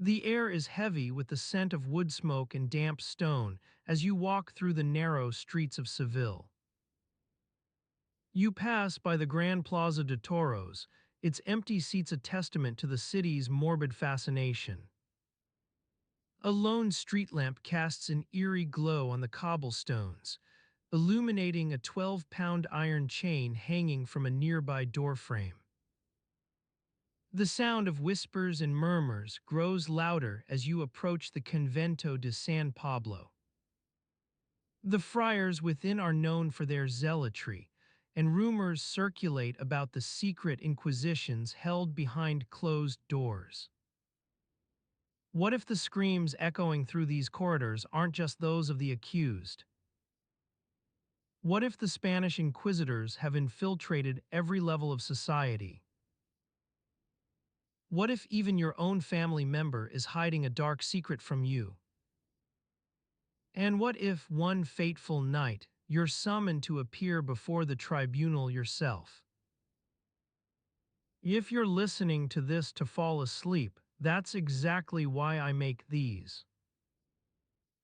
The air is heavy with the scent of wood smoke and damp stone as you walk through the narrow streets of Seville. You pass by the Grand Plaza de Toros, its empty seats a testament to the city's morbid fascination. A lone street lamp casts an eerie glow on the cobblestones, illuminating a 12-pound iron chain hanging from a nearby doorframe. The sound of whispers and murmurs grows louder as you approach the Convento de San Pablo. The friars within are known for their zealotry, and rumors circulate about the secret inquisitions held behind closed doors. What if the screams echoing through these corridors aren't just those of the accused? What if the Spanish inquisitors have infiltrated every level of society? What if even your own family member is hiding a dark secret from you? And what if one fateful night you're summoned to appear before the tribunal yourself? If you're listening to this to fall asleep, that's exactly why I make these.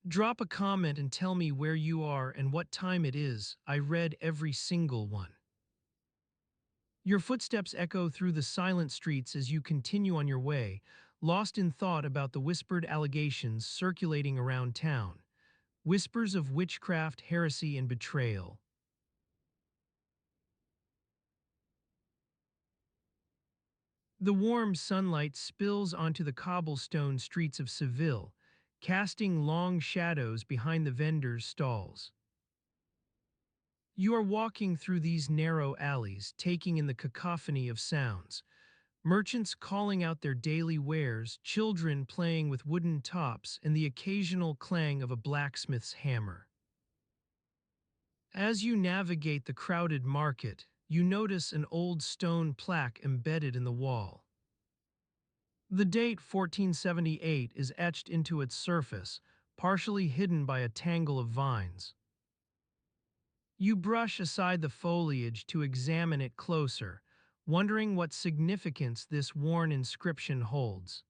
Drop a comment and tell me where you are and what time it is. I read every single one. Your footsteps echo through the silent streets as you continue on your way, lost in thought about the whispered allegations circulating around town. Whispers of witchcraft, heresy, and betrayal. The warm sunlight spills onto the cobblestone streets of Seville, casting long shadows behind the vendors' stalls. You are walking through these narrow alleys, taking in the cacophony of sounds. Merchants calling out their daily wares, children playing with wooden tops, and the occasional clang of a blacksmith's hammer. As you navigate the crowded market, you notice an old stone plaque embedded in the wall. The date 1478 is etched into its surface, partially hidden by a tangle of vines. You brush aside the foliage to examine it closer, wondering what significance this worn inscription holds.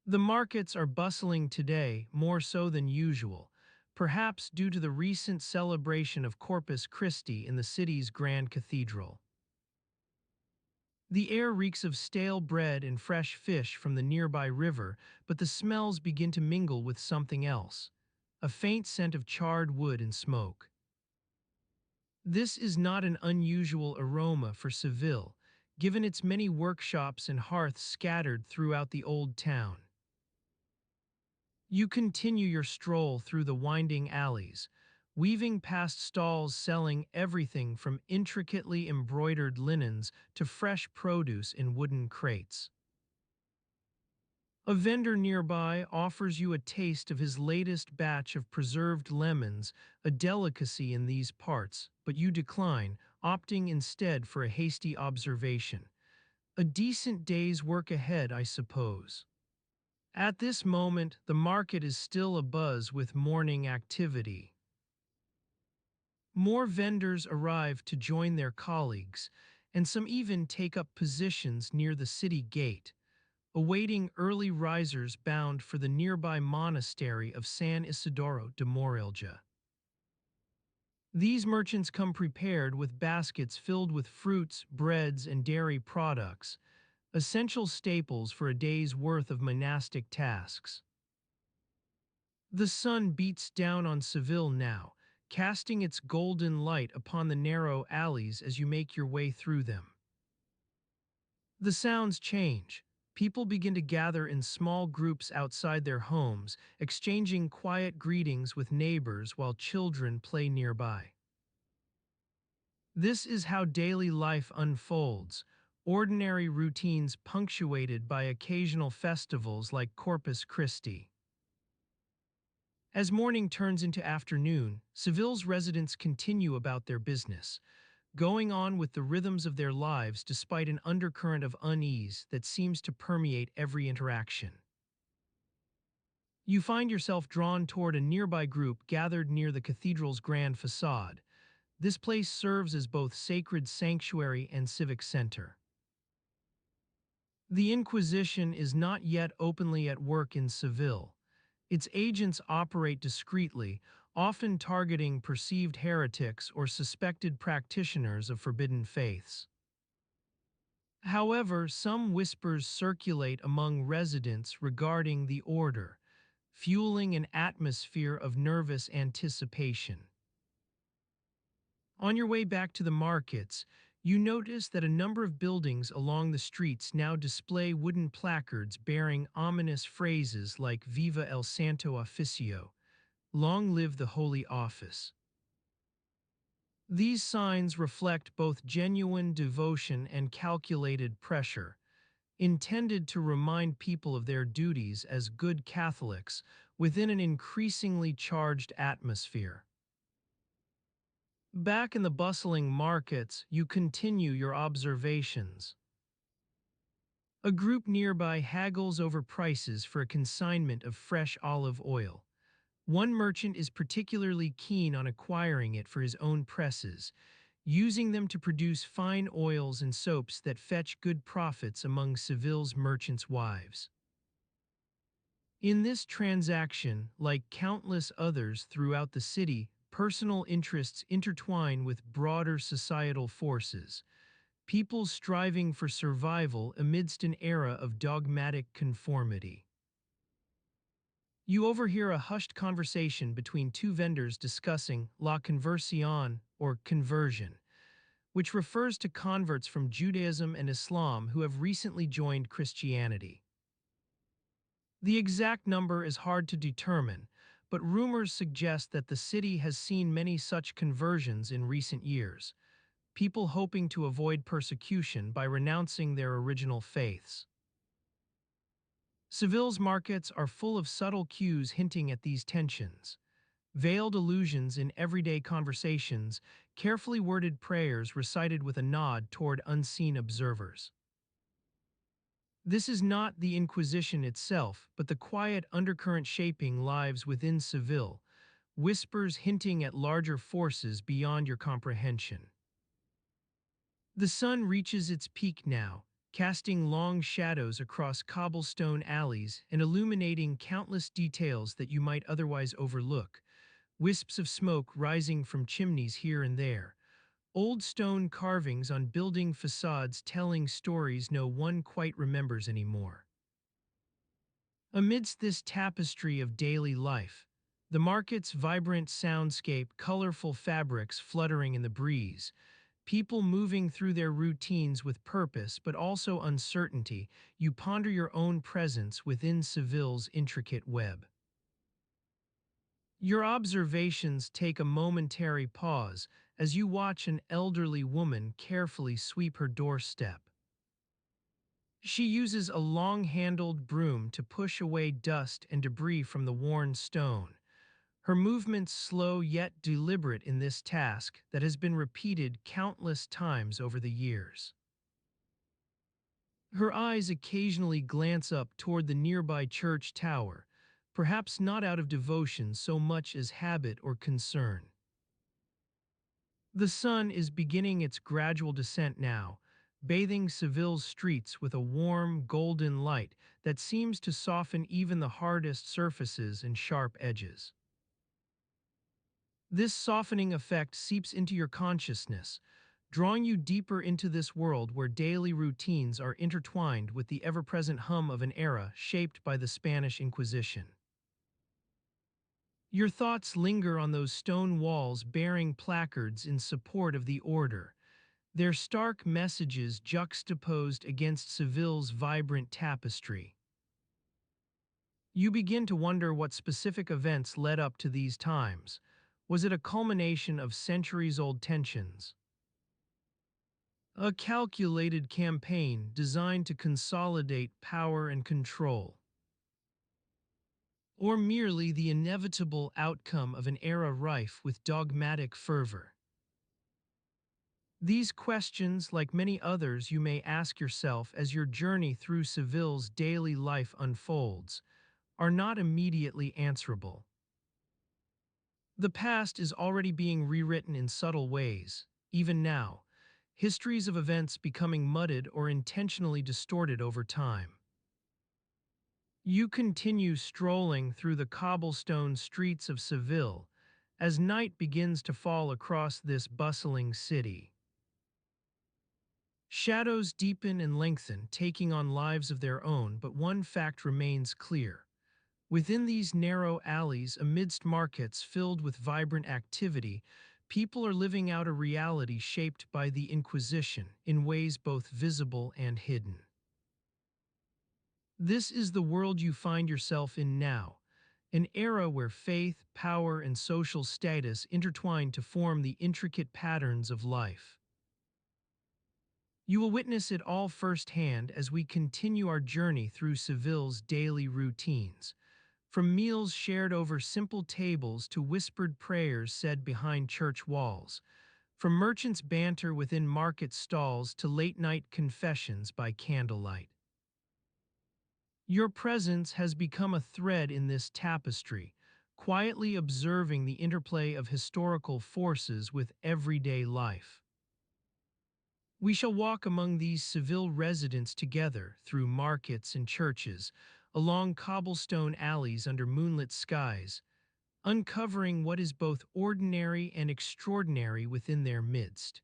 The markets are bustling today, more so than usual, perhaps due to the recent celebration of Corpus Christi in the city's grand cathedral. The air reeks of stale bread and fresh fish from the nearby river, but the smells begin to mingle with something else, a faint scent of charred wood and smoke. This is not an unusual aroma for Seville, given its many workshops and hearths scattered throughout the old town. You continue your stroll through the winding alleys, weaving past stalls selling everything from intricately embroidered linens to fresh produce in wooden crates. A vendor nearby offers you a taste of his latest batch of preserved lemons, a delicacy in these parts, but you decline, opting instead for a hasty observation. A decent day's work ahead, I suppose. At this moment, the market is still abuzz with morning activity. More vendors arrive to join their colleagues, and some even take up positions near the city gate, awaiting early risers bound for the nearby monastery of San Isidoro de Morilja. These merchants come prepared with baskets filled with fruits, breads, and dairy products, essential staples for a day's worth of monastic tasks. The sun beats down on Seville now, casting its golden light upon the narrow alleys as you make your way through them. The sounds change. People begin to gather in small groups outside their homes, exchanging quiet greetings with neighbors while children play nearby. This is how daily life unfolds, ordinary routines punctuated by occasional festivals like Corpus Christi. As morning turns into afternoon, Seville's residents continue about their business, going on with the rhythms of their lives despite an undercurrent of unease that seems to permeate every interaction. You find yourself drawn toward a nearby group gathered near the cathedral's grand facade. This place serves as both sacred sanctuary and civic center. The Inquisition is not yet openly at work in Seville. Its agents operate discreetly, often targeting perceived heretics or suspected practitioners of forbidden faiths. However, some whispers circulate among residents regarding the order, fueling an atmosphere of nervous anticipation. On your way back to the markets, you notice that a number of buildings along the streets now display wooden placards bearing ominous phrases like Viva el Santo Oficio, Long live the Holy Office. These signs reflect both genuine devotion and calculated pressure, intended to remind people of their duties as good Catholics within an increasingly charged atmosphere. Back in the bustling markets, you continue your observations. A group nearby haggles over prices for a consignment of fresh olive oil. One merchant is particularly keen on acquiring it for his own presses, using them to produce fine oils and soaps that fetch good profits among Seville's merchants' wives. In this transaction, like countless others throughout the city, personal interests intertwine with broader societal forces, people striving for survival amidst an era of dogmatic conformity. You overhear a hushed conversation between two vendors discussing la conversión, or conversion, which refers to converts from Judaism and Islam who have recently joined Christianity. The exact number is hard to determine, but rumors suggest that the city has seen many such conversions in recent years, people hoping to avoid persecution by renouncing their original faiths. Seville's markets are full of subtle cues hinting at these tensions. Veiled allusions in everyday conversations, carefully worded prayers recited with a nod toward unseen observers. This is not the Inquisition itself, but the quiet undercurrent shaping lives within Seville, whispers hinting at larger forces beyond your comprehension. The sun reaches its peak now, casting long shadows across cobblestone alleys and illuminating countless details that you might otherwise overlook, wisps of smoke rising from chimneys here and there, old stone carvings on building facades telling stories no one quite remembers anymore. Amidst this tapestry of daily life, the market's vibrant soundscape, colorful fabrics fluttering in the breeze, people moving through their routines with purpose but also uncertainty, you ponder your own presence within Seville's intricate web. Your observations take a momentary pause as you watch an elderly woman carefully sweep her doorstep. She uses a long-handled broom to push away dust and debris from the worn stone, her movements slow yet deliberate in this task that has been repeated countless times over the years. Her eyes occasionally glance up toward the nearby church tower, perhaps not out of devotion so much as habit or concern. The sun is beginning its gradual descent now, bathing Seville's streets with a warm, golden light that seems to soften even the hardest surfaces and sharp edges. This softening effect seeps into your consciousness, drawing you deeper into this world where daily routines are intertwined with the ever-present hum of an era shaped by the Spanish Inquisition. Your thoughts linger on those stone walls bearing placards in support of the order, their stark messages juxtaposed against Seville's vibrant tapestry. You begin to wonder what specific events led up to these times. Was it a culmination of centuries-old tensions? A calculated campaign designed to consolidate power and control? Or merely the inevitable outcome of an era rife with dogmatic fervor? These questions, like many others you may ask yourself as your journey through Seville's daily life unfolds, are not immediately answerable. The past is already being rewritten in subtle ways, even now, histories of events becoming mudded or intentionally distorted over time. You continue strolling through the cobblestone streets of Seville as night begins to fall across this bustling city. Shadows deepen and lengthen, taking on lives of their own, but one fact remains clear. Within these narrow alleys, amidst markets filled with vibrant activity, people are living out a reality shaped by the Inquisition in ways both visible and hidden. This is the world you find yourself in now, an era where faith, power, and social status intertwine to form the intricate patterns of life. You will witness it all firsthand as we continue our journey through Seville's daily routines, from meals shared over simple tables to whispered prayers said behind church walls, from merchants' banter within market stalls to late-night confessions by candlelight. Your presence has become a thread in this tapestry, quietly observing the interplay of historical forces with everyday life. We shall walk among these Seville residents together through markets and churches, along cobblestone alleys under moonlit skies, uncovering what is both ordinary and extraordinary within their midst.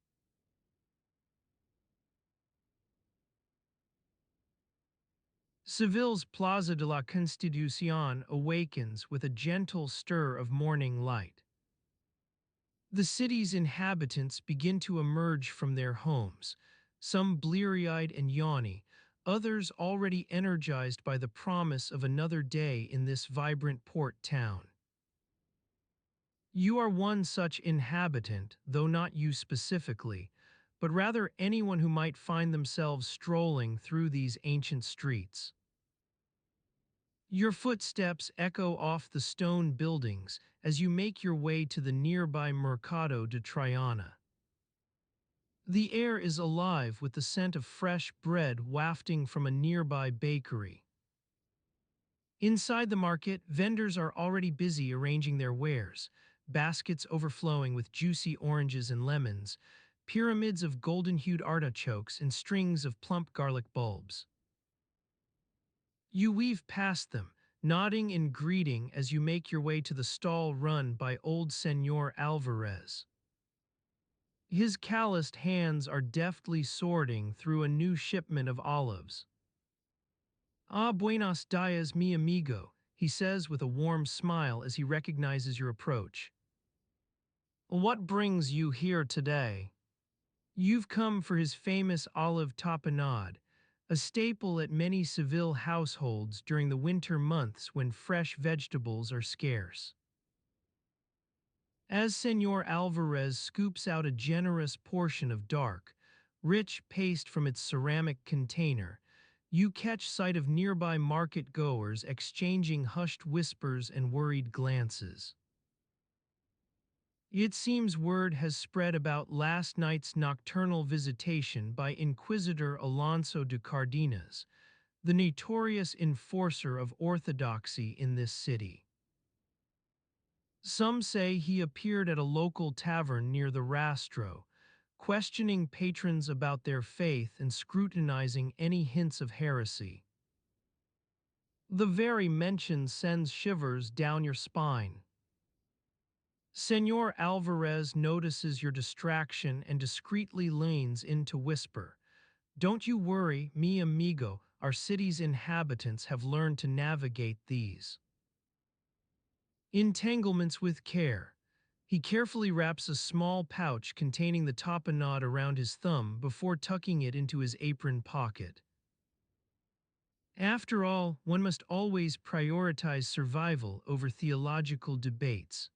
Seville's Plaza de la Constitucion awakens with a gentle stir of morning light. The city's inhabitants begin to emerge from their homes, some bleary-eyed and yawny, others already energized by the promise of another day in this vibrant port town. You are one such inhabitant, though not you specifically, but rather anyone who might find themselves strolling through these ancient streets. Your footsteps echo off the stone buildings as you make your way to the nearby Mercado de Triana. The air is alive with the scent of fresh bread wafting from a nearby bakery. Inside the market, vendors are already busy arranging their wares, baskets overflowing with juicy oranges and lemons, pyramids of golden-hued artichokes, and strings of plump garlic bulbs. You weave past them, nodding in greeting as you make your way to the stall run by old Señor Alvarez. His calloused hands are deftly sorting through a new shipment of olives. "Ah, buenos dias, mi amigo," he says with a warm smile as he recognizes your approach. "What brings you here today?" You've come for his famous olive tapenade, a staple at many Seville households during the winter months when fresh vegetables are scarce. As Señor Alvarez scoops out a generous portion of dark, rich paste from its ceramic container, you catch sight of nearby market goers exchanging hushed whispers and worried glances. It seems word has spread about last night's nocturnal visitation by Inquisitor Alonso de Cardenas, the notorious enforcer of orthodoxy in this city. Some say he appeared at a local tavern near the Rastro, questioning patrons about their faith and scrutinizing any hints of heresy. The very mention sends shivers down your spine. Señor Alvarez notices your distraction and discreetly leans in to whisper, "Don't you worry, mi amigo, our city's inhabitants have learned to navigate these entanglements with care." He carefully wraps a small pouch containing the tapenade around his thumb before tucking it into his apron pocket. After all, one must always prioritize survival over theological debates.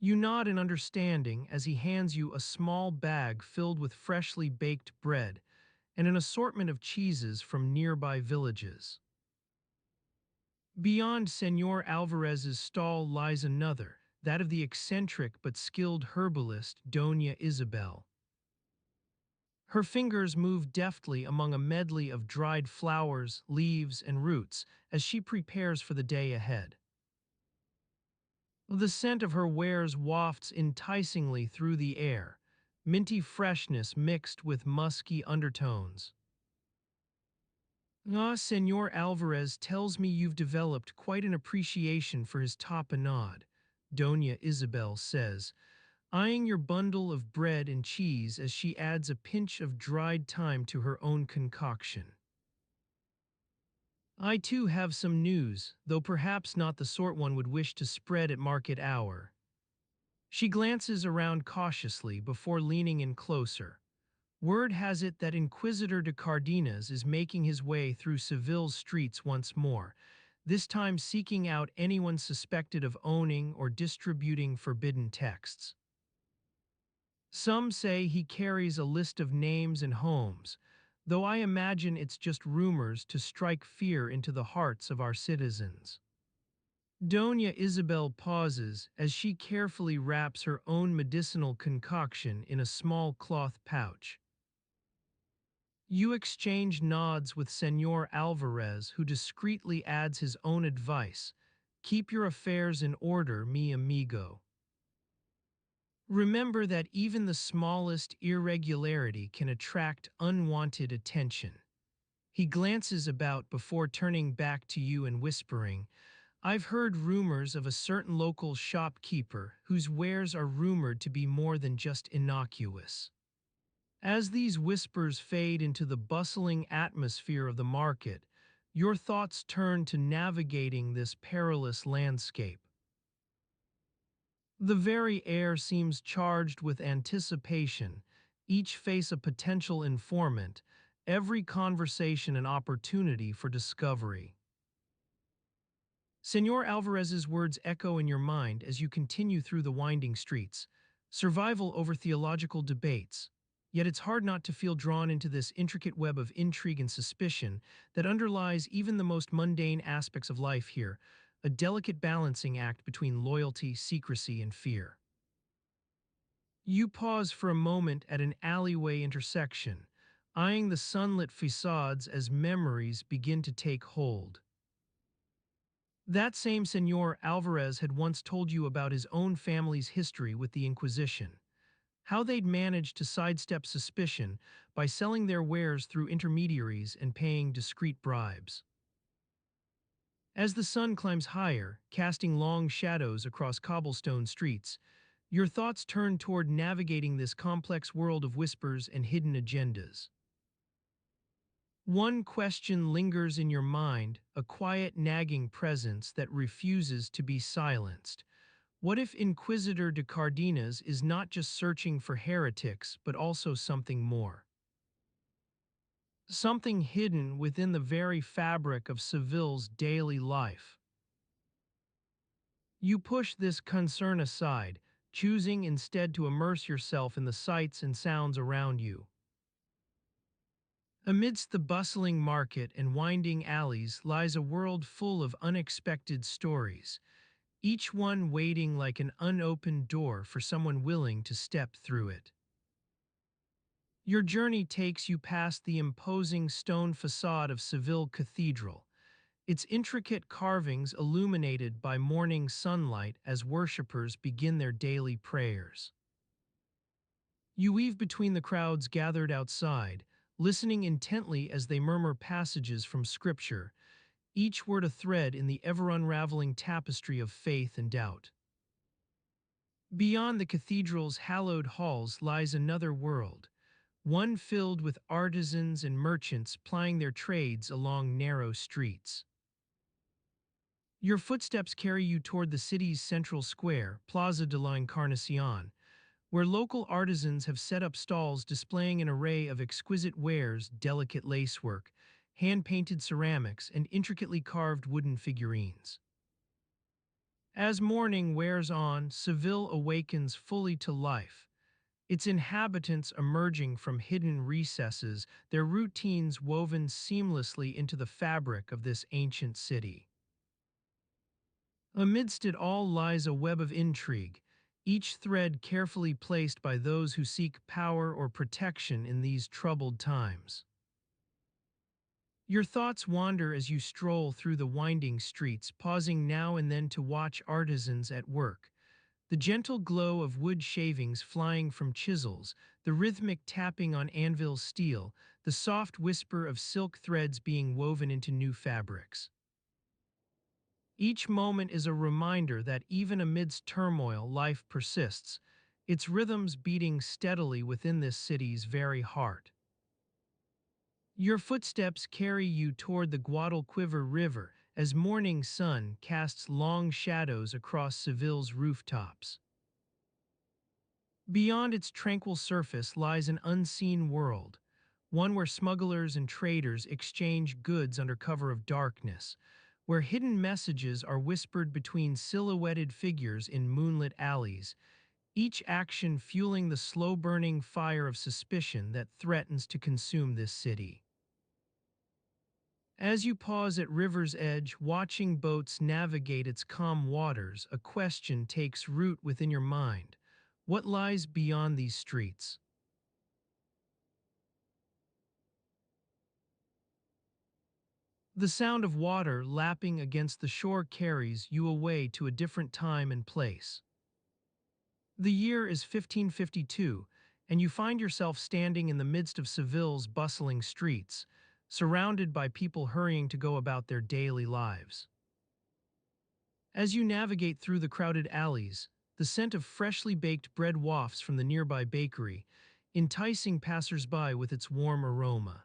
You nod in understanding as he hands you a small bag filled with freshly baked bread and an assortment of cheeses from nearby villages. Beyond Señor Alvarez's stall lies another, that of the eccentric but skilled herbalist Doña Isabel. Her fingers move deftly among a medley of dried flowers, leaves, and roots as she prepares for the day ahead. The scent of her wares wafts enticingly through the air, minty freshness mixed with musky undertones. Ah, Senor Alvarez tells me you've developed quite an appreciation for his tapenade, Doña Isabel says, eyeing your bundle of bread and cheese as she adds a pinch of dried thyme to her own concoction. I too have some news, though perhaps not the sort one would wish to spread at market hour. She glances around cautiously before leaning in closer. Word has it that Inquisitor de Cardenas is making his way through Seville's streets once more, this time seeking out anyone suspected of owning or distributing forbidden texts. Some say he carries a list of names and homes, though I imagine it's just rumors to strike fear into the hearts of our citizens. Doña Isabel pauses as she carefully wraps her own medicinal concoction in a small cloth pouch. You exchange nods with Senor Alvarez, who discreetly adds his own advice. Keep your affairs in order, mi amigo. Remember that even the smallest irregularity can attract unwanted attention. He glances about before turning back to you and whispering, I've heard rumors of a certain local shopkeeper whose wares are rumored to be more than just innocuous. As these whispers fade into the bustling atmosphere of the market, your thoughts turn to navigating this perilous landscape. The very air seems charged with anticipation, each face a potential informant, every conversation an opportunity for discovery. Senor Alvarez's words echo in your mind as you continue through the winding streets, survival over theological debates. Yet it's hard not to feel drawn into this intricate web of intrigue and suspicion that underlies even the most mundane aspects of life here, a delicate balancing act between loyalty, secrecy, and fear. You pause for a moment at an alleyway intersection, eyeing the sunlit facades as memories begin to take hold. That same Senor Alvarez had once told you about his own family's history with the Inquisition, how they'd managed to sidestep suspicion by selling their wares through intermediaries and paying discreet bribes. As the sun climbs higher, casting long shadows across cobblestone streets, your thoughts turn toward navigating this complex world of whispers and hidden agendas. One question lingers in your mind, a quiet nagging presence that refuses to be silenced. What if Inquisitor de Cardenas is not just searching for heretics, but also something more? Something hidden within the very fabric of Seville's daily life. You push this concern aside, choosing instead to immerse yourself in the sights and sounds around you. Amidst the bustling market and winding alleys lies a world full of unexpected stories, each one waiting like an unopened door for someone willing to step through it. Your journey takes you past the imposing stone facade of Seville Cathedral, its intricate carvings illuminated by morning sunlight as worshippers begin their daily prayers. You weave between the crowds gathered outside, listening intently as they murmur passages from Scripture, each word a thread in the ever-unraveling tapestry of faith and doubt. Beyond the cathedral's hallowed halls lies another world, one filled with artisans and merchants plying their trades along narrow streets. Your footsteps carry you toward the city's central square, Plaza de la Encarnacion, where local artisans have set up stalls displaying an array of exquisite wares, delicate lacework, hand-painted ceramics, and intricately carved wooden figurines. As morning wears on, Seville awakens fully to life, its inhabitants emerging from hidden recesses, their routines woven seamlessly into the fabric of this ancient city. Amidst it all lies a web of intrigue, each thread carefully placed by those who seek power or protection in these troubled times. Your thoughts wander as you stroll through the winding streets, pausing now and then to watch artisans at work, The gentle glow of wood shavings flying from chisels, the rhythmic tapping on anvil steel, the soft whisper of silk threads being woven into new fabrics. Each moment is a reminder that even amidst turmoil, life persists, its rhythms beating steadily within this city's very heart. Your footsteps carry you toward the Guadalquivir River as morning sun casts long shadows across Seville's rooftops. Beyond its tranquil surface lies an unseen world, one where smugglers and traders exchange goods under cover of darkness, where hidden messages are whispered between silhouetted figures in moonlit alleys, each action fueling the slow-burning fire of suspicion that threatens to consume this city. As you pause at river's edge, watching boats navigate its calm waters, a question takes root within your mind. What lies beyond these streets? The sound of water lapping against the shore carries you away to a different time and place. The year is 1552, and you find yourself standing in the midst of Seville's bustling streets, surrounded by people hurrying to go about their daily lives. As you navigate through the crowded alleys, the scent of freshly baked bread wafts from the nearby bakery, enticing passers-by with its warm aroma.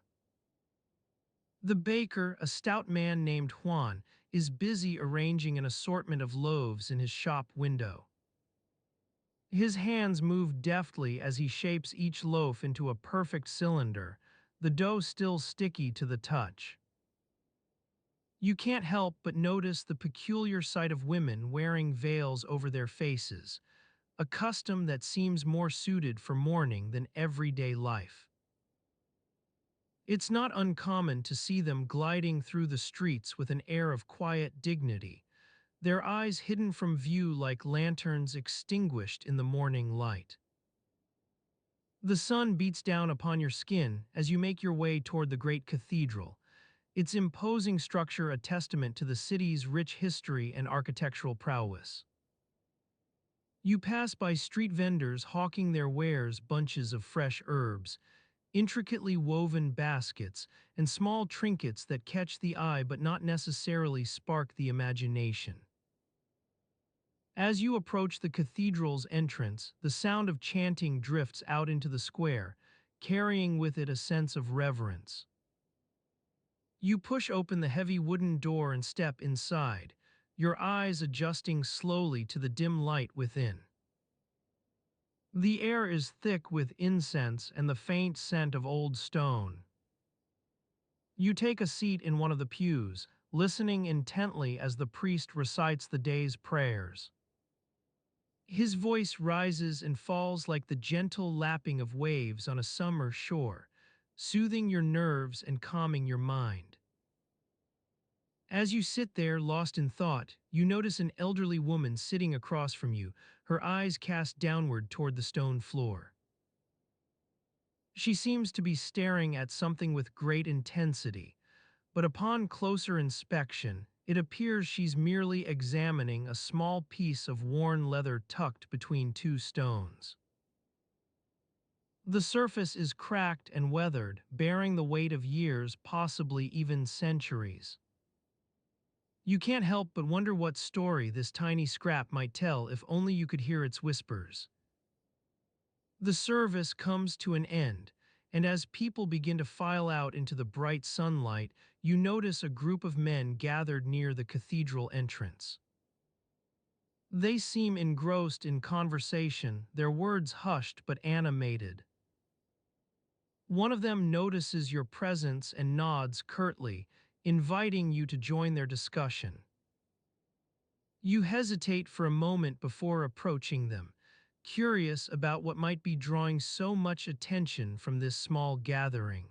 The baker, a stout man named Juan, is busy arranging an assortment of loaves in his shop window. His hands move deftly as he shapes each loaf into a perfect cylinder, the dough still sticky to the touch. You can't help but notice the peculiar sight of women wearing veils over their faces, a custom that seems more suited for mourning than everyday life. It's not uncommon to see them gliding through the streets with an air of quiet dignity, their eyes hidden from view like lanterns extinguished in the morning light. The sun beats down upon your skin as you make your way toward the great cathedral, its imposing structure a testament to the city's rich history and architectural prowess. You pass by street vendors hawking their wares, bunches of fresh herbs, intricately woven baskets, and small trinkets that catch the eye but not necessarily spark the imagination. As you approach the cathedral's entrance, the sound of chanting drifts out into the square, carrying with it a sense of reverence. You push open the heavy wooden door and step inside, your eyes adjusting slowly to the dim light within. The air is thick with incense and the faint scent of old stone. You take a seat in one of the pews, listening intently as the priest recites the day's prayers. His voice rises and falls like the gentle lapping of waves on a summer shore, soothing your nerves and calming your mind. As you sit there lost in thought, you notice an elderly woman sitting across from you, her eyes cast downward toward the stone floor. She seems to be staring at something with great intensity, but upon closer inspection, it appears she's merely examining a small piece of worn leather tucked between two stones. The surface is cracked and weathered, bearing the weight of years, possibly even centuries. You can't help but wonder what story this tiny scrap might tell if only you could hear its whispers. The service comes to an end, and as people begin to file out into the bright sunlight, you notice a group of men gathered near the cathedral entrance. They seem engrossed in conversation, their words hushed but animated. One of them notices your presence and nods curtly, inviting you to join their discussion. You hesitate for a moment before approaching them, curious about what might be drawing so much attention from this small gathering.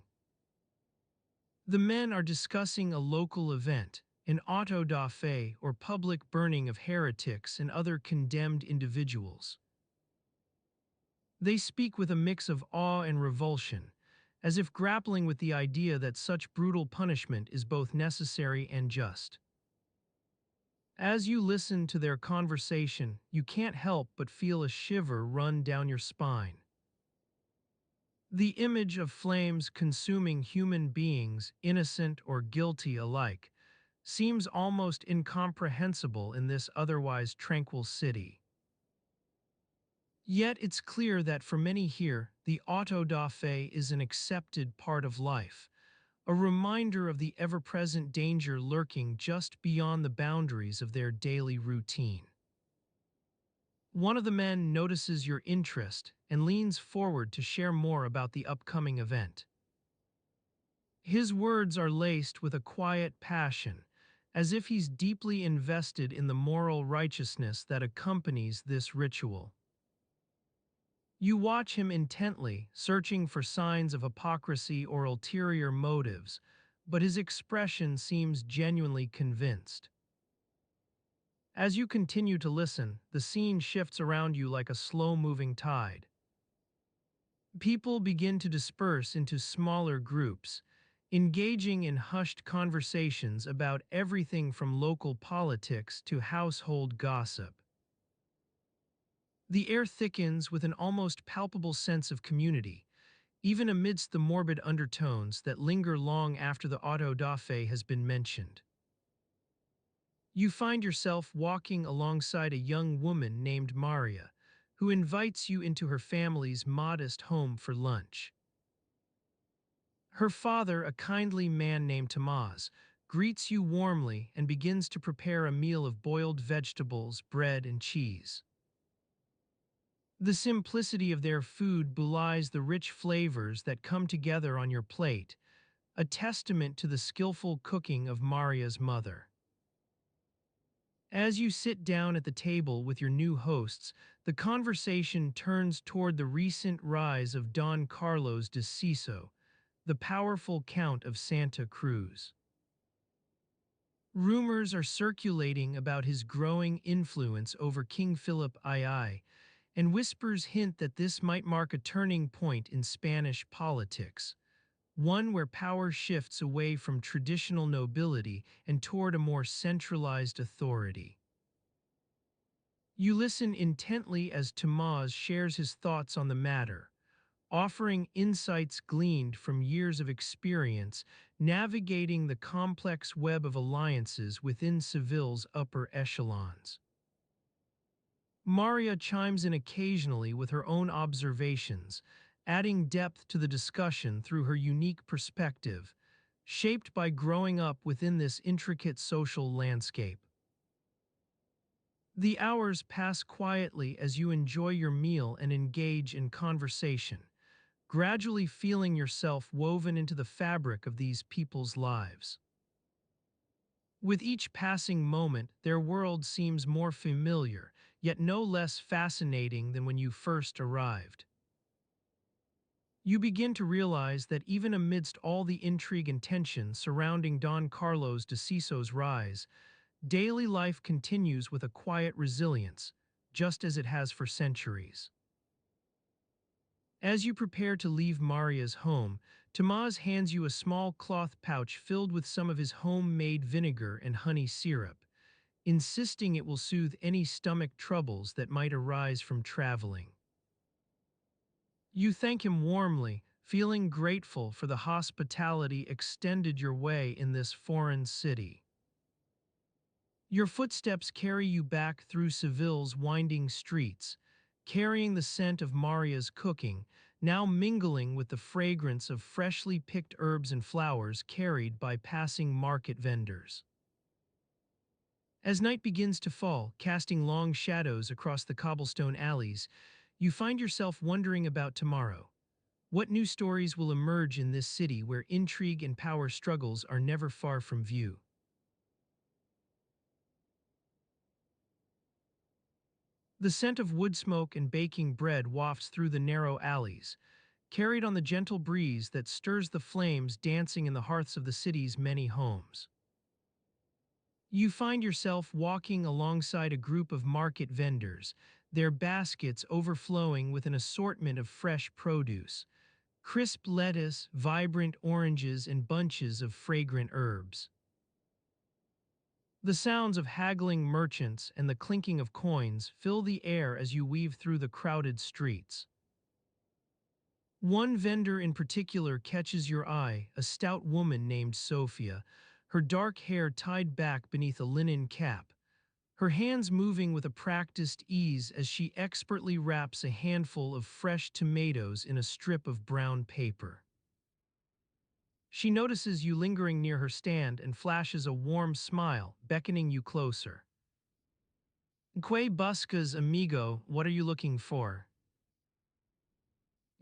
The men are discussing a local event, an auto da fe or public burning of heretics and other condemned individuals. They speak with a mix of awe and revulsion, as if grappling with the idea that such brutal punishment is both necessary and just. As you listen to their conversation, you can't help but feel a shiver run down your spine. The image of flames consuming human beings, innocent or guilty alike, seems almost incomprehensible in this otherwise tranquil city. Yet it's clear that for many here, the auto-da-fe is an accepted part of life, a reminder of the ever-present danger lurking just beyond the boundaries of their daily routine. One of the men notices your interest and leans forward to share more about the upcoming event. His words are laced with a quiet passion, as if he's deeply invested in the moral righteousness that accompanies this ritual. You watch him intently, searching for signs of hypocrisy or ulterior motives, but his expression seems genuinely convinced. As you continue to listen, the scene shifts around you like a slow-moving tide. People begin to disperse into smaller groups, engaging in hushed conversations about everything from local politics to household gossip. The air thickens with an almost palpable sense of community, even amidst the morbid undertones that linger long after the auto-da-fe has been mentioned. You find yourself walking alongside a young woman named Maria, who invites you into her family's modest home for lunch. Her father, a kindly man named Tamaz, greets you warmly and begins to prepare a meal of boiled vegetables, bread, and cheese. The simplicity of their food belies the rich flavors that come together on your plate, a testament to the skillful cooking of Maria's mother. As you sit down at the table with your new hosts, the conversation turns toward the recent rise of Don Carlos de Siso, the powerful Count of Santa Cruz. Rumors are circulating about his growing influence over King Philip II, and whispers hint that this might mark a turning point in Spanish politics, one where power shifts away from traditional nobility and toward a more centralized authority. You listen intently as Tamaz shares his thoughts on the matter, offering insights gleaned from years of experience navigating the complex web of alliances within Seville's upper echelons. Maria chimes in occasionally with her own observations, adding depth to the discussion through her unique perspective, shaped by growing up within this intricate social landscape. The hours pass quietly as you enjoy your meal and engage in conversation, gradually feeling yourself woven into the fabric of these people's lives. With each passing moment, their world seems more familiar, yet no less fascinating than when you first arrived. You begin to realize that even amidst all the intrigue and tension surrounding Don Carlos de Siso's rise, daily life continues with a quiet resilience, just as it has for centuries. As you prepare to leave Maria's home, Tamaz hands you a small cloth pouch filled with some of his homemade vinegar and honey syrup, insisting it will soothe any stomach troubles that might arise from traveling. You thank him warmly, feeling grateful for the hospitality extended your way in this foreign city. Your footsteps carry you back through Seville's winding streets, carrying the scent of Maria's cooking, now mingling with the fragrance of freshly picked herbs and flowers carried by passing market vendors. As night begins to fall, casting long shadows across the cobblestone alleys, you find yourself wondering about tomorrow. What new stories will emerge in this city where intrigue and power struggles are never far from view? The scent of wood smoke and baking bread wafts through the narrow alleys, carried on the gentle breeze that stirs the flames dancing in the hearths of the city's many homes. You find yourself walking alongside a group of market vendors, their baskets overflowing with an assortment of fresh produce, crisp lettuce, vibrant oranges, and bunches of fragrant herbs. The sounds of haggling merchants and the clinking of coins fill the air as you weave through the crowded streets. One vendor in particular catches your eye, a stout woman named Sophia, her dark hair tied back beneath a linen cap, her hands moving with a practiced ease as she expertly wraps a handful of fresh tomatoes in a strip of brown paper. She notices you lingering near her stand and flashes a warm smile, beckoning you closer. Que buscas, amigo? What are you looking for?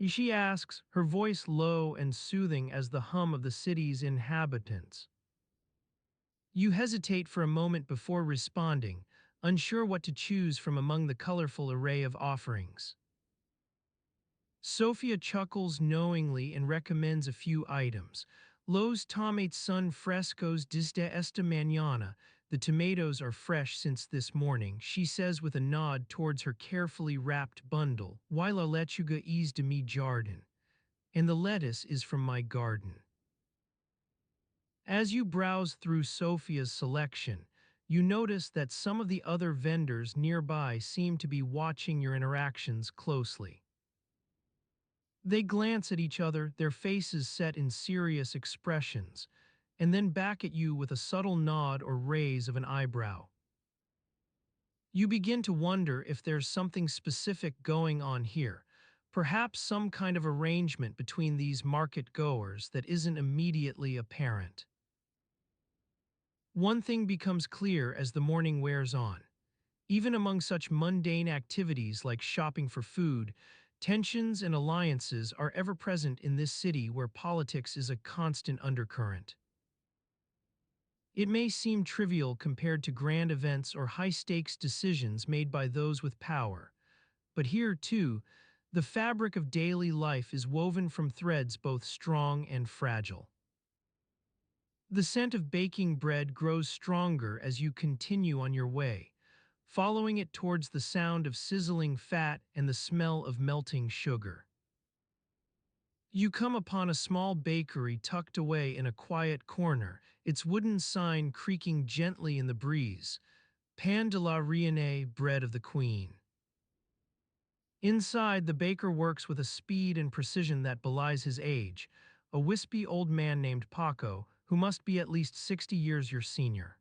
She asks, her voice low and soothing as the hum of the city's inhabitants. You hesitate for a moment before responding, unsure what to choose from among the colorful array of offerings. Sophia chuckles knowingly and recommends a few items. Los tomates son frescos desde esta mañana. The tomatoes are fresh since this morning, she says with a nod towards her carefully wrapped bundle, while la lechuga es de mi jardin. And the lettuce is from my garden. As you browse through Sophia's selection, you notice that some of the other vendors nearby seem to be watching your interactions closely. They glance at each other, their faces set in serious expressions, and then back at you with a subtle nod or raise of an eyebrow. You begin to wonder if there's something specific going on here, perhaps some kind of arrangement between these market goers that isn't immediately apparent. One thing becomes clear as the morning wears on. Even among such mundane activities like shopping for food, tensions and alliances are ever present in this city where politics is a constant undercurrent. It may seem trivial compared to grand events or high-stakes decisions made by those with power, but here, too, the fabric of daily life is woven from threads both strong and fragile. The scent of baking bread grows stronger as you continue on your way, following it towards the sound of sizzling fat and the smell of melting sugar. You come upon a small bakery tucked away in a quiet corner, its wooden sign creaking gently in the breeze, Pan de la Reine, bread of the Queen. Inside, the baker works with a speed and precision that belies his age, a wispy old man named Paco, who must be at least 60 years your senior.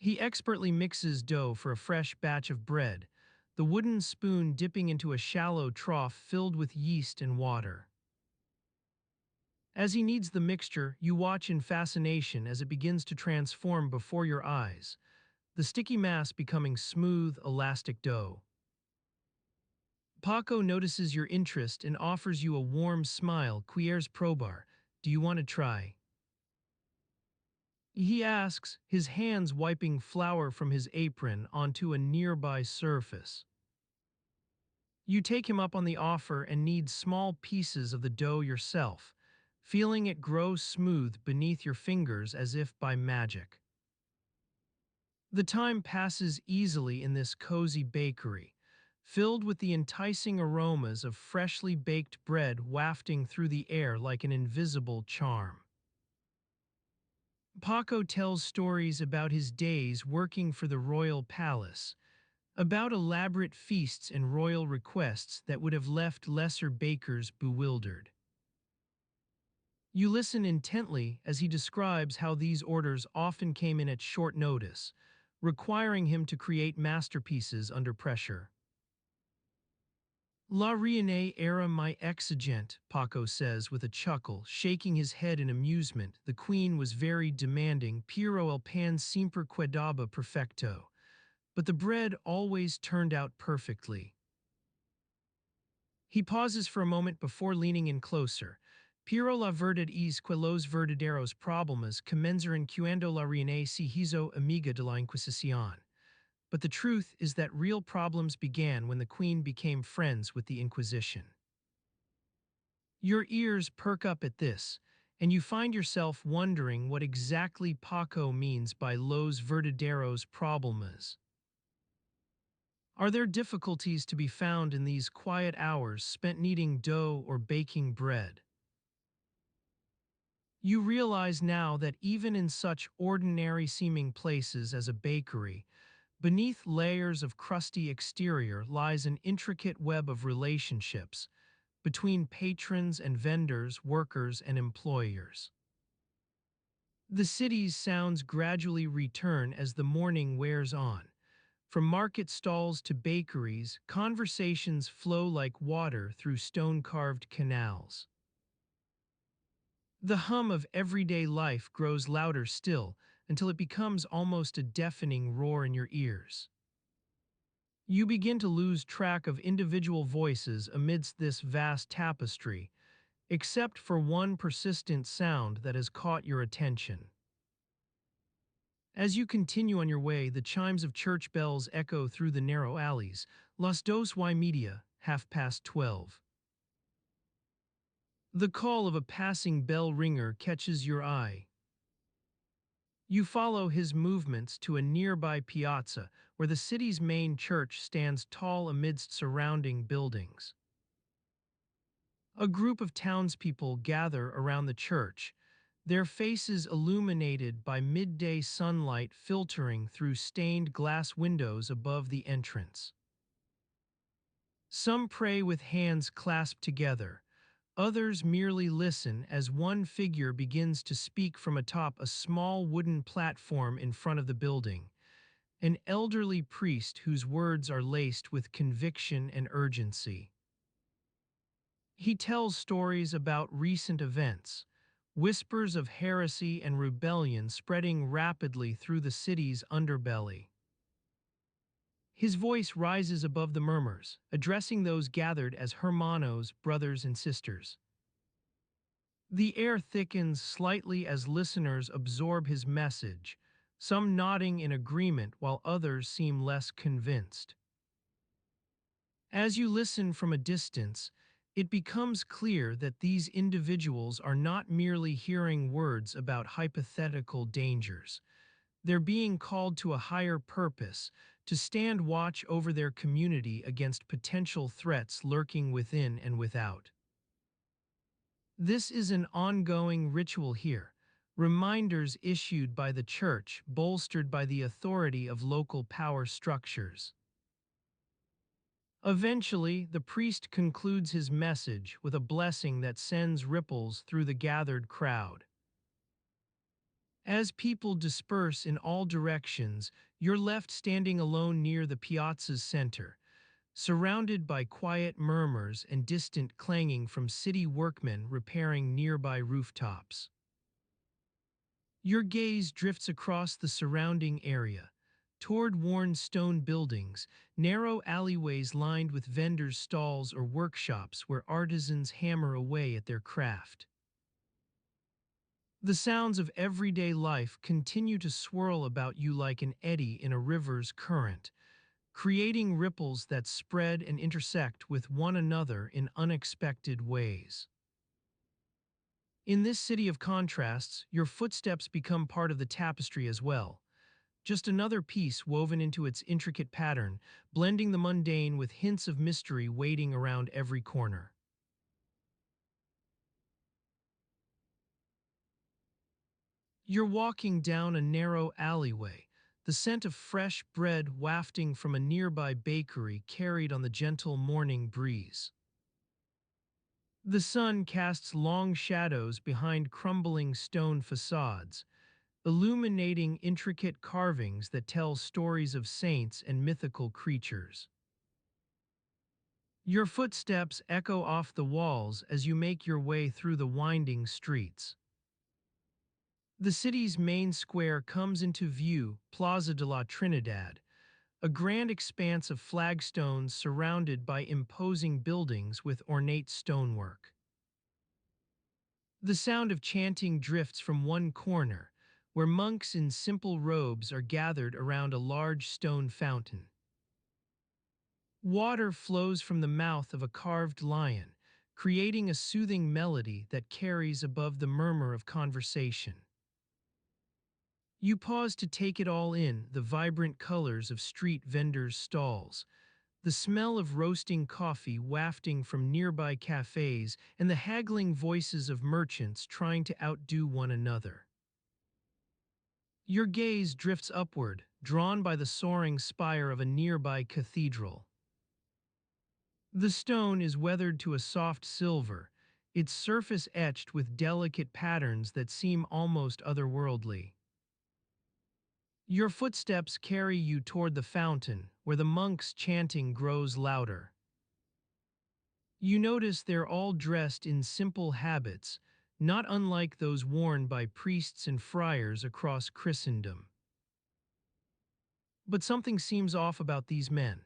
He expertly mixes dough for a fresh batch of bread, the wooden spoon dipping into a shallow trough filled with yeast and water. As he kneads the mixture, you watch in fascination as it begins to transform before your eyes, the sticky mass becoming smooth, elastic dough. Paco notices your interest and offers you a warm smile. Quieres probar? Do you want to try? He asks, his hands wiping flour from his apron onto a nearby surface. You take him up on the offer and knead small pieces of the dough yourself, feeling it grow smooth beneath your fingers as if by magic. The time passes easily in this cozy bakery, filled with the enticing aromas of freshly baked bread wafting through the air like an invisible charm. Paco tells stories about his days working for the royal palace, about elaborate feasts and royal requests that would have left lesser bakers bewildered. You listen intently as he describes how these orders often came in at short notice, requiring him to create masterpieces under pressure. La Reine era my exigent, Paco says with a chuckle, shaking his head in amusement. The queen was very demanding, pero el pan siempre quedaba perfecto. But the bread always turned out perfectly. He pauses for a moment before leaning in closer. Pero la verdad es que los verdaderos problemas comenzaron cuando la reina se hizo amiga de la Inquisición. But the truth is that real problems began when the queen became friends with the Inquisition. Your ears perk up at this, and you find yourself wondering what exactly Paco means by los verdaderos problemas. Are there difficulties to be found in these quiet hours spent kneading dough or baking bread? You realize now that even in such ordinary seeming places as a bakery, beneath layers of crusty exterior lies an intricate web of relationships between patrons and vendors, workers and employers. The city's sounds gradually return as the morning wears on. From market stalls to bakeries, conversations flow like water through stone-carved canals. The hum of everyday life grows louder still until it becomes almost a deafening roar in your ears. You begin to lose track of individual voices amidst this vast tapestry, except for one persistent sound that has caught your attention. As you continue on your way, the chimes of church bells echo through the narrow alleys. Las dos y media, 12:30. The call of a passing bell ringer catches your eye. You follow his movements to a nearby piazza where the city's main church stands tall amidst surrounding buildings. A group of townspeople gather around the church, their faces illuminated by midday sunlight filtering through stained glass windows above the entrance. Some pray with hands clasped together, others merely listen as one figure begins to speak from atop a small wooden platform in front of the building, an elderly priest whose words are laced with conviction and urgency. He tells stories about recent events, whispers of heresy and rebellion spreading rapidly through the city's underbelly. His voice rises above the murmurs, addressing those gathered as hermanos, brothers and sisters. The air thickens slightly as listeners absorb his message, some nodding in agreement while others seem less convinced. As you listen from a distance, it becomes clear that these individuals are not merely hearing words about hypothetical dangers. They're being called to a higher purpose, to stand watch over their community against potential threats lurking within and without. This is an ongoing ritual here, reminders issued by the church, bolstered by the authority of local power structures. Eventually, the priest concludes his message with a blessing that sends ripples through the gathered crowd. As people disperse in all directions, you're left standing alone near the piazza's center, surrounded by quiet murmurs and distant clanging from city workmen repairing nearby rooftops. Your gaze drifts across the surrounding area, toward worn stone buildings, narrow alleyways lined with vendors' stalls or workshops where artisans hammer away at their craft. The sounds of everyday life continue to swirl about you like an eddy in a river's current, creating ripples that spread and intersect with one another in unexpected ways. In this city of contrasts, your footsteps become part of the tapestry as well, just another piece woven into its intricate pattern, blending the mundane with hints of mystery waiting around every corner. You're walking down a narrow alleyway, the scent of fresh bread wafting from a nearby bakery carried on the gentle morning breeze. The sun casts long shadows behind crumbling stone facades, illuminating intricate carvings that tell stories of saints and mythical creatures. Your footsteps echo off the walls as you make your way through the winding streets. The city's main square comes into view, Plaza de la Trinidad, a grand expanse of flagstones surrounded by imposing buildings with ornate stonework. The sound of chanting drifts from one corner, where monks in simple robes are gathered around a large stone fountain. Water flows from the mouth of a carved lion, creating a soothing melody that carries above the murmur of conversation. You pause to take it all in, the vibrant colors of street vendors' stalls, the smell of roasting coffee wafting from nearby cafes, and the haggling voices of merchants trying to outdo one another. Your gaze drifts upward, drawn by the soaring spire of a nearby cathedral. The stone is weathered to a soft silver, its surface etched with delicate patterns that seem almost otherworldly. Your footsteps carry you toward the fountain, where the monks' chanting grows louder. You notice they're all dressed in simple habits, not unlike those worn by priests and friars across Christendom. But something seems off about these men.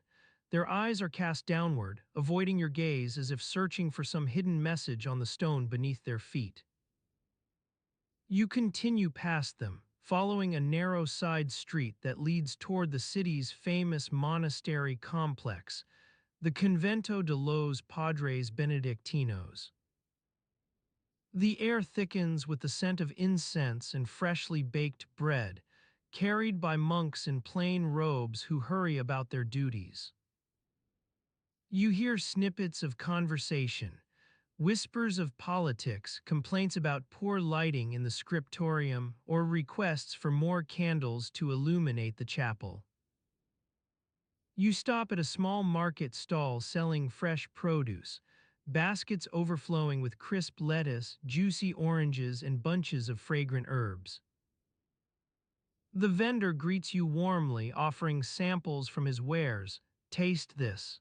Their eyes are cast downward, avoiding your gaze as if searching for some hidden message on the stone beneath their feet. You continue past them, following a narrow side street that leads toward the city's famous monastery complex, the Convento de los Padres Benedictinos. The air thickens with the scent of incense and freshly baked bread, carried by monks in plain robes who hurry about their duties. You hear snippets of conversation, whispers of politics, complaints about poor lighting in the scriptorium, or requests for more candles to illuminate the chapel. You stop at a small market stall selling fresh produce, baskets overflowing with crisp lettuce, juicy oranges, and bunches of fragrant herbs. The vendor greets you warmly, offering samples from his wares. Taste this.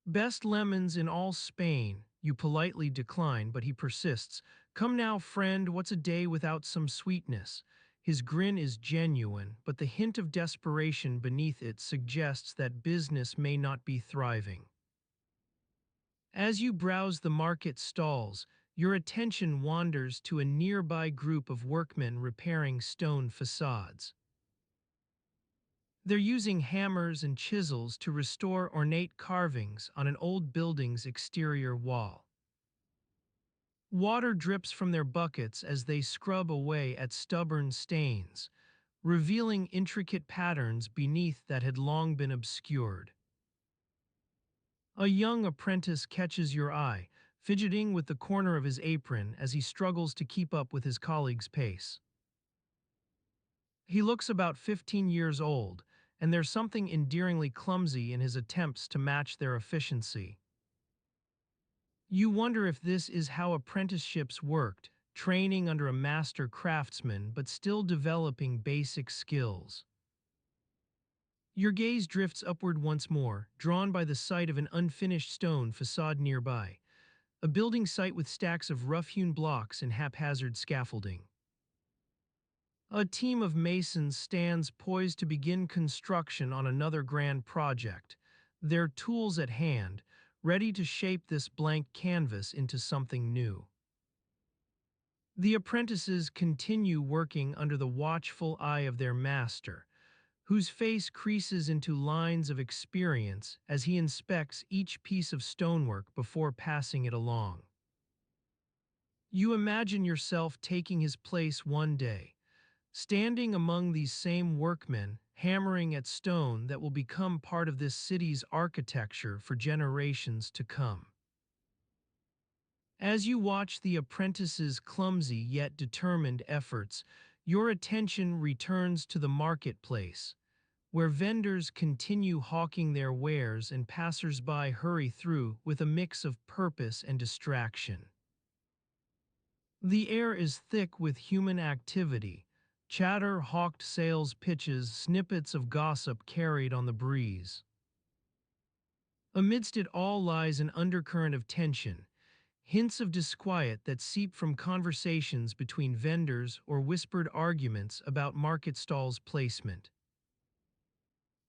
Best lemons in all Spain. You politely decline, but he persists. Come now, friend, what's a day without some sweetness? His grin is genuine, but the hint of desperation beneath it suggests that business may not be thriving. As you browse the market stalls, your attention wanders to a nearby group of workmen repairing stone facades. They're using hammers and chisels to restore ornate carvings on an old building's exterior wall. Water drips from their buckets as they scrub away at stubborn stains, revealing intricate patterns beneath that had long been obscured. A young apprentice catches your eye, fidgeting with the corner of his apron as he struggles to keep up with his colleague's pace. He looks about 15 years old, and there's something endearingly clumsy in his attempts to match their efficiency. You wonder if this is how apprenticeships worked, training under a master craftsman but still developing basic skills. Your gaze drifts upward once more, drawn by the sight of an unfinished stone facade nearby, a building site with stacks of rough-hewn blocks and haphazard scaffolding. A team of masons stands poised to begin construction on another grand project, their tools at hand, ready to shape this blank canvas into something new. The apprentices continue working under the watchful eye of their master, whose face creases into lines of experience as he inspects each piece of stonework before passing it along. You imagine yourself taking his place one day, standing among these same workmen, hammering at stone that will become part of this city's architecture for generations to come. As you watch the apprentices' clumsy yet determined efforts, your attention returns to the marketplace, where vendors continue hawking their wares and passers-by hurry through with a mix of purpose and distraction. The air is thick with human activity, chatter, hawked sales pitches, snippets of gossip carried on the breeze. Amidst it all lies an undercurrent of tension, hints of disquiet that seep from conversations between vendors or whispered arguments about market stalls' placement.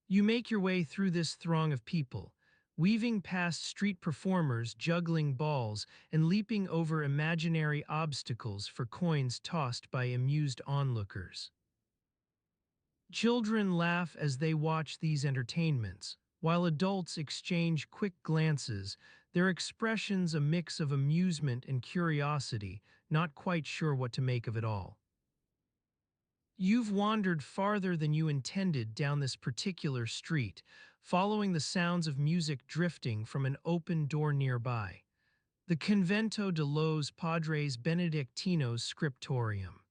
You make your way through this throng of people, weaving past street performers juggling balls and leaping over imaginary obstacles for coins tossed by amused onlookers. Children laugh as they watch these entertainments, while adults exchange quick glances, their expressions a mix of amusement and curiosity, not quite sure what to make of it all. You've wandered farther than you intended down this particular street, following the sounds of music drifting from an open door nearby. The Convento de los Padres Benedictinos Scriptorium.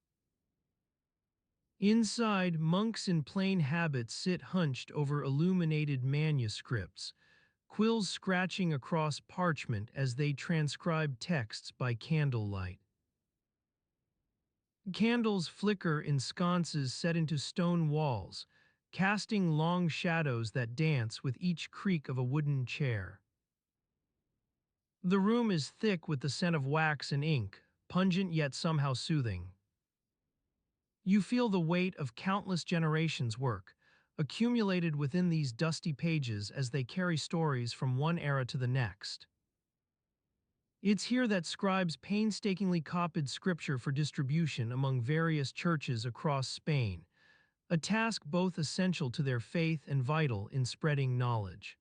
Inside, monks in plain habits sit hunched over illuminated manuscripts, quills scratching across parchment as they transcribe texts by candlelight. Candles flicker in sconces set into stone walls, casting long shadows that dance with each creak of a wooden chair. The room is thick with the scent of wax and ink, pungent yet somehow soothing. You feel the weight of countless generations' work, accumulated within these dusty pages as they carry stories from one era to the next. It's here that scribes painstakingly copied scripture for distribution among various churches across Spain, a task both essential to their faith and vital in spreading knowledge.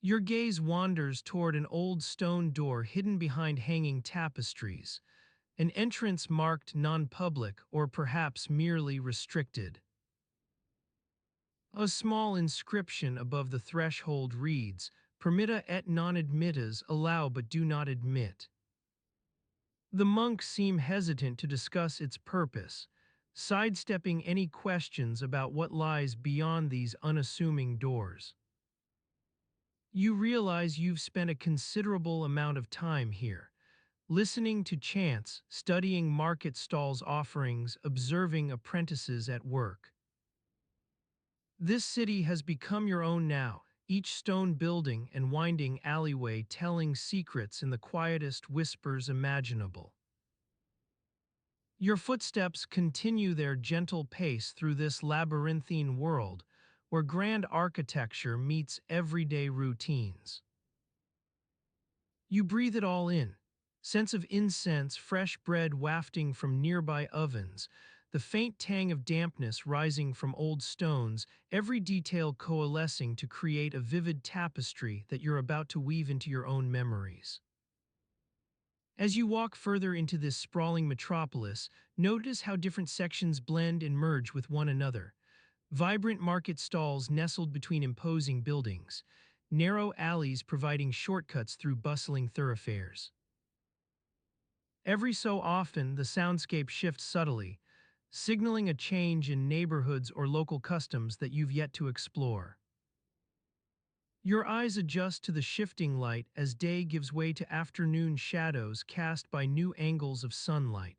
Your gaze wanders toward an old stone door hidden behind hanging tapestries, an entrance marked non-public or perhaps merely restricted. A small inscription above the threshold reads, "Permitta et non admittas, allow but do not admit." The monks seem hesitant to discuss its purpose, sidestepping any questions about what lies beyond these unassuming doors. You realize you've spent a considerable amount of time here, listening to chants, studying market stalls' offerings, observing apprentices at work. This city has become your own now, each stone building and winding alleyway telling secrets in the quietest whispers imaginable. Your footsteps continue their gentle pace through this labyrinthine world where grand architecture meets everyday routines. You breathe it all in, scents of incense, fresh bread wafting from nearby ovens, the faint tang of dampness rising from old stones, every detail coalescing to create a vivid tapestry that you're about to weave into your own memories. As you walk further into this sprawling metropolis, notice how different sections blend and merge with one another. Vibrant market stalls nestled between imposing buildings, narrow alleys providing shortcuts through bustling thoroughfares. Every so often, the soundscape shifts subtly, signaling a change in neighborhoods or local customs that you've yet to explore. Your eyes adjust to the shifting light as day gives way to afternoon shadows cast by new angles of sunlight,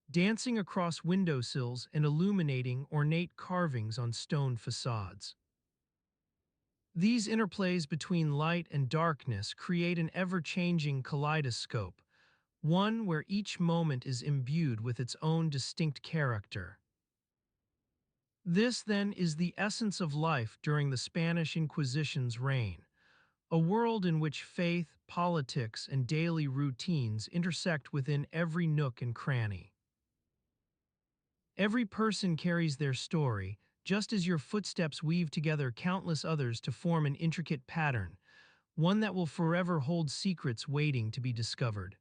dancing across windowsills and illuminating ornate carvings on stone facades. These interplays between light and darkness create an ever-changing kaleidoscope, one where each moment is imbued with its own distinct character. This, then, is the essence of life during the Spanish Inquisition's reign, a world in which faith, politics, and daily routines intersect within every nook and cranny. Every person carries their story, just as your footsteps weave together countless others to form an intricate pattern, one that will forever hold secrets waiting to be discovered.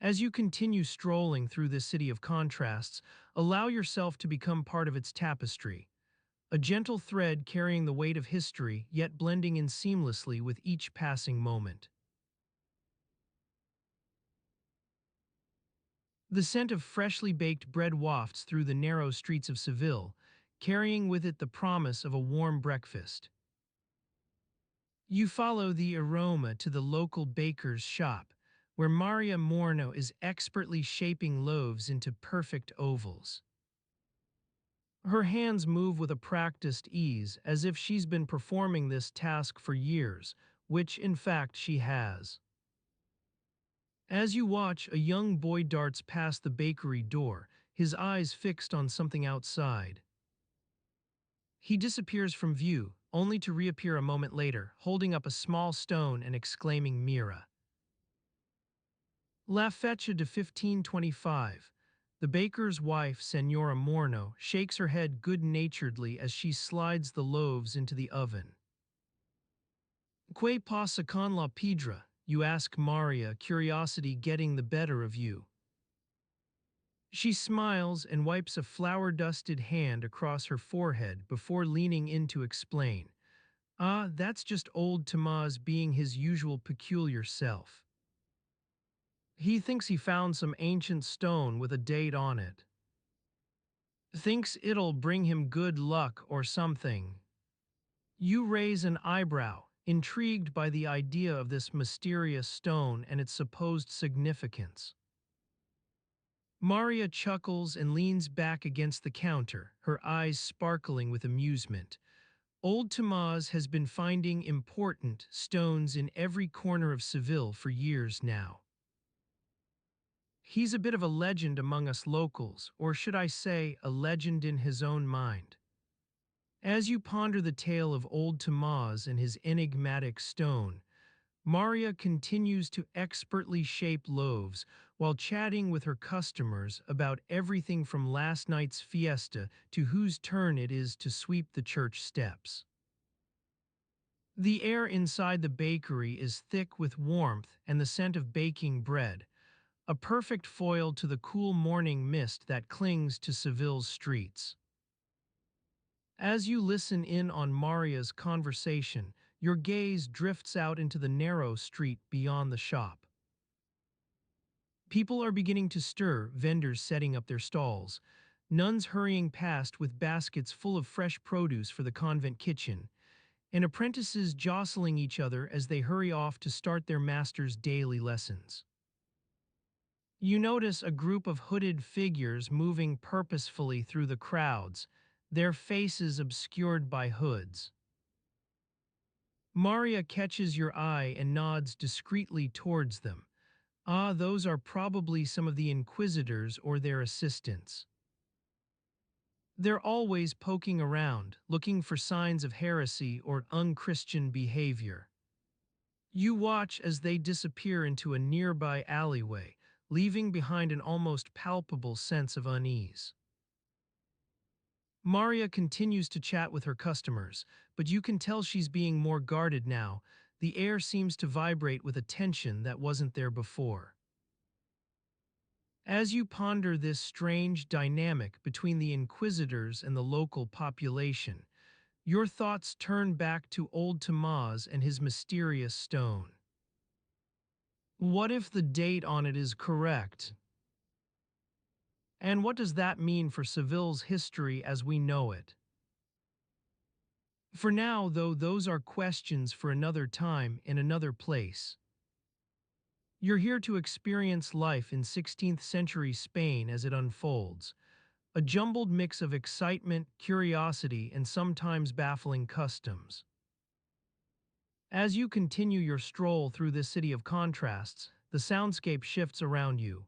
As you continue strolling through this city of contrasts, allow yourself to become part of its tapestry, a gentle thread carrying the weight of history yet blending in seamlessly with each passing moment. The scent of freshly baked bread wafts through the narrow streets of Seville, carrying with it the promise of a warm breakfast. You follow the aroma to the local baker's shop, where Maria Morno is expertly shaping loaves into perfect ovals. Her hands move with a practiced ease as if she's been performing this task for years, which in fact she has. As you watch, a young boy darts past the bakery door, his eyes fixed on something outside. He disappears from view, only to reappear a moment later, holding up a small stone and exclaiming Mira. La fecha de 1525. The baker's wife, Senora Morno, shakes her head good-naturedly as she slides the loaves into the oven. ¿Qué pasa con la piedra? You ask Maria, curiosity getting the better of you. She smiles and wipes a flour-dusted hand across her forehead before leaning in to explain. Ah, that's just old Tamaz being his usual peculiar self. He thinks he found some ancient stone with a date on it. Thinks it'll bring him good luck or something. You raise an eyebrow, intrigued by the idea of this mysterious stone and its supposed significance. Maria chuckles and leans back against the counter, her eyes sparkling with amusement. Old Tamaz has been finding important stones in every corner of Seville for years now. He's a bit of a legend among us locals, or should I say, a legend in his own mind. As you ponder the tale of old Tamaz and his enigmatic stone, Maria continues to expertly shape loaves while chatting with her customers about everything from last night's fiesta to whose turn it is to sweep the church steps. The air inside the bakery is thick with warmth and the scent of baking bread, a perfect foil to the cool morning mist that clings to Seville's streets. As you listen in on Maria's conversation, your gaze drifts out into the narrow street beyond the shop. People are beginning to stir, vendors setting up their stalls, nuns hurrying past with baskets full of fresh produce for the convent kitchen, and apprentices jostling each other as they hurry off to start their master's daily lessons. You notice a group of hooded figures moving purposefully through the crowds, their faces obscured by hoods. Maria catches your eye and nods discreetly towards them. Ah, those are probably some of the inquisitors or their assistants. They're always poking around, looking for signs of heresy or unchristian behavior. You watch as they disappear into a nearby alleyway, leaving behind an almost palpable sense of unease. Maria continues to chat with her customers, but you can tell she's being more guarded now. The air seems to vibrate with a tension that wasn't there before. As you ponder this strange dynamic between the inquisitors and the local population, your thoughts turn back to old Tamaz and his mysterious stone. What if the date on it is correct? And what does that mean for Seville's history as we know it? For now, though, those are questions for another time in another place. You're here to experience life in 16th century Spain as it unfolds, a jumbled mix of excitement, curiosity, and sometimes baffling customs. As you continue your stroll through this city of contrasts, the soundscape shifts around you.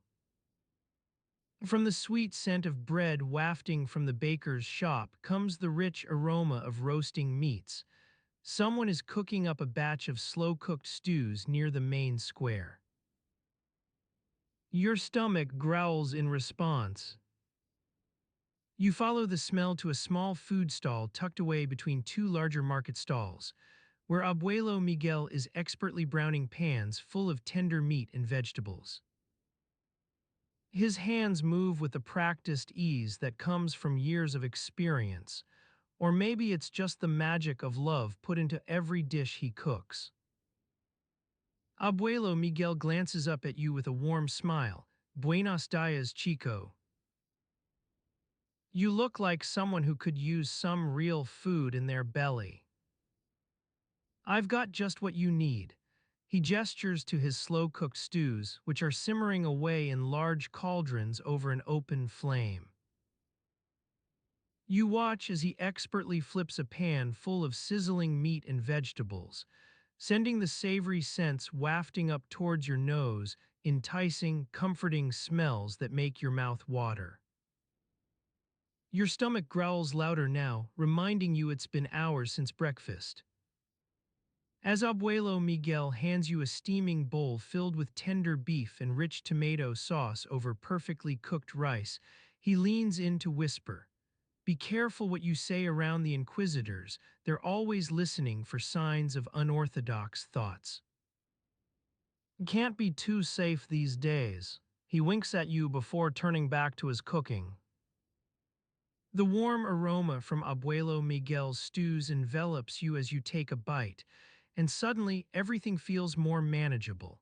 From the sweet scent of bread wafting from the baker's shop comes the rich aroma of roasting meats. Someone is cooking up a batch of slow-cooked stews near the main square. Your stomach growls in response. You follow the smell to a small food stall tucked away between two larger market stalls, where Abuelo Miguel is expertly browning pans full of tender meat and vegetables. His hands move with the practiced ease that comes from years of experience, or maybe it's just the magic of love put into every dish he cooks. Abuelo Miguel glances up at you with a warm smile. Buenos dias, Chico. You look like someone who could use some real food in their belly. I've got just what you need. He gestures to his slow-cooked stews, which are simmering away in large cauldrons over an open flame. You watch as he expertly flips a pan full of sizzling meat and vegetables, sending the savory scents wafting up towards your nose, enticing, comforting smells that make your mouth water. Your stomach growls louder now, reminding you it's been hours since breakfast. As Abuelo Miguel hands you a steaming bowl filled with tender beef and rich tomato sauce over perfectly cooked rice, he leans in to whisper, "Be careful what you say around the inquisitors. They're always listening for signs of unorthodox thoughts." "Can't be too safe these days," He winks at you before turning back to his cooking. The warm aroma from Abuelo Miguel's stews envelops you as you take a bite, and suddenly everything feels more manageable.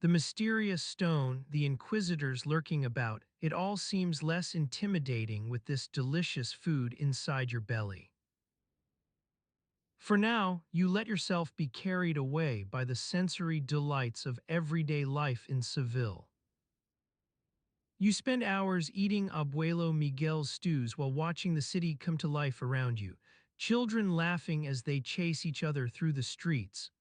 The mysterious stone, the inquisitors lurking about, it all seems less intimidating with this delicious food inside your belly. For now, you let yourself be carried away by the sensory delights of everyday life in Seville. You spend hours eating Abuelo Miguel's stews while watching the city come to life around you, children laughing as they chase each other through the streets,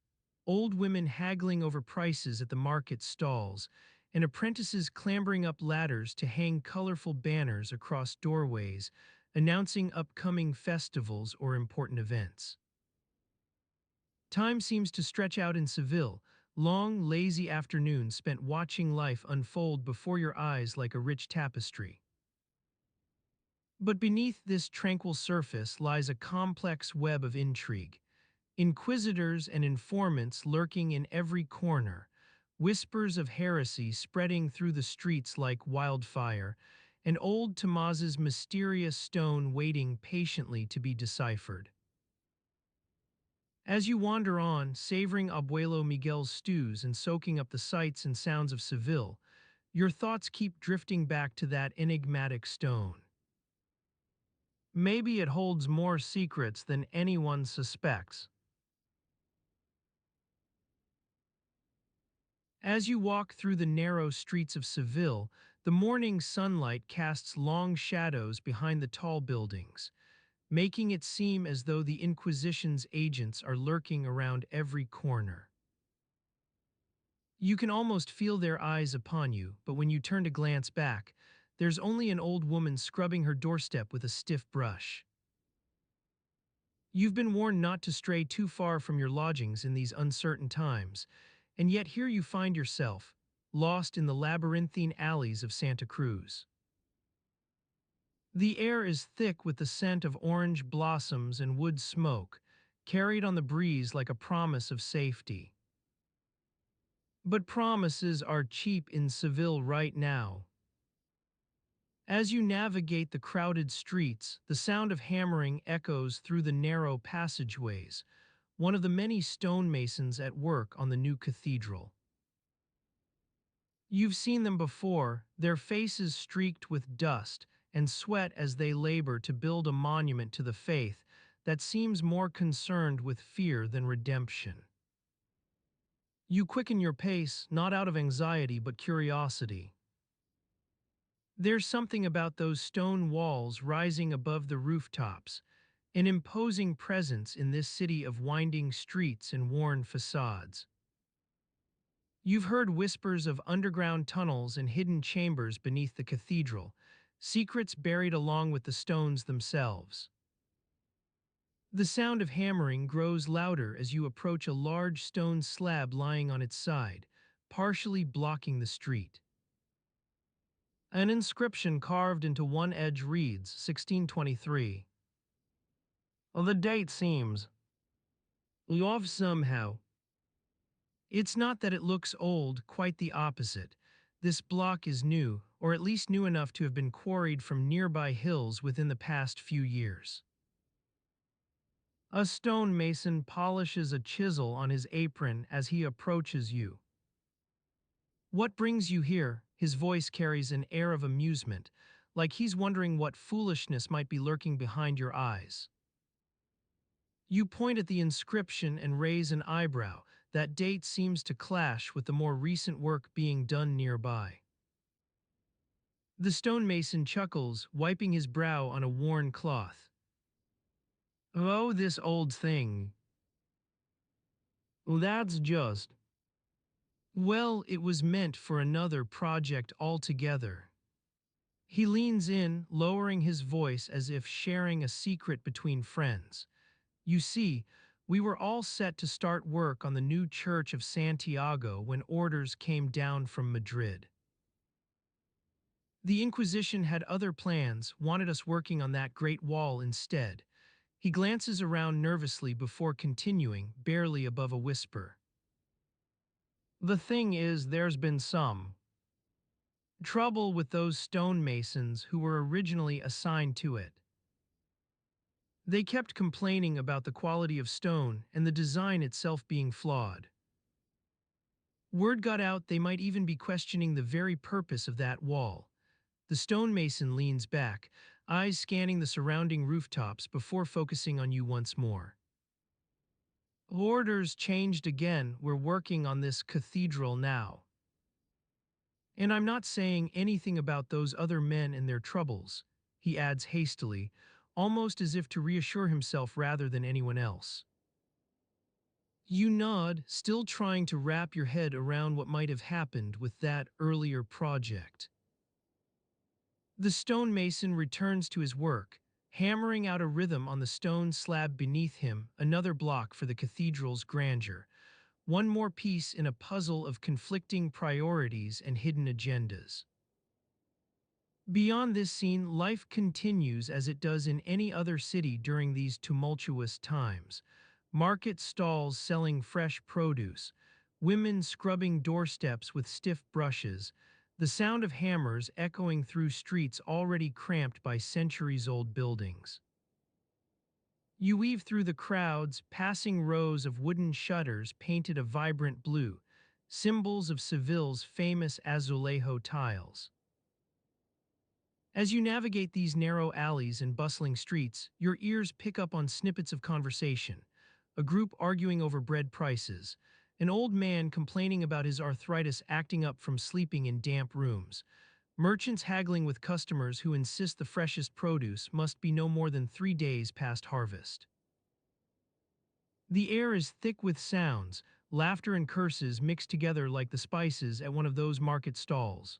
old women haggling over prices at the market stalls, and apprentices clambering up ladders to hang colorful banners across doorways, announcing upcoming festivals or important events. Time seems to stretch out in Seville, long, lazy afternoons spent watching life unfold before your eyes like a rich tapestry. But beneath this tranquil surface lies a complex web of intrigue, inquisitors and informants lurking in every corner, whispers of heresy spreading through the streets like wildfire, and old Tomaz's mysterious stone waiting patiently to be deciphered. As you wander on, savoring Abuelo Miguel's stews and soaking up the sights and sounds of Seville, your thoughts keep drifting back to that enigmatic stone. Maybe it holds more secrets than anyone suspects. As you walk through the narrow streets of Seville, the morning sunlight casts long shadows behind the tall buildings, making it seem as though the Inquisition's agents are lurking around every corner. You can almost feel their eyes upon you, but when you turn to glance back, there's only an old woman scrubbing her doorstep with a stiff brush. You've been warned not to stray too far from your lodgings in these uncertain times, and yet here you find yourself, lost in the labyrinthine alleys of Santa Cruz. The air is thick with the scent of orange blossoms and wood smoke, carried on the breeze like a promise of safety. But promises are cheap in Seville right now. As you navigate the crowded streets, the sound of hammering echoes through the narrow passageways, one of the many stonemasons at work on the new cathedral. You've seen them before, their faces streaked with dust and sweat as they labor to build a monument to the faith that seems more concerned with fear than redemption. You quicken your pace, not out of anxiety but curiosity. There's something about those stone walls rising above the rooftops, an imposing presence in this city of winding streets and worn facades. You've heard whispers of underground tunnels and hidden chambers beneath the cathedral, secrets buried along with the stones themselves. The sound of hammering grows louder as you approach a large stone slab lying on its side, partially blocking the street. An inscription carved into one edge reads 1623. The date seems off somehow. It's not that it looks old, quite the opposite. This block is new, or at least new enough to have been quarried from nearby hills within the past few years. A stonemason polishes a chisel on his apron as he approaches you. What brings you here? His voice carries an air of amusement, like he's wondering what foolishness might be lurking behind your eyes. You point at the inscription and raise an eyebrow. That date seems to clash with the more recent work being done nearby. The stonemason chuckles, wiping his brow on a worn cloth. Oh, this old thing. That's just. Well, it was meant for another project altogether. He leans in, lowering his voice as if sharing a secret between friends. You see, we were all set to start work on the new Church of Santiago when orders came down from Madrid. The Inquisition had other plans, wanted us working on that Great Wall instead. He glances around nervously before continuing, barely above a whisper. The thing is, there's been some Trouble with those stonemasons who were originally assigned to it. They kept complaining about the quality of stone and the design itself being flawed. Word got out they might even be questioning the very purpose of that wall. The stonemason leans back, eyes scanning the surrounding rooftops before focusing on you once more. Orders changed again. We're working on this cathedral now. And I'm not saying anything about those other men and their troubles, he adds hastily, almost as if to reassure himself rather than anyone else. You nod, still trying to wrap your head around what might have happened with that earlier project. The stonemason returns to his work, hammering out a rhythm on the stone slab beneath him, another block for the cathedral's grandeur, one more piece in a puzzle of conflicting priorities and hidden agendas. Beyond this scene, life continues as it does in any other city during these tumultuous times. Market stalls selling fresh produce, women scrubbing doorsteps with stiff brushes, the sound of hammers echoing through streets already cramped by centuries-old buildings. You weave through the crowds, passing rows of wooden shutters painted a vibrant blue, symbols of Seville's famous azulejo tiles. As you navigate these narrow alleys and bustling streets, your ears pick up on snippets of conversation. A group arguing over bread prices, an old man complaining about his arthritis acting up from sleeping in damp rooms, merchants haggling with customers who insist the freshest produce must be no more than 3 days past harvest. The air is thick with sounds, laughter and curses mixed together like the spices at one of those market stalls.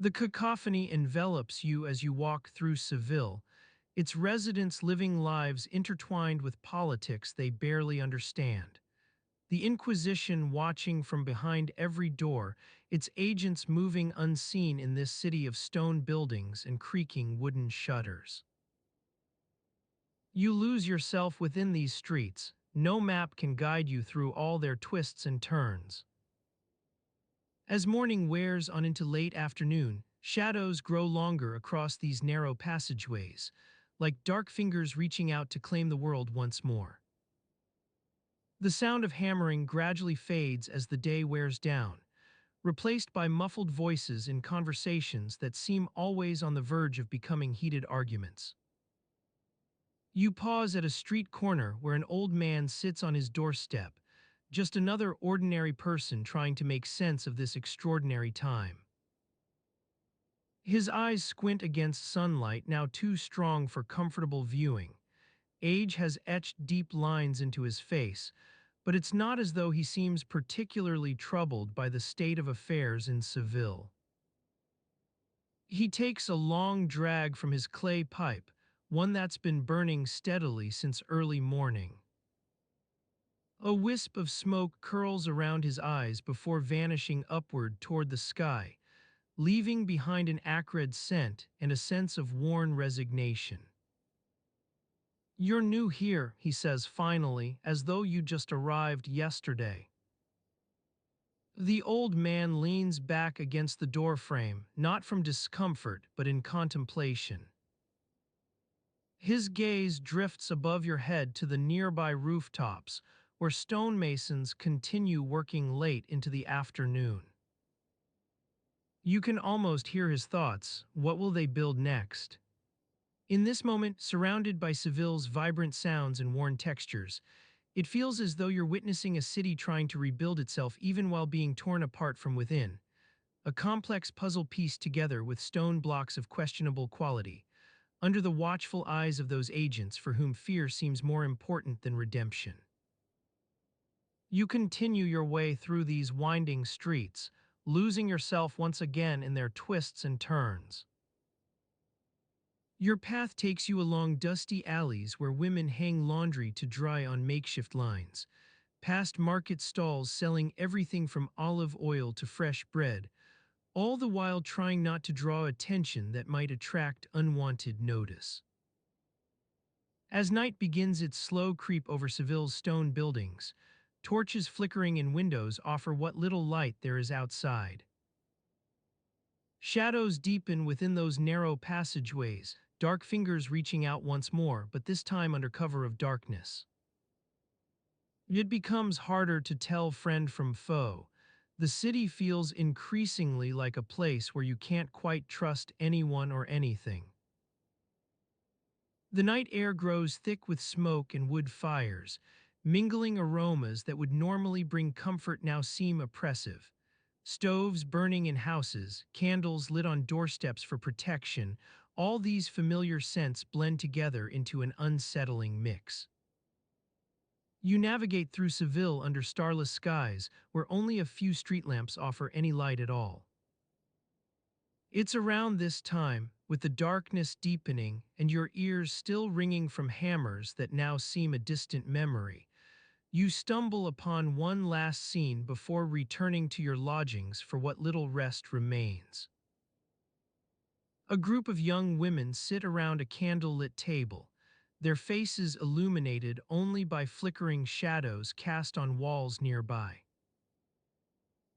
The cacophony envelops you as you walk through Seville, its residents living lives intertwined with politics they barely understand. The Inquisition watching from behind every door, its agents moving unseen in this city of stone buildings and creaking wooden shutters. You lose yourself within these streets. No map can guide you through all their twists and turns. As morning wears on into late afternoon, shadows grow longer across these narrow passageways, like dark fingers reaching out to claim the world once more. The sound of hammering gradually fades as the day wears down, replaced by muffled voices in conversations that seem always on the verge of becoming heated arguments. You pause at a street corner where an old man sits on his doorstep, just another ordinary person trying to make sense of this extraordinary time. His eyes squint against sunlight now too strong for comfortable viewing. Age has etched deep lines into his face, but it's not as though he seems particularly troubled by the state of affairs in Seville. He takes a long drag from his clay pipe, one that's been burning steadily since early morning. A wisp of smoke curls around his eyes before vanishing upward toward the sky, leaving behind an acrid scent and a sense of worn resignation. "You're new here," he says finally, as though you just arrived yesterday. The old man leans back against the doorframe, not from discomfort, but in contemplation. His gaze drifts above your head to the nearby rooftops, where stonemasons continue working late into the afternoon. You can almost hear his thoughts. What will they build next? In this moment, surrounded by Seville's vibrant sounds and worn textures, it feels as though you're witnessing a city trying to rebuild itself even while being torn apart from within. A complex puzzle pieced together with stone blocks of questionable quality, under the watchful eyes of those agents for whom fear seems more important than redemption. You continue your way through these winding streets, losing yourself once again in their twists and turns. Your path takes you along dusty alleys where women hang laundry to dry on makeshift lines, past market stalls selling everything from olive oil to fresh bread, all the while trying not to draw attention that might attract unwanted notice. As night begins its slow creep over Seville's stone buildings, torches flickering in windows offer what little light there is outside. Shadows deepen within those narrow passageways, dark fingers reaching out once more, but this time under cover of darkness. It becomes harder to tell friend from foe. The city feels increasingly like a place where you can't quite trust anyone or anything. The night air grows thick with smoke and wood fires. Mingling aromas that would normally bring comfort now seem oppressive. Stoves burning in houses, candles lit on doorsteps for protection, all these familiar scents blend together into an unsettling mix. You navigate through Seville under starless skies, where only a few street lamps offer any light at all. It's around this time, with the darkness deepening and your ears still ringing from hammers that now seem a distant memory, you stumble upon one last scene before returning to your lodgings for what little rest remains. A group of young women sit around a candlelit table, their faces illuminated only by flickering shadows cast on walls nearby.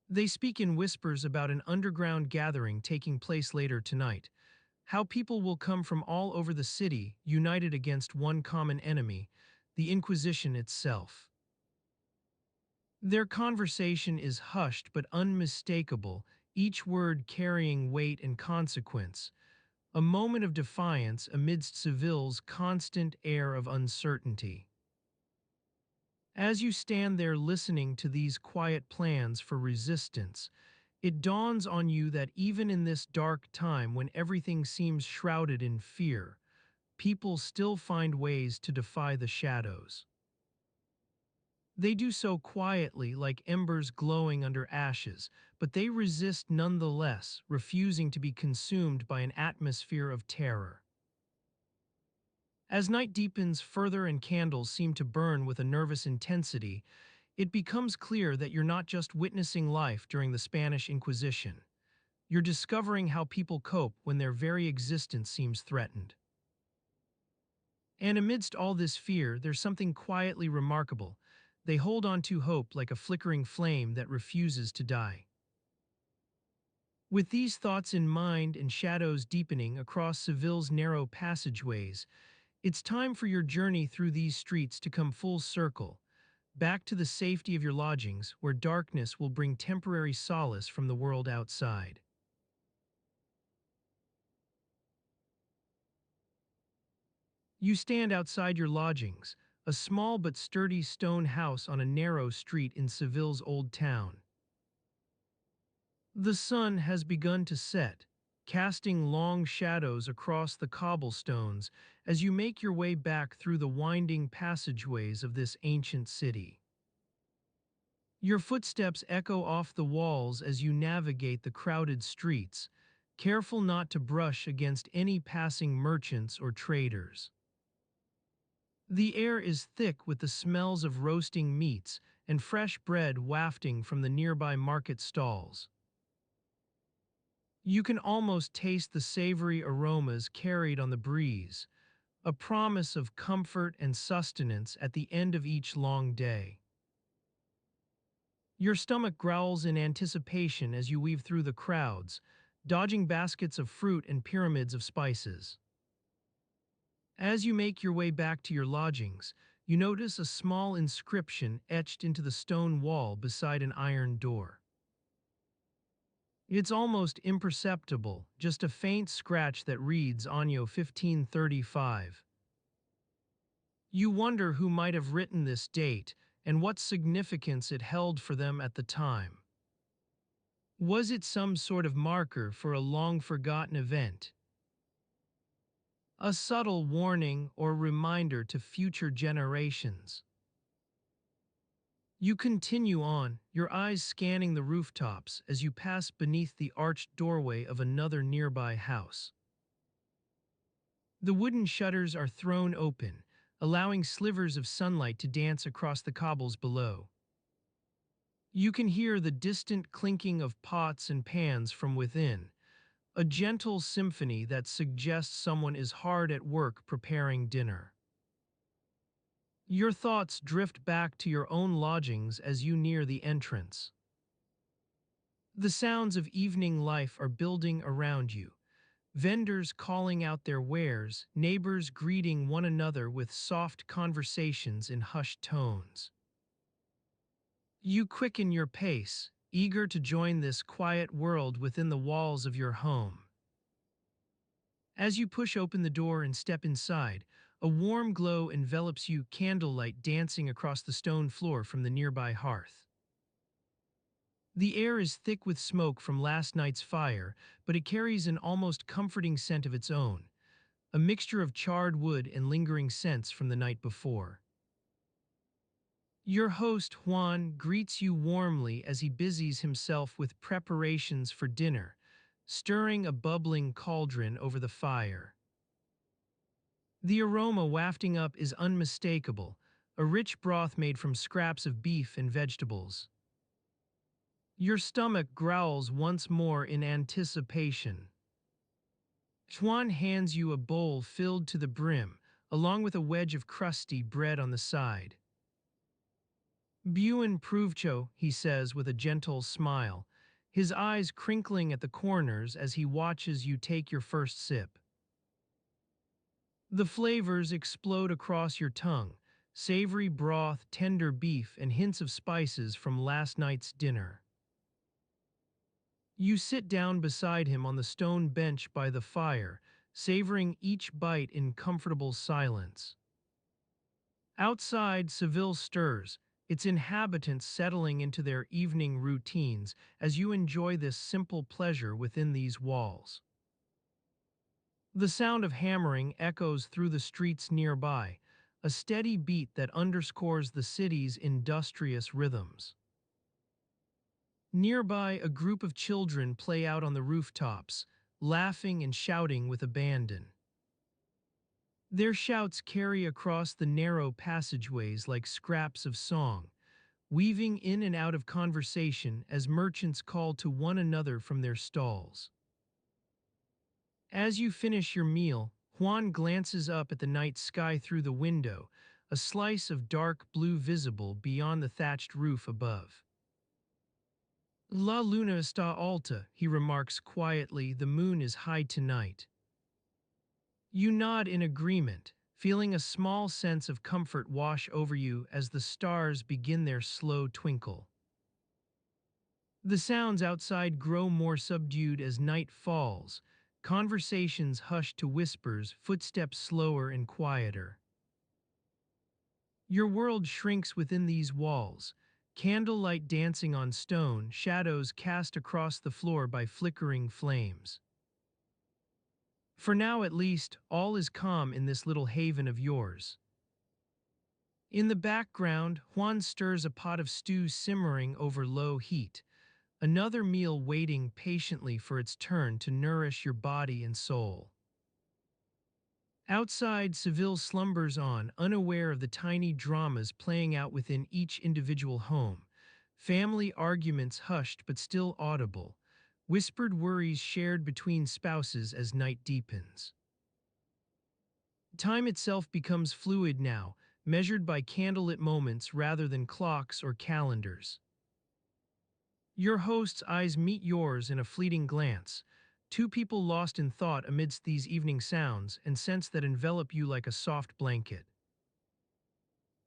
They speak in whispers about an underground gathering taking place later tonight, how people will come from all over the city, united against one common enemy, the Inquisition itself. Their conversation is hushed but unmistakable, each word carrying weight and consequence, a moment of defiance amidst Seville's constant air of uncertainty. As you stand there listening to these quiet plans for resistance, it dawns on you that even in this dark time when everything seems shrouded in fear, people still find ways to defy the shadows. They do so quietly, like embers glowing under ashes, but they resist nonetheless, refusing to be consumed by an atmosphere of terror. As night deepens further and candles seem to burn with a nervous intensity, it becomes clear that you're not just witnessing life during the Spanish Inquisition. You're discovering how people cope when their very existence seems threatened. And amidst all this fear, there's something quietly remarkable. They hold on to hope like a flickering flame that refuses to die. With these thoughts in mind and shadows deepening across Seville's narrow passageways, it's time for your journey through these streets to come full circle, back to the safety of your lodgings where darkness will bring temporary solace from the world outside. You stand outside your lodgings, a small but sturdy stone house on a narrow street in Seville's old town. The sun has begun to set, casting long shadows across the cobblestones as you make your way back through the winding passageways of this ancient city. Your footsteps echo off the walls as you navigate the crowded streets, careful not to brush against any passing merchants or traders. The air is thick with the smells of roasting meats and fresh bread wafting from the nearby market stalls. You can almost taste the savory aromas carried on the breeze, a promise of comfort and sustenance at the end of each long day. Your stomach growls in anticipation as you weave through the crowds, dodging baskets of fruit and pyramids of spices. As you make your way back to your lodgings, you notice a small inscription etched into the stone wall beside an iron door. It's almost imperceptible, just a faint scratch that reads Año 1535. You wonder who might have written this date and what significance it held for them at the time. Was it some sort of marker for a long-forgotten event? A subtle warning or reminder to future generations? You continue on, your eyes scanning the rooftops as you pass beneath the arched doorway of another nearby house. The wooden shutters are thrown open, allowing slivers of sunlight to dance across the cobbles below. You can hear the distant clinking of pots and pans from within, a gentle symphony that suggests someone is hard at work preparing dinner. Your thoughts drift back to your own lodgings as you near the entrance. The sounds of evening life are building around you. Vendors calling out their wares, neighbors greeting one another with soft conversations in hushed tones. You quicken your pace, eager to join this quiet world within the walls of your home. As you push open the door and step inside, a warm glow envelops you, candlelight dancing across the stone floor from the nearby hearth. The air is thick with smoke from last night's fire, but it carries an almost comforting scent of its own, a mixture of charred wood and lingering scents from the night before. Your host, Juan, greets you warmly as he busies himself with preparations for dinner, stirring a bubbling cauldron over the fire. The aroma wafting up is unmistakable, a rich broth made from scraps of beef and vegetables. Your stomach growls once more in anticipation. Juan hands you a bowl filled to the brim, along with a wedge of crusty bread on the side. Buen provecho, he says with a gentle smile, his eyes crinkling at the corners as he watches you take your first sip. The flavors explode across your tongue, savory broth, tender beef, and hints of spices from last night's dinner. You sit down beside him on the stone bench by the fire, savoring each bite in comfortable silence. Outside, Seville stirs, its inhabitants settling into their evening routines as you enjoy this simple pleasure within these walls. The sound of hammering echoes through the streets nearby, a steady beat that underscores the city's industrious rhythms. Nearby, a group of children play out on the rooftops, laughing and shouting with abandon. Their shouts carry across the narrow passageways like scraps of song, weaving in and out of conversation as merchants call to one another from their stalls. As you finish your meal, Juan glances up at the night sky through the window, a slice of dark blue visible beyond the thatched roof above. La luna está alta, he remarks quietly, the moon is high tonight. You nod in agreement, feeling a small sense of comfort wash over you as the stars begin their slow twinkle. The sounds outside grow more subdued as night falls, conversations hush to whispers, footsteps slower and quieter. Your world shrinks within these walls, candlelight dancing on stone, shadows cast across the floor by flickering flames. For now at least, all is calm in this little haven of yours. In the background, Juan stirs a pot of stew simmering over low heat, another meal waiting patiently for its turn to nourish your body and soul. Outside, Seville slumbers on, unaware of the tiny dramas playing out within each individual home. Family arguments hushed but still audible, whispered worries shared between spouses as night deepens. Time itself becomes fluid now, measured by candlelit moments rather than clocks or calendars. Your host's eyes meet yours in a fleeting glance, two people lost in thought amidst these evening sounds and scents that envelop you like a soft blanket.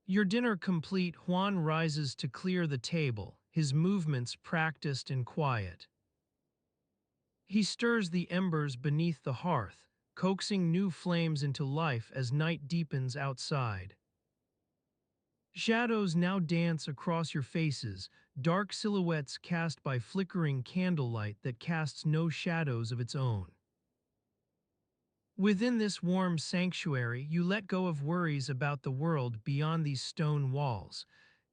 Your dinner complete, Juan rises to clear the table, his movements practiced and quiet. He stirs the embers beneath the hearth, coaxing new flames into life as night deepens outside. Shadows now dance across your faces, dark silhouettes cast by flickering candlelight that casts no shadows of its own. Within this warm sanctuary, you let go of worries about the world beyond these stone walls,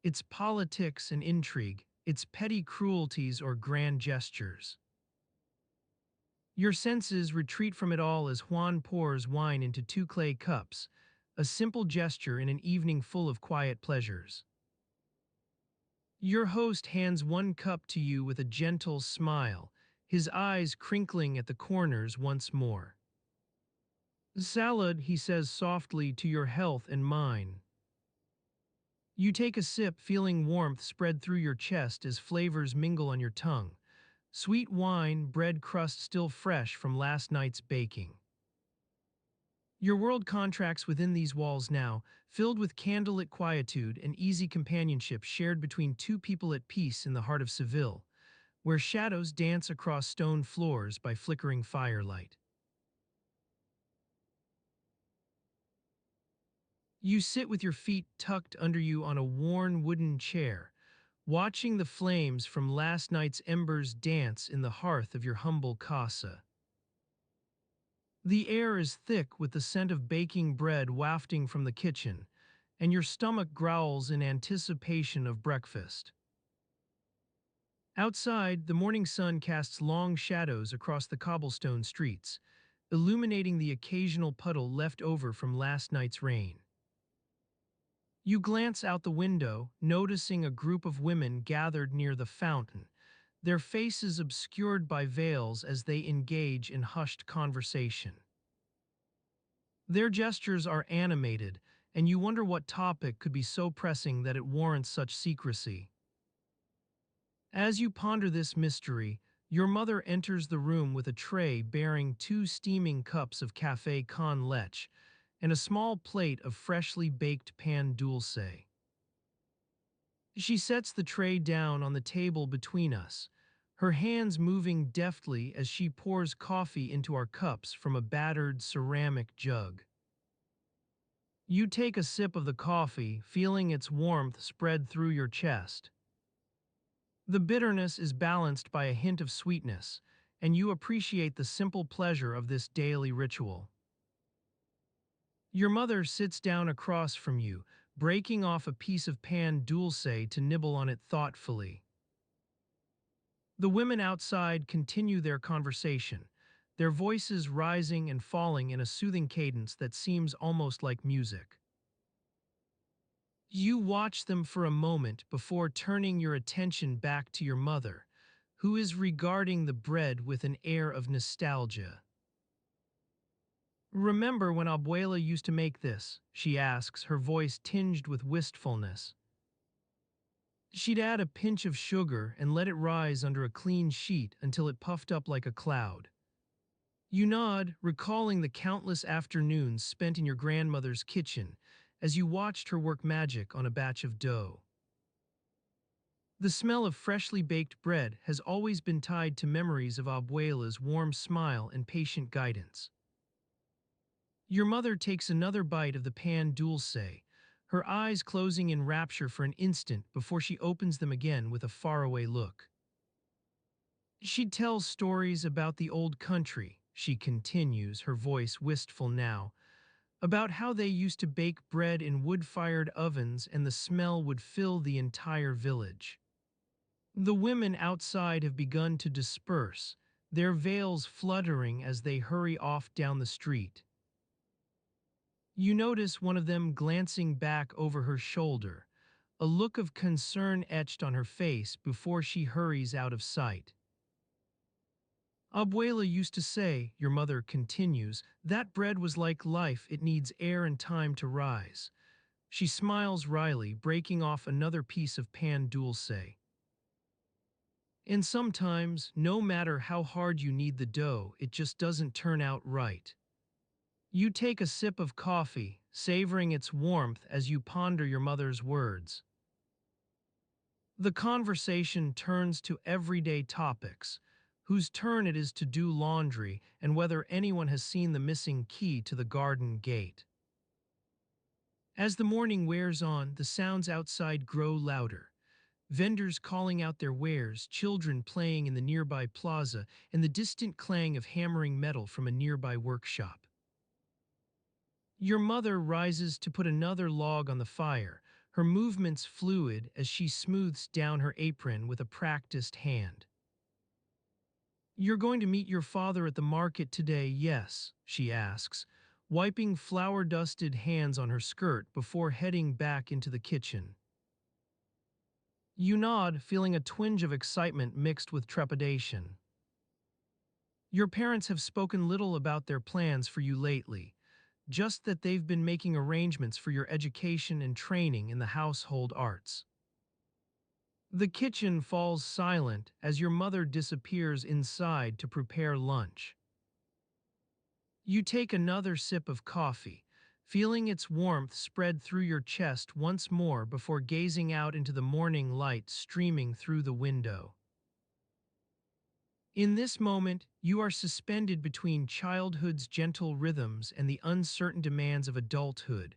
its politics and intrigue, its petty cruelties or grand gestures. Your senses retreat from it all as Juan pours wine into two clay cups, a simple gesture in an evening full of quiet pleasures. Your host hands one cup to you with a gentle smile, his eyes crinkling at the corners once more. Salad, he says softly, to your health and mine. You take a sip, feeling warmth spread through your chest as flavors mingle on your tongue, Sweet wine, bread crust still fresh from last night's baking. Your world contracts within these walls now, filled with candlelit quietude and easy companionship shared between two people at peace in the heart of Seville, where shadows dance across stone floors by flickering firelight. You sit with your feet tucked under you on a worn wooden chair, watching the flames from last night's embers dance in the hearth of your humble casa. The air is thick with the scent of baking bread wafting from the kitchen, and your stomach growls in anticipation of breakfast. Outside, the morning sun casts long shadows across the cobblestone streets, illuminating the occasional puddle left over from last night's rain. You glance out the window, noticing a group of women gathered near the fountain, their faces obscured by veils as they engage in hushed conversation. Their gestures are animated, and you wonder what topic could be so pressing that it warrants such secrecy. As you ponder this mystery, your mother enters the room with a tray bearing two steaming cups of café con leche and a small plate of freshly baked pan dulce. She sets the tray down on the table between us, her hands moving deftly as she pours coffee into our cups from a battered ceramic jug. You take a sip of the coffee, feeling its warmth spread through your chest. The bitterness is balanced by a hint of sweetness, and you appreciate the simple pleasure of this daily ritual. Your mother sits down across from you, breaking off a piece of pan dulce to nibble on it thoughtfully. The women outside continue their conversation, their voices rising and falling in a soothing cadence that seems almost like music. You watch them for a moment before turning your attention back to your mother, who is regarding the bread with an air of nostalgia. "Remember when Abuela used to make this?" she asks, her voice tinged with wistfulness. "She'd add a pinch of sugar and let it rise under a clean sheet until it puffed up like a cloud." You nod, recalling the countless afternoons spent in your grandmother's kitchen as you watched her work magic on a batch of dough. The smell of freshly baked bread has always been tied to memories of Abuela's warm smile and patient guidance. Your mother takes another bite of the pan dulce, her eyes closing in rapture for an instant before she opens them again with a faraway look. She tells stories about the old country, she continues, her voice wistful now, about how they used to bake bread in wood-fired ovens and the smell would fill the entire village. The women outside have begun to disperse, their veils fluttering as they hurry off down the street. You notice one of them glancing back over her shoulder, a look of concern etched on her face before she hurries out of sight. "Abuela used to say," your mother continues, "that bread was like life, it needs air and time to rise." She smiles wryly, breaking off another piece of pan dulce. "And sometimes, no matter how hard you knead the dough, it just doesn't turn out right." You take a sip of coffee, savoring its warmth as you ponder your mother's words. The conversation turns to everyday topics, whose turn it is to do laundry and whether anyone has seen the missing key to the garden gate. As the morning wears on, the sounds outside grow louder. Vendors calling out their wares, children playing in the nearby plaza, and the distant clang of hammering metal from a nearby workshop. Your mother rises to put another log on the fire, her movements fluid as she smooths down her apron with a practiced hand. "You're going to meet your father at the market today, yes?" she asks, wiping flour-dusted hands on her skirt before heading back into the kitchen. You nod, feeling a twinge of excitement mixed with trepidation. Your parents have spoken little about their plans for you lately, just that they've been making arrangements for your education and training in the household arts. The kitchen falls silent as your mother disappears inside to prepare lunch. You take another sip of coffee, feeling its warmth spread through your chest once more before gazing out into the morning light streaming through the window. In this moment, you are suspended between childhood's gentle rhythms and the uncertain demands of adulthood,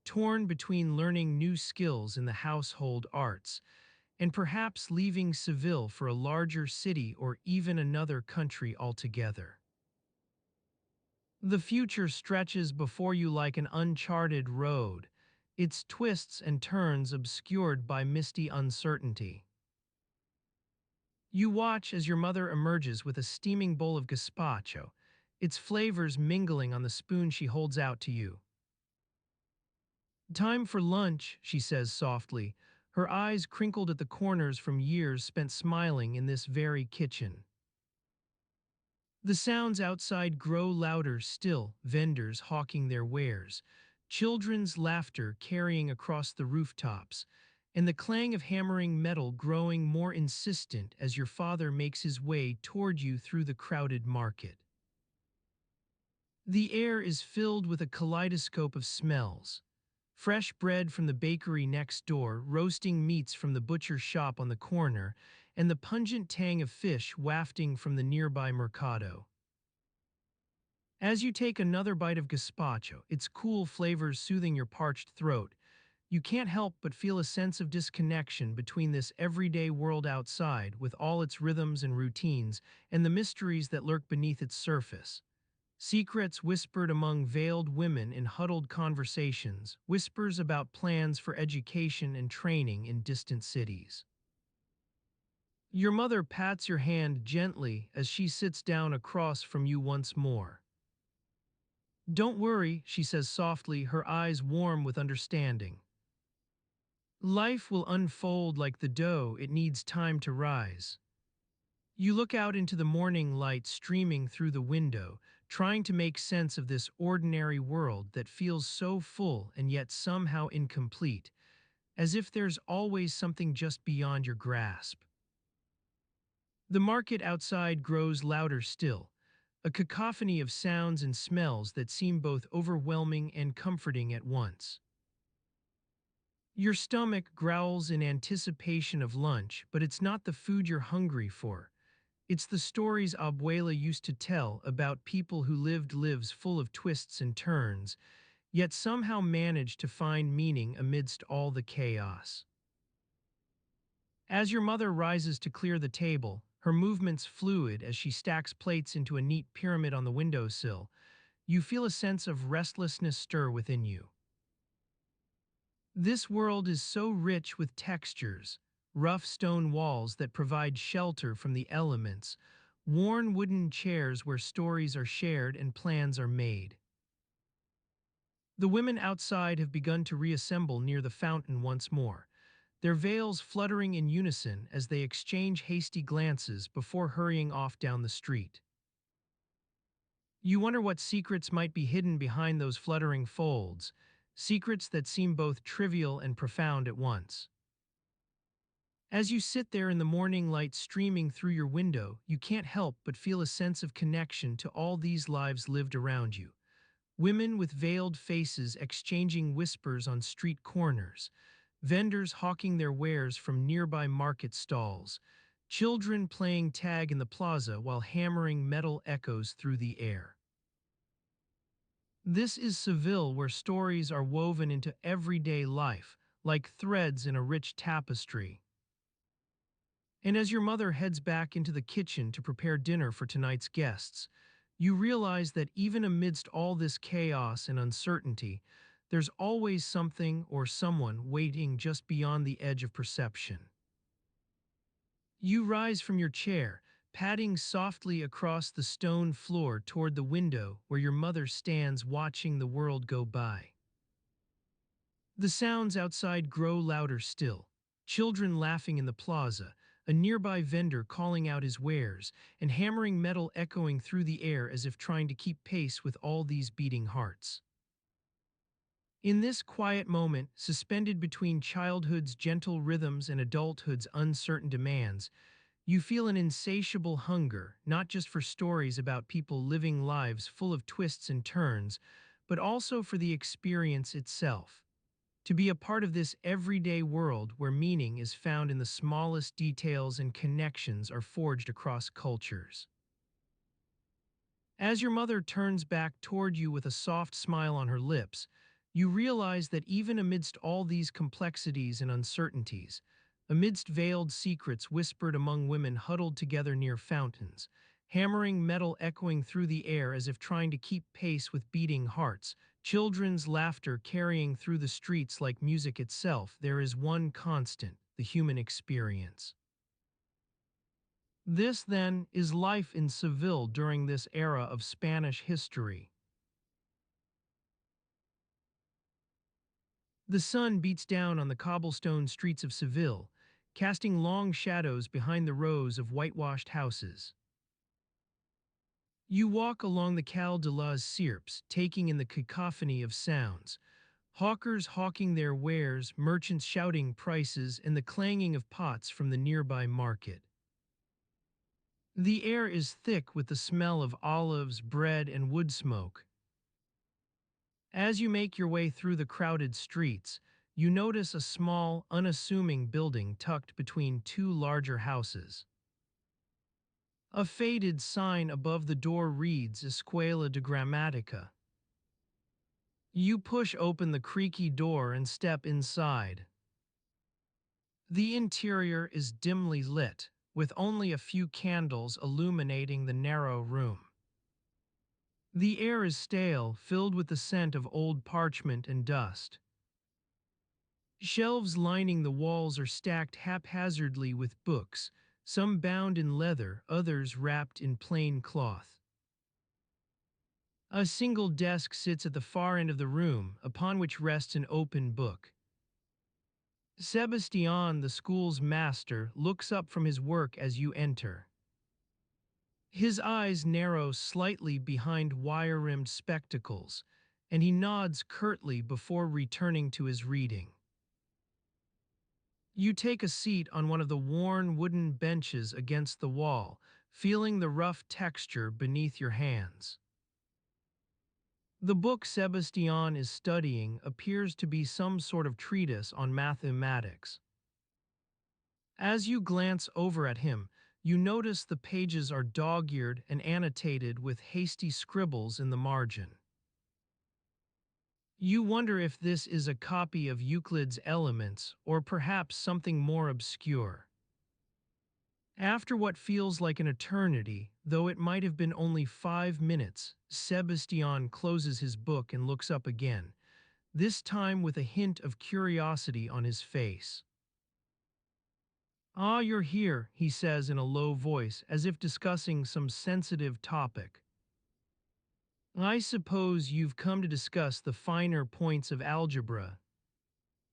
torn between learning new skills in the household arts and perhaps leaving Seville for a larger city or even another country altogether. The future stretches before you like an uncharted road, its twists and turns obscured by misty uncertainty. You watch as your mother emerges with a steaming bowl of gazpacho, its flavors mingling on the spoon she holds out to you. "Time for lunch," she says softly, her eyes crinkled at the corners from years spent smiling in this very kitchen. The sounds outside grow louder still, vendors hawking their wares, children's laughter carrying across the rooftops, and the clang of hammering metal growing more insistent as your father makes his way toward you through the crowded market. The air is filled with a kaleidoscope of smells. Fresh bread from the bakery next door, roasting meats from the butcher shop on the corner, and the pungent tang of fish wafting from the nearby mercado. As you take another bite of gazpacho, its cool flavors soothing your parched throat, you can't help but feel a sense of disconnection between this everyday world outside with all its rhythms and routines and the mysteries that lurk beneath its surface. Secrets whispered among veiled women in huddled conversations, whispers about plans for education and training in distant cities. Your mother pats your hand gently as she sits down across from you once more. "Don't worry," she says softly, her eyes warm with understanding. "Life will unfold like the dough, it needs time to rise." You look out into the morning light streaming through the window, trying to make sense of this ordinary world that feels so full and yet somehow incomplete, as if there's always something just beyond your grasp. The market outside grows louder still, a cacophony of sounds and smells that seem both overwhelming and comforting at once. Your stomach growls in anticipation of lunch, but it's not the food you're hungry for. It's the stories Abuela used to tell about people who lived lives full of twists and turns, yet somehow managed to find meaning amidst all the chaos. As your mother rises to clear the table, her movements fluid as she stacks plates into a neat pyramid on the windowsill, you feel a sense of restlessness stir within you. This world is so rich with textures, rough stone walls that provide shelter from the elements, worn wooden chairs where stories are shared and plans are made. The women outside have begun to reassemble near the fountain once more, their veils fluttering in unison as they exchange hasty glances before hurrying off down the street. You wonder what secrets might be hidden behind those fluttering folds, secrets that seem both trivial and profound at once. As you sit there in the morning light streaming through your window, you can't help but feel a sense of connection to all these lives lived around you. Women with veiled faces exchanging whispers on street corners, vendors hawking their wares from nearby market stalls, children playing tag in the plaza while hammering metal echoes through the air. This is Seville, where stories are woven into everyday life, like threads in a rich tapestry. And as your mother heads back into the kitchen to prepare dinner for tonight's guests, you realize that even amidst all this chaos and uncertainty, there's always something or someone waiting just beyond the edge of perception. You rise from your chair, padding softly across the stone floor toward the window where your mother stands watching the world go by. The sounds outside grow louder still, children laughing in the plaza, a nearby vendor calling out his wares, and hammering metal echoing through the air as if trying to keep pace with all these beating hearts. In this quiet moment, suspended between childhood's gentle rhythms and adulthood's uncertain demands, you feel an insatiable hunger, not just for stories about people living lives full of twists and turns, but also for the experience itself. To be a part of this everyday world where meaning is found in the smallest details and connections are forged across cultures. As your mother turns back toward you with a soft smile on her lips, you realize that even amidst all these complexities and uncertainties, amidst veiled secrets whispered among women huddled together near fountains, hammering metal echoing through the air as if trying to keep pace with beating hearts, children's laughter carrying through the streets like music itself, there is one constant: the human experience. This, then, is life in Seville during this era of Spanish history. The sun beats down on the cobblestone streets of Seville, casting long shadows behind the rows of whitewashed houses. You walk along the Cal de las Sierpes, taking in the cacophony of sounds, hawkers hawking their wares, merchants shouting prices, and the clanging of pots from the nearby market. The air is thick with the smell of olives, bread, and wood smoke. As you make your way through the crowded streets, you notice a small, unassuming building tucked between two larger houses. A faded sign above the door reads Escuela de Gramatica. You push open the creaky door and step inside. The interior is dimly lit, with only a few candles illuminating the narrow room. The air is stale, filled with the scent of old parchment and dust. Shelves lining the walls are stacked haphazardly with books, some bound in leather, others wrapped in plain cloth. A single desk sits at the far end of the room, upon which rests an open book. Sebastian, the school's master, looks up from his work as you enter. His eyes narrow slightly behind wire-rimmed spectacles, and he nods curtly before returning to his reading. You take a seat on one of the worn wooden benches against the wall, feeling the rough texture beneath your hands. The book Sebastian is studying appears to be some sort of treatise on mathematics. As you glance over at him, you notice the pages are dog-eared and annotated with hasty scribbles in the margin. You wonder if this is a copy of Euclid's Elements or perhaps something more obscure. After what feels like an eternity, though it might have been only 5 minutes, Sebastian closes his book and looks up again, this time with a hint of curiosity on his face. "Ah, you're here," he says in a low voice, as if discussing some sensitive topic. "I suppose you've come to discuss the finer points of algebra."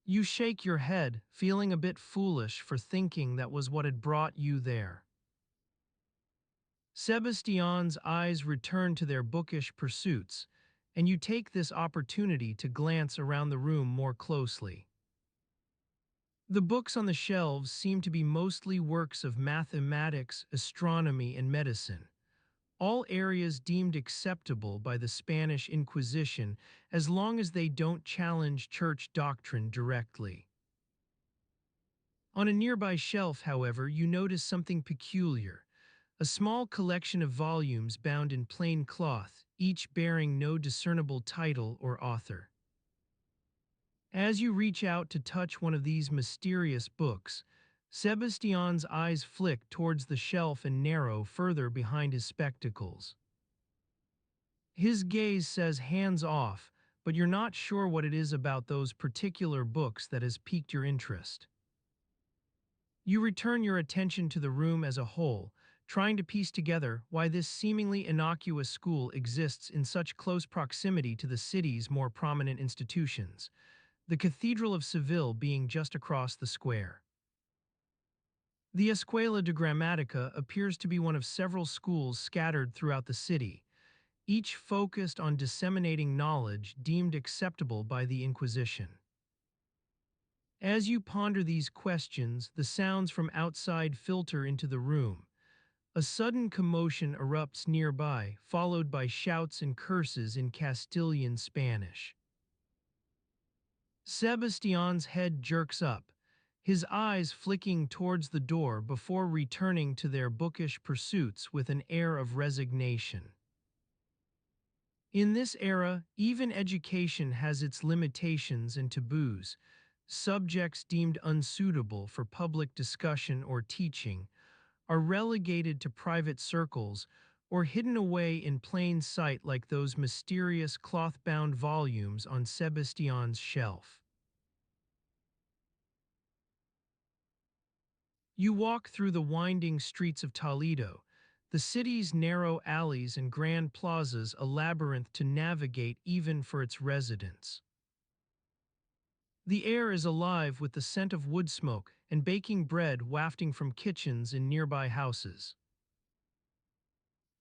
You shake your head, feeling a bit foolish for thinking that was what had brought you there. Sebastian's eyes return to their bookish pursuits, and you take this opportunity to glance around the room more closely. The books on the shelves seem to be mostly works of mathematics, astronomy, and medicine, all areas deemed acceptable by the Spanish Inquisition as long as they don't challenge church doctrine directly. On a nearby shelf, however, you notice something peculiar: a small collection of volumes bound in plain cloth, each bearing no discernible title or author. As you reach out to touch one of these mysterious books, Sebastian's eyes flick towards the shelf and narrow further behind his spectacles. His gaze says hands off, but you're not sure what it is about those particular books that has piqued your interest. You return your attention to the room as a whole, trying to piece together why this seemingly innocuous school exists in such close proximity to the city's more prominent institutions, the Cathedral of Seville being just across the square. The Escuela de Gramatica appears to be one of several schools scattered throughout the city, each focused on disseminating knowledge deemed acceptable by the Inquisition. As you ponder these questions, the sounds from outside filter into the room. A sudden commotion erupts nearby, followed by shouts and curses in Castilian Spanish. Sebastian's head jerks up, his eyes flicking towards the door before returning to their bookish pursuits with an air of resignation. In this era, even education has its limitations and taboos. Subjects deemed unsuitable for public discussion or teaching are relegated to private circles or hidden away in plain sight like those mysterious cloth-bound volumes on Sebastian's shelf. You walk through the winding streets of Toledo, the city's narrow alleys and grand plazas a labyrinth to navigate even for its residents. The air is alive with the scent of wood smoke and baking bread wafting from kitchens in nearby houses.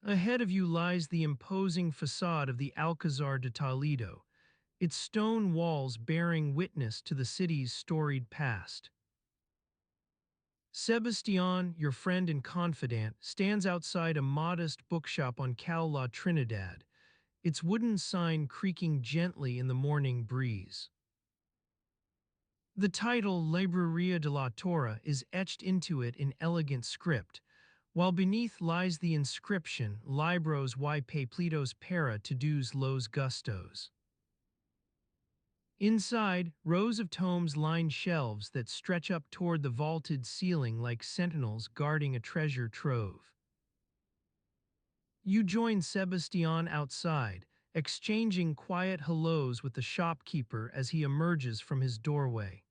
Ahead of you lies the imposing facade of the Alcazar de Toledo, its stone walls bearing witness to the city's storied past. Sebastian, your friend and confidant, stands outside a modest bookshop on Cal La Trinidad, its wooden sign creaking gently in the morning breeze. The title Libreria de la Torre is etched into it in elegant script, while beneath lies the inscription Libros y Paplitos para todos los gustos. Inside, rows of tomes line shelves that stretch up toward the vaulted ceiling like sentinels guarding a treasure trove. You join Sebastian outside, exchanging quiet hellos with the shopkeeper as he emerges from his doorway.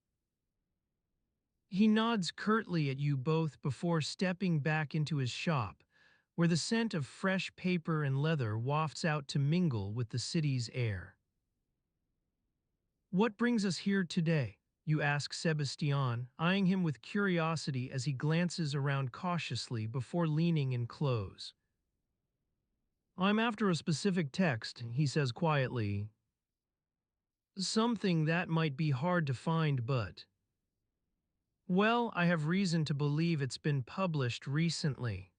He nods curtly at you both before stepping back into his shop, where the scent of fresh paper and leather wafts out to mingle with the city's air. "What brings us here today?" you ask Sebastian, eyeing him with curiosity as he glances around cautiously before leaning in close. "I'm after a specific text," he says quietly. "Something that might be hard to find, but... well, I have reason to believe it's been published recently."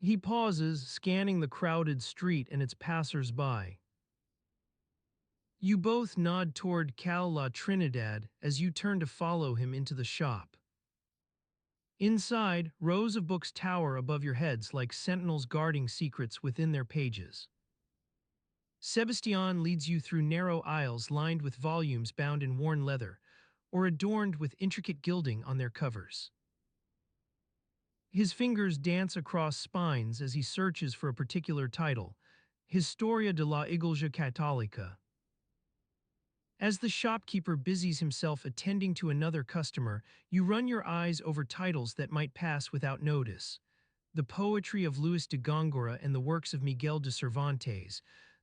He pauses, scanning the crowded street and its passers-by. You both nod toward Cal La Trinidad as you turn to follow him into the shop. Inside, rows of books tower above your heads like sentinels guarding secrets within their pages. Sebastian leads you through narrow aisles lined with volumes bound in worn leather or adorned with intricate gilding on their covers. His fingers dance across spines as he searches for a particular title, Historia de la Iglesia Católica. As the shopkeeper busies himself attending to another customer, you run your eyes over titles that might pass without notice. The poetry of Luis de Góngora and the works of Miguel de Cervantes,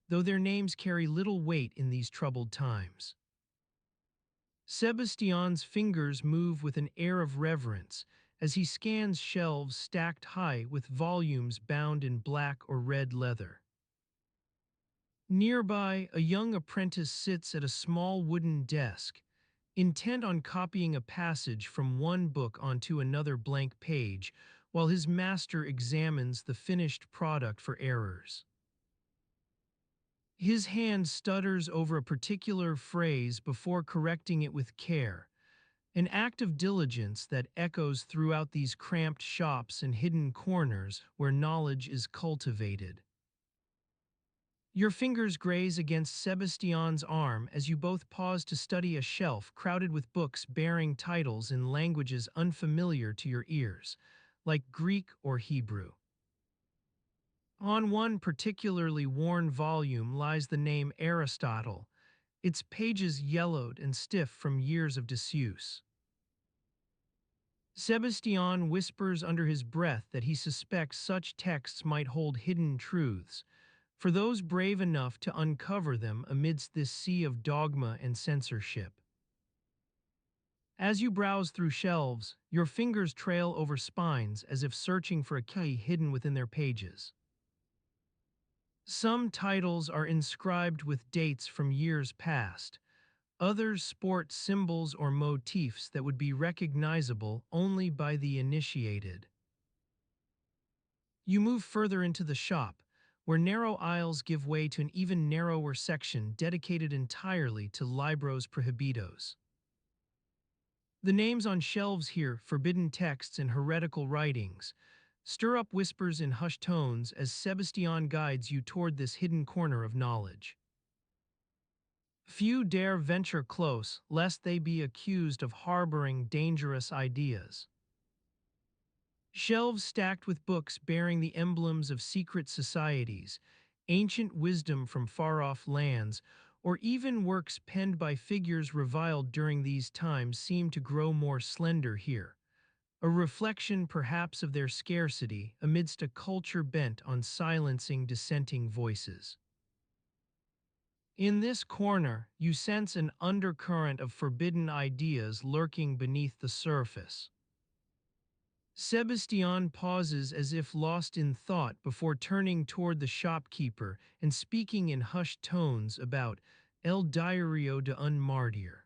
though their names carry little weight in these troubled times. Sebastian's fingers move with an air of reverence as he scans shelves stacked high with volumes bound in black or red leather. Nearby, a young apprentice sits at a small wooden desk, intent on copying a passage from one book onto another blank page, while his master examines the finished product for errors. His hand stutters over a particular phrase before correcting it with care, an act of diligence that echoes throughout these cramped shops and hidden corners where knowledge is cultivated. Your fingers graze against Sebastian's arm as you both pause to study a shelf crowded with books bearing titles in languages unfamiliar to your ears, like Greek or Hebrew. On one particularly worn volume lies the name Aristotle, its pages yellowed and stiff from years of disuse. Sebastian whispers under his breath that he suspects such texts might hold hidden truths, for those brave enough to uncover them amidst this sea of dogma and censorship. As you browse through shelves, your fingers trail over spines as if searching for a key hidden within their pages. Some titles are inscribed with dates from years past. Others sport symbols or motifs that would be recognizable only by the initiated. You move further into the shop, where narrow aisles give way to an even narrower section dedicated entirely to libros prohibidos. The names on shelves here, forbidden texts and heretical writings, stir up whispers in hushed tones as Sebastian guides you toward this hidden corner of knowledge. Few dare venture close, lest they be accused of harboring dangerous ideas. Shelves stacked with books bearing the emblems of secret societies, ancient wisdom from far-off lands, or even works penned by figures reviled during these times seem to grow more slender here, a reflection perhaps of their scarcity amidst a culture bent on silencing dissenting voices. In this corner, you sense an undercurrent of forbidden ideas lurking beneath the surface. Sebastian pauses as if lost in thought before turning toward the shopkeeper and speaking in hushed tones about El Diario de un Martyr.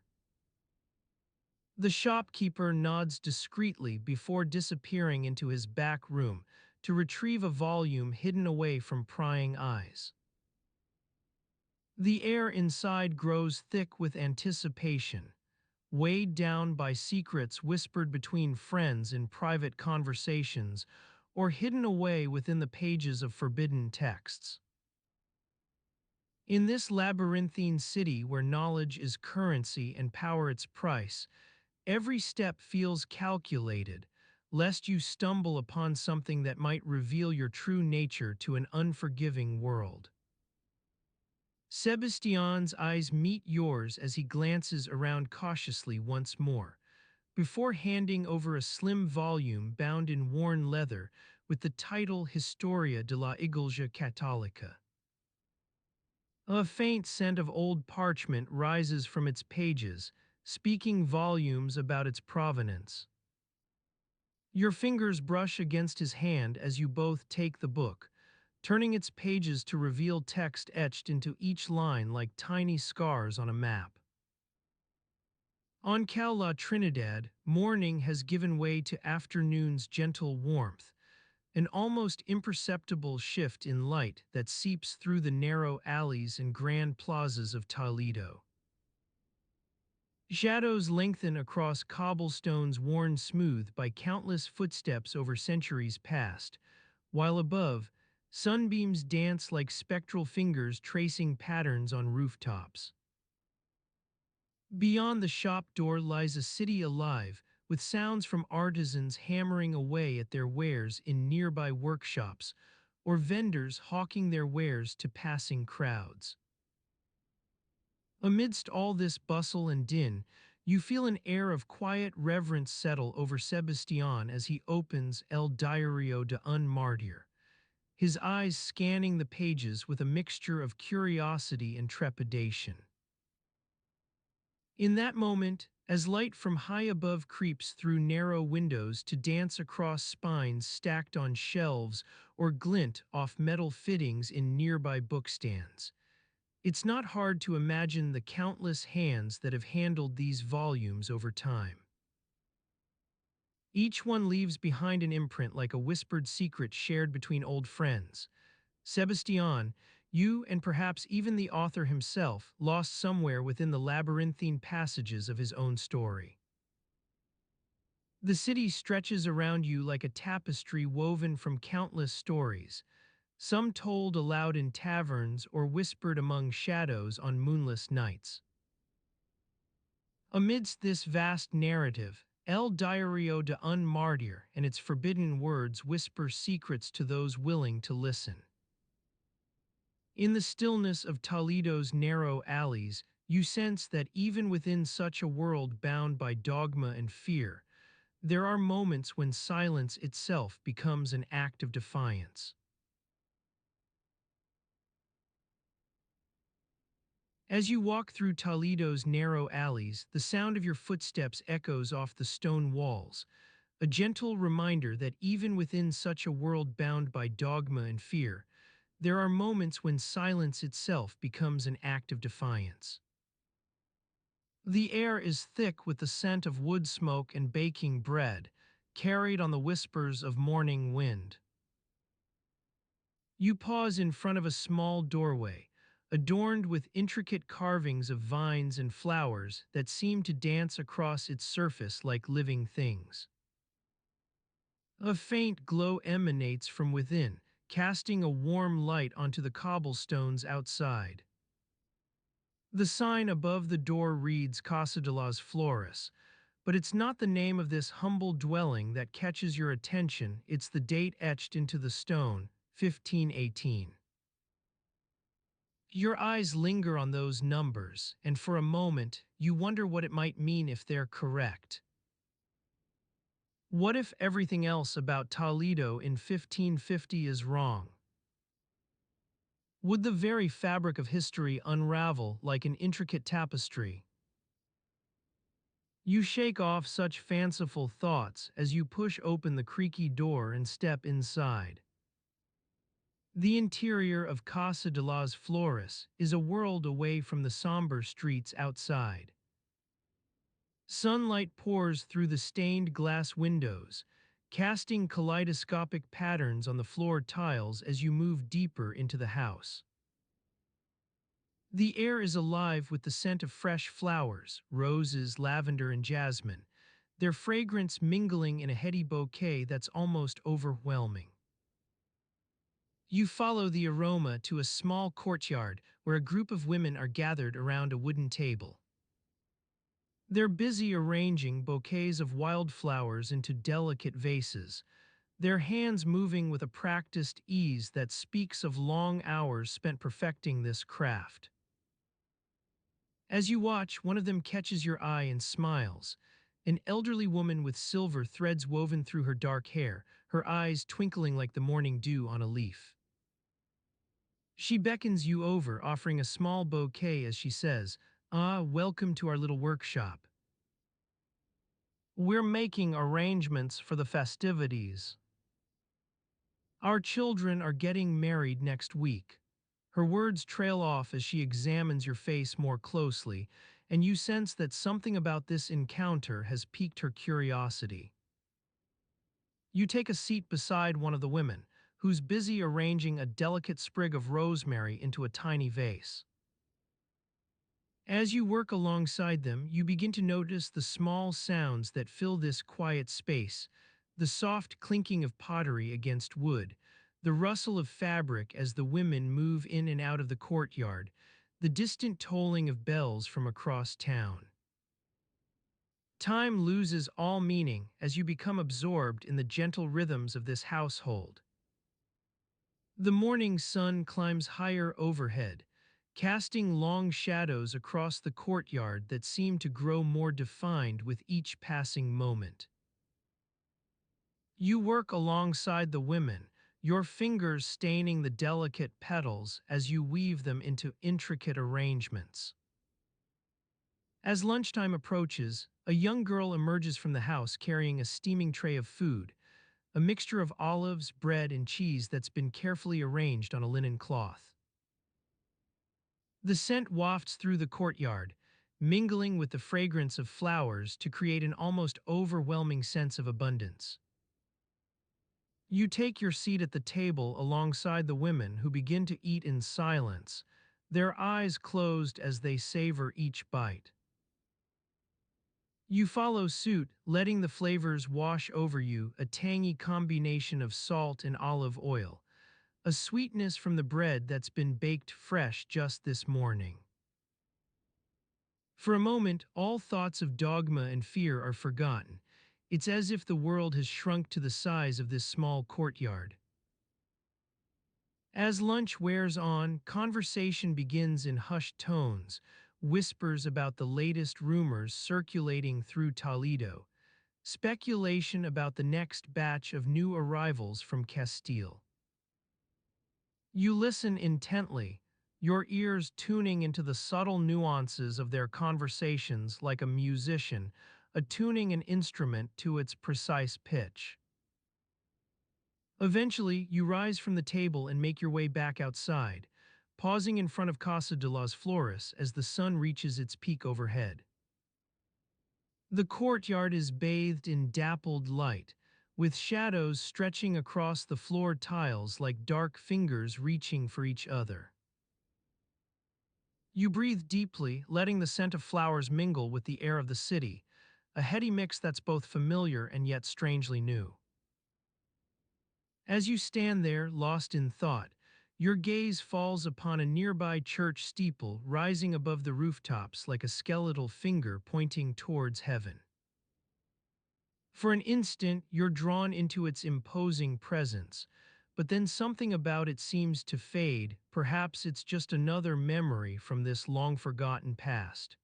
The shopkeeper nods discreetly before disappearing into his back room to retrieve a volume hidden away from prying eyes. The air inside grows thick with anticipation, weighed down by secrets whispered between friends in private conversations or hidden away within the pages of forbidden texts. In this labyrinthine city where knowledge is currency and power its price, every step feels calculated, lest you stumble upon something that might reveal your true nature to an unforgiving world. Sebastian's eyes meet yours as he glances around cautiously once more, before handing over a slim volume bound in worn leather with the title Historia de la Iglesia Católica. A faint scent of old parchment rises from its pages, speaking volumes about its provenance. Your fingers brush against his hand as you both take the book, turning its pages to reveal text etched into each line like tiny scars on a map. On Cal La Trinidad, morning has given way to afternoon's gentle warmth, an almost imperceptible shift in light that seeps through the narrow alleys and grand plazas of Toledo. Shadows lengthen across cobblestones worn smooth by countless footsteps over centuries past, while above, sunbeams dance like spectral fingers tracing patterns on rooftops. Beyond the shop door lies a city alive, with sounds from artisans hammering away at their wares in nearby workshops, or vendors hawking their wares to passing crowds. Amidst all this bustle and din, you feel an air of quiet reverence settle over Sebastian as he opens El Diario de un Martyr, his eyes scanning the pages with a mixture of curiosity and trepidation. In that moment, as light from high above creeps through narrow windows to dance across spines stacked on shelves or glint off metal fittings in nearby bookstands, it's not hard to imagine the countless hands that have handled these volumes over time. Each one leaves behind an imprint like a whispered secret shared between old friends. Sebastian, you and perhaps even the author himself lost somewhere within the labyrinthine passages of his own story. The city stretches around you like a tapestry woven from countless stories, some told aloud in taverns or whispered among shadows on moonless nights. Amidst this vast narrative, El Diario de un Martyr and its forbidden words whisper secrets to those willing to listen. In the stillness of Toledo's narrow alleys, you sense that even within such a world bound by dogma and fear, there are moments when silence itself becomes an act of defiance. As you walk through Toledo's narrow alleys, the sound of your footsteps echoes off the stone walls, a gentle reminder that even within such a world bound by dogma and fear, there are moments when silence itself becomes an act of defiance. The air is thick with the scent of wood smoke and baking bread, carried on the whispers of morning wind. You pause in front of a small doorway, adorned with intricate carvings of vines and flowers that seem to dance across its surface like living things. A faint glow emanates from within, casting a warm light onto the cobblestones outside. The sign above the door reads Casa de las Flores, but it's not the name of this humble dwelling that catches your attention, it's the date etched into the stone, 1518. Your eyes linger on those numbers, and for a moment, you wonder what it might mean if they're correct. What if everything else about Toledo in 1550 is wrong? Would the very fabric of history unravel like an intricate tapestry? You shake off such fanciful thoughts as you push open the creaky door and step inside. The interior of Casa de las Flores is a world away from the somber streets outside. Sunlight pours through the stained glass windows, casting kaleidoscopic patterns on the floor tiles as you move deeper into the house. The air is alive with the scent of fresh flowers, roses, lavender, and jasmine, their fragrance mingling in a heady bouquet that's almost overwhelming. You follow the aroma to a small courtyard where a group of women are gathered around a wooden table. They're busy arranging bouquets of wildflowers into delicate vases, their hands moving with a practiced ease that speaks of long hours spent perfecting this craft. As you watch, one of them catches your eye and smiles. An elderly woman with silver threads woven through her dark hair, her eyes twinkling like the morning dew on a leaf. She beckons you over, offering a small bouquet as she says, "Ah, welcome to our little workshop. We're making arrangements for the festivities. Our children are getting married next week." Her words trail off as she examines your face more closely, and you sense that something about this encounter has piqued her curiosity. You take a seat beside one of the women, who's busy arranging a delicate sprig of rosemary into a tiny vase. As you work alongside them, you begin to notice the small sounds that fill this quiet space, the soft clinking of pottery against wood, the rustle of fabric as the women move in and out of the courtyard, the distant tolling of bells from across town. Time loses all meaning as you become absorbed in the gentle rhythms of this household. The morning sun climbs higher overhead, casting long shadows across the courtyard that seem to grow more defined with each passing moment. You work alongside the women, your fingers staining the delicate petals as you weave them into intricate arrangements. As lunchtime approaches, a young girl emerges from the house carrying a steaming tray of food, a mixture of olives, bread, and cheese that's been carefully arranged on a linen cloth. The scent wafts through the courtyard, mingling with the fragrance of flowers to create an almost overwhelming sense of abundance. You take your seat at the table alongside the women who begin to eat in silence, their eyes closed as they savor each bite. You follow suit, letting the flavors wash over you, a tangy combination of salt and olive oil, a sweetness from the bread that's been baked fresh just this morning. For a moment, all thoughts of dogma and fear are forgotten. It's as if the world has shrunk to the size of this small courtyard. As lunch wears on, conversation begins in hushed tones, whispers about the latest rumors circulating through Toledo, speculation about the next batch of new arrivals from Castile. You listen intently, your ears tuning into the subtle nuances of their conversations like a musician, attuning an instrument to its precise pitch. Eventually, you rise from the table and make your way back outside, pausing in front of Casa de las Flores as the sun reaches its peak overhead. The courtyard is bathed in dappled light, with shadows stretching across the floor tiles like dark fingers reaching for each other. You breathe deeply, letting the scent of flowers mingle with the air of the city, a heady mix that's both familiar and yet strangely new. As you stand there, lost in thought, your gaze falls upon a nearby church steeple rising above the rooftops like a skeletal finger pointing towards heaven. For an instant, you're drawn into its imposing presence, but then something about it seems to fade. Perhaps it's just another memory from this long-forgotten past.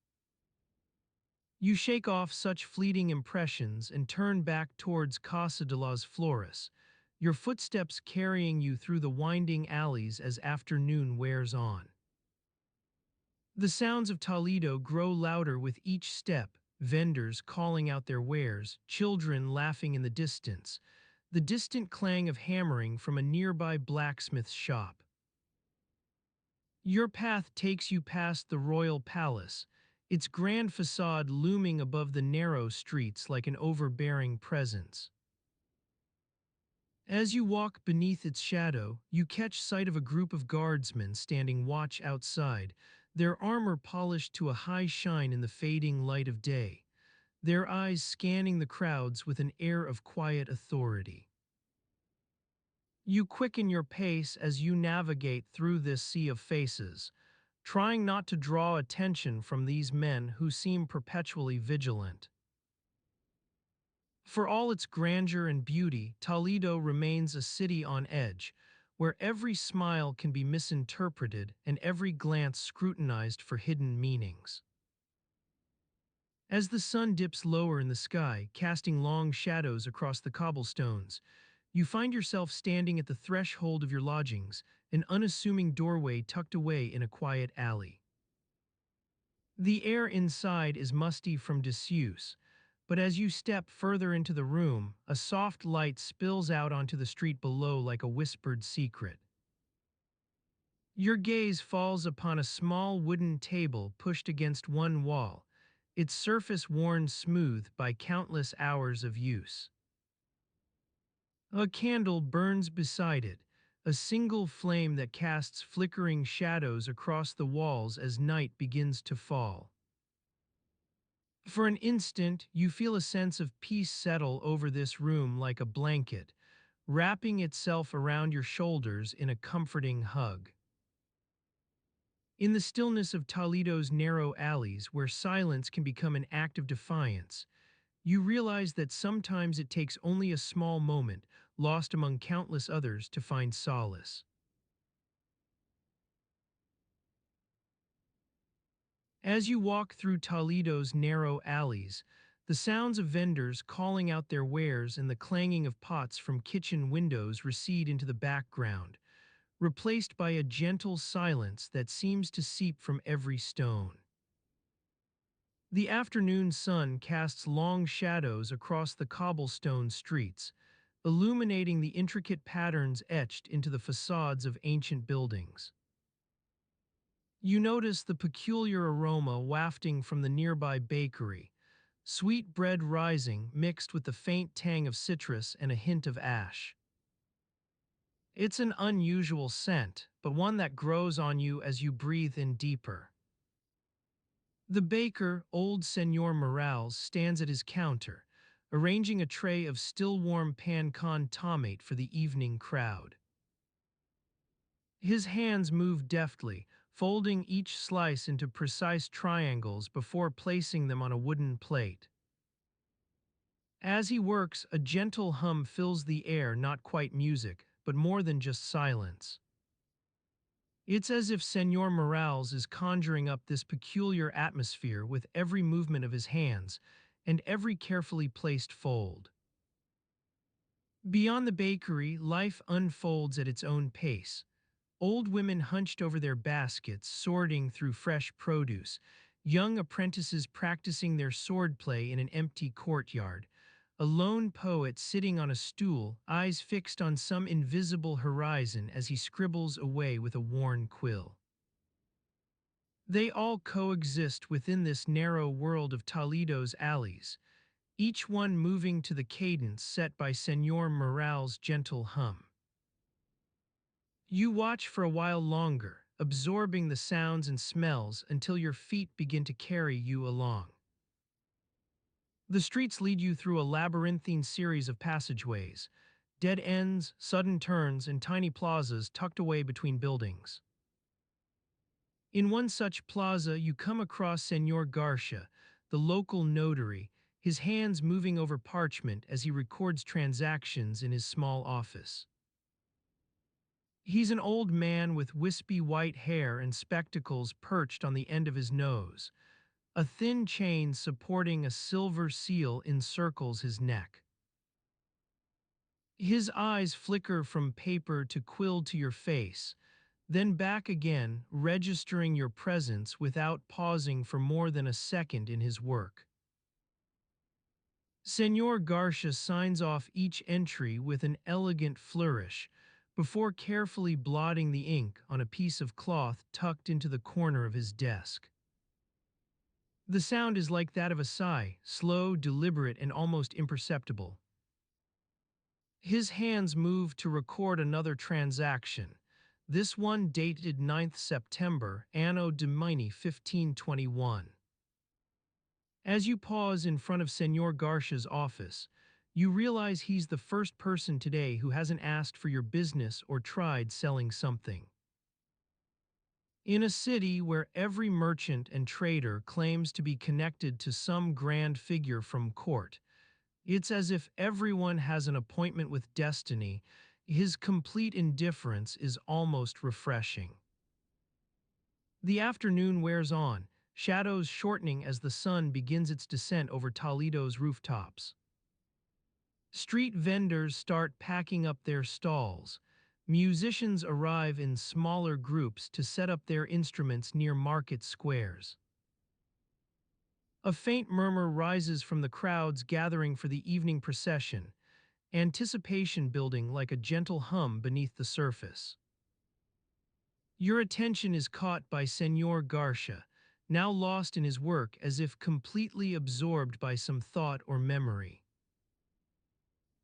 You shake off such fleeting impressions and turn back towards Casa de las Flores, your footsteps carrying you through the winding alleys as afternoon wears on. The sounds of Toledo grow louder with each step, vendors calling out their wares, children laughing in the distance, the distant clang of hammering from a nearby blacksmith's shop. Your path takes you past the royal palace, its grand facade looming above the narrow streets like an overbearing presence. As you walk beneath its shadow, you catch sight of a group of guardsmen standing watch outside, their armor polished to a high shine in the fading light of day, their eyes scanning the crowds with an air of quiet authority. You quicken your pace as you navigate through this sea of faces, trying not to draw attention from these men who seem perpetually vigilant. For all its grandeur and beauty, Toledo remains a city on edge, where every smile can be misinterpreted and every glance scrutinized for hidden meanings. As the sun dips lower in the sky, casting long shadows across the cobblestones, you find yourself standing at the threshold of your lodgings, an unassuming doorway tucked away in a quiet alley. The air inside is musty from disuse, but as you step further into the room, a soft light spills out onto the street below like a whispered secret. Your gaze falls upon a small wooden table pushed against one wall, its surface worn smooth by countless hours of use. A candle burns beside it, a single flame that casts flickering shadows across the walls as night begins to fall. For an instant, you feel a sense of peace settle over this room like a blanket, wrapping itself around your shoulders in a comforting hug. In the stillness of Toledo's narrow alleys, where silence can become an act of defiance, you realize that sometimes it takes only a small moment, lost among countless others, to find solace. As you walk through Toledo's narrow alleys, the sounds of vendors calling out their wares and the clanging of pots from kitchen windows recede into the background, replaced by a gentle silence that seems to seep from every stone. The afternoon sun casts long shadows across the cobblestone streets, illuminating the intricate patterns etched into the facades of ancient buildings. You notice the peculiar aroma wafting from the nearby bakery, sweet bread rising mixed with the faint tang of citrus and a hint of ash. It's an unusual scent, but one that grows on you as you breathe in deeper. The baker, old Senor Morales, stands at his counter, arranging a tray of still-warm pan con tomate for the evening crowd. His hands move deftly, folding each slice into precise triangles before placing them on a wooden plate. As he works, a gentle hum fills the air, not quite music, but more than just silence. It's as if Senor Morales is conjuring up this peculiar atmosphere with every movement of his hands and every carefully placed fold. Beyond the bakery, life unfolds at its own pace. Old women hunched over their baskets, sorting through fresh produce, young apprentices practicing their swordplay in an empty courtyard, a lone poet sitting on a stool, eyes fixed on some invisible horizon as he scribbles away with a worn quill. They all coexist within this narrow world of Toledo's alleys, each one moving to the cadence set by Senor Moral's gentle hum. You watch for a while longer, absorbing the sounds and smells until your feet begin to carry you along. The streets lead you through a labyrinthine series of passageways, dead ends, sudden turns, and tiny plazas tucked away between buildings. In one such plaza, you come across Senor Garcia, the local notary, his hands moving over parchment as he records transactions in his small office. He's an old man with wispy white hair and spectacles perched on the end of his nose. A thin chain supporting a silver seal encircles his neck. His eyes flicker from paper to quill to your face, then back again, registering your presence without pausing for more than a second in his work. Senor Garcia signs off each entry with an elegant flourish before carefully blotting the ink on a piece of cloth tucked into the corner of his desk. The sound is like that of a sigh, slow, deliberate, and almost imperceptible. His hands move to record another transaction, this one dated 9th September, Anno Domini 1521. As you pause in front of Senor Garcia's office, you realize he's the first person today who hasn't asked for your business or tried selling something. In a city where every merchant and trader claims to be connected to some grand figure from court, it's as if everyone has an appointment with destiny. His complete indifference is almost refreshing. The afternoon wears on, shadows shortening as the sun begins its descent over Toledo's rooftops. Street vendors start packing up their stalls. Musicians arrive in smaller groups to set up their instruments near market squares. A faint murmur rises from the crowds gathering for the evening procession, anticipation building like a gentle hum beneath the surface. Your attention is caught by Senor Garcia, now lost in his work as if completely absorbed by some thought or memory.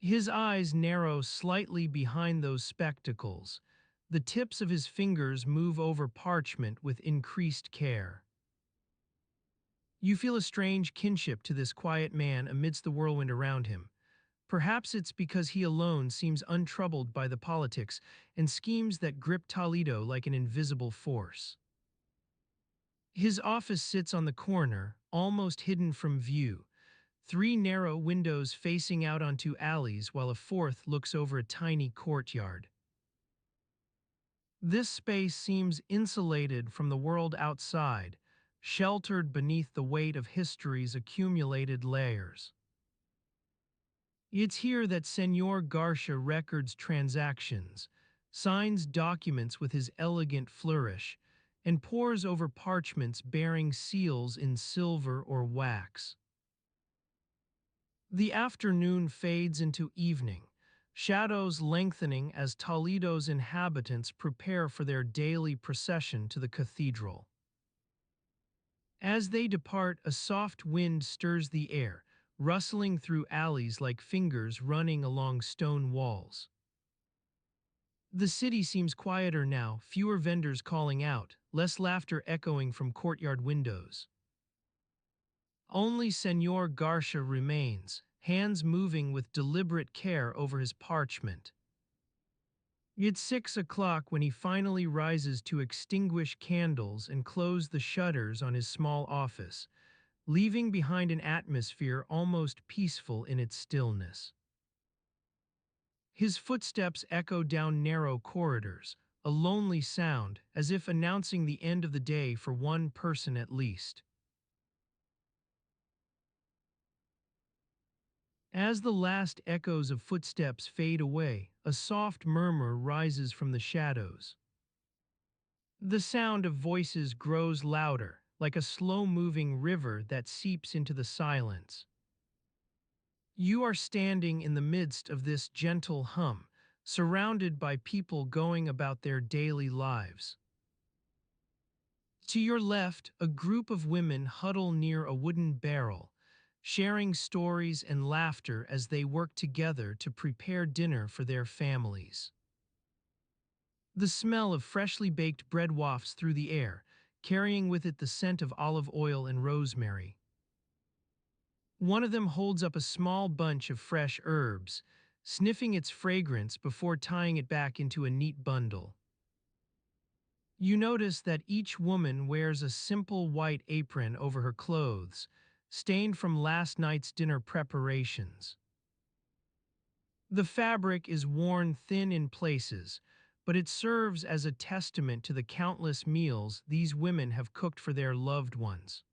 His eyes narrow slightly behind those spectacles. The tips of his fingers move over parchment with increased care. You feel a strange kinship to this quiet man amidst the whirlwind around him. Perhaps it's because he alone seems untroubled by the politics and schemes that grip Toledo like an invisible force. His office sits on the corner, almost hidden from view, three narrow windows facing out onto alleys while a fourth looks over a tiny courtyard. This space seems insulated from the world outside, sheltered beneath the weight of history's accumulated layers. It's here that Senor Garcia records transactions, signs documents with his elegant flourish, and pores over parchments bearing seals in silver or wax. The afternoon fades into evening, shadows lengthening as Toledo's inhabitants prepare for their daily procession to the cathedral. As they depart, a soft wind stirs the air, rustling through alleys like fingers running along stone walls. The city seems quieter now, fewer vendors calling out, less laughter echoing from courtyard windows. Only Senor Garcia remains, hands moving with deliberate care over his parchment. It's 6 o'clock when he finally rises to extinguish candles and close the shutters on his small office, leaving behind an atmosphere almost peaceful in its stillness. His footsteps echo down narrow corridors, a lonely sound, as if announcing the end of the day for one person at least. As the last echoes of footsteps fade away, a soft murmur rises from the shadows. The sound of voices grows louder, like a slow-moving river that seeps into the silence. You are standing in the midst of this gentle hum, surrounded by people going about their daily lives. To your left, a group of women huddle near a wooden barrel, sharing stories and laughter as they work together to prepare dinner for their families. The smell of freshly baked bread wafts through the air, carrying with it the scent of olive oil and rosemary. One of them holds up a small bunch of fresh herbs, sniffing its fragrance before tying it back into a neat bundle. You notice that each woman wears a simple white apron over her clothes, stained from last night's dinner preparations. The fabric is worn thin in places, but it serves as a testament to the countless meals these women have cooked for their loved ones.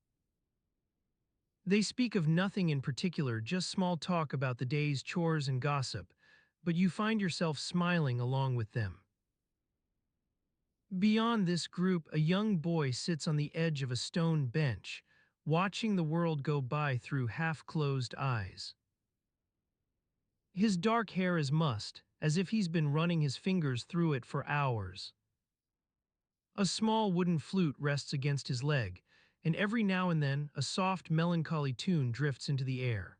They speak of nothing in particular, just small talk about the day's chores and gossip, but you find yourself smiling along with them. Beyond this group, a young boy sits on the edge of a stone bench, watching the world go by through half-closed eyes. His dark hair is mussed, as if he's been running his fingers through it for hours. A small wooden flute rests against his leg, and every now and then a soft, melancholy tune drifts into the air.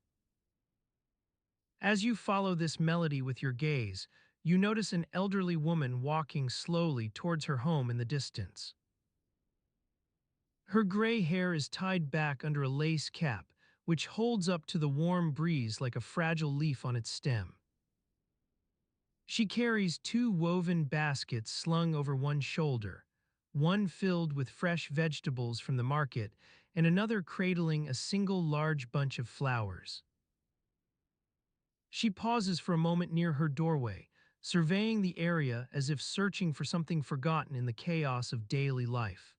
As you follow this melody with your gaze, you notice an elderly woman walking slowly towards her home in the distance. Her gray hair is tied back under a lace cap, which holds up to the warm breeze like a fragile leaf on its stem. She carries two woven baskets slung over one shoulder, one filled with fresh vegetables from the market and another cradling a single large bunch of flowers. She pauses for a moment near her doorway, surveying the area as if searching for something forgotten in the chaos of daily life.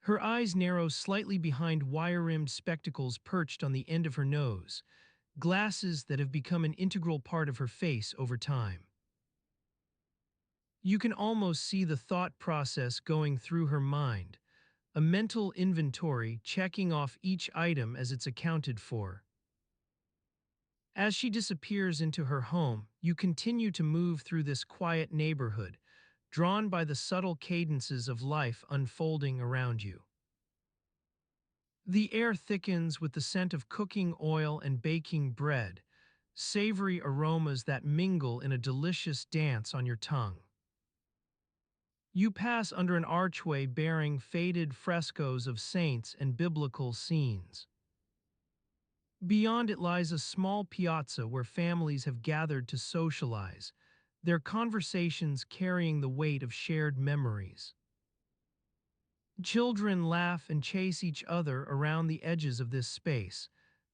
Her eyes narrow slightly behind wire-rimmed spectacles perched on the end of her nose, glasses that have become an integral part of her face over time. You can almost see the thought process going through her mind, a mental inventory checking off each item as it's accounted for. As she disappears into her home, you continue to move through this quiet neighborhood, drawn by the subtle cadences of life unfolding around you. The air thickens with the scent of cooking oil and baking bread, savory aromas that mingle in a delicious dance on your tongue. You pass under an archway bearing faded frescoes of saints and biblical scenes. Beyond it lies a small piazza where families have gathered to socialize, their conversations carrying the weight of shared memories. Children laugh and chase each other around the edges of this space,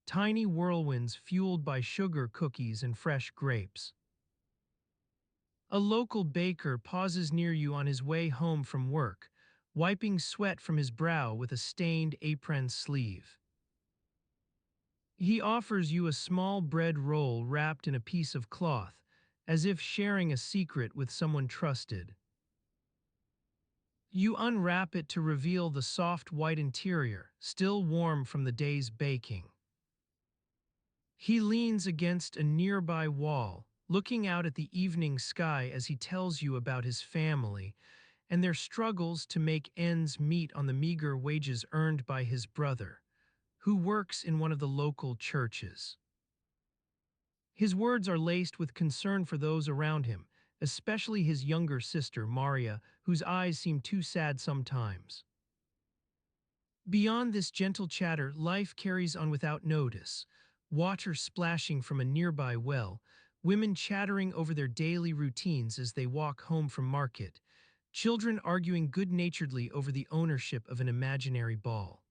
tiny whirlwinds fueled by sugar cookies and fresh grapes. A local baker pauses near you on his way home from work, wiping sweat from his brow with a stained apron sleeve. He offers you a small bread roll wrapped in a piece of cloth, as if sharing a secret with someone trusted. You unwrap it to reveal the soft white interior, still warm from the day's baking. He leans against a nearby wall, looking out at the evening sky as he tells you about his family and their struggles to make ends meet on the meager wages earned by his brother, who works in one of the local churches. His words are laced with concern for those around him, especially his younger sister, Maria, whose eyes seem too sad sometimes. Beyond this gentle chatter, life carries on without notice. Water splashing from a nearby well, women chattering over their daily routines as they walk home from market, children arguing good-naturedly over the ownership of an imaginary ball.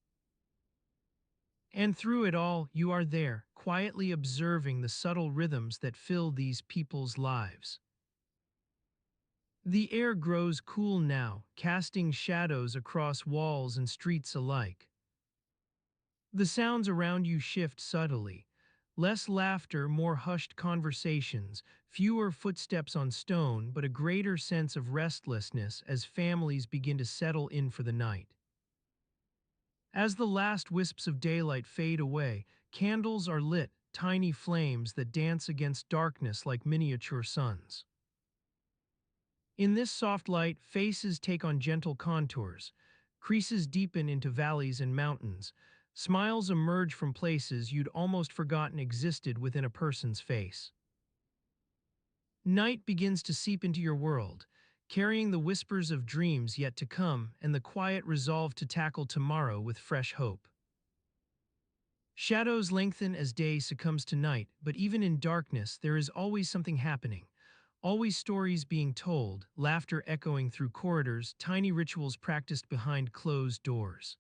And through it all, you are there, quietly observing the subtle rhythms that fill these people's lives. The air grows cool now, casting shadows across walls and streets alike. The sounds around you shift subtly. Less laughter, more hushed conversations, fewer footsteps on stone, but a greater sense of restlessness as families begin to settle in for the night. As the last wisps of daylight fade away, candles are lit, tiny flames that dance against darkness like miniature suns. In this soft light, faces take on gentle contours, creases deepen into valleys and mountains, smiles emerge from places you'd almost forgotten existed within a person's face. Night begins to seep into your world, carrying the whispers of dreams yet to come and the quiet resolve to tackle tomorrow with fresh hope. Shadows lengthen as day succumbs to night, but even in darkness there is always something happening. Always stories being told, laughter echoing through corridors, tiny rituals practiced behind closed doors.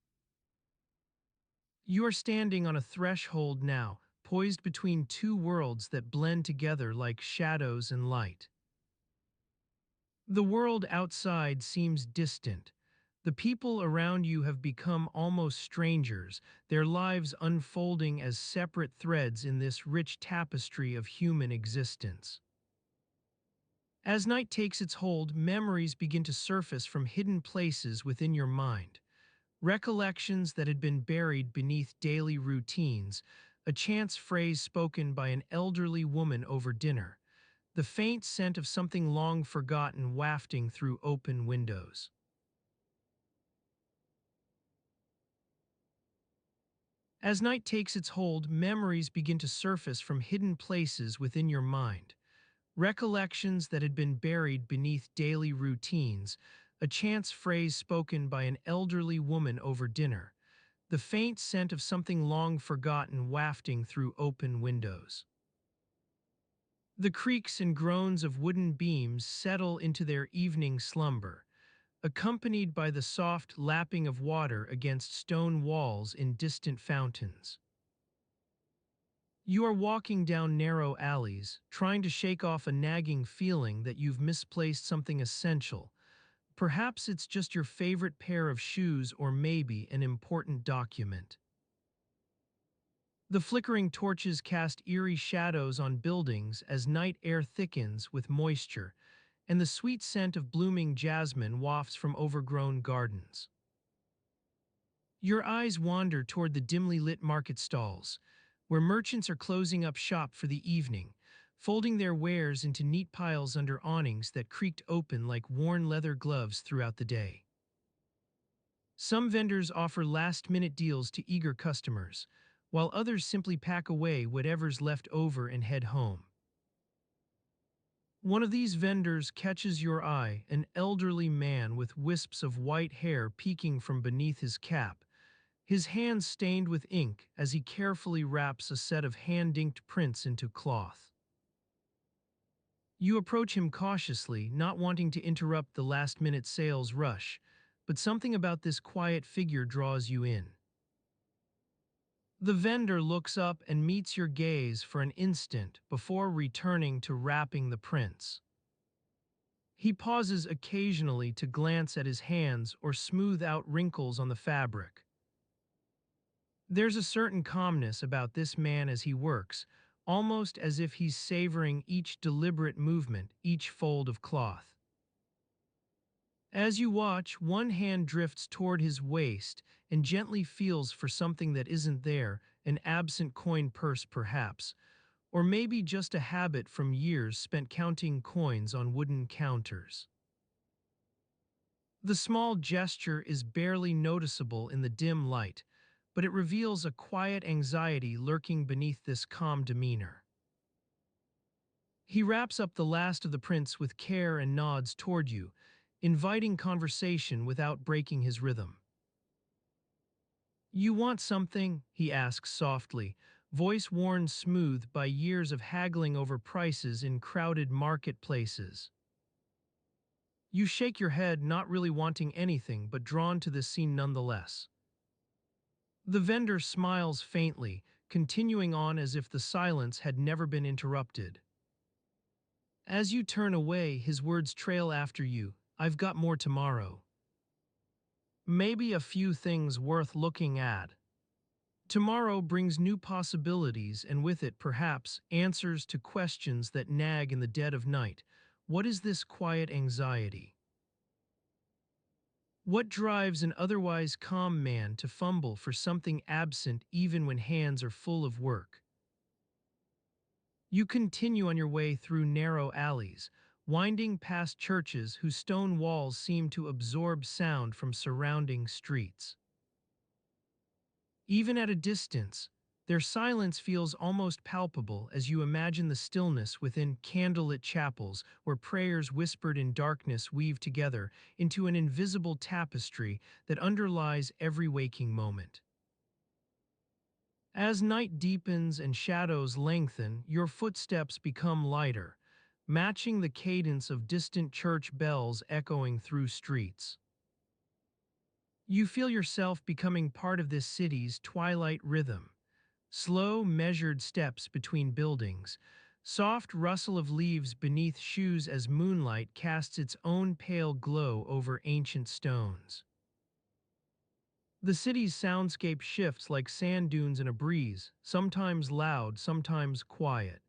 You are standing on a threshold now, poised between two worlds that blend together like shadows and light. The world outside seems distant. The people around you have become almost strangers, their lives unfolding as separate threads in this rich tapestry of human existence. As night takes its hold, memories begin to surface from hidden places within your mind. Recollections that had been buried beneath daily routines, a chance phrase spoken by an elderly woman over dinner, the faint scent of something long forgotten wafting through open windows. As night takes its hold, memories begin to surface from hidden places within your mind. Recollections that had been buried beneath daily routines, a chance phrase spoken by an elderly woman over dinner, the faint scent of something long forgotten wafting through open windows. The creaks and groans of wooden beams settle into their evening slumber, accompanied by the soft lapping of water against stone walls in distant fountains. You are walking down narrow alleys, trying to shake off a nagging feeling that you've misplaced something essential. Perhaps it's just your favorite pair of shoes or maybe an important document. The flickering torches cast eerie shadows on buildings as night air thickens with moisture, and the sweet scent of blooming jasmine wafts from overgrown gardens. Your eyes wander toward the dimly lit market stalls, where merchants are closing up shop for the evening, folding their wares into neat piles under awnings that creaked open like worn leather gloves throughout the day. Some vendors offer last-minute deals to eager customers, while others simply pack away whatever's left over and head home. One of these vendors catches your eye, an elderly man with wisps of white hair peeking from beneath his cap, his hands stained with ink as he carefully wraps a set of hand-inked prints into cloth. You approach him cautiously, not wanting to interrupt the last-minute sales rush, but something about this quiet figure draws you in. The vendor looks up and meets your gaze for an instant before returning to wrapping the prints. He pauses occasionally to glance at his hands or smooth out wrinkles on the fabric. There's a certain calmness about this man as he works, almost as if he's savoring each deliberate movement, each fold of cloth. As you watch, one hand drifts toward his waist and gently feels for something that isn't there, an absent coin purse perhaps, or maybe just a habit from years spent counting coins on wooden counters. The small gesture is barely noticeable in the dim light, but it reveals a quiet anxiety lurking beneath this calm demeanor. He wraps up the last of the prints with care and nods toward you, inviting conversation without breaking his rhythm. "You want something?" he asks softly, voice worn smooth by years of haggling over prices in crowded marketplaces. You shake your head, not really wanting anything but drawn to the scene nonetheless. The vendor smiles faintly, continuing on as if the silence had never been interrupted. As you turn away, his words trail after you, "I've got more tomorrow. Maybe a few things worth looking at." Tomorrow brings new possibilities and with it, perhaps, answers to questions that nag in the dead of night. What is this quiet anxiety? What drives an otherwise calm man to fumble for something absent even when hands are full of work? You continue on your way through narrow alleys, winding past churches whose stone walls seem to absorb sound from surrounding streets. Even at a distance, their silence feels almost palpable as you imagine the stillness within candlelit chapels where prayers whispered in darkness weave together into an invisible tapestry that underlies every waking moment. As night deepens and shadows lengthen, your footsteps become lighter, matching the cadence of distant church bells echoing through streets. You feel yourself becoming part of this city's twilight rhythm. Slow, measured steps between buildings, soft rustle of leaves beneath shoes as moonlight casts its own pale glow over ancient stones. The city's soundscape shifts like sand dunes in a breeze, sometimes loud, sometimes quiet.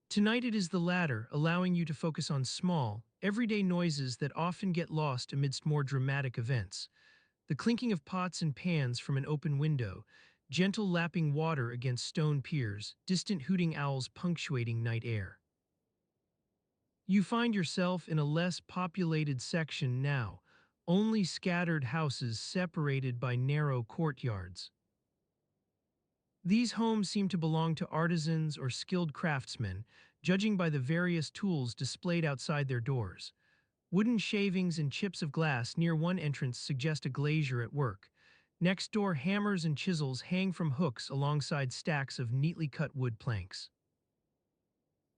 Tonight it is the latter, allowing you to focus on small, everyday noises that often get lost amidst more dramatic events. The clinking of pots and pans from an open window, gentle lapping water against stone piers, distant hooting owls punctuating night air. You find yourself in a less populated section now, only scattered houses separated by narrow courtyards. These homes seem to belong to artisans or skilled craftsmen, judging by the various tools displayed outside their doors. Wooden shavings and chips of glass near one entrance suggest a glazier at work. Next door, hammers and chisels hang from hooks alongside stacks of neatly cut wood planks.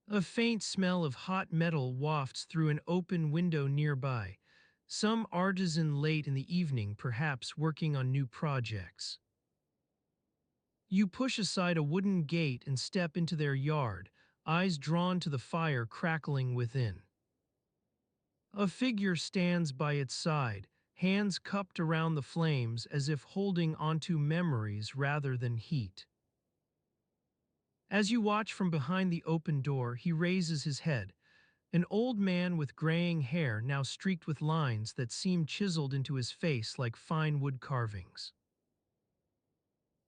A faint smell of hot metal wafts through an open window nearby. Some artisan late in the evening, perhaps working on new projects. You push aside a wooden gate and step into their yard, eyes drawn to the fire crackling within. A figure stands by its side, hands cupped around the flames as if holding onto memories rather than heat. As you watch from behind the open door, he raises his head, an old man with graying hair now streaked with lines that seem chiseled into his face like fine wood carvings.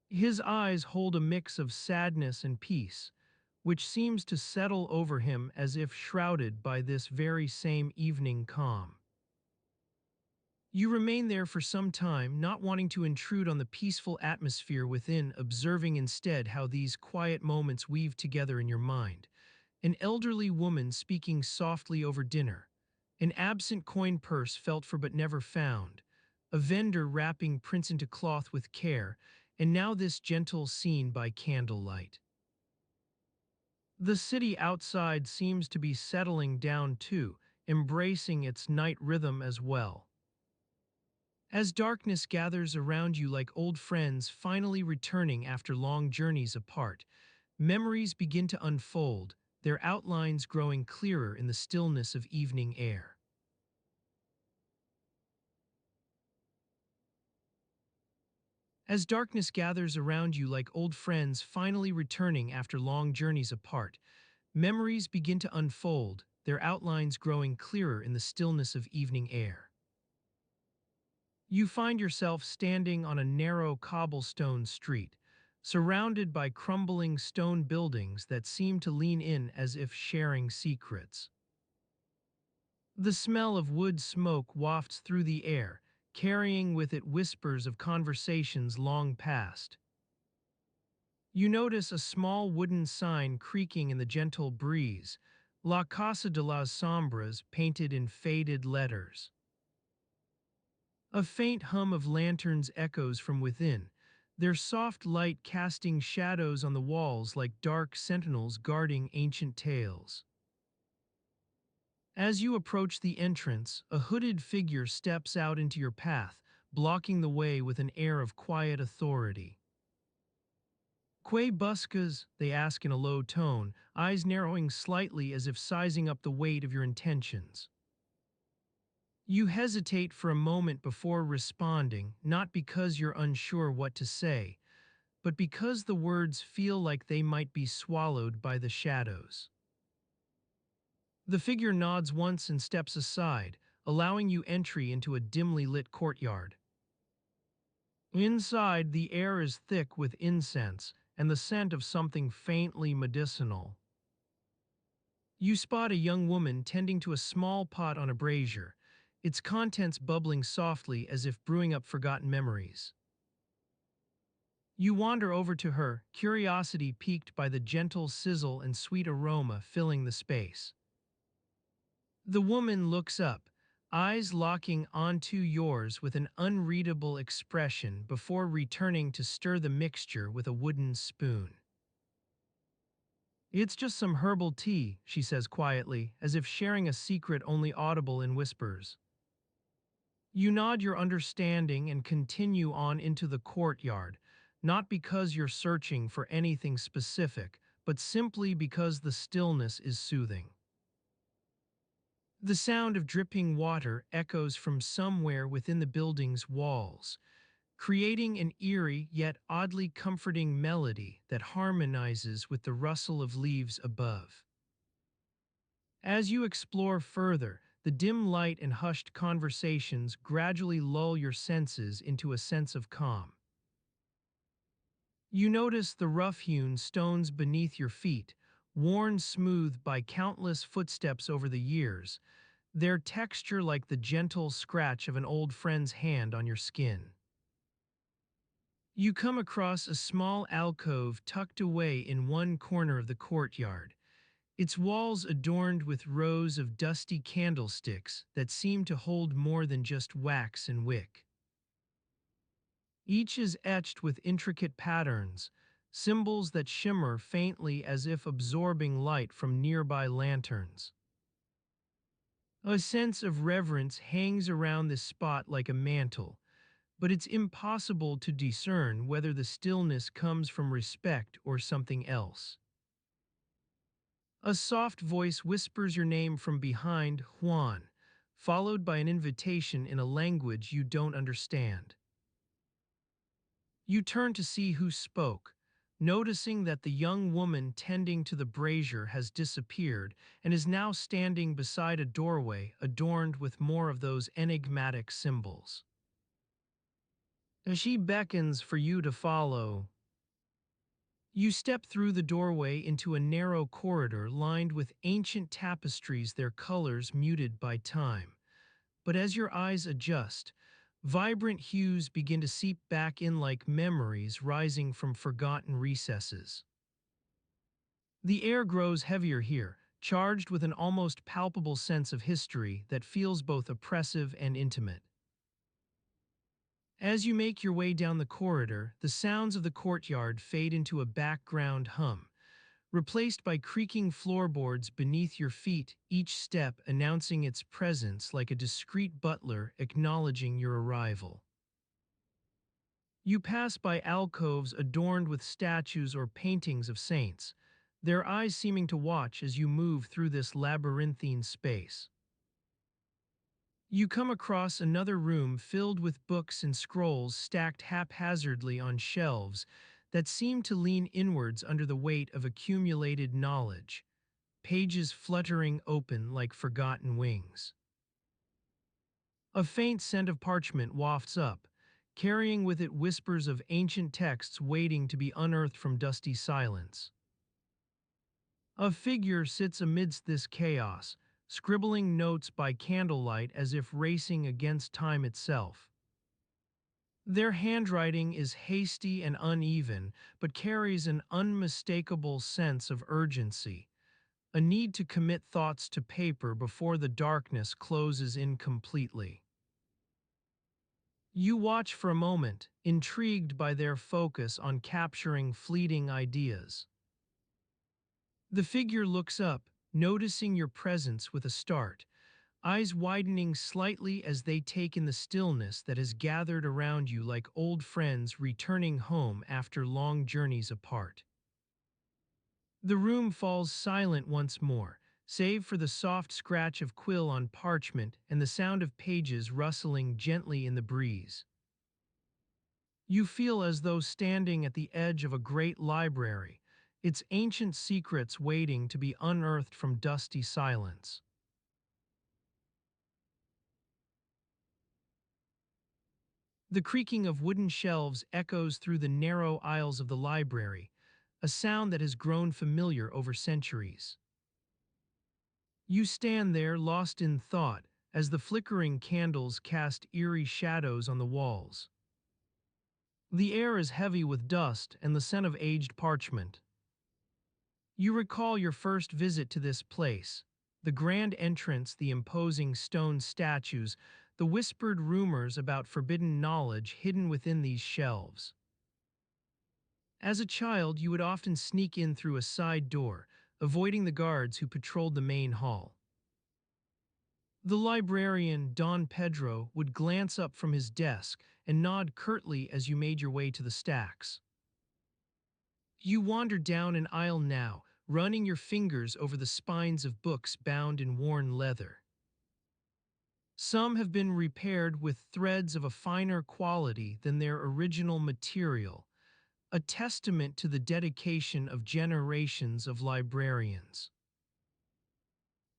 His eyes hold a mix of sadness and peace, which seems to settle over him as if shrouded by this very same evening calm. You remain there for some time, not wanting to intrude on the peaceful atmosphere within, observing instead how these quiet moments weave together in your mind. An elderly woman speaking softly over dinner, an absent coin purse felt for but never found, a vendor wrapping prints into cloth with care, and now this gentle scene by candlelight. The city outside seems to be settling down too, embracing its night rhythm as well. As darkness gathers around you like old friends finally returning after long journeys apart, memories begin to unfold, their outlines growing clearer in the stillness of evening air. As darkness gathers around you like old friends finally returning after long journeys apart, memories begin to unfold, their outlines growing clearer in the stillness of evening air. You find yourself standing on a narrow cobblestone street, surrounded by crumbling stone buildings that seem to lean in as if sharing secrets. The smell of wood smoke wafts through the air, carrying with it whispers of conversations long past. You notice a small wooden sign creaking in the gentle breeze, La Casa de las Sombras painted in faded letters. A faint hum of lanterns echoes from within, their soft light casting shadows on the walls like dark sentinels guarding ancient tales. As you approach the entrance, a hooded figure steps out into your path, blocking the way with an air of quiet authority. "Que buscas?" they ask in a low tone, eyes narrowing slightly as if sizing up the weight of your intentions. You hesitate for a moment before responding, not because you're unsure what to say, but because the words feel like they might be swallowed by the shadows. The figure nods once and steps aside, allowing you entry into a dimly lit courtyard. Inside, the air is thick with incense, and the scent of something faintly medicinal. You spot a young woman tending to a small pot on a brazier, its contents bubbling softly as if brewing up forgotten memories. You wander over to her, curiosity piqued by the gentle sizzle and sweet aroma filling the space. The woman looks up, eyes locking onto yours with an unreadable expression before returning to stir the mixture with a wooden spoon. It's just some herbal tea, she says quietly, as if sharing a secret only audible in whispers. You nod your understanding and continue on into the courtyard, not because you're searching for anything specific, but simply because the stillness is soothing. The sound of dripping water echoes from somewhere within the building's walls, creating an eerie yet oddly comforting melody that harmonizes with the rustle of leaves above. As you explore further, the dim light and hushed conversations gradually lull your senses into a sense of calm. You notice the rough-hewn stones beneath your feet, worn smooth by countless footsteps over the years, their texture like the gentle scratch of an old friend's hand on your skin. You come across a small alcove tucked away in one corner of the courtyard, its walls adorned with rows of dusty candlesticks that seem to hold more than just wax and wick. Each is etched with intricate patterns, symbols that shimmer faintly as if absorbing light from nearby lanterns. A sense of reverence hangs around this spot like a mantle, but it's impossible to discern whether the stillness comes from respect or something else. A soft voice whispers your name from behind, Juan, followed by an invitation in a language you don't understand. You turn to see who spoke, noticing that the young woman tending to the brazier has disappeared and is now standing beside a doorway adorned with more of those enigmatic symbols. As she beckons for you to follow, you step through the doorway into a narrow corridor lined with ancient tapestries, their colors muted by time. But as your eyes adjust, vibrant hues begin to seep back in like memories rising from forgotten recesses. The air grows heavier here, charged with an almost palpable sense of history that feels both oppressive and intimate. As you make your way down the corridor, the sounds of the courtyard fade into a background hum, replaced by creaking floorboards beneath your feet, each step announcing its presence like a discreet butler acknowledging your arrival. You pass by alcoves adorned with statues or paintings of saints, their eyes seeming to watch as you move through this labyrinthine space. You come across another room filled with books and scrolls stacked haphazardly on shelves that seem to lean inwards under the weight of accumulated knowledge, pages fluttering open like forgotten wings. A faint scent of parchment wafts up, carrying with it whispers of ancient texts waiting to be unearthed from dusty silence. A figure sits amidst this chaos, scribbling notes by candlelight as if racing against time itself. Their handwriting is hasty and uneven, but carries an unmistakable sense of urgency, a need to commit thoughts to paper before the darkness closes in completely. You watch for a moment, intrigued by their focus on capturing fleeting ideas. The figure looks up, noticing your presence with a start, eyes widening slightly as they take in the stillness that has gathered around you like old friends returning home after long journeys apart. The room falls silent once more, save for the soft scratch of quill on parchment and the sound of pages rustling gently in the breeze. You feel as though standing at the edge of a great library, its ancient secrets waiting to be unearthed from dusty silence. The creaking of wooden shelves echoes through the narrow aisles of the library, a sound that has grown familiar over centuries. You stand there lost in thought as the flickering candles cast eerie shadows on the walls. The air is heavy with dust and the scent of aged parchment. You recall your first visit to this place, the grand entrance, the imposing stone statues, the whispered rumors about forbidden knowledge hidden within these shelves. As a child, you would often sneak in through a side door, avoiding the guards who patrolled the main hall. The librarian, Don Pedro, would glance up from his desk and nod curtly as you made your way to the stacks. You wander down an aisle now, running your fingers over the spines of books bound in worn leather. Some have been repaired with threads of a finer quality than their original material, a testament to the dedication of generations of librarians.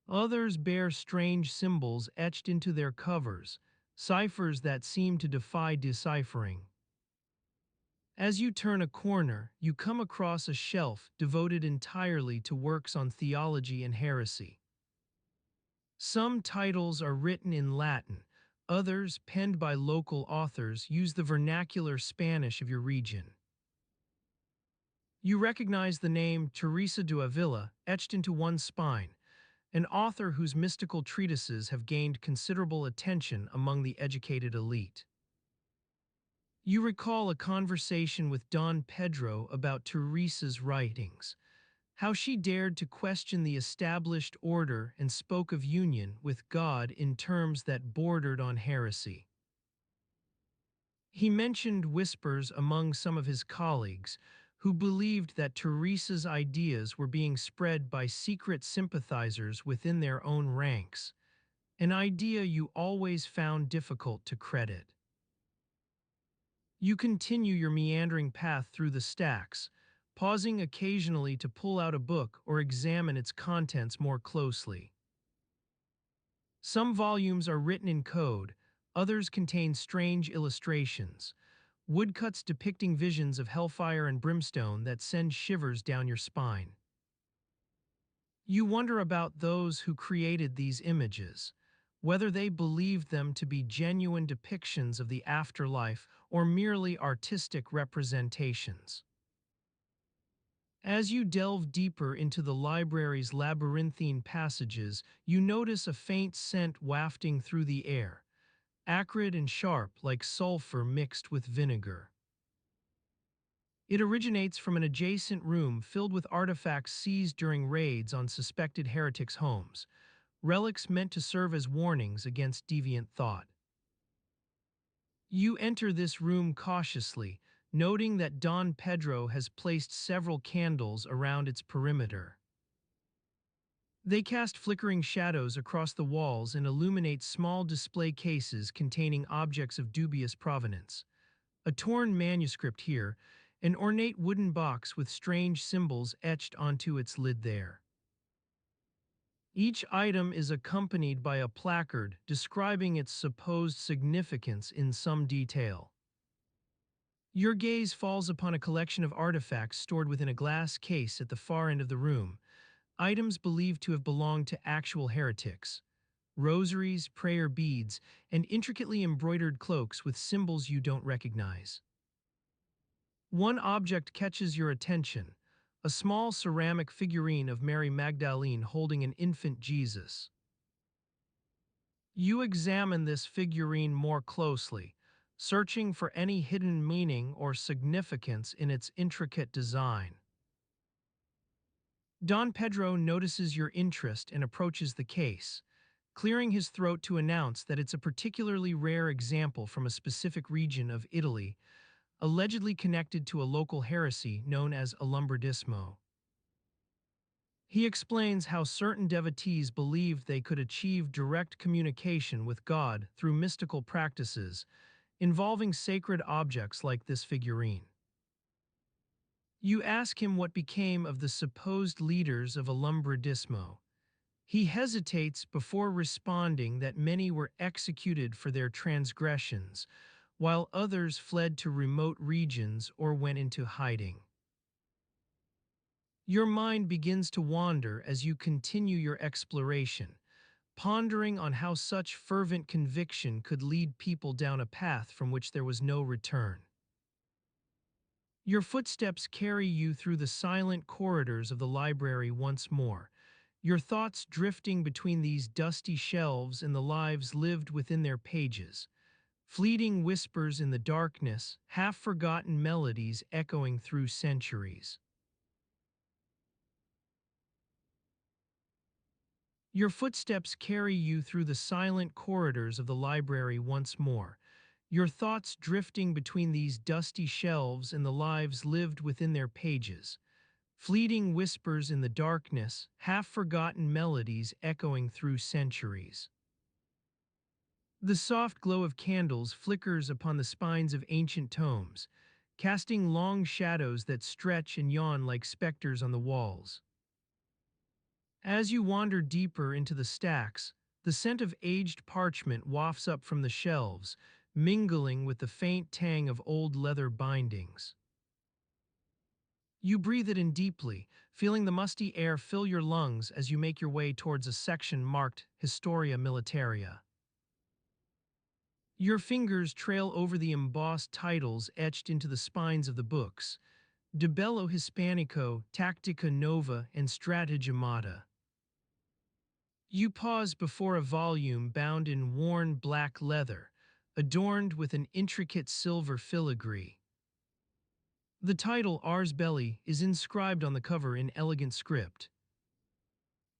Others bear strange symbols etched into their covers, ciphers that seem to defy deciphering. As you turn a corner, you come across a shelf devoted entirely to works on theology and heresy. Some titles are written in Latin, others, penned by local authors, use the vernacular Spanish of your region. You recognize the name Teresa de Avila etched into one spine, an author whose mystical treatises have gained considerable attention among the educated elite. You recall a conversation with Don Pedro about Teresa's writings, how she dared to question the established order and spoke of union with God in terms that bordered on heresy. He mentioned whispers among some of his colleagues who believed that Teresa's ideas were being spread by secret sympathizers within their own ranks, an idea you always found difficult to credit. You continue your meandering path through the stacks, pausing occasionally to pull out a book or examine its contents more closely. Some volumes are written in code, others contain strange illustrations, woodcuts depicting visions of hellfire and brimstone that send shivers down your spine. You wonder about those who created these images, whether they believed them to be genuine depictions of the afterlife or merely artistic representations. As you delve deeper into the library's labyrinthine passages, you notice a faint scent wafting through the air, acrid and sharp like sulfur mixed with vinegar. It originates from an adjacent room filled with artifacts seized during raids on suspected heretics' homes, relics meant to serve as warnings against deviant thought. You enter this room cautiously, noting that Don Pedro has placed several candles around its perimeter. They cast flickering shadows across the walls and illuminate small display cases containing objects of dubious provenance. A torn manuscript here, an ornate wooden box with strange symbols etched onto its lid there. Each item is accompanied by a placard describing its supposed significance in some detail. Your gaze falls upon a collection of artifacts stored within a glass case at the far end of the room, items believed to have belonged to actual heretics. Rosaries, prayer beads, and intricately embroidered cloaks with symbols you don't recognize. One object catches your attention, a small ceramic figurine of Mary Magdalene holding an infant Jesus. You examine this figurine more closely, searching for any hidden meaning or significance in its intricate design. Don Pedro notices your interest and approaches the case, clearing his throat to announce that it's a particularly rare example from a specific region of Italy, allegedly connected to a local heresy known as Alumbradismo. He explains how certain devotees believed they could achieve direct communication with God through mystical practices involving sacred objects like this figurine. You ask him what became of the supposed leaders of Alumbradismo. He hesitates before responding that many were executed for their transgressions, while others fled to remote regions or went into hiding. Your mind begins to wander as you continue your exploration, pondering on how such fervent conviction could lead people down a path from which there was no return. Your footsteps carry you through the silent corridors of the library once more, your thoughts drifting between these dusty shelves and the lives lived within their pages, fleeting whispers in the darkness, half-forgotten melodies echoing through centuries. Your footsteps carry you through the silent corridors of the library once more, your thoughts drifting between these dusty shelves and the lives lived within their pages, fleeting whispers in the darkness, half-forgotten melodies echoing through centuries. The soft glow of candles flickers upon the spines of ancient tomes, casting long shadows that stretch and yawn like specters on the walls. As you wander deeper into the stacks, the scent of aged parchment wafts up from the shelves, mingling with the faint tang of old leather bindings. You breathe it in deeply, feeling the musty air fill your lungs as you make your way towards a section marked Historia Militaria. Your fingers trail over the embossed titles etched into the spines of the books, De Bello Hispanico, Tactica Nova, and Stratagemata. You pause before a volume bound in worn black leather, adorned with an intricate silver filigree. The title Ars Belli is inscribed on the cover in elegant script.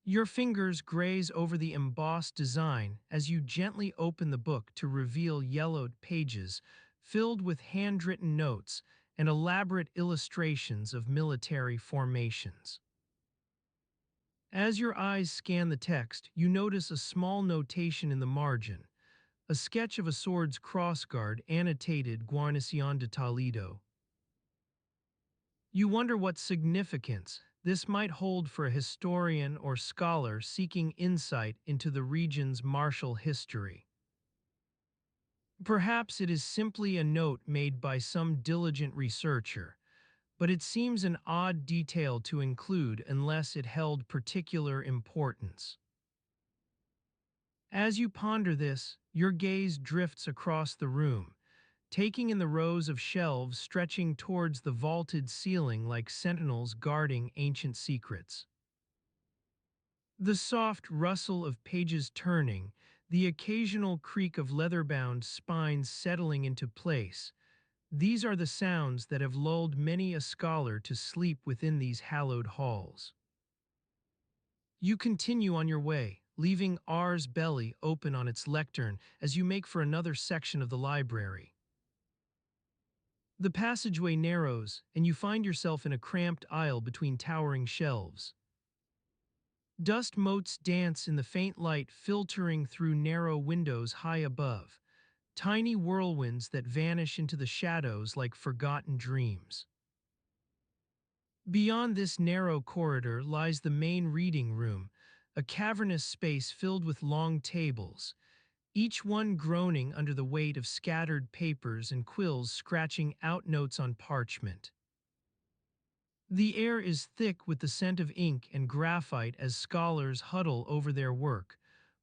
Your fingers graze over the embossed design as you gently open the book to reveal yellowed pages filled with handwritten notes and elaborate illustrations of military formations. As your eyes scan the text, you notice a small notation in the margin, a sketch of a sword's crossguard annotated Guarnición de Toledo. You wonder what significance this might hold for a historian or scholar seeking insight into the region's martial history. Perhaps it is simply a note made by some diligent researcher, but it seems an odd detail to include unless it held particular importance. As you ponder this, your gaze drifts across the room, taking in the rows of shelves stretching towards the vaulted ceiling like sentinels guarding ancient secrets. The soft rustle of pages turning, the occasional creak of leather-bound spines settling into place, these are the sounds that have lulled many a scholar to sleep within these hallowed halls. You continue on your way, leaving Ars Belli open on its lectern as you make for another section of the library. The passageway narrows, and you find yourself in a cramped aisle between towering shelves. Dust motes dance in the faint light filtering through narrow windows high above, tiny whirlwinds that vanish into the shadows like forgotten dreams. Beyond this narrow corridor lies the main reading room, a cavernous space filled with long tables, each one groaning under the weight of scattered papers and quills scratching out notes on parchment. The air is thick with the scent of ink and graphite as scholars huddle over their work,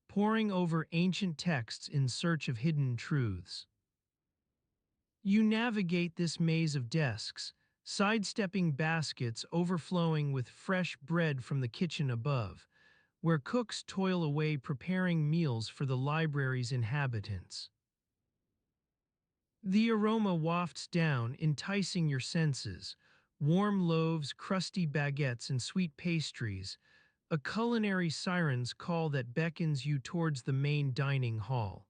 poring over ancient texts in search of hidden truths. You navigate this maze of desks, sidestepping baskets overflowing with fresh bread from the kitchen above, where cooks toil away preparing meals for the library's inhabitants. The aroma wafts down, enticing your senses, warm loaves, crusty baguettes, and sweet pastries, a culinary siren's call that beckons you towards the main dining hall.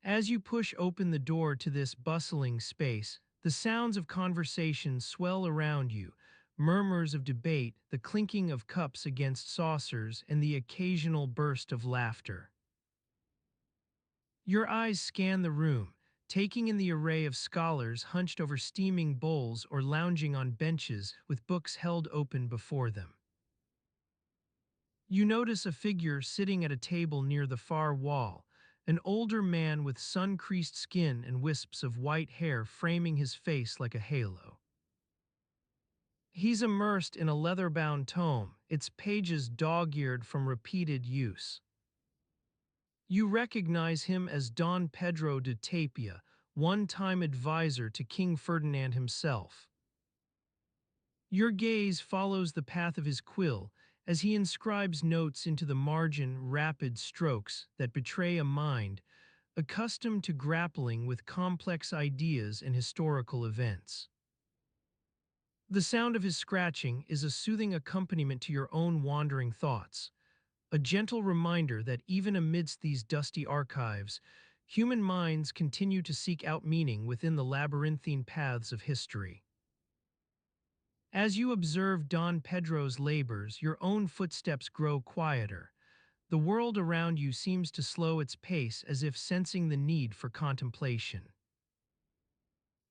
As you push open the door to this bustling space, the sounds of conversation swell around you, murmurs of debate, the clinking of cups against saucers, and the occasional burst of laughter. Your eyes scan the room, taking in the array of scholars hunched over steaming bowls or lounging on benches with books held open before them. You notice a figure sitting at a table near the far wall, an older man with sun-creased skin and wisps of white hair framing his face like a halo. He's immersed in a leather-bound tome, its pages dog-eared from repeated use. You recognize him as Don Pedro de Tapia, one-time advisor to King Ferdinand himself. Your gaze follows the path of his quill as he inscribes notes into the margin rapid strokes that betray a mind accustomed to grappling with complex ideas and historical events. The sound of his scratching is a soothing accompaniment to your own wandering thoughts, a gentle reminder that even amidst these dusty archives, human minds continue to seek out meaning within the labyrinthine paths of history. As you observe Don Pedro's labors, your own footsteps grow quieter. The world around you seems to slow its pace as if sensing the need for contemplation.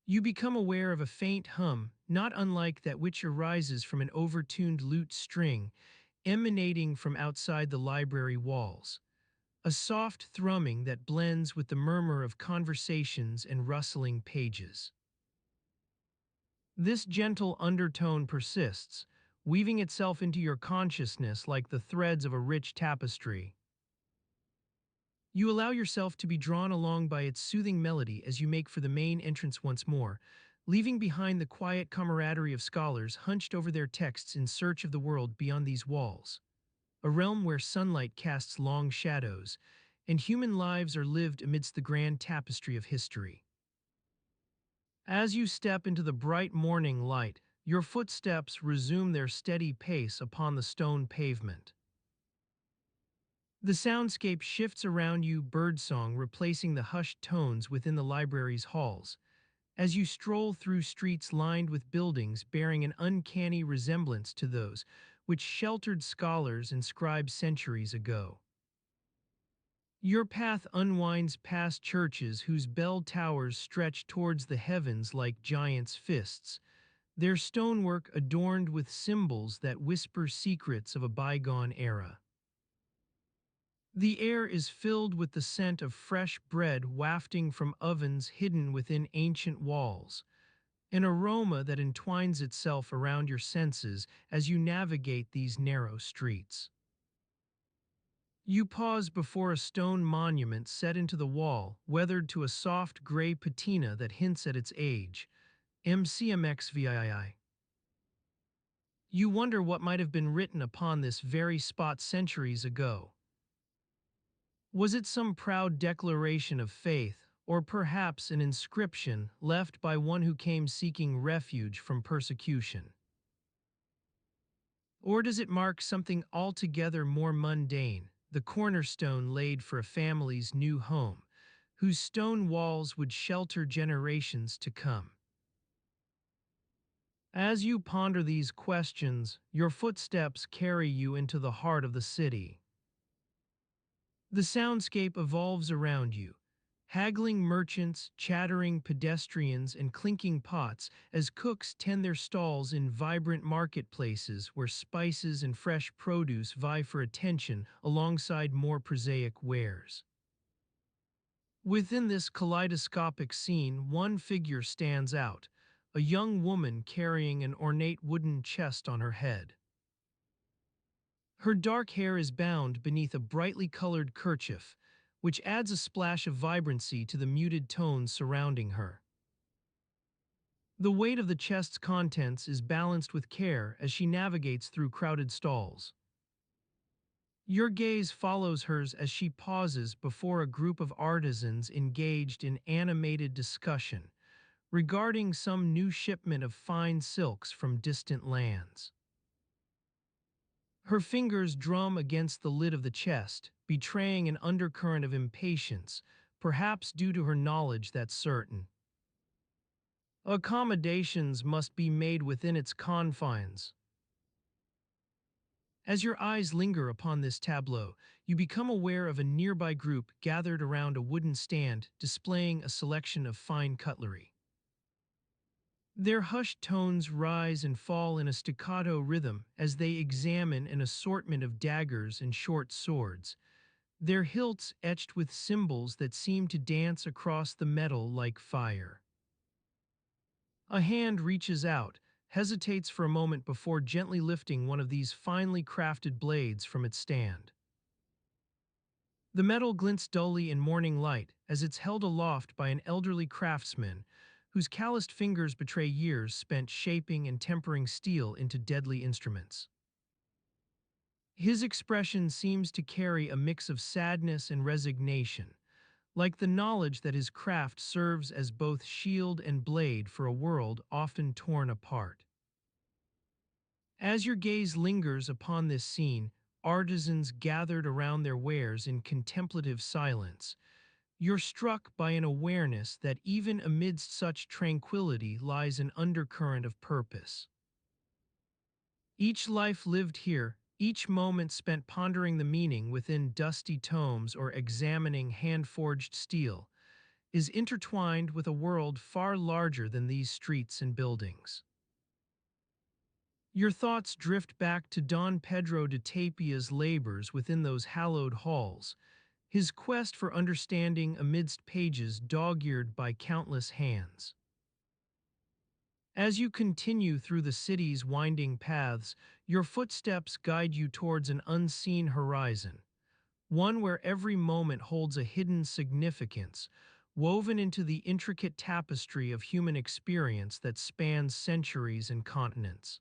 You become aware of a faint hum, not unlike that which arises from an overtuned lute string, emanating from outside the library walls. A soft thrumming that blends with the murmur of conversations and rustling pages. This gentle undertone persists, weaving itself into your consciousness like the threads of a rich tapestry. You allow yourself to be drawn along by its soothing melody as you make for the main entrance once more, leaving behind the quiet camaraderie of scholars hunched over their texts in search of the world beyond these walls, a realm where sunlight casts long shadows, and human lives are lived amidst the grand tapestry of history. As you step into the bright morning light, your footsteps resume their steady pace upon the stone pavement. The soundscape shifts around you, birdsong replacing the hushed tones within the library's halls, as you stroll through streets lined with buildings bearing an uncanny resemblance to those which sheltered scholars and scribes centuries ago. Your path unwinds past churches whose bell towers stretch towards the heavens like giants' fists, their stonework adorned with symbols that whisper secrets of a bygone era. The air is filled with the scent of fresh bread wafting from ovens hidden within ancient walls, an aroma that entwines itself around your senses as you navigate these narrow streets. You pause before a stone monument set into the wall, weathered to a soft gray patina that hints at its age, MCMXVII. You wonder what might have been written upon this very spot centuries ago. Was it some proud declaration of faith, or perhaps an inscription left by one who came seeking refuge from persecution? Or does it mark something altogether more mundane, the cornerstone laid for a family's new home, whose stone walls would shelter generations to come? As you ponder these questions, your footsteps carry you into the heart of the city. The soundscape evolves around you, haggling merchants, chattering pedestrians, and clinking pots as cooks tend their stalls in vibrant marketplaces where spices and fresh produce vie for attention alongside more prosaic wares. Within this kaleidoscopic scene, one figure stands out, a young woman carrying an ornate wooden chest on her head. Her dark hair is bound beneath a brightly colored kerchief, which adds a splash of vibrancy to the muted tones surrounding her. The weight of the chest's contents is balanced with care as she navigates through crowded stalls. Your gaze follows hers as she pauses before a group of artisans engaged in animated discussion regarding some new shipment of fine silks from distant lands. Her fingers drum against the lid of the chest, betraying an undercurrent of impatience, perhaps due to her knowledge that certain accommodations must be made within its confines. As your eyes linger upon this tableau, you become aware of a nearby group gathered around a wooden stand displaying a selection of fine cutlery. Their hushed tones rise and fall in a staccato rhythm as they examine an assortment of daggers and short swords, their hilts etched with symbols that seem to dance across the metal like fire. A hand reaches out, hesitates for a moment before gently lifting one of these finely crafted blades from its stand. The metal glints dully in morning light as it's held aloft by an elderly craftsman whose calloused fingers betray years spent shaping and tempering steel into deadly instruments. His expression seems to carry a mix of sadness and resignation, like the knowledge that his craft serves as both shield and blade for a world often torn apart. As your gaze lingers upon this scene, artisans gathered around their wares in contemplative silence, you're struck by an awareness that even amidst such tranquility lies an undercurrent of purpose. Each life lived here, each moment spent pondering the meaning within dusty tomes or examining hand-forged steel, is intertwined with a world far larger than these streets and buildings. Your thoughts drift back to Don Pedro de Tapia's labors within those hallowed halls, his quest for understanding amidst pages dog-eared by countless hands. As you continue through the city's winding paths, your footsteps guide you towards an unseen horizon, one where every moment holds a hidden significance, woven into the intricate tapestry of human experience that spans centuries and continents.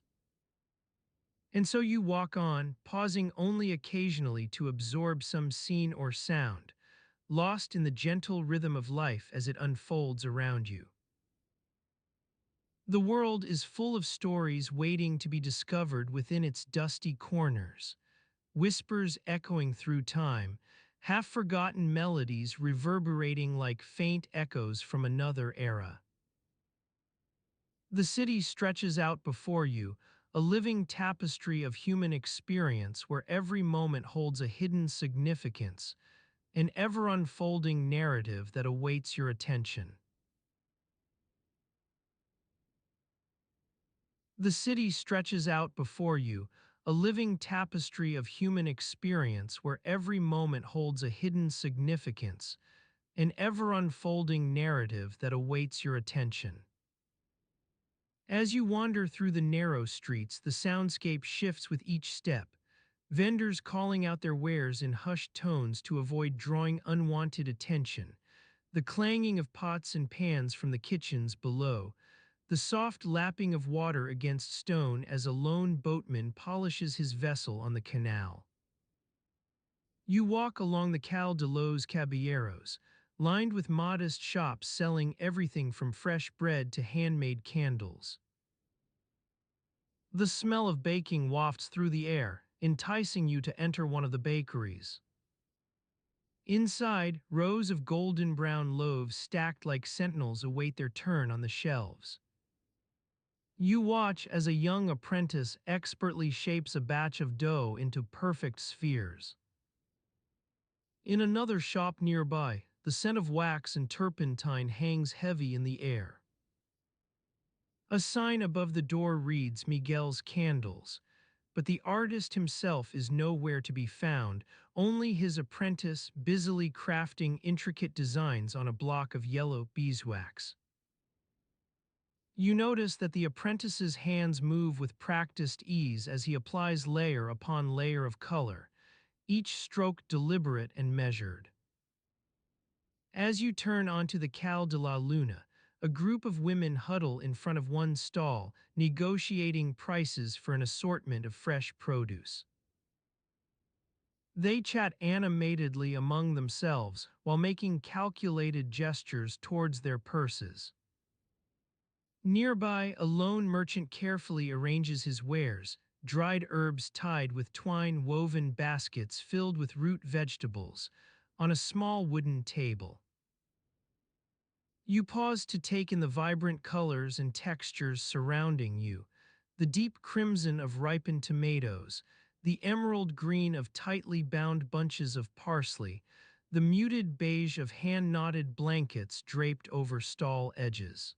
And so you walk on, pausing only occasionally to absorb some scene or sound, lost in the gentle rhythm of life as it unfolds around you. The world is full of stories waiting to be discovered within its dusty corners, whispers echoing through time, half-forgotten melodies reverberating like faint echoes from another era. The city stretches out before you, a living tapestry of human experience where every moment holds a hidden significance, an ever-unfolding narrative that awaits your attention. The city stretches out before you, a living tapestry of human experience where every moment holds a hidden significance, an ever-unfolding narrative that awaits your attention. As you wander through the narrow streets, the soundscape shifts with each step, vendors calling out their wares in hushed tones to avoid drawing unwanted attention, the clanging of pots and pans from the kitchens below, the soft lapping of water against stone as a lone boatman polishes his vessel on the canal. You walk along the Cal de los Caballeros, lined with modest shops selling everything from fresh bread to handmade candles. The smell of baking wafts through the air, enticing you to enter one of the bakeries. Inside, rows of golden brown loaves stacked like sentinels await their turn on the shelves. You watch as a young apprentice expertly shapes a batch of dough into perfect spheres. In another shop nearby, the scent of wax and turpentine hangs heavy in the air. A sign above the door reads Miguel's Candles, but the artist himself is nowhere to be found, only his apprentice busily crafting intricate designs on a block of yellow beeswax. You notice that the apprentice's hands move with practiced ease as he applies layer upon layer of color, each stroke deliberate and measured. As you turn onto the Cal de la Luna, a group of women huddle in front of one stall, negotiating prices for an assortment of fresh produce. They chat animatedly among themselves while making calculated gestures towards their purses. Nearby, a lone merchant carefully arranges his wares, dried herbs tied with twine-woven baskets filled with root vegetables, on a small wooden table. You pause to take in the vibrant colors and textures surrounding you, the deep crimson of ripened tomatoes, the emerald green of tightly bound bunches of parsley, the muted beige of hand-knotted blankets draped over stall edges.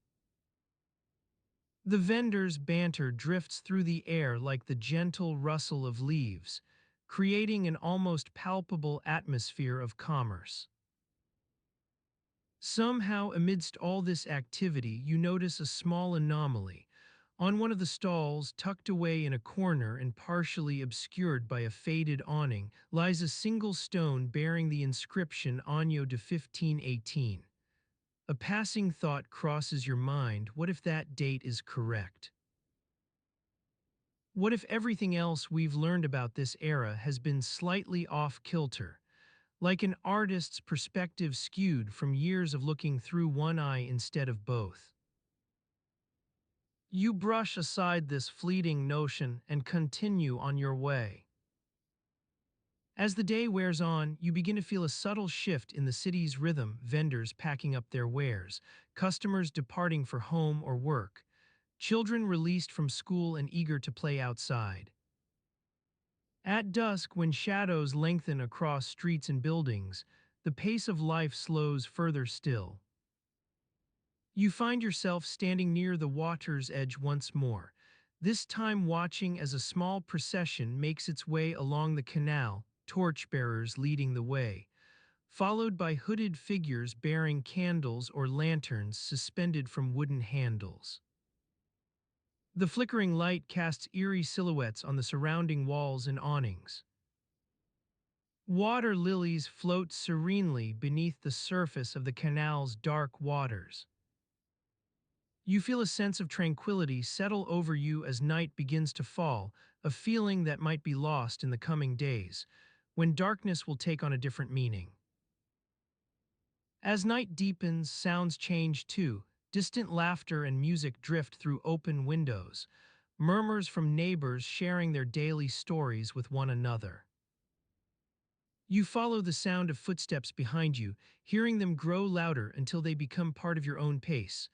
The vendor's banter drifts through the air like the gentle rustle of leaves, creating an almost palpable atmosphere of commerce. Somehow, amidst all this activity, you notice a small anomaly, On one of the stalls, tucked away in a corner and partially obscured by a faded awning, lies a single stone bearing the inscription Año de 1518. A passing thought crosses your mind: what if that date is correct? What if everything else we've learned about this era has been slightly off-kilter, like an artist's perspective skewed from years of looking through one eye instead of both? You brush aside this fleeting notion and continue on your way. As the day wears on, you begin to feel a subtle shift in the city's rhythm: vendors packing up their wares, customers departing for home or work, children released from school and eager to play outside. At dusk, when shadows lengthen across streets and buildings, the pace of life slows further still. You find yourself standing near the water's edge once more, this time watching as a small procession makes its way along the canal, torchbearers leading the way, followed by hooded figures bearing candles or lanterns suspended from wooden handles. The flickering light casts eerie silhouettes on the surrounding walls and awnings. Water lilies float serenely beneath the surface of the canal's dark waters. You feel a sense of tranquility settle over you as night begins to fall, a feeling that might be lost in the coming days, when darkness will take on a different meaning. As night deepens, sounds change too. Distant laughter and music drift through open windows, murmurs from neighbors sharing their daily stories with one another. You follow the sound of footsteps behind you, hearing them grow louder until they become part of your own pace,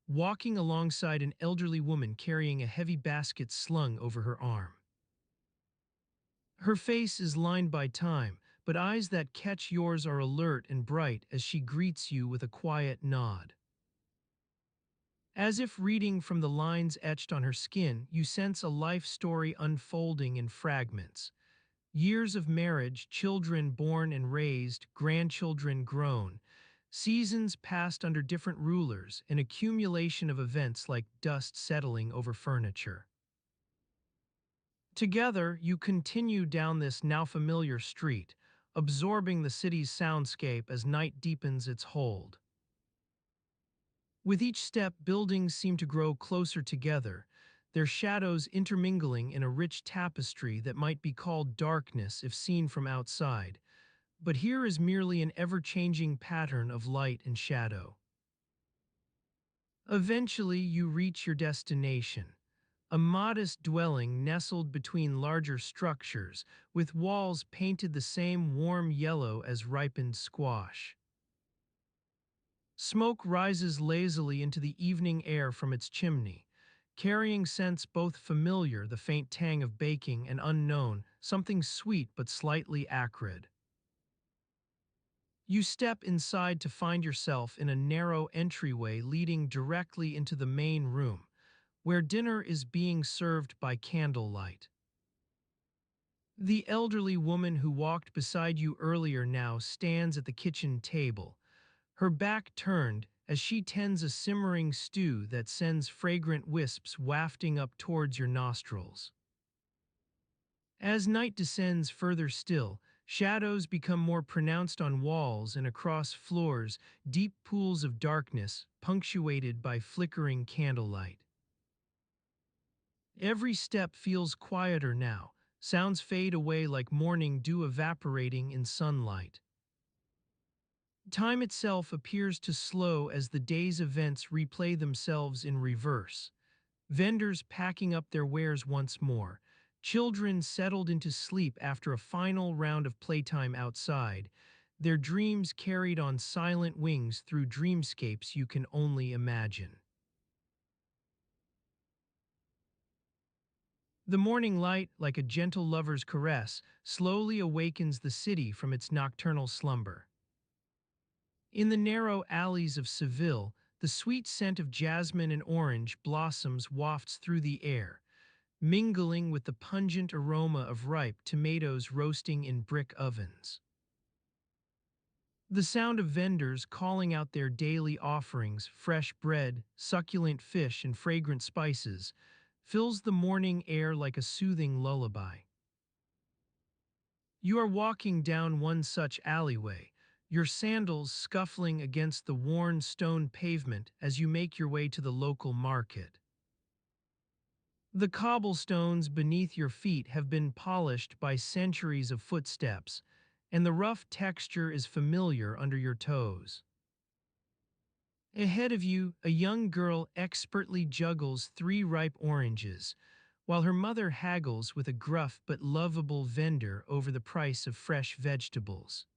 walking alongside an elderly woman carrying a heavy basket slung over her arm. Her face is lined by time, but eyes that catch yours are alert and bright as she greets you with a quiet nod. As if reading from the lines etched on her skin, you sense a life story unfolding in fragments. Years of marriage, children born and raised, grandchildren grown, seasons passed under different rulers, an accumulation of events like dust settling over furniture. Together, you continue down this now familiar street, absorbing the city's soundscape as night deepens its hold. With each step, buildings seem to grow closer together, their shadows intermingling in a rich tapestry that might be called darkness if seen from outside, but here is merely an ever-changing pattern of light and shadow. Eventually, you reach your destination, a modest dwelling nestled between larger structures, with walls painted the same warm yellow as ripened squash. Smoke rises lazily into the evening air from its chimney, carrying scents both familiar, the faint tang of baking, and unknown, something sweet but slightly acrid. You step inside to find yourself in a narrow entryway leading directly into the main room, where dinner is being served by candlelight. The elderly woman who walked beside you earlier now stands at the kitchen table, her back turned as she tends a simmering stew that sends fragrant wisps wafting up towards your nostrils. As night descends further still, shadows become more pronounced on walls and across floors, deep pools of darkness punctuated by flickering candlelight. Every step feels quieter now, sounds fade away like morning dew evaporating in sunlight. Time itself appears to slow as the day's events replay themselves in reverse. Vendors packing up their wares once more, children settled into sleep after a final round of playtime outside, their dreams carried on silent wings through dreamscapes you can only imagine. The morning light, like a gentle lover's caress, slowly awakens the city from its nocturnal slumber. In the narrow alleys of Seville, the sweet scent of jasmine and orange blossoms wafts through the air, mingling with the pungent aroma of ripe tomatoes roasting in brick ovens. The sound of vendors calling out their daily offerings, fresh bread, succulent fish, and fragrant spices, fills the morning air like a soothing lullaby. You are walking down one such alleyway, your sandals scuffling against the worn stone pavement as you make your way to the local market. The cobblestones beneath your feet have been polished by centuries of footsteps, and the rough texture is familiar under your toes. Ahead of you, a young girl expertly juggles three ripe oranges, while her mother haggles with a gruff but lovable vendor over the price of fresh vegetables.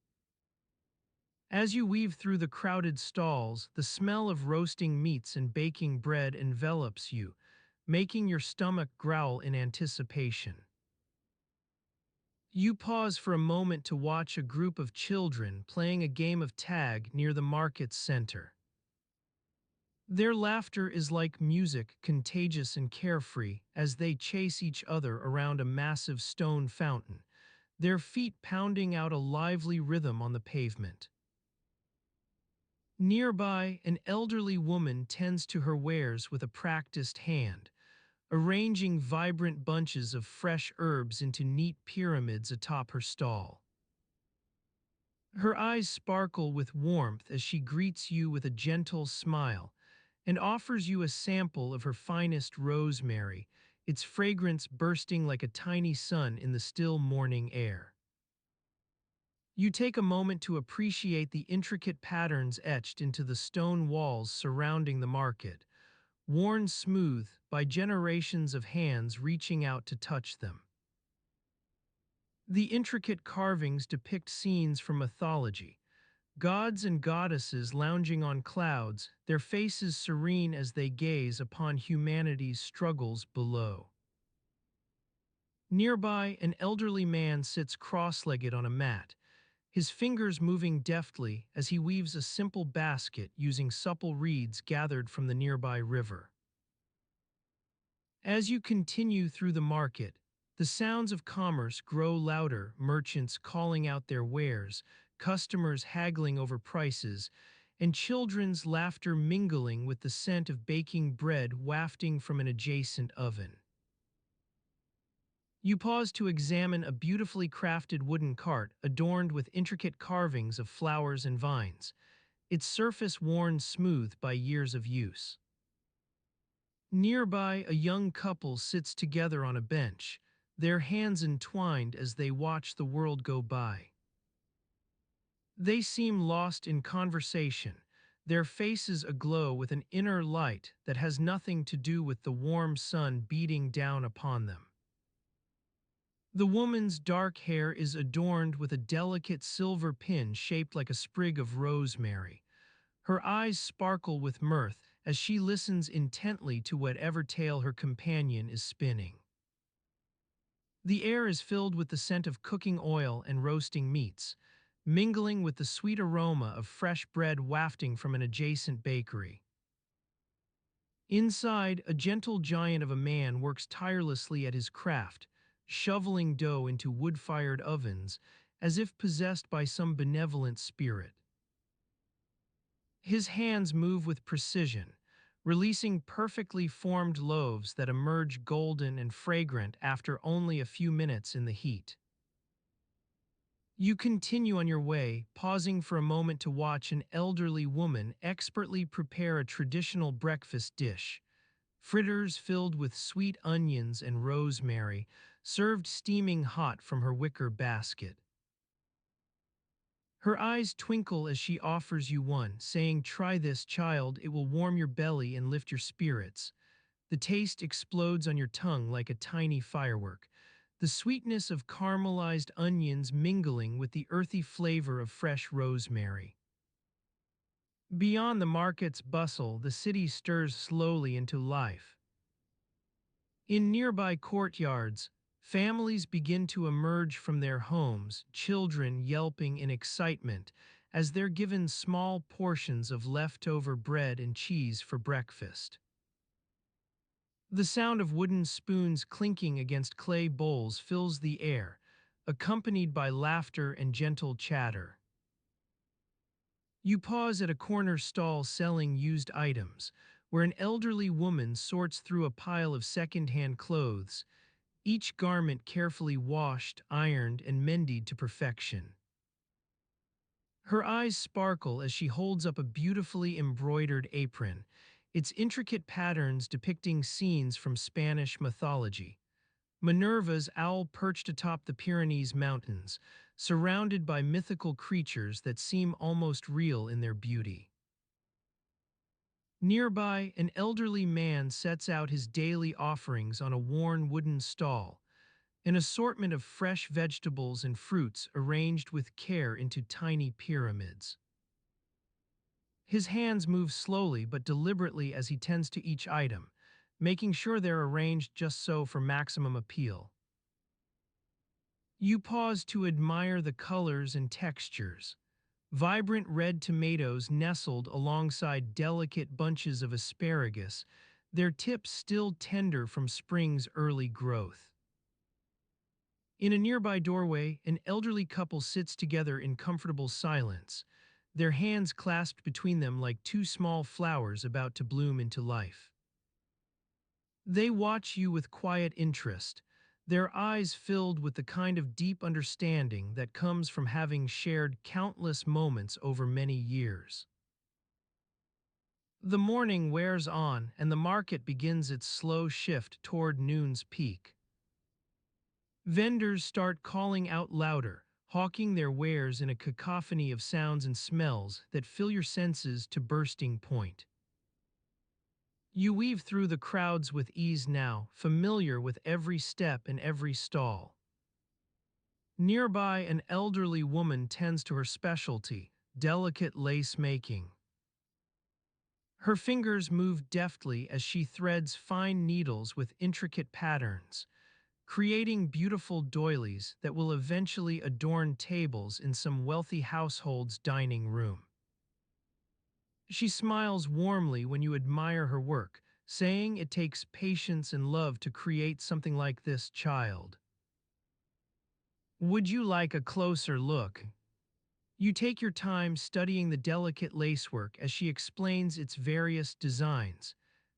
As you weave through the crowded stalls, the smell of roasting meats and baking bread envelops you, making your stomach growl in anticipation. You pause for a moment to watch a group of children playing a game of tag near the market's center. Their laughter is like music, contagious and carefree, as they chase each other around a massive stone fountain, their feet pounding out a lively rhythm on the pavement. Nearby, an elderly woman tends to her wares with a practiced hand, arranging vibrant bunches of fresh herbs into neat pyramids atop her stall. Her eyes sparkle with warmth as she greets you with a gentle smile and offers you a sample of her finest rosemary, its fragrance bursting like a tiny sun in the still morning air. You take a moment to appreciate the intricate patterns etched into the stone walls surrounding the market, worn smooth by generations of hands reaching out to touch them. The intricate carvings depict scenes from mythology, gods and goddesses lounging on clouds, their faces serene as they gaze upon humanity's struggles below. Nearby, an elderly man sits cross-legged on a mat, his fingers moving deftly as he weaves a simple basket using supple reeds gathered from the nearby river. As you continue through the market, the sounds of commerce grow louder, merchants calling out their wares, customers haggling over prices, and children's laughter mingling with the scent of baking bread wafting from an adjacent oven. You pause to examine a beautifully crafted wooden cart adorned with intricate carvings of flowers and vines, its surface worn smooth by years of use. Nearby, a young couple sits together on a bench, their hands entwined as they watch the world go by. They seem lost in conversation, their faces aglow with an inner light that has nothing to do with the warm sun beating down upon them. The woman's dark hair is adorned with a delicate silver pin shaped like a sprig of rosemary. Her eyes sparkle with mirth as she listens intently to whatever tale her companion is spinning. The air is filled with the scent of cooking oil and roasting meats, mingling with the sweet aroma of fresh bread wafting from an adjacent bakery. Inside, a gentle giant of a man works tirelessly at his craft, shoveling dough into wood-fired ovens as if possessed by some benevolent spirit. His hands move with precision, releasing perfectly formed loaves that emerge golden and fragrant after only a few minutes in the heat. You continue on your way, pausing for a moment to watch an elderly woman expertly prepare a traditional breakfast dish, fritters filled with sweet onions and rosemary, served steaming hot from her wicker basket. Her eyes twinkle as she offers you one, saying, "Try this, child, it will warm your belly and lift your spirits." The taste explodes on your tongue like a tiny firework, the sweetness of caramelized onions mingling with the earthy flavor of fresh rosemary. Beyond the market's bustle, the city stirs slowly into life. In nearby courtyards, families begin to emerge from their homes, children yelping in excitement as they're given small portions of leftover bread and cheese for breakfast. The sound of wooden spoons clinking against clay bowls fills the air, accompanied by laughter and gentle chatter. You pause at a corner stall selling used items, where an elderly woman sorts through a pile of second-hand clothes, each garment carefully washed, ironed, and mended to perfection. Her eyes sparkle as she holds up a beautifully embroidered apron, its intricate patterns depicting scenes from Spanish mythology. Minerva's owl perched atop the Pyrenees Mountains, surrounded by mythical creatures that seem almost real in their beauty. Nearby, an elderly man sets out his daily offerings on a worn wooden stall, an assortment of fresh vegetables and fruits arranged with care into tiny pyramids. His hands move slowly but deliberately as he tends to each item, making sure they're arranged just so for maximum appeal. You pause to admire the colors and textures. Vibrant red tomatoes nestled alongside delicate bunches of asparagus, their tips still tender from spring's early growth. In a nearby doorway, an elderly couple sits together in comfortable silence, their hands clasped between them like two small flowers about to bloom into life. They watch you with quiet interest, their eyes filled with the kind of deep understanding that comes from having shared countless moments over many years. The morning wears on and the market begins its slow shift toward noon's peak. Vendors start calling out louder, hawking their wares in a cacophony of sounds and smells that fill your senses to bursting point. You weave through the crowds with ease now, familiar with every step and every stall. Nearby, an elderly woman tends to her specialty, delicate lace making. Her fingers move deftly as she threads fine needles with intricate patterns, creating beautiful doilies that will eventually adorn tables in some wealthy household's dining room. She smiles warmly when you admire her work, saying it takes patience and love to create something like this, child. Would you like a closer look? You take your time studying the delicate lacework as she explains its various designs,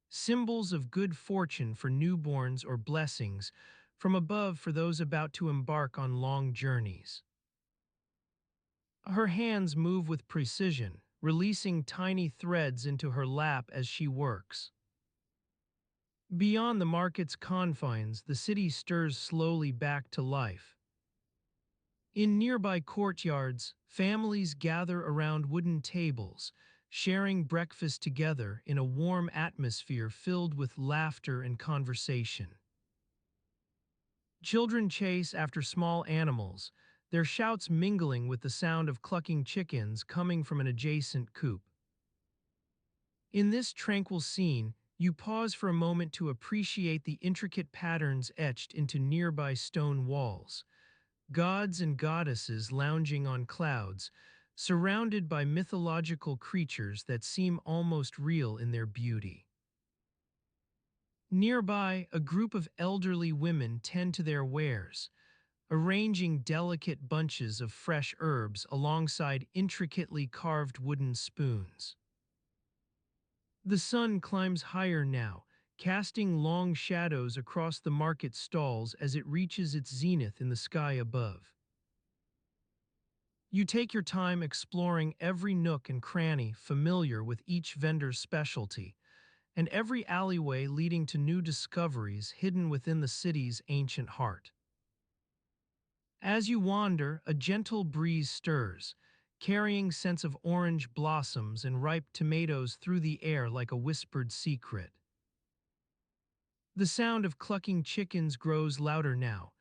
symbols of good fortune for newborns or blessings from above for those about to embark on long journeys. Her hands move with precision, releasing tiny threads into her lap as she works. Beyond the market's confines, the city stirs slowly back to life. In nearby courtyards, families gather around wooden tables, sharing breakfast together in a warm atmosphere filled with laughter and conversation. Children chase after small animals, their shouts mingling with the sound of clucking chickens coming from an adjacent coop. In this tranquil scene, you pause for a moment to appreciate the intricate patterns etched into nearby stone walls. Gods and goddesses lounging on clouds, surrounded by mythological creatures that seem almost real in their beauty. Nearby, a group of elderly women tend to their wares, arranging delicate bunches of fresh herbs alongside intricately carved wooden spoons. The sun climbs higher now, casting long shadows across the market stalls as it reaches its zenith in the sky above. You take your time exploring every nook and cranny familiar with each vendor's specialty, and every alleyway leading to new discoveries hidden within the city's ancient heart. As you wander, a gentle breeze stirs, carrying scents of orange blossoms and ripe tomatoes through the air like a whispered secret. The sound of clucking chickens grows louder now,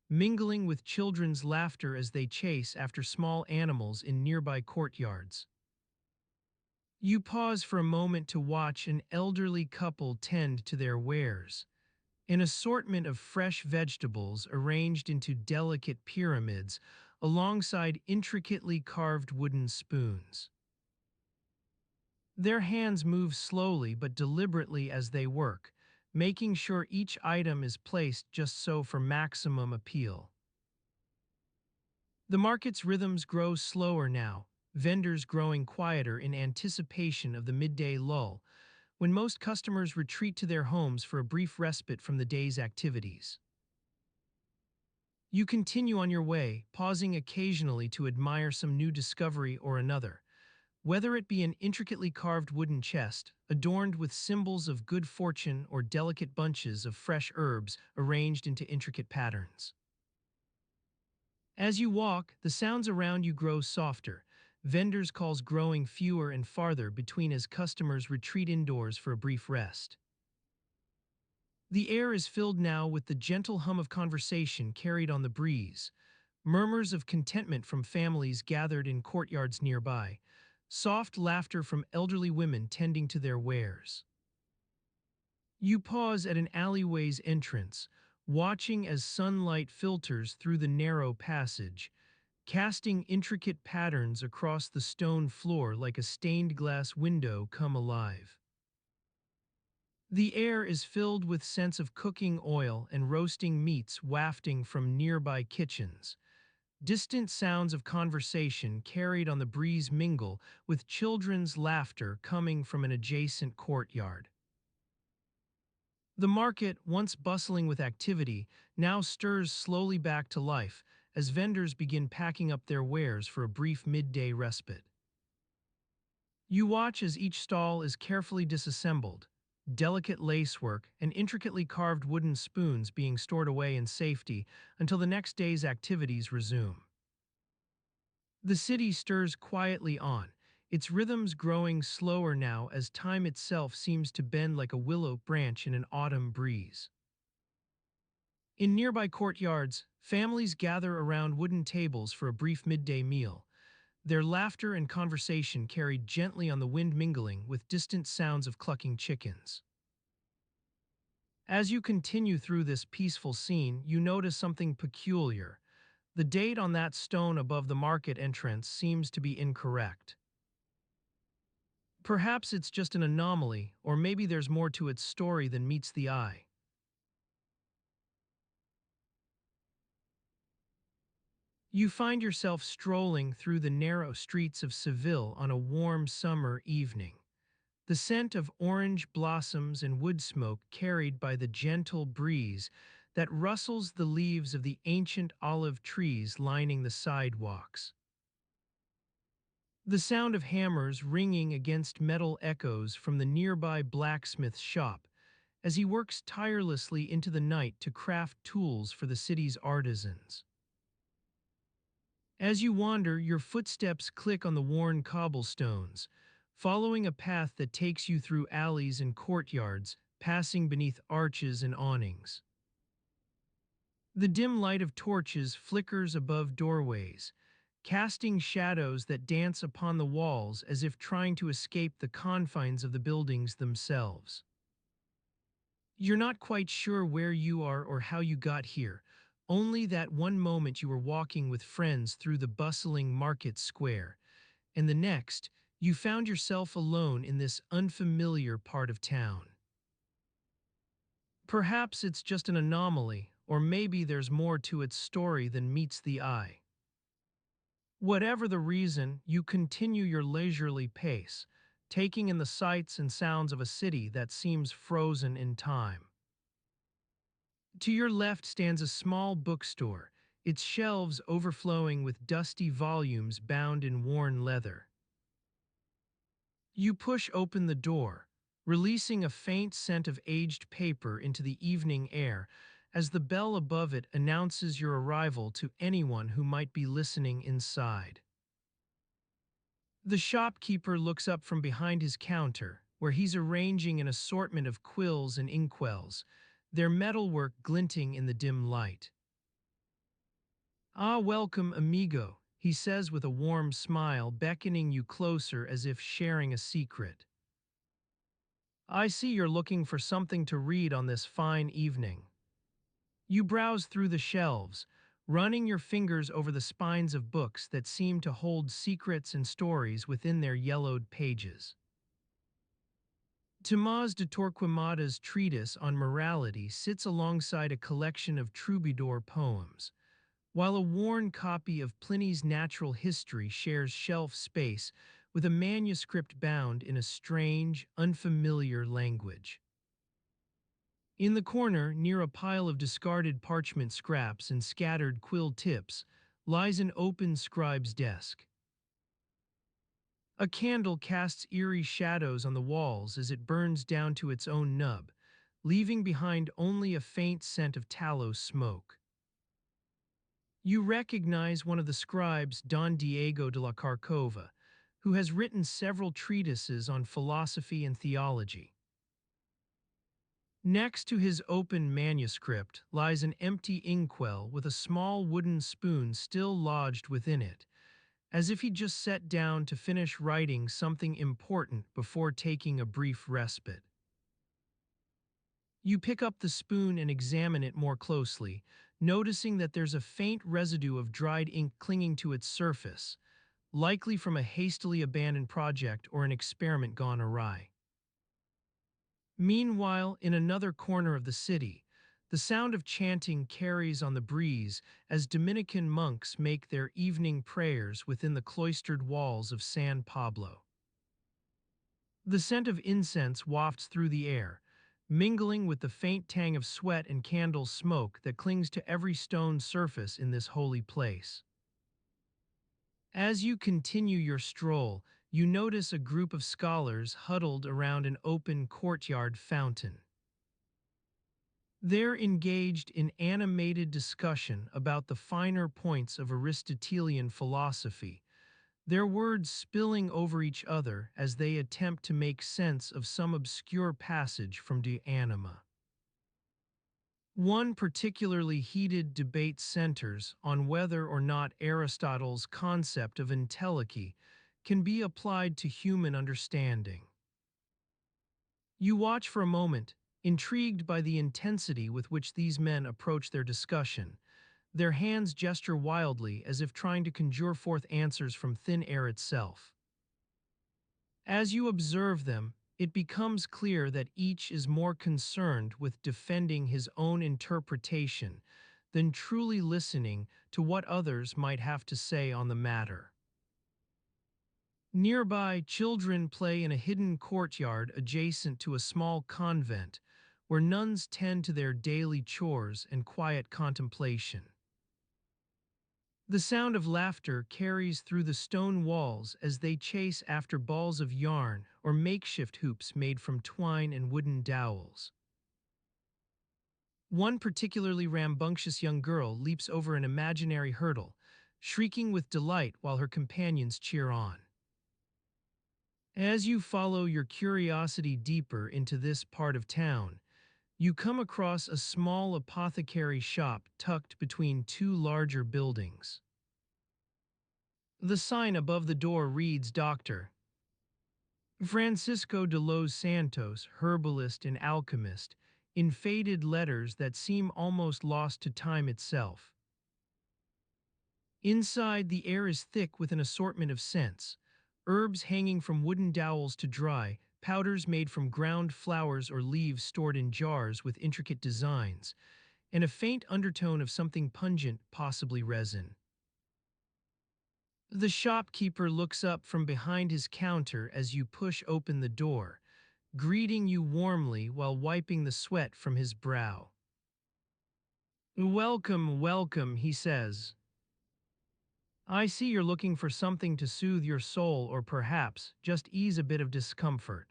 mingling with children's laughter as they chase after small animals in nearby courtyards. You pause for a moment to watch an elderly couple tend to their wares, an assortment of fresh vegetables arranged into delicate pyramids alongside intricately carved wooden spoons. Their hands move slowly but deliberately as they work, making sure each item is placed just so for maximum appeal. The market's rhythms grow slower now, vendors growing quieter in anticipation of the midday lull, when most customers retreat to their homes for a brief respite from the day's activities. You continue on your way, pausing occasionally to admire some new discovery or another, whether it be an intricately carved wooden chest, adorned with symbols of good fortune or delicate bunches of fresh herbs arranged into intricate patterns. As you walk, the sounds around you grow softer, vendors' calls growing fewer and farther between as customers retreat indoors for a brief rest. The air is filled now with the gentle hum of conversation carried on the breeze, murmurs of contentment from families gathered in courtyards nearby, soft laughter from elderly women tending to their wares. You pause at an alleyway's entrance, watching as sunlight filters through the narrow passage, casting intricate patterns across the stone floor like a stained glass window come alive. The air is filled with scents of cooking oil and roasting meats wafting from nearby kitchens. Distant sounds of conversation carried on the breeze mingle with children's laughter coming from an adjacent courtyard. The market, once bustling with activity, now stirs slowly back to life as vendors begin packing up their wares for a brief midday respite. You watch as each stall is carefully disassembled, delicate lacework and intricately carved wooden spoons being stored away in safety until the next day's activities resume. The city stirs quietly on, its rhythms growing slower now as time itself seems to bend like a willow branch in an autumn breeze. In nearby courtyards, families gather around wooden tables for a brief midday meal, their laughter and conversation carried gently on the wind mingling with distant sounds of clucking chickens. As you continue through this peaceful scene, you notice something peculiar. The date on that stone above the market entrance seems to be incorrect. Perhaps it's just an anomaly, or maybe there's more to its story than meets the eye. You find yourself strolling through the narrow streets of Seville on a warm summer evening. The scent of orange blossoms and wood smoke carried by the gentle breeze that rustles the leaves of the ancient olive trees lining the sidewalks. The sound of hammers ringing against metal echoes from the nearby blacksmith's shop as he works tirelessly into the night to craft tools for the city's artisans. As you wander, your footsteps click on the worn cobblestones, following a path that takes you through alleys and courtyards, passing beneath arches and awnings. The dim light of torches flickers above doorways, casting shadows that dance upon the walls as if trying to escape the confines of the buildings themselves. You're not quite sure where you are or how you got here, only that one moment you were walking with friends through the bustling market square, and the next, you found yourself alone in this unfamiliar part of town. Perhaps it's just an anomaly, or maybe there's more to its story than meets the eye. Whatever the reason, you continue your leisurely pace, taking in the sights and sounds of a city that seems frozen in time. To your left stands a small bookstore, its shelves overflowing with dusty volumes bound in worn leather. You push open the door, releasing a faint scent of aged paper into the evening air as the bell above it announces your arrival to anyone who might be listening inside. The shopkeeper looks up from behind his counter, where he's arranging an assortment of quills and inkwells, their metalwork glinting in the dim light. "Ah, welcome, amigo," he says with a warm smile, beckoning you closer as if sharing a secret. "I see you're looking for something to read on this fine evening." You browse through the shelves, running your fingers over the spines of books that seem to hold secrets and stories within their yellowed pages. Tomás de Torquemada's treatise on morality sits alongside a collection of troubadour poems, while a worn copy of Pliny's Natural History shares shelf space with a manuscript bound in a strange, unfamiliar language. In the corner, near a pile of discarded parchment scraps and scattered quill tips, lies an open scribe's desk. A candle casts eerie shadows on the walls as it burns down to its own nub, leaving behind only a faint scent of tallow smoke. You recognize one of the scribes, Don Diego de la Carcova, who has written several treatises on philosophy and theology. Next to his open manuscript lies an empty inkwell with a small wooden spoon still lodged within it, as if he just sat down to finish writing something important before taking a brief respite. You pick up the spoon and examine it more closely, noticing that there's a faint residue of dried ink clinging to its surface, likely from a hastily abandoned project or an experiment gone awry. Meanwhile, in another corner of the city, the sound of chanting carries on the breeze as Dominican monks make their evening prayers within the cloistered walls of San Pablo. The scent of incense wafts through the air, mingling with the faint tang of sweat and candle smoke that clings to every stone surface in this holy place. As you continue your stroll, you notice a group of scholars huddled around an open courtyard fountain. They're engaged in animated discussion about the finer points of Aristotelian philosophy, their words spilling over each other as they attempt to make sense of some obscure passage from De Anima. One particularly heated debate centers on whether or not Aristotle's concept of entelechy can be applied to human understanding. You watch for a moment, intrigued by the intensity with which these men approach their discussion. Their hands gesture wildly as if trying to conjure forth answers from thin air itself. As you observe them, it becomes clear that each is more concerned with defending his own interpretation than truly listening to what others might have to say on the matter. Nearby, children play in a hidden courtyard adjacent to a small convent where nuns tend to their daily chores and quiet contemplation. The sound of laughter carries through the stone walls as they chase after balls of yarn or makeshift hoops made from twine and wooden dowels. One particularly rambunctious young girl leaps over an imaginary hurdle, shrieking with delight while her companions cheer on. As you follow your curiosity deeper into this part of town, you come across a small apothecary shop tucked between two larger buildings. The sign above the door reads Dr. Francisco de los Santos, herbalist and alchemist, in faded letters that seem almost lost to time itself. Inside, the air is thick with an assortment of scents, herbs hanging from wooden dowels to dry, powders made from ground flowers or leaves stored in jars with intricate designs, and a faint undertone of something pungent, possibly resin. The shopkeeper looks up from behind his counter as you push open the door, greeting you warmly while wiping the sweat from his brow. "Welcome, welcome," he says. "I see you're looking for something to soothe your soul or perhaps just ease a bit of discomfort."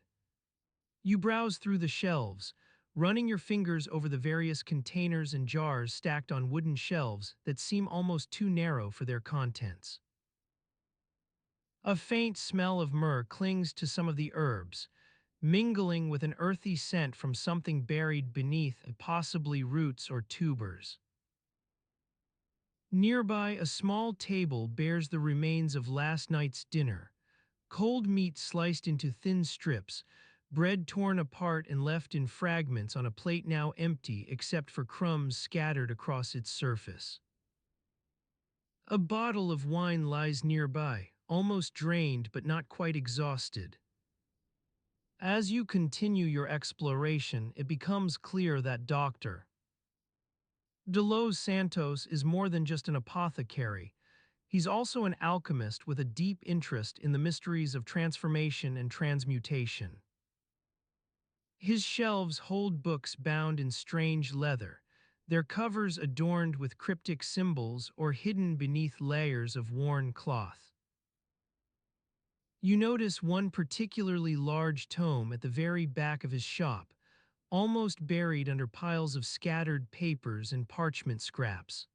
You browse through the shelves, running your fingers over the various containers and jars stacked on wooden shelves that seem almost too narrow for their contents. A faint smell of myrrh clings to some of the herbs, mingling with an earthy scent from something buried beneath, possibly roots or tubers. Nearby, a small table bears the remains of last night's dinner, cold meat sliced into thin strips, bread torn apart and left in fragments on a plate now empty except for crumbs scattered across its surface. A bottle of wine lies nearby, almost drained but not quite exhausted. As you continue your exploration, it becomes clear that Dr. De Los Santos is more than just an apothecary. He's also an alchemist with a deep interest in the mysteries of transformation and transmutation. His shelves hold books bound in strange leather, their covers adorned with cryptic symbols or hidden beneath layers of worn cloth. You notice one particularly large tome at the very back of his shop, almost buried under piles of scattered papers and parchment scraps.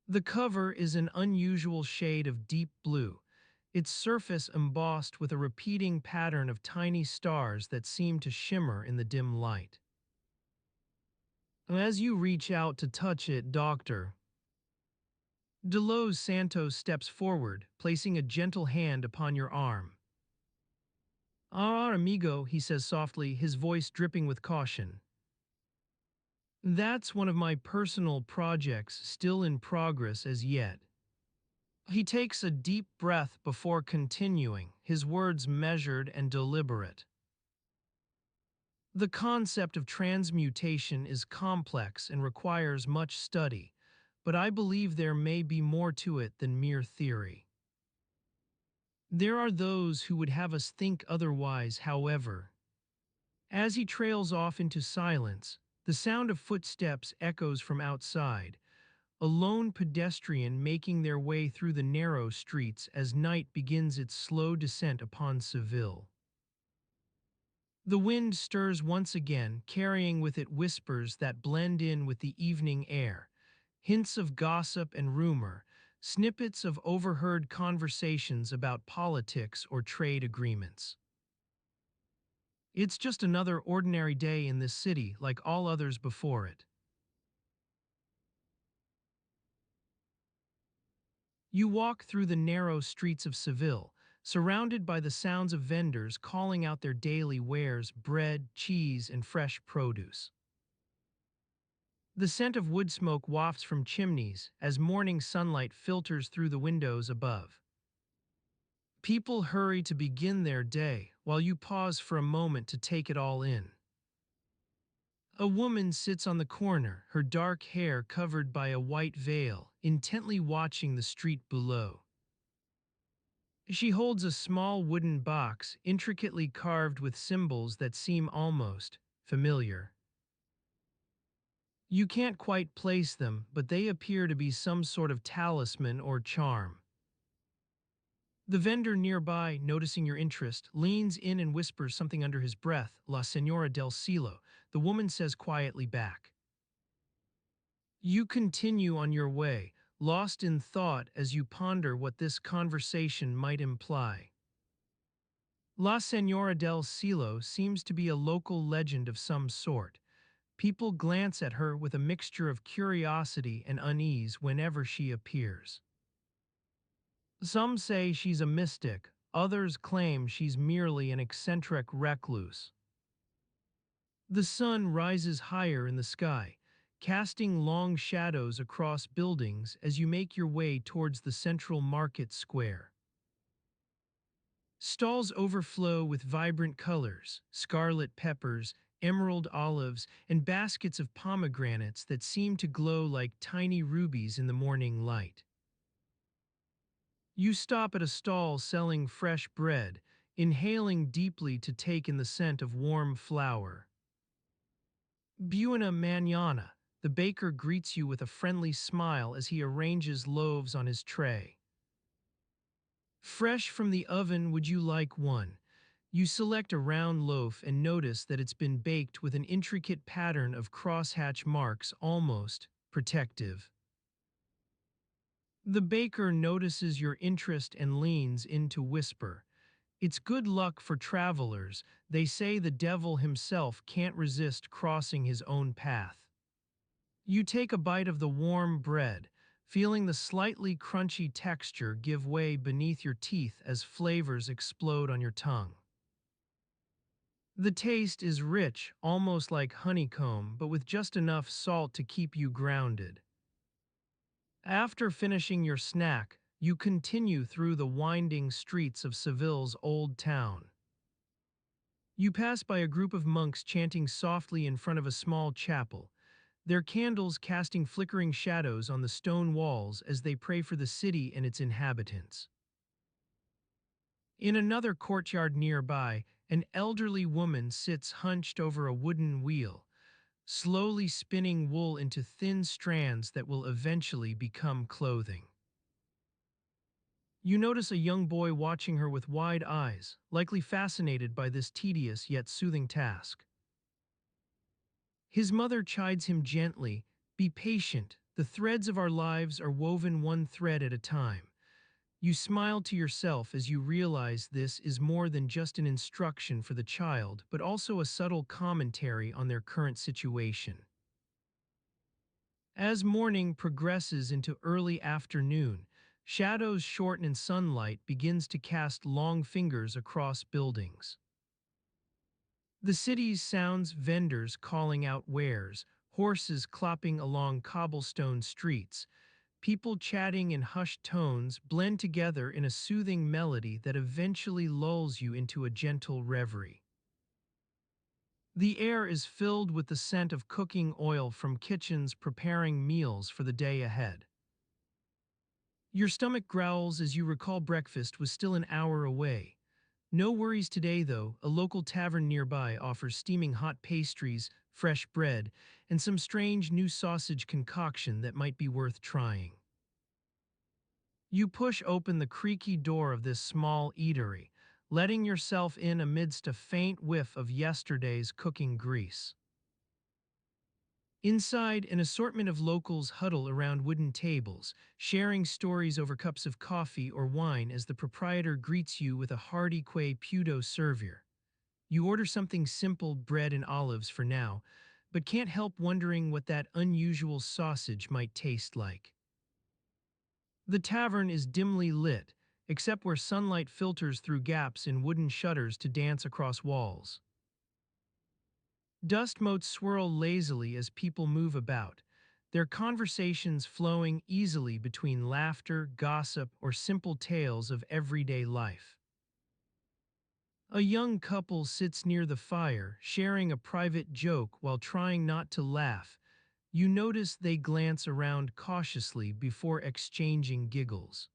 The cover is an unusual shade of deep blue, its surface embossed with a repeating pattern of tiny stars that seem to shimmer in the dim light. As you reach out to touch it, Doctor, De Los Santos steps forward, placing a gentle hand upon your arm. Ah, amigo, he says softly, his voice dripping with caution. That's one of my personal projects, still in progress as yet. He takes a deep breath before continuing, his words measured and deliberate. The concept of transmutation is complex and requires much study, but I believe there may be more to it than mere theory. There are those who would have us think otherwise, however. As he trails off into silence, the sound of footsteps echoes from outside, a lone pedestrian making their way through the narrow streets as night begins its slow descent upon Seville. The wind stirs once again, carrying with it whispers that blend in with the evening air, hints of gossip and rumor, snippets of overheard conversations about politics or trade agreements. It's just another ordinary day in this city like all others before it. You walk through the narrow streets of Seville, surrounded by the sounds of vendors calling out their daily wares, bread, cheese, and fresh produce. The scent of wood smoke wafts from chimneys as morning sunlight filters through the windows above. People hurry to begin their day while you pause for a moment to take it all in. A woman sits on the corner, her dark hair covered by a white veil, intently watching the street below. She holds a small wooden box intricately carved with symbols that seem almost familiar. You can't quite place them, but they appear to be some sort of talisman or charm. The vendor nearby, noticing your interest, leans in and whispers something under his breath, La Señora del Cielo. The woman says quietly back. You continue on your way, lost in thought as you ponder what this conversation might imply. La Señora del Cielo seems to be a local legend of some sort. People glance at her with a mixture of curiosity and unease whenever she appears. Some say she's a mystic, others claim she's merely an eccentric recluse. The sun rises higher in the sky, casting long shadows across buildings as you make your way towards the central market square. Stalls overflow with vibrant colors, scarlet peppers, emerald olives, and baskets of pomegranates that seem to glow like tiny rubies in the morning light. You stop at a stall selling fresh bread, inhaling deeply to take in the scent of warm flour. Buena mañana, the baker greets you with a friendly smile as he arranges loaves on his tray. Fresh from the oven, would you like one? You select a round loaf and notice that it's been baked with an intricate pattern of crosshatch marks, almost protective. The baker notices your interest and leans in to whisper, "It's good luck for travelers. They say the devil himself can't resist crossing his own path." You take a bite of the warm bread, feeling the slightly crunchy texture give way beneath your teeth as flavors explode on your tongue. The taste is rich, almost like honeycomb, but with just enough salt to keep you grounded. After finishing your snack, you continue through the winding streets of Seville's old town. You pass by a group of monks chanting softly in front of a small chapel, their candles casting flickering shadows on the stone walls as they pray for the city and its inhabitants. In another courtyard nearby, an elderly woman sits hunched over a wooden wheel, slowly spinning wool into thin strands that will eventually become clothing. You notice a young boy watching her with wide eyes, likely fascinated by this tedious yet soothing task. His mother chides him gently, "Be patient, the threads of our lives are woven one thread at a time." You smile to yourself as you realize this is more than just an instruction for the child, but also a subtle commentary on their current situation. As morning progresses into early afternoon, shadows shorten and sunlight begins to cast long fingers across buildings. The city's sounds, vendors calling out wares, horses clopping along cobblestone streets, people chatting in hushed tones blend together in a soothing melody that eventually lulls you into a gentle reverie. The air is filled with the scent of cooking oil from kitchens preparing meals for the day ahead. Your stomach growls as you recall breakfast was still an hour away. No worries today, though. A local tavern nearby offers steaming hot pastries, fresh bread, and some strange new sausage concoction that might be worth trying. You push open the creaky door of this small eatery, letting yourself in amidst a faint whiff of yesterday's cooking grease. Inside, an assortment of locals huddle around wooden tables, sharing stories over cups of coffee or wine as the proprietor greets you with a hearty quay puto servier. You order something simple, bread and olives for now, but can't help wondering what that unusual sausage might taste like. The tavern is dimly lit, except where sunlight filters through gaps in wooden shutters to dance across walls. Dust motes swirl lazily as people move about, their conversations flowing easily between laughter, gossip, or simple tales of everyday life. A young couple sits near the fire, sharing a private joke while trying not to laugh. You notice they glance around cautiously before exchanging giggles.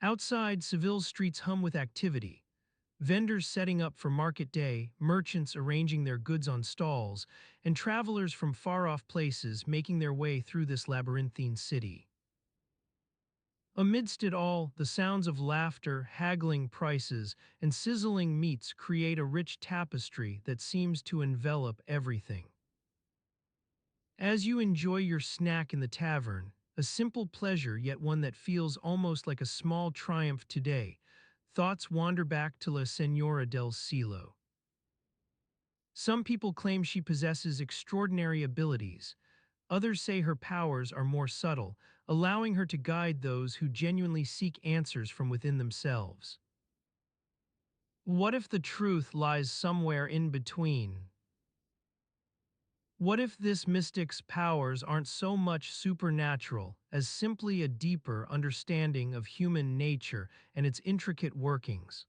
Outside, Seville's streets hum with activity. Vendors setting up for market day, merchants arranging their goods on stalls, and travelers from far-off places making their way through this labyrinthine city. Amidst it all, the sounds of laughter, haggling prices, and sizzling meats create a rich tapestry that seems to envelop everything. As you enjoy your snack in the tavern, a simple pleasure yet one that feels almost like a small triumph today, thoughts wander back to La Senora del Cielo. Some people claim she possesses extraordinary abilities. Others say her powers are more subtle, allowing her to guide those who genuinely seek answers from within themselves. What if the truth lies somewhere in between? What if this mystic's powers aren't so much supernatural as simply a deeper understanding of human nature and its intricate workings?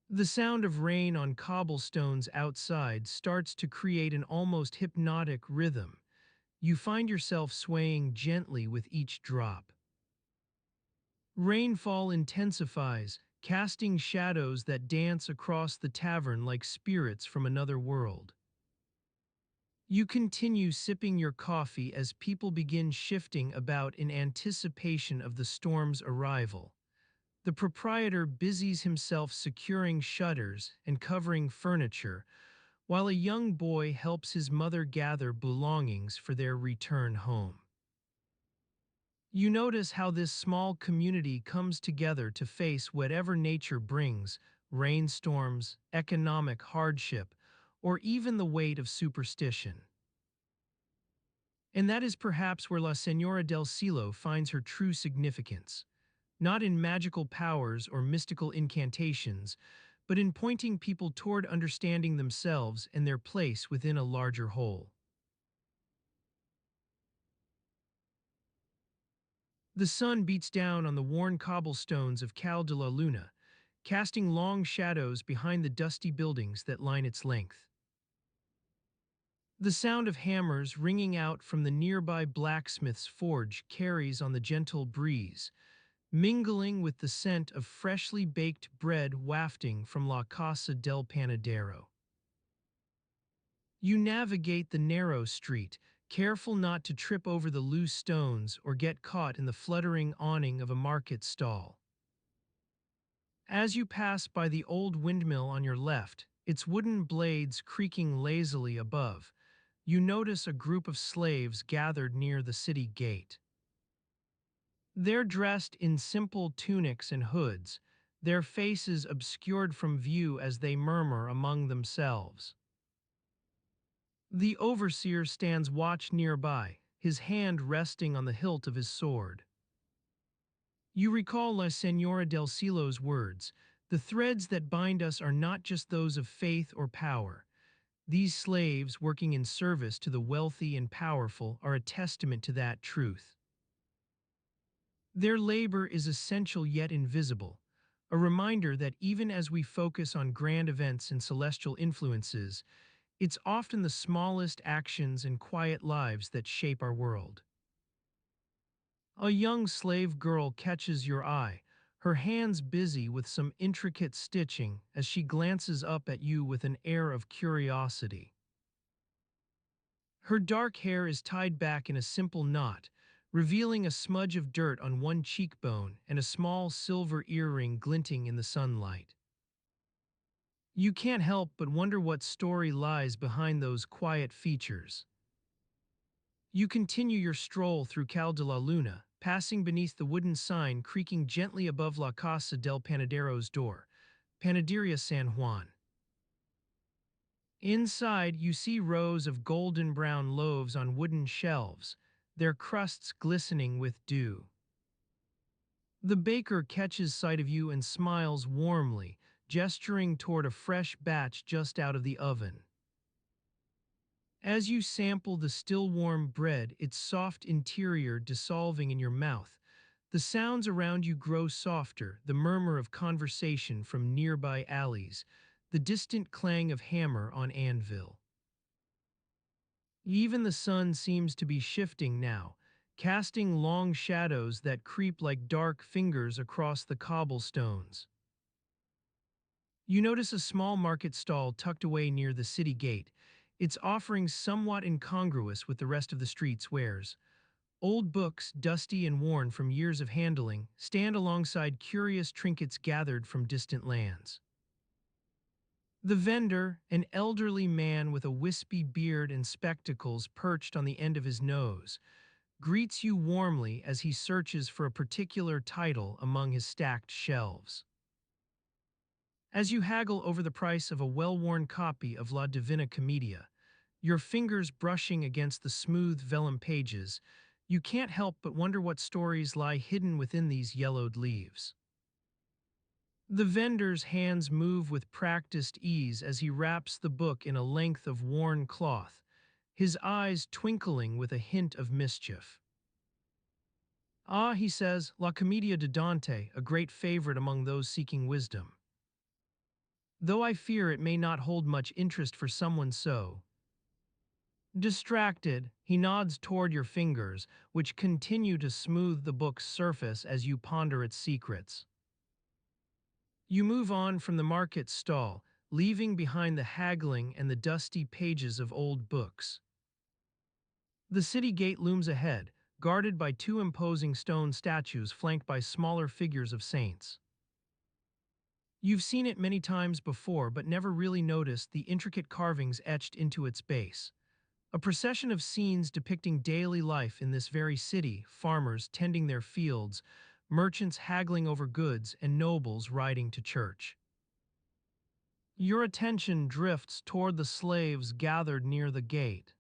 The sound of rain on cobblestones outside starts to create an almost hypnotic rhythm. You find yourself swaying gently with each drop. Rainfall intensifies, casting shadows that dance across the tavern like spirits from another world. You continue sipping your coffee as people begin shifting about in anticipation of the storm's arrival. The proprietor busies himself securing shutters and covering furniture, while a young boy helps his mother gather belongings for their return home. You notice how this small community comes together to face whatever nature brings, rainstorms, economic hardship, or even the weight of superstition. And that is perhaps where La Senora del Cielo finds her true significance, not in magical powers or mystical incantations, but in pointing people toward understanding themselves and their place within a larger whole. The sun beats down on the worn cobblestones of Cal de la Luna, casting long shadows behind the dusty buildings that line its length. The sound of hammers ringing out from the nearby blacksmith's forge carries on the gentle breeze, mingling with the scent of freshly baked bread wafting from La Casa del Panadero. You navigate the narrow street, careful not to trip over the loose stones or get caught in the fluttering awning of a market stall. As you pass by the old windmill on your left, its wooden blades creaking lazily above, you notice a group of slaves gathered near the city gate. They're dressed in simple tunics and hoods, their faces obscured from view as they murmur among themselves. The overseer stands watch nearby, his hand resting on the hilt of his sword. You recall La Señora del Cielo's words, "The threads that bind us are not just those of faith or power. These slaves working in service to the wealthy and powerful are a testament to that truth. Their labor is essential yet invisible, a reminder that even as we focus on grand events and celestial influences, it's often the smallest actions and quiet lives that shape our world." A young slave girl catches your eye, her hands busy with some intricate stitching as she glances up at you with an air of curiosity. Her dark hair is tied back in a simple knot, revealing a smudge of dirt on one cheekbone and a small silver earring glinting in the sunlight. You can't help but wonder what story lies behind those quiet features. You continue your stroll through Cal de la Luna, passing beneath the wooden sign creaking gently above La Casa del Panadero's door, Panaderia San Juan. Inside, you see rows of golden brown loaves on wooden shelves, their crusts glistening with dew. The baker catches sight of you and smiles warmly, gesturing toward a fresh batch just out of the oven. As you sample the still warm bread, its soft interior dissolving in your mouth, the sounds around you grow softer, the murmur of conversation from nearby alleys, the distant clang of hammer on anvil. Even the sun seems to be shifting now, casting long shadows that creep like dark fingers across the cobblestones. You notice a small market stall tucked away near the city gate, its offerings somewhat incongruous with the rest of the street's wares. Old books, dusty and worn from years of handling, stand alongside curious trinkets gathered from distant lands. The vendor, an elderly man with a wispy beard and spectacles perched on the end of his nose, greets you warmly as he searches for a particular title among his stacked shelves. As you haggle over the price of a well-worn copy of La Divina Commedia, your fingers brushing against the smooth vellum pages, you can't help but wonder what stories lie hidden within these yellowed leaves. The vendor's hands move with practiced ease as he wraps the book in a length of worn cloth, his eyes twinkling with a hint of mischief. "Ah," he says, "La Commedia de Dante, a great favorite among those seeking wisdom. Though I fear it may not hold much interest for someone so distracted." He nods toward your fingers, which continue to smooth the book's surface as you ponder its secrets. You move on from the market stall, leaving behind the haggling and the dusty pages of old books. The city gate looms ahead, guarded by two imposing stone statues flanked by smaller figures of saints. You've seen it many times before but never really noticed the intricate carvings etched into its base. A procession of scenes depicting daily life in this very city, farmers tending their fields, merchants haggling over goods, and nobles riding to church. Your attention drifts toward the slaves gathered near the gate.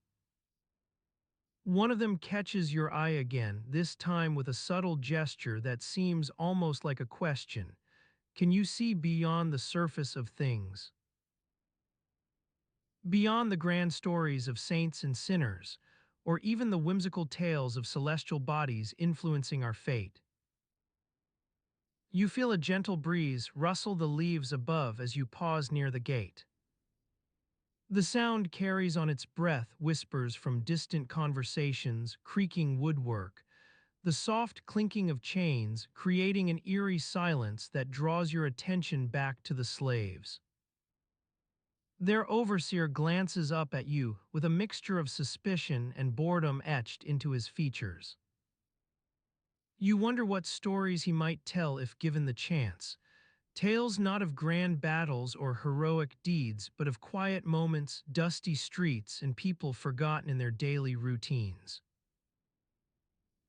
One of them catches your eye again, this time with a subtle gesture that seems almost like a question. Can you see beyond the surface of things? Beyond the grand stories of saints and sinners, or even the whimsical tales of celestial bodies influencing our fate. You feel a gentle breeze rustle the leaves above as you pause near the gate. The sound carries on its breath whispers from distant conversations, creaking woodwork, the soft clinking of chains, creating an eerie silence that draws your attention back to the slaves. Their overseer glances up at you with a mixture of suspicion and boredom etched into his features. You wonder what stories he might tell if given the chance. Tales not of grand battles or heroic deeds, but of quiet moments, dusty streets, and people forgotten in their daily routines.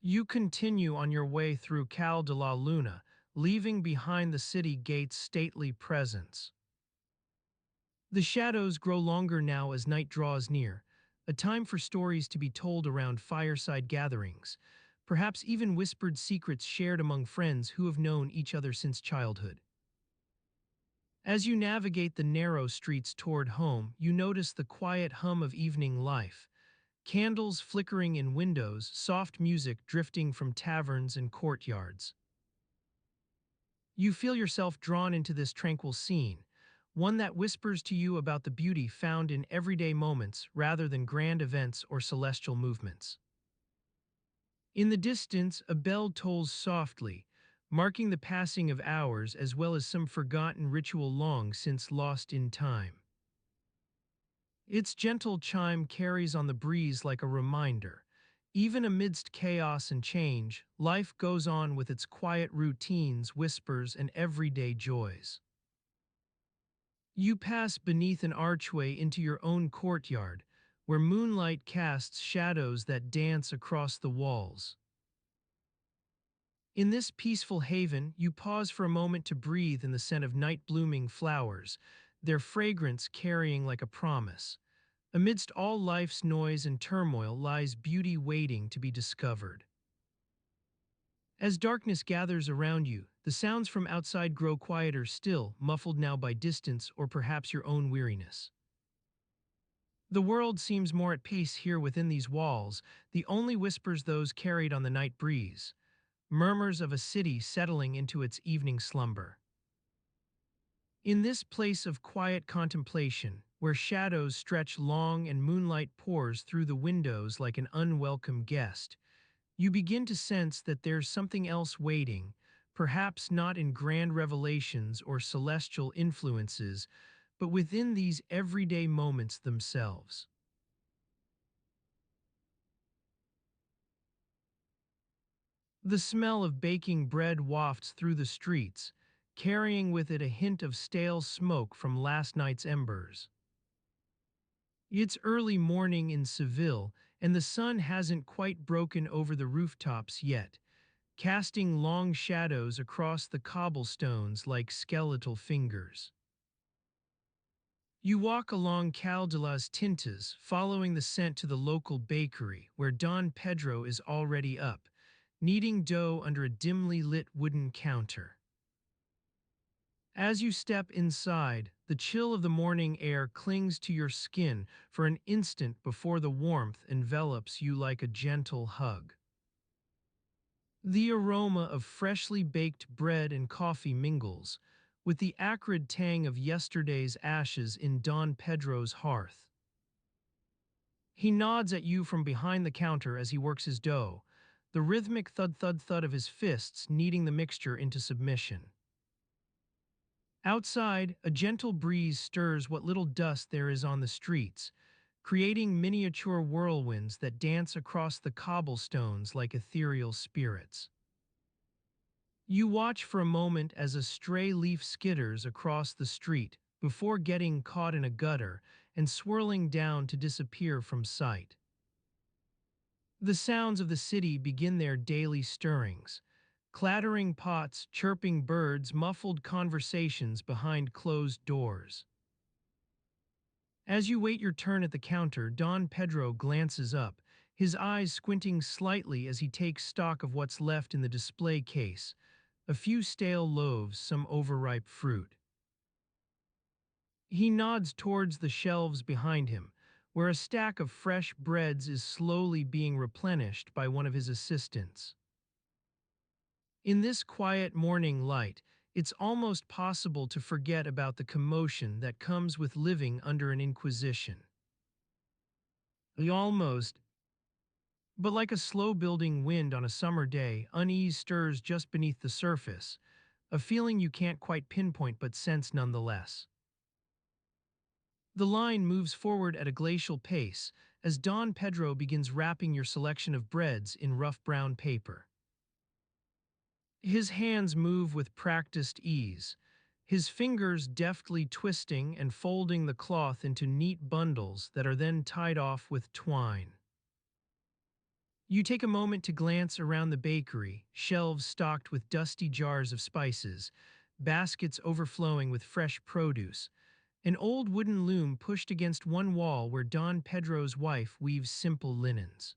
You continue on your way through Cal de la Luna, leaving behind the city gate's stately presence. The shadows grow longer now as night draws near, a time for stories to be told around fireside gatherings, perhaps even whispered secrets shared among friends who have known each other since childhood. As you navigate the narrow streets toward home, you notice the quiet hum of evening life, candles flickering in windows, soft music drifting from taverns and courtyards. You feel yourself drawn into this tranquil scene, one that whispers to you about the beauty found in everyday moments rather than grand events or celestial movements. In the distance, a bell tolls softly, marking the passing of hours as well as some forgotten ritual long since lost in time. Its gentle chime carries on the breeze like a reminder. Even amidst chaos and change, life goes on with its quiet routines, whispers, and everyday joys. You pass beneath an archway into your own courtyard, where moonlight casts shadows that dance across the walls. In this peaceful haven, you pause for a moment to breathe in the scent of night-blooming flowers, their fragrance carrying like a promise. Amidst all life's noise and turmoil lies beauty waiting to be discovered. As darkness gathers around you, the sounds from outside grow quieter still, muffled now by distance or perhaps your own weariness. The world seems more at peace here within these walls, the only whispers those carried on the night breeze, murmurs of a city settling into its evening slumber. In this place of quiet contemplation, where shadows stretch long and moonlight pours through the windows like an unwelcome guest, you begin to sense that there's something else waiting, perhaps not in grand revelations or celestial influences, but within these everyday moments themselves. The smell of baking bread wafts through the streets, carrying with it a hint of stale smoke from last night's embers. It's early morning in Seville, and the sun hasn't quite broken over the rooftops yet, casting long shadows across the cobblestones like skeletal fingers. You walk along Cal de las Tintas, following the scent to the local bakery, where Don Pedro is already up, kneading dough under a dimly lit wooden counter. As you step inside, the chill of the morning air clings to your skin for an instant before the warmth envelops you like a gentle hug. The aroma of freshly baked bread and coffee mingles, with the acrid tang of yesterday's ashes in Don Pedro's hearth. He nods at you from behind the counter as he works his dough, the rhythmic thud-thud-thud of his fists kneading the mixture into submission. Outside, a gentle breeze stirs what little dust there is on the streets, creating miniature whirlwinds that dance across the cobblestones like ethereal spirits. You watch for a moment as a stray leaf skitters across the street before getting caught in a gutter and swirling down to disappear from sight. The sounds of the city begin their daily stirrings, clattering pots, chirping birds, muffled conversations behind closed doors. As you wait your turn at the counter, Don Pedro glances up, his eyes squinting slightly as he takes stock of what's left in the display case, a few stale loaves, some overripe fruit. He nods towards the shelves behind him, where a stack of fresh breads is slowly being replenished by one of his assistants. In this quiet morning light, It's almost possible to forget about the commotion that comes with living under an Inquisition. Almost, but like a slow-building wind on a summer day, unease stirs just beneath the surface, a feeling you can't quite pinpoint but sense nonetheless. The line moves forward at a glacial pace as Don Pedro begins wrapping your selection of breads in rough brown paper. His hands move with practiced ease, his fingers deftly twisting and folding the cloth into neat bundles that are then tied off with twine. You take a moment to glance around the bakery, shelves stocked with dusty jars of spices, baskets overflowing with fresh produce, an old wooden loom pushed against one wall where Don Pedro's wife weaves simple linens.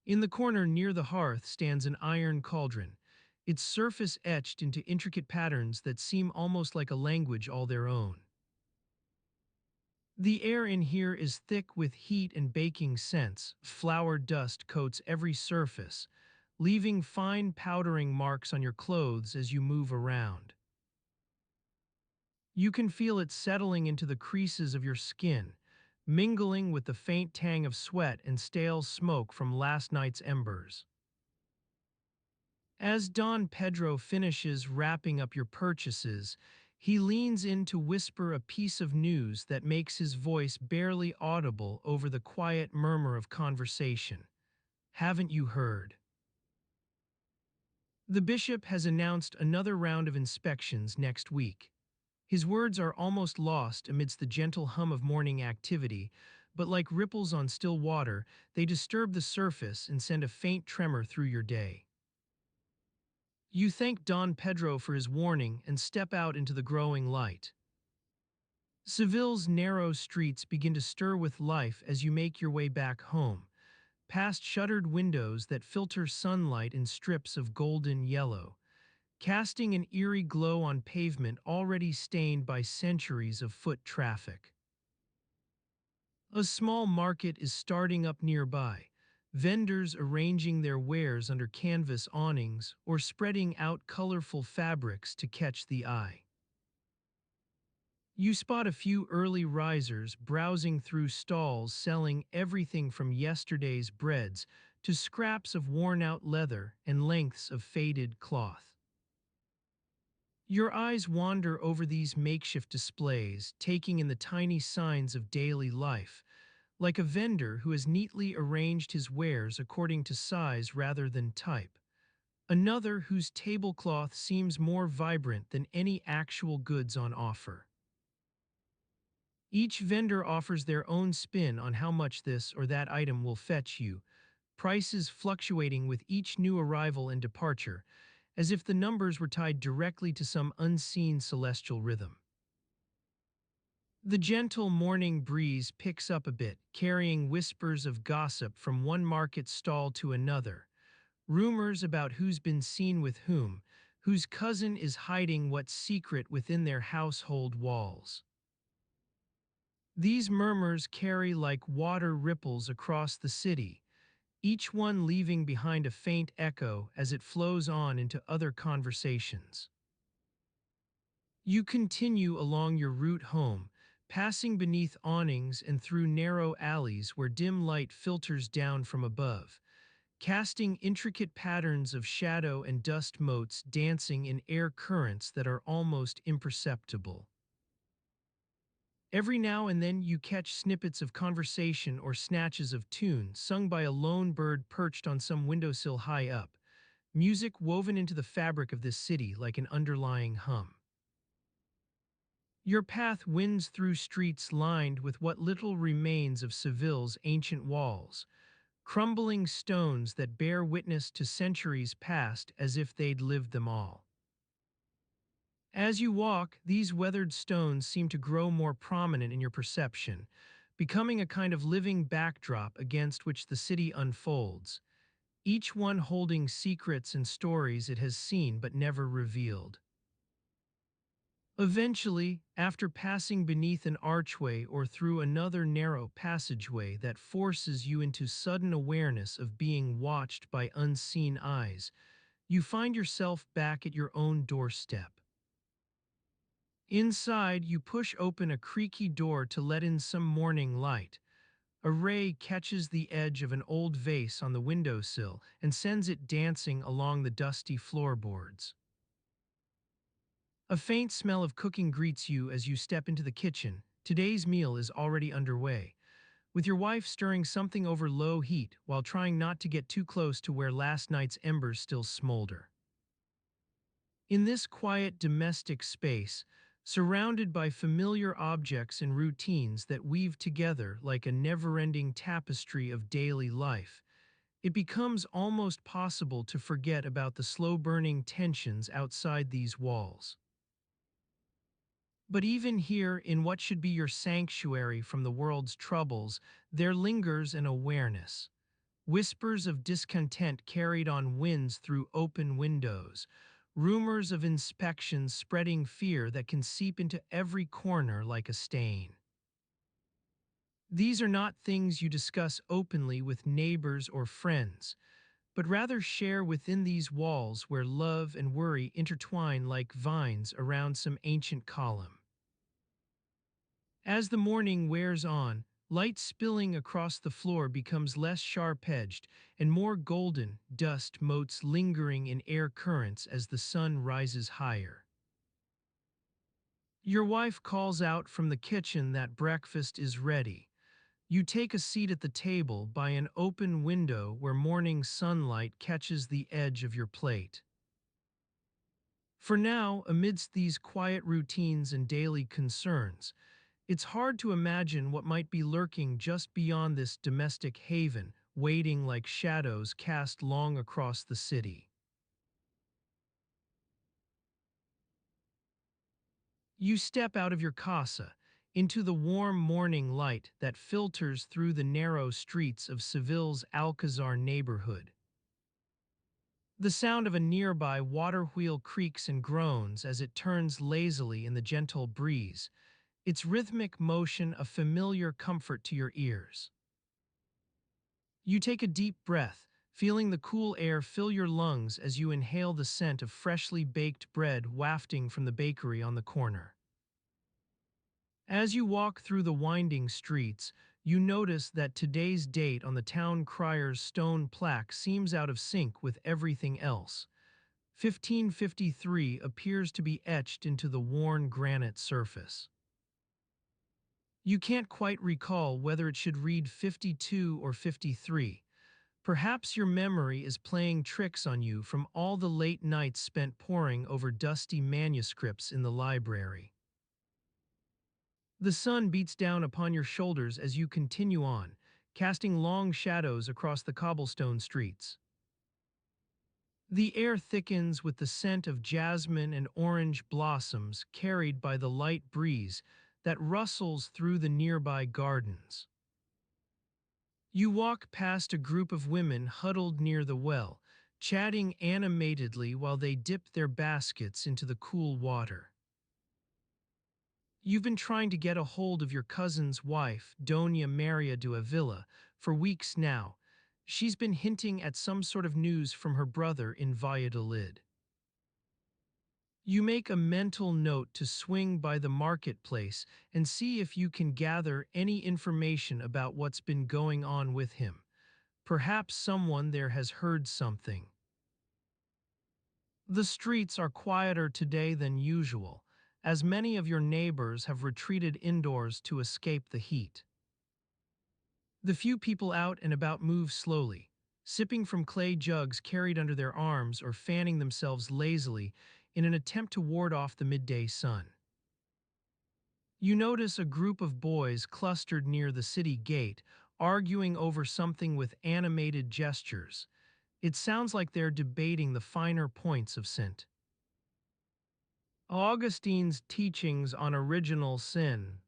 In the corner near the hearth stands an iron cauldron, its surface etched into intricate patterns that seem almost like a language all their own. The air in here is thick with heat and baking scents. Flour dust coats every surface, leaving fine powdering marks on your clothes as you move around. You can feel it settling into the creases of your skin, mingling with the faint tang of sweat and stale smoke from last night's embers. As Don Pedro finishes wrapping up your purchases, he leans in to whisper a piece of news that makes his voice barely audible over the quiet murmur of conversation. Haven't you heard? The bishop has announced another round of inspections next week. His words are almost lost amidst the gentle hum of morning activity, but like ripples on still water, they disturb the surface and send a faint tremor through your day. You thank Don Pedro for his warning and step out into the growing light. Seville's narrow streets begin to stir with life as you make your way back home, past shuttered windows that filter sunlight in strips of golden yellow, casting an eerie glow on pavement already stained by centuries of foot traffic. A small market is starting up nearby, vendors arranging their wares under canvas awnings or spreading out colorful fabrics to catch the eye. You spot a few early risers browsing through stalls selling everything from yesterday's breads to scraps of worn-out leather and lengths of faded cloth. Your eyes wander over these makeshift displays, taking in the tiny signs of daily life, like a vendor who has neatly arranged his wares according to size rather than type. Another whose tablecloth seems more vibrant than any actual goods on offer. Each vendor offers their own spin on how much this or that item will fetch you, prices fluctuating with each new arrival and departure, as if the numbers were tied directly to some unseen celestial rhythm. The gentle morning breeze picks up a bit, carrying whispers of gossip from one market stall to another, rumors about who's been seen with whom, whose cousin is hiding what secret within their household walls. These murmurs carry like water ripples across the city, each one leaving behind a faint echo as it flows on into other conversations. You continue along your route home, passing beneath awnings and through narrow alleys where dim light filters down from above, casting intricate patterns of shadow and dust motes dancing in air currents that are almost imperceptible. Every now and then you catch snippets of conversation or snatches of tune sung by a lone bird perched on some windowsill high up, music woven into the fabric of this city like an underlying hum. Your path winds through streets lined with what little remains of Seville's ancient walls, crumbling stones that bear witness to centuries past as if they'd lived them all. As you walk, these weathered stones seem to grow more prominent in your perception, becoming a kind of living backdrop against which the city unfolds, each one holding secrets and stories it has seen but never revealed. Eventually, after passing beneath an archway or through another narrow passageway that forces you into sudden awareness of being watched by unseen eyes, you find yourself back at your own doorstep. Inside, you push open a creaky door to let in some morning light. A ray catches the edge of an old vase on the windowsill and sends it dancing along the dusty floorboards. A faint smell of cooking greets you as you step into the kitchen. Today's meal is already underway, with your wife stirring something over low heat while trying not to get too close to where last night's embers still smolder. In this quiet domestic space, surrounded by familiar objects and routines that weave together like a never-ending tapestry of daily life, it becomes almost possible to forget about the slow-burning tensions outside these walls. But even here, in what should be your sanctuary from the world's troubles, there lingers an awareness. Whispers of discontent carried on winds through open windows, rumors of inspections spreading fear that can seep into every corner like a stain. These are not things you discuss openly with neighbors or friends, but rather share within these walls where love and worry intertwine like vines around some ancient column. As the morning wears on, light spilling across the floor becomes less sharp-edged and more golden, dust motes lingering in air currents as the sun rises higher. Your wife calls out from the kitchen that breakfast is ready. You take a seat at the table by an open window where morning sunlight catches the edge of your plate. For now, amidst these quiet routines and daily concerns, it's hard to imagine what might be lurking just beyond this domestic haven, waiting like shadows cast long across the city. You step out of your casa, into the warm morning light that filters through the narrow streets of Seville's Alcazar neighborhood. The sound of a nearby water wheel creaks and groans as it turns lazily in the gentle breeze, its rhythmic motion a familiar comfort to your ears. You take a deep breath, feeling the cool air fill your lungs as you inhale the scent of freshly baked bread wafting from the bakery on the corner. As you walk through the winding streets, you notice that today's date on the town crier's stone plaque seems out of sync with everything else. 1553 appears to be etched into the worn granite surface. You can't quite recall whether it should read 52 or 53. Perhaps your memory is playing tricks on you from all the late nights spent poring over dusty manuscripts in the library. The sun beats down upon your shoulders as you continue on, casting long shadows across the cobblestone streets. The air thickens with the scent of jasmine and orange blossoms carried by the light breeze that rustles through the nearby gardens. You walk past a group of women huddled near the well, chatting animatedly while they dip their baskets into the cool water. You've been trying to get a hold of your cousin's wife, Doña Maria de Avila, for weeks now. She's been hinting at some sort of news from her brother in Valladolid. You make a mental note to swing by the marketplace and see if you can gather any information about what's been going on with him. Perhaps someone there has heard something. The streets are quieter today than usual, as many of your neighbors have retreated indoors to escape the heat. The few people out and about move slowly, sipping from clay jugs carried under their arms or fanning themselves lazily in an attempt to ward off the midday sun. You notice a group of boys clustered near the city gate, arguing over something with animated gestures. It sounds like they're debating the finer points of St. Augustine's teachings on original sin.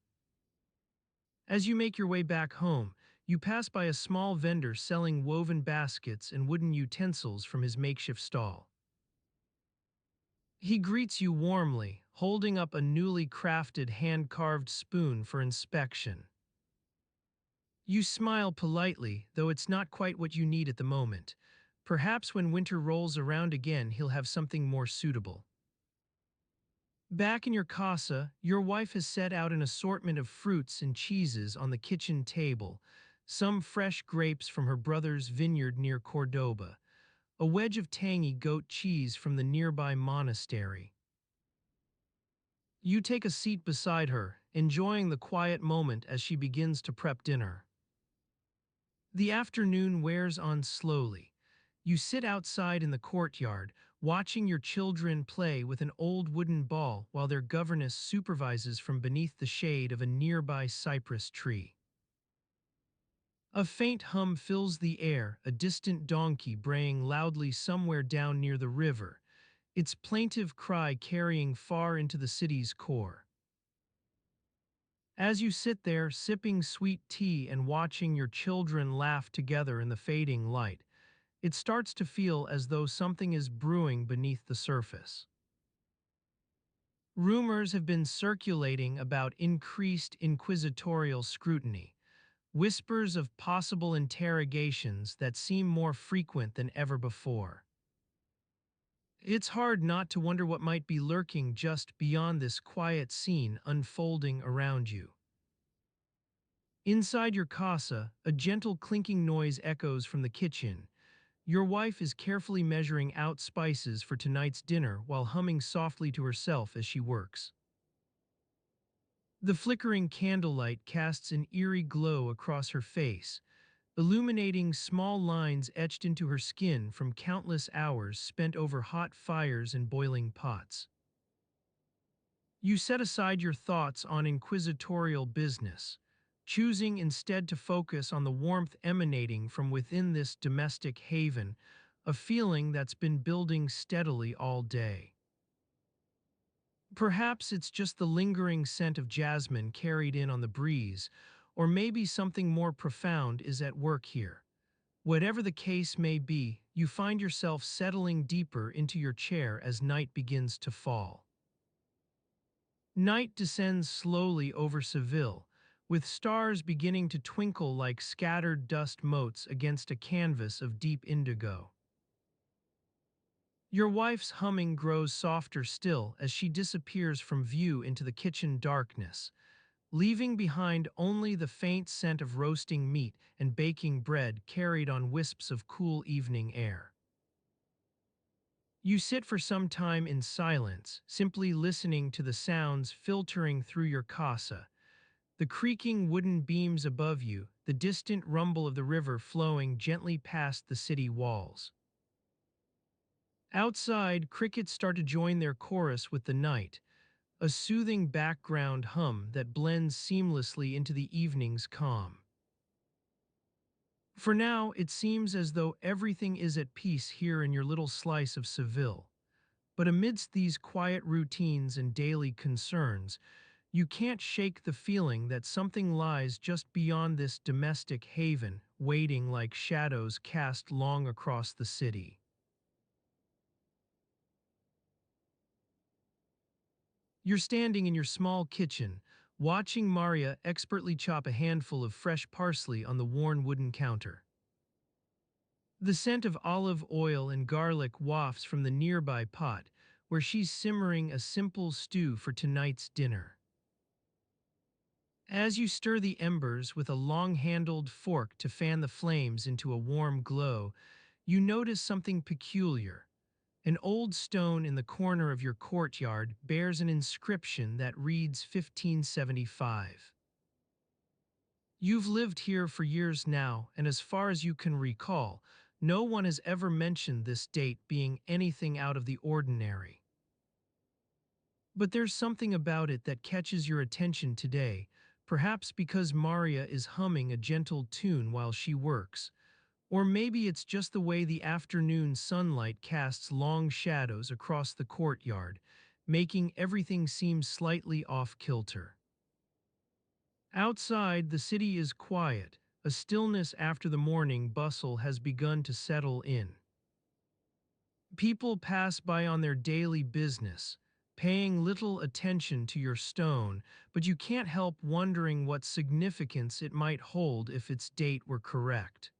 As you make your way back home, you pass by a small vendor selling woven baskets and wooden utensils from his makeshift stall. He greets you warmly, holding up a newly crafted hand-carved spoon for inspection. You smile politely, though it's not quite what you need at the moment. Perhaps when winter rolls around again, he'll have something more suitable. Back in your casa, your wife has set out an assortment of fruits and cheeses on the kitchen table, some fresh grapes from her brother's vineyard near Cordoba, a wedge of tangy goat cheese from the nearby monastery. You take a seat beside her, enjoying the quiet moment as she begins to prep dinner. The afternoon wears on slowly. You sit outside in the courtyard, watching your children play with an old wooden ball while their governess supervises from beneath the shade of a nearby cypress tree. A faint hum fills the air, a distant donkey braying loudly somewhere down near the river, its plaintive cry carrying far into the city's core. As you sit there sipping sweet tea and watching your children laugh together in the fading light, it starts to feel as though something is brewing beneath the surface. Rumors have been circulating about increased inquisitorial scrutiny, whispers of possible interrogations that seem more frequent than ever before. It's hard not to wonder what might be lurking just beyond this quiet scene unfolding around you. Inside your casa, a gentle clinking noise echoes from the kitchen. Your wife is carefully measuring out spices for tonight's dinner while humming softly to herself as she works. The flickering candlelight casts an eerie glow across her face, illuminating small lines etched into her skin from countless hours spent over hot fires and boiling pots. You set aside your thoughts on inquisitorial business, choosing instead to focus on the warmth emanating from within this domestic haven, a feeling that's been building steadily all day. Perhaps it's just the lingering scent of jasmine carried in on the breeze, or maybe something more profound is at work here. Whatever the case may be, you find yourself settling deeper into your chair as night begins to fall. Night descends slowly over Seville, with stars beginning to twinkle like scattered dust motes against a canvas of deep indigo. Your wife's humming grows softer still as she disappears from view into the kitchen darkness, leaving behind only the faint scent of roasting meat and baking bread carried on wisps of cool evening air. You sit for some time in silence, simply listening to the sounds filtering through your casa, the creaking wooden beams above you, the distant rumble of the river flowing gently past the city walls. Outside, crickets start to join their chorus with the night, a soothing background hum that blends seamlessly into the evening's calm. For now, it seems as though everything is at peace here in your little slice of Seville. But amidst these quiet routines and daily concerns, you can't shake the feeling that something lies just beyond this domestic haven, waiting like shadows cast long across the city. You're standing in your small kitchen, watching Maria expertly chop a handful of fresh parsley on the worn wooden counter. The scent of olive oil and garlic wafts from the nearby pot, where she's simmering a simple stew for tonight's dinner. As you stir the embers with a long-handled fork to fan the flames into a warm glow, you notice something peculiar. An old stone in the corner of your courtyard bears an inscription that reads 1575. You've lived here for years now, and as far as you can recall, no one has ever mentioned this date being anything out of the ordinary. But there's something about it that catches your attention today, perhaps because Maria is humming a gentle tune while she works. Or maybe it's just the way the afternoon sunlight casts long shadows across the courtyard, making everything seem slightly off-kilter. Outside, the city is quiet, a stillness after the morning bustle has begun to settle in. People pass by on their daily business, paying little attention to your stone, but you can't help wondering what significance it might hold if its date were correct.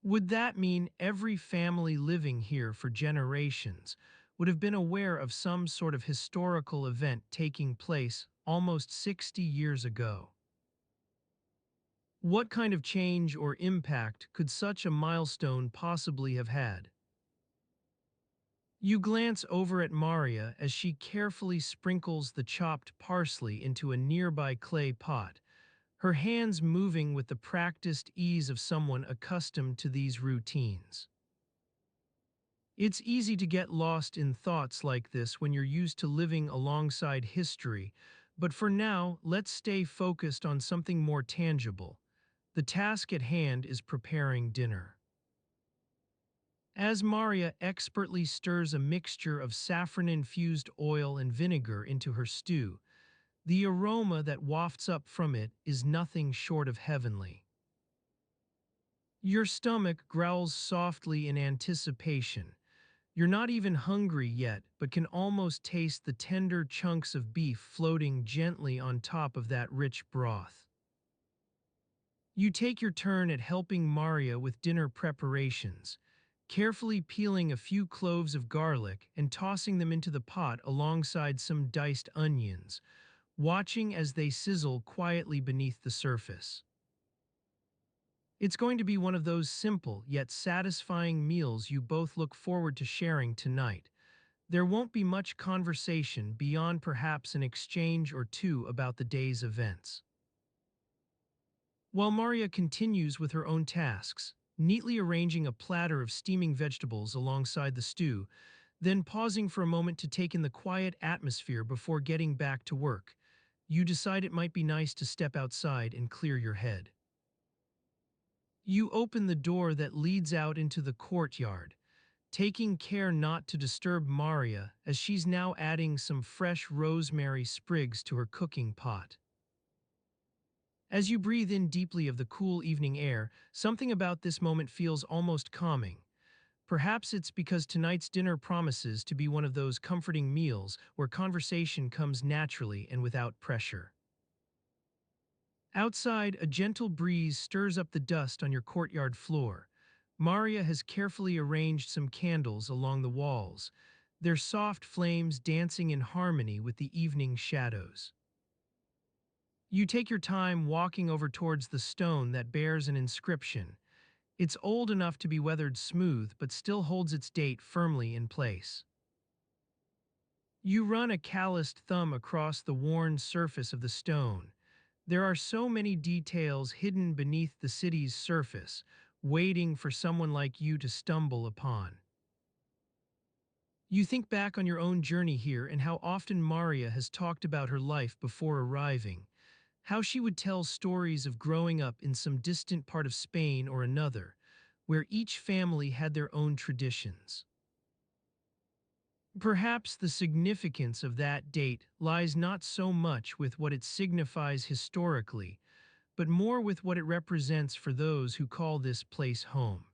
Would that mean every family living here for generations would have been aware of some sort of historical event taking place almost 60 years ago? What kind of change or impact could such a milestone possibly have had? You glance over at Maria as she carefully sprinkles the chopped parsley into a nearby clay pot, her hands moving with the practiced ease of someone accustomed to these routines. It's easy to get lost in thoughts like this when you're used to living alongside history, but for now, let's stay focused on something more tangible. The task at hand is preparing dinner. As Maria expertly stirs a mixture of saffron-infused oil and vinegar into her stew, the aroma that wafts up from it is nothing short of heavenly. Your stomach growls softly in anticipation. You're not even hungry yet, but can almost taste the tender chunks of beef floating gently on top of that rich broth. You take your turn at helping Maria with dinner preparations, carefully peeling a few cloves of garlic and tossing them into the pot alongside some diced onions, watching as they sizzle quietly beneath the surface. It's going to be one of those simple yet satisfying meals you both look forward to sharing tonight. There won't be much conversation beyond perhaps an exchange or two about the day's events. While Maria continues with her own tasks, neatly arranging a platter of steaming vegetables alongside the stew, then pausing for a moment to take in the quiet atmosphere before getting back to work, you decide it might be nice to step outside and clear your head. You open the door that leads out into the courtyard, taking care not to disturb Maria as she's now adding some fresh rosemary sprigs to her cooking pot. As you breathe in deeply of the cool evening air, something about this moment feels almost calming. Perhaps it's because tonight's dinner promises to be one of those comforting meals where conversation comes naturally and without pressure. Outside, a gentle breeze stirs up the dust on your courtyard floor. Maria has carefully arranged some candles along the walls, their soft flames dancing in harmony with the evening shadows. You take your time walking over towards the stone that bears an inscription. It's old enough to be weathered smooth, but still holds its date firmly in place. You run a calloused thumb across the worn surface of the stone. There are so many details hidden beneath the city's surface, waiting for someone like you to stumble upon. You think back on your own journey here and how often Maria has talked about her life before arriving, how she would tell stories of growing up in some distant part of Spain or another, where each family had their own traditions. Perhaps the significance of that date lies not so much with what it signifies historically, but more with what it represents for those who call this place home.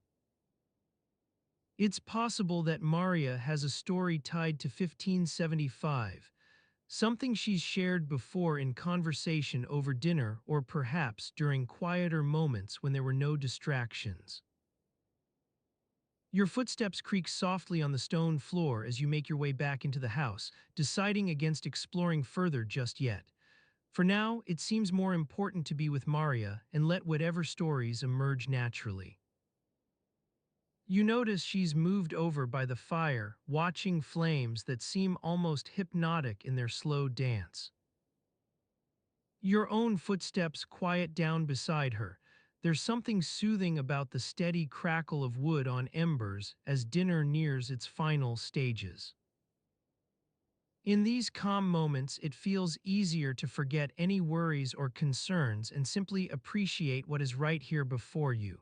It's possible that Maria has a story tied to 1575, something she's shared before in conversation over dinner or perhaps during quieter moments when there were no distractions. Your footsteps creak softly on the stone floor as you make your way back into the house, deciding against exploring further just yet. For now, it seems more important to be with Maria and let whatever stories emerge naturally. You notice she's moved over by the fire, watching flames that seem almost hypnotic in their slow dance. Your own footsteps quiet down beside her. There's something soothing about the steady crackle of wood on embers as dinner nears its final stages. In these calm moments, it feels easier to forget any worries or concerns and simply appreciate what is right here before you.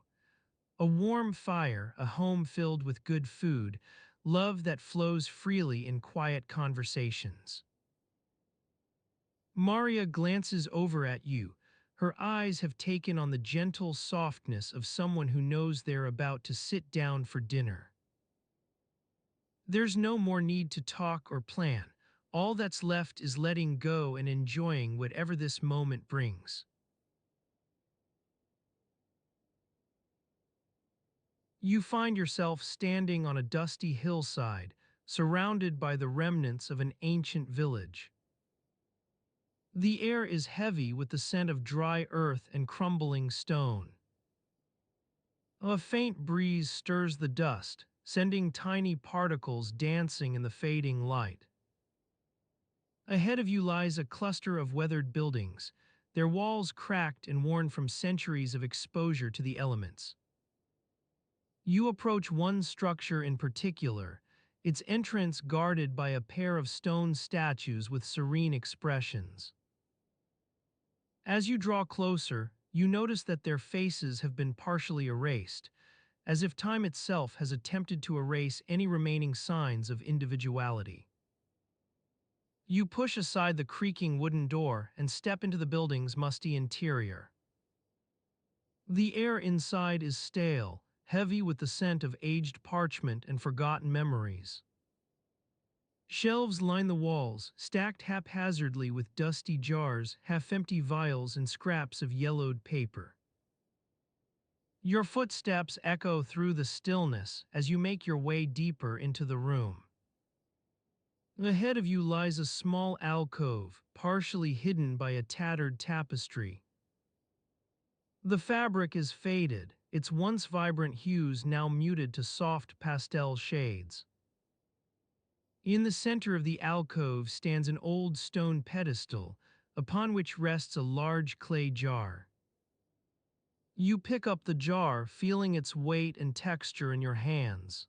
A warm fire, a home filled with good food, love that flows freely in quiet conversations. Maria glances over at you. Her eyes have taken on the gentle softness of someone who knows they're about to sit down for dinner. There's no more need to talk or plan. All that's left is letting go and enjoying whatever this moment brings. You find yourself standing on a dusty hillside, surrounded by the remnants of an ancient village. The air is heavy with the scent of dry earth and crumbling stone. A faint breeze stirs the dust, sending tiny particles dancing in the fading light. Ahead of you lies a cluster of weathered buildings, their walls cracked and worn from centuries of exposure to the elements. You approach one structure in particular, its entrance guarded by a pair of stone statues with serene expressions. As you draw closer, you notice that their faces have been partially erased, as if time itself has attempted to erase any remaining signs of individuality. You push aside the creaking wooden door and step into the building's musty interior. The air inside is stale, heavy with the scent of aged parchment and forgotten memories. Shelves line the walls, stacked haphazardly with dusty jars, half-empty vials, and scraps of yellowed paper. Your footsteps echo through the stillness as you make your way deeper into the room. Ahead of you lies a small alcove, partially hidden by a tattered tapestry. The fabric is faded, its once vibrant hues now muted to soft pastel shades. In the center of the alcove stands an old stone pedestal, upon which rests a large clay jar. You pick up the jar, feeling its weight and texture in your hands.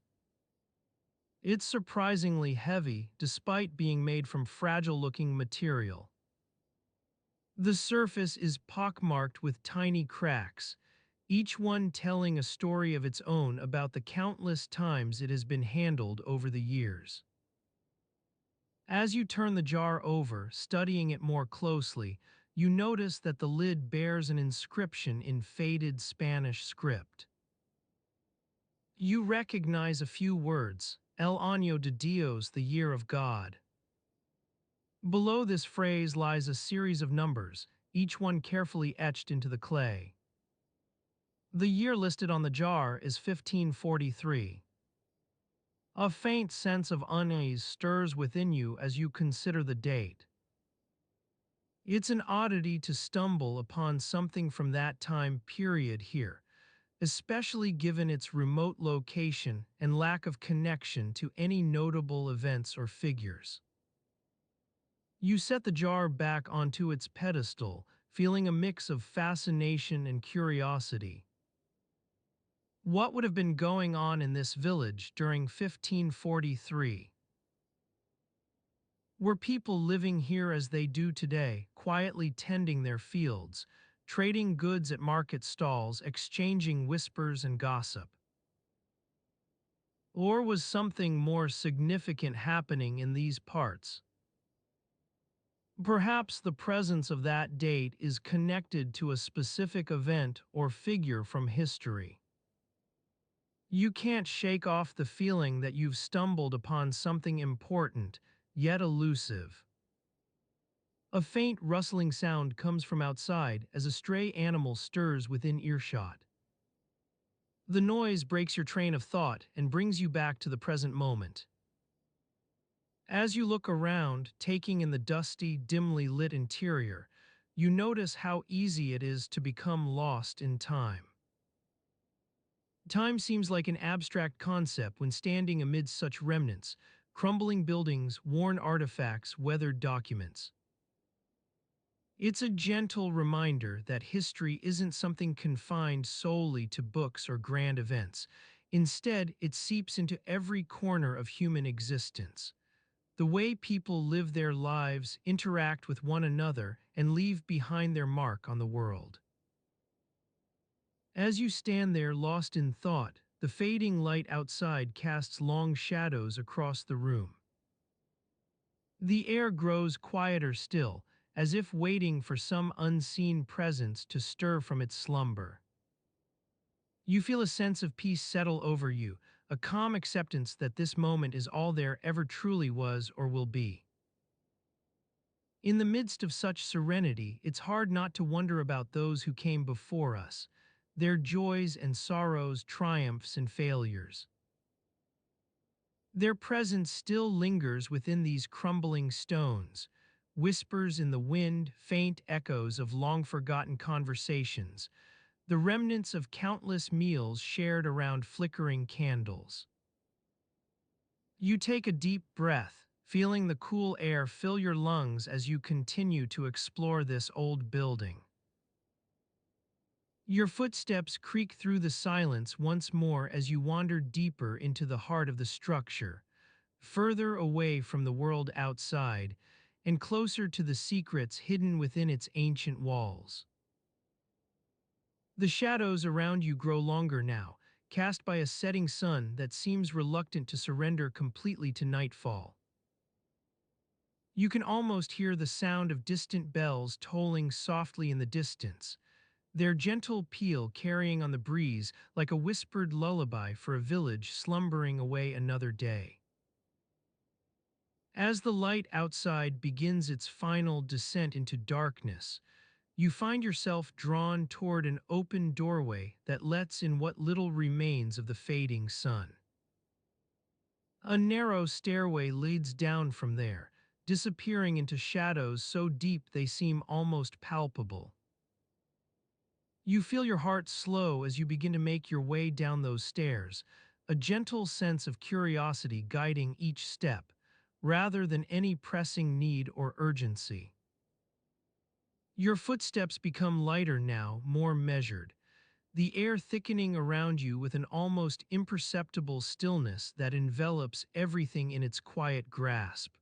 It's surprisingly heavy, despite being made from fragile-looking material. The surface is pockmarked with tiny cracks, each one telling a story of its own about the countless times it has been handled over the years. As you turn the jar over, studying it more closely, you notice that the lid bears an inscription in faded Spanish script. You recognize a few words: El Año de Dios, the year of God. Below this phrase lies a series of numbers, each one carefully etched into the clay. The year listed on the jar is 1543. A faint sense of unease stirs within you as you consider the date. It's an oddity to stumble upon something from that time period here, especially given its remote location and lack of connection to any notable events or figures. You set the jar back onto its pedestal, feeling a mix of fascination and curiosity. What would have been going on in this village during 1543? Were people living here as they do today, quietly tending their fields, trading goods at market stalls, exchanging whispers and gossip? Or was something more significant happening in these parts? Perhaps the presence of that date is connected to a specific event or figure from history. You can't shake off the feeling that you've stumbled upon something important, yet elusive. A faint rustling sound comes from outside as a stray animal stirs within earshot. The noise breaks your train of thought and brings you back to the present moment. As you look around, taking in the dusty, dimly lit interior, you notice how easy it is to become lost in time. Time seems like an abstract concept when standing amid such remnants, crumbling buildings, worn artifacts, weathered documents. It's a gentle reminder that history isn't something confined solely to books or grand events. Instead, it seeps into every corner of human existence. The way people live their lives, interact with one another, and leave behind their mark on the world. As you stand there lost in thought, the fading light outside casts long shadows across the room. The air grows quieter still, as if waiting for some unseen presence to stir from its slumber. You feel a sense of peace settle over you, a calm acceptance that this moment is all there ever truly was or will be. In the midst of such serenity, it's hard not to wonder about those who came before us. their joys and sorrows, triumphs and failures. Their presence still lingers within these crumbling stones, whispers in the wind, faint echoes of long-forgotten conversations, the remnants of countless meals shared around flickering candles. You take a deep breath, feeling the cool air fill your lungs as you continue to explore this old building. Your footsteps creak through the silence once more as you wander deeper into the heart of the structure, further away from the world outside and closer to the secrets hidden within its ancient walls. The shadows around you grow longer now, cast by a setting sun that seems reluctant to surrender completely to nightfall. You can almost hear the sound of distant bells tolling softly in the distance, their gentle peal carrying on the breeze like a whispered lullaby for a village slumbering away another day. As the light outside begins its final descent into darkness, you find yourself drawn toward an open doorway that lets in what little remains of the fading sun. A narrow stairway leads down from there, disappearing into shadows so deep they seem almost palpable. You feel your heart slow as you begin to make your way down those stairs, a gentle sense of curiosity guiding each step, rather than any pressing need or urgency. Your footsteps become lighter now, more measured, the air thickening around you with an almost imperceptible stillness that envelops everything in its quiet grasp.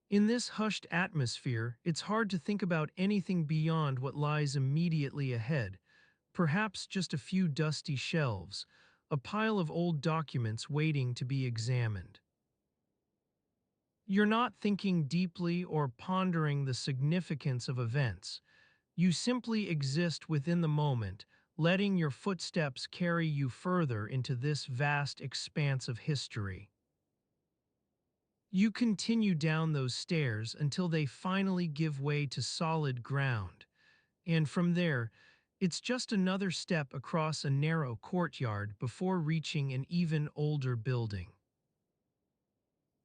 In this hushed atmosphere, it's hard to think about anything beyond what lies immediately ahead, perhaps just a few dusty shelves, a pile of old documents waiting to be examined. You're not thinking deeply or pondering the significance of events. You simply exist within the moment, letting your footsteps carry you further into this vast expanse of history. You continue down those stairs until they finally give way to solid ground, and from there, it's just another step across a narrow courtyard before reaching an even older building.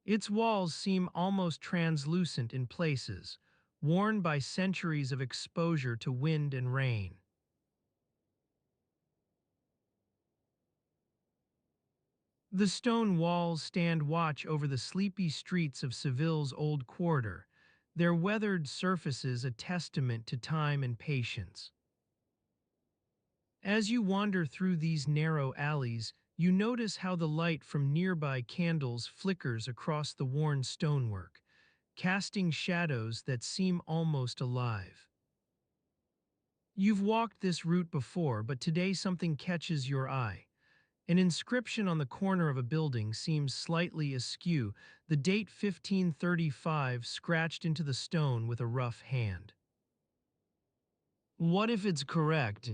Its walls seem almost translucent in places, worn by centuries of exposure to wind and rain. The stone walls stand watch over the sleepy streets of Seville's old quarter, their weathered surfaces a testament to time and patience. As you wander through these narrow alleys, you notice how the light from nearby candles flickers across the worn stonework, casting shadows that seem almost alive. You've walked this route before, but today something catches your eye. An inscription on the corner of a building seems slightly askew, the date 1535 scratched into the stone with a rough hand. What if it's correct?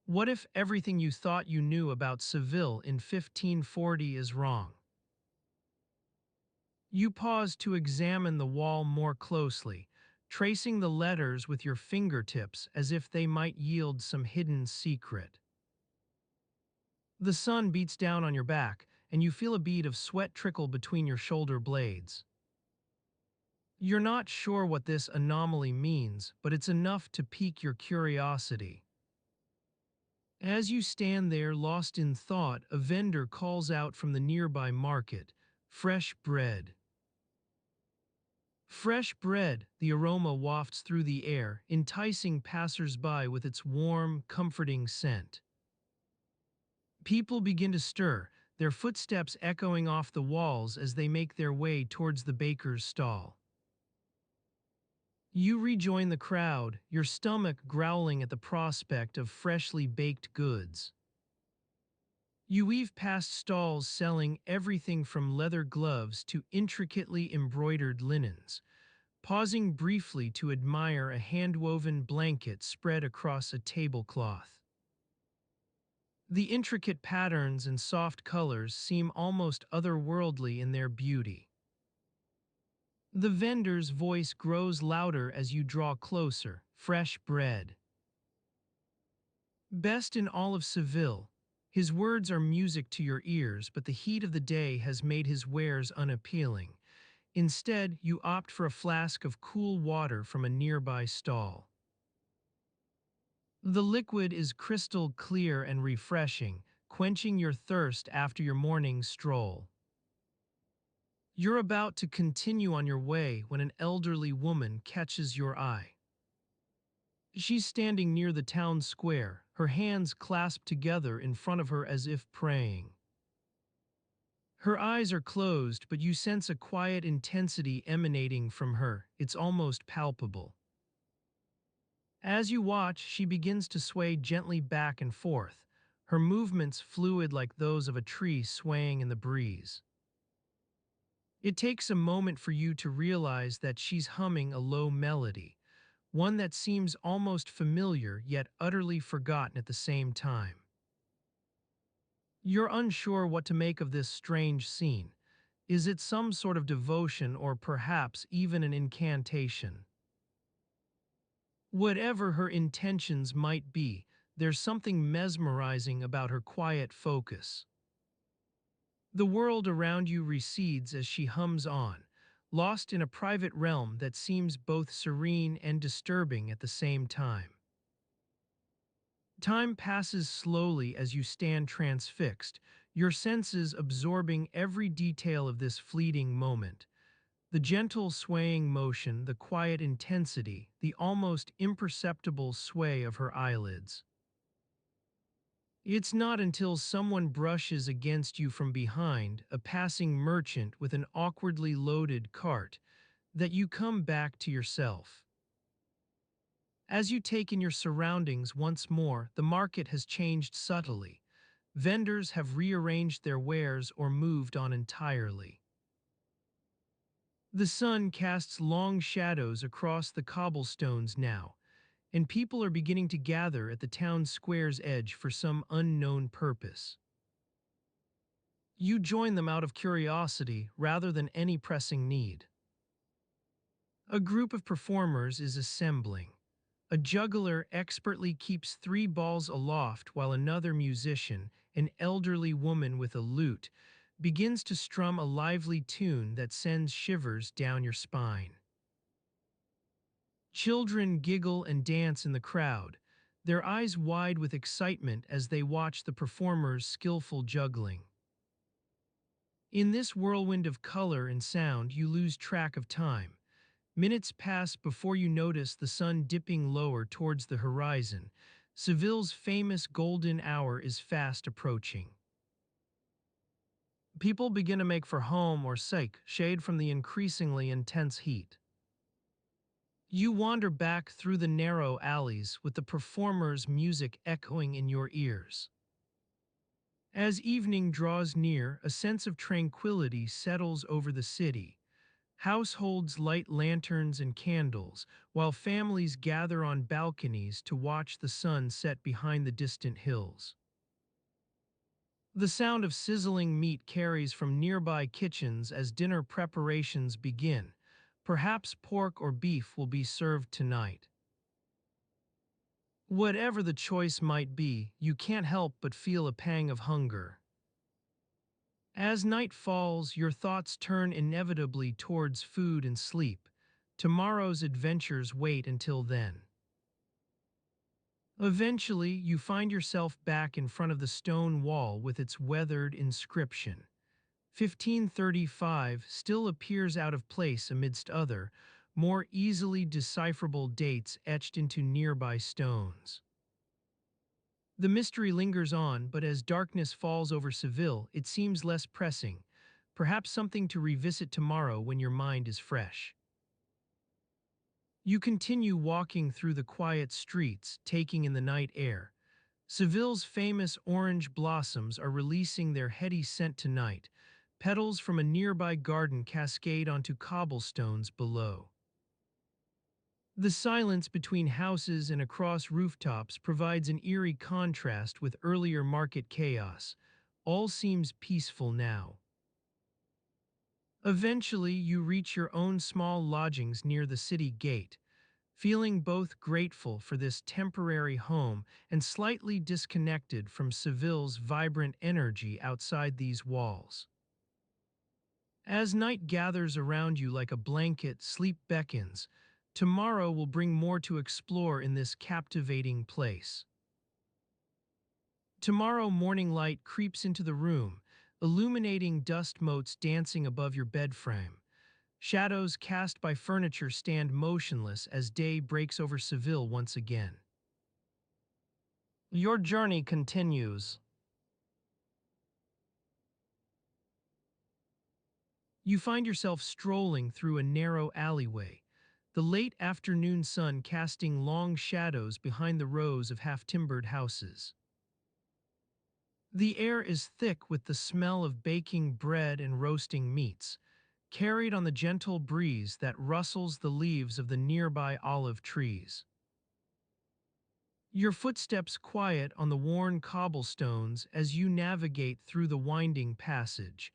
What if everything you thought you knew about Seville in 1540 is wrong? You pause to examine the wall more closely, tracing the letters with your fingertips as if they might yield some hidden secret. The sun beats down on your back, and you feel a bead of sweat trickle between your shoulder blades. You're not sure what this anomaly means, but it's enough to pique your curiosity. As you stand there lost in thought, a vendor calls out from the nearby market, "Fresh bread." Fresh bread, the aroma wafts through the air, enticing passers-by with its warm, comforting scent. People begin to stir, their footsteps echoing off the walls as they make their way towards the baker's stall. You rejoin the crowd, your stomach growling at the prospect of freshly baked goods. You weave past stalls selling everything from leather gloves to intricately embroidered linens, pausing briefly to admire a hand-woven blanket spread across a tablecloth. The intricate patterns and soft colors seem almost otherworldly in their beauty. The vendor's voice grows louder as you draw closer. "Fresh bread." Best in all of Seville, his words are music to your ears, but the heat of the day has made his wares unappealing. Instead, you opt for a flask of cool water from a nearby stall. The liquid is crystal clear and refreshing, quenching your thirst after your morning stroll. You're about to continue on your way when an elderly woman catches your eye. She's standing near the town square, her hands clasped together in front of her as if praying. Her eyes are closed, but you sense a quiet intensity emanating from her. It's almost palpable. As you watch, she begins to sway gently back and forth, her movements fluid like those of a tree swaying in the breeze. It takes a moment for you to realize that she's humming a low melody, one that seems almost familiar yet utterly forgotten at the same time. You're unsure what to make of this strange scene. Is it some sort of devotion or perhaps even an incantation? Whatever her intentions might be, there's something mesmerizing about her quiet focus. The world around you recedes as she hums on, lost in a private realm that seems both serene and disturbing at the same time. Time passes slowly as you stand transfixed, your senses absorbing every detail of this fleeting moment. The gentle swaying motion, the quiet intensity, the almost imperceptible sway of her eyelids. It's not until someone brushes against you from behind, a passing merchant with an awkwardly loaded cart, that you come back to yourself. As you take in your surroundings once more, the market has changed subtly. Vendors have rearranged their wares or moved on entirely. The sun casts long shadows across the cobblestones now, and people are beginning to gather at the town square's edge for some unknown purpose. You join them out of curiosity rather than any pressing need. A group of performers is assembling. A juggler expertly keeps three balls aloft while another musician, an elderly woman with a lute, begins to strum a lively tune that sends shivers down your spine. Children giggle and dance in the crowd, their eyes wide with excitement as they watch the performers' skillful juggling. In this whirlwind of color and sound, you lose track of time. Minutes pass before you notice the sun dipping lower towards the horizon. Seville's famous golden hour is fast approaching. People begin to make for home or sake, shade from the increasingly intense heat. You wander back through the narrow alleys with the performers' music echoing in your ears. As evening draws near, a sense of tranquility settles over the city. Households light lanterns and candles, while families gather on balconies to watch the sun set behind the distant hills. The sound of sizzling meat carries from nearby kitchens as dinner preparations begin. Perhaps pork or beef will be served tonight. Whatever the choice might be, you can't help but feel a pang of hunger. As night falls, your thoughts turn inevitably towards food and sleep. Tomorrow's adventures wait until then. Eventually, you find yourself back in front of the stone wall with its weathered inscription. 1535 still appears out of place amidst other, more easily decipherable dates etched into nearby stones. The mystery lingers on, but as darkness falls over Seville, it seems less pressing, perhaps something to revisit tomorrow when your mind is fresh. You continue walking through the quiet streets, taking in the night air. Seville's famous orange blossoms are releasing their heady scent tonight. Petals from a nearby garden cascade onto cobblestones below. The silence between houses and across rooftops provides an eerie contrast with earlier market chaos. All seems peaceful now. Eventually, you reach your own small lodgings near the city gate. feeling both grateful for this temporary home and slightly disconnected from Seville's vibrant energy outside these walls. As night gathers around you like a blanket, sleep beckons. Tomorrow will bring more to explore in this captivating place. Tomorrow morning light creeps into the room, illuminating dust motes dancing above your bed frame. Shadows cast by furniture stand motionless as day breaks over Seville once again. Your journey continues. You find yourself strolling through a narrow alleyway, the late afternoon sun casting long shadows behind the rows of half-timbered houses. The air is thick with the smell of baking bread and roasting meats, carried on the gentle breeze that rustles the leaves of the nearby olive trees. Your footsteps quiet on the worn cobblestones as you navigate through the winding passage,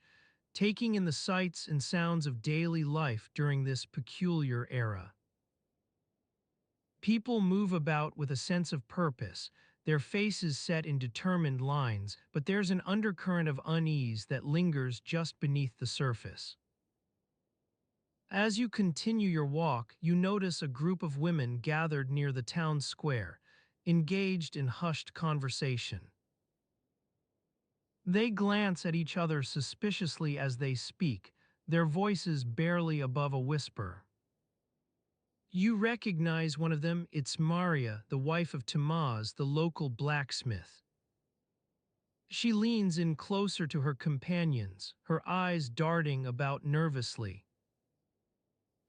taking in the sights and sounds of daily life during this peculiar era. People move about with a sense of purpose, their faces set in determined lines, but there's an undercurrent of unease that lingers just beneath the surface. As you continue your walk, you notice a group of women gathered near the town square, engaged in hushed conversation. They glance at each other suspiciously as they speak, their voices barely above a whisper. You recognize one of them, it's Maria, the wife of Tomás, the local blacksmith. She leans in closer to her companions, her eyes darting about nervously.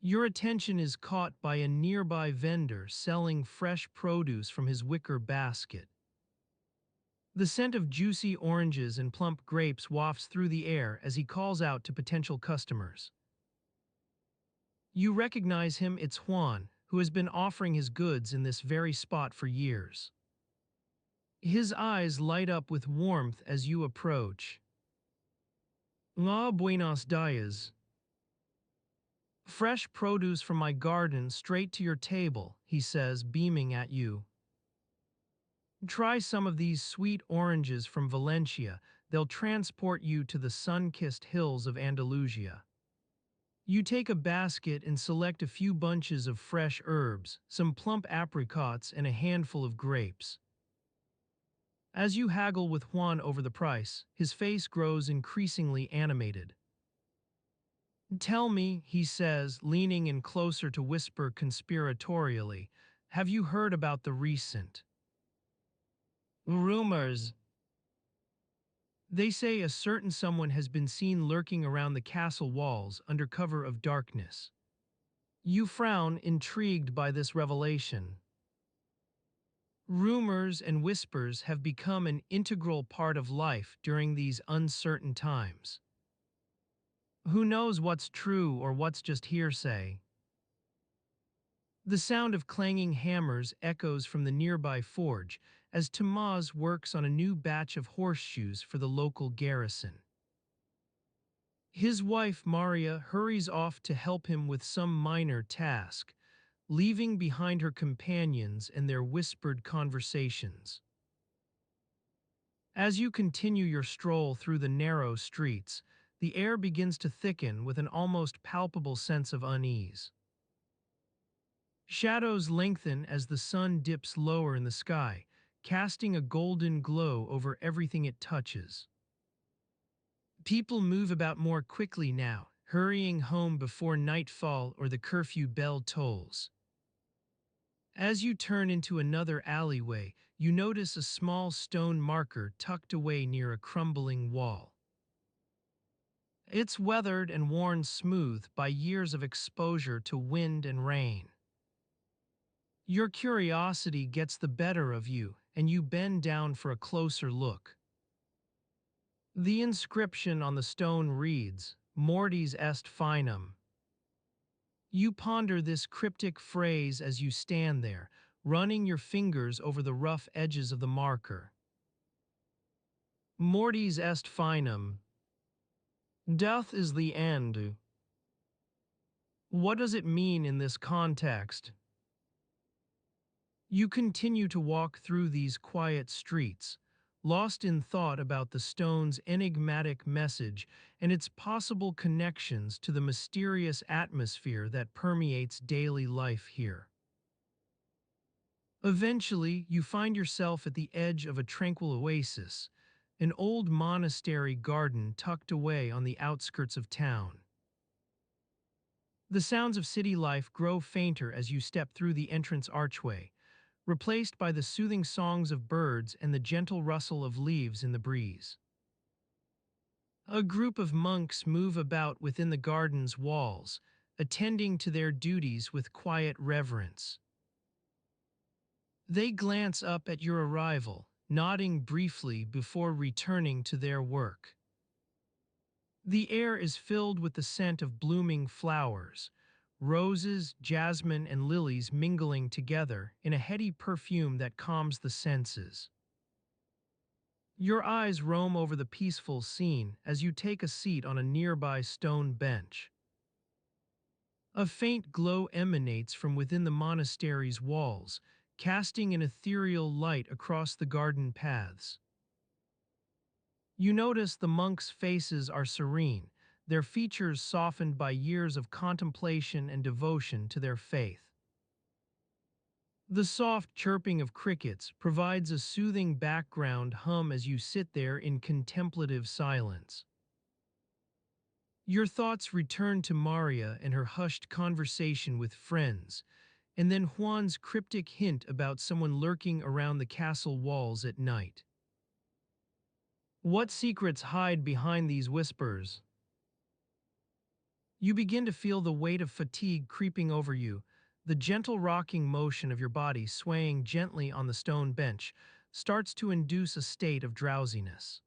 Your attention is caught by a nearby vendor selling fresh produce from his wicker basket. The scent of juicy oranges and plump grapes wafts through the air as he calls out to potential customers. You recognize him, it's Juan, who has been offering his goods in this very spot for years. His eyes light up with warmth as you approach. La buenos dias. Fresh produce from my garden straight to your table, he says, beaming at you. Try some of these sweet oranges from Valencia. They'll transport you to the sun-kissed hills of Andalusia. You take a basket and select a few bunches of fresh herbs, some plump apricots, and a handful of grapes. As you haggle with Juan over the price, his face grows increasingly animated. Tell me, he says, leaning in closer to whisper conspiratorially, have you heard about the recent rumors? They say a certain someone has been seen lurking around the castle walls under cover of darkness. You frown, intrigued by this revelation. Rumors and whispers have become an integral part of life during these uncertain times. Who knows what's true or what's just hearsay? The sound of clanging hammers echoes from the nearby forge as Tomás works on a new batch of horseshoes for the local garrison. His wife, Maria, hurries off to help him with some minor task, leaving behind her companions and their whispered conversations. As you continue your stroll through the narrow streets, the air begins to thicken with an almost palpable sense of unease. Shadows lengthen as the sun dips lower in the sky, casting a golden glow over everything it touches. People move about more quickly now, hurrying home before nightfall or the curfew bell tolls. As you turn into another alleyway, you notice a small stone marker tucked away near a crumbling wall. It's weathered and worn smooth by years of exposure to wind and rain. Your curiosity gets the better of you, and you bend down for a closer look. The inscription on the stone reads, Mortis est finum. You ponder this cryptic phrase as you stand there, running your fingers over the rough edges of the marker. Mortis est finum. Death is the end. What does it mean in this context? You continue to walk through these quiet streets, lost in thought about the stone's enigmatic message and its possible connections to the mysterious atmosphere that permeates daily life here. Eventually, you find yourself at the edge of a tranquil oasis, an old monastery garden tucked away on the outskirts of town. The sounds of city life grow fainter as you step through the entrance archway, replaced by the soothing songs of birds and the gentle rustle of leaves in the breeze. A group of monks move about within the garden's walls, attending to their duties with quiet reverence. They glance up at your arrival, nodding briefly before returning to their work. The air is filled with the scent of blooming flowers, roses, jasmine, and lilies mingling together in a heady perfume that calms the senses. Your eyes roam over the peaceful scene as you take a seat on a nearby stone bench. A faint glow emanates from within the monastery's walls, casting an ethereal light across the garden paths. You notice the monks' faces are serene, their features softened by years of contemplation and devotion to their faith. The soft chirping of crickets provides a soothing background hum as you sit there in contemplative silence. Your thoughts return to Maria and her hushed conversation with friends, and then Juan's cryptic hint about someone lurking around the castle walls at night. What secrets hide behind these whispers? You begin to feel the weight of fatigue creeping over you, the gentle rocking motion of your body swaying gently on the stone bench starts to induce a state of drowsiness.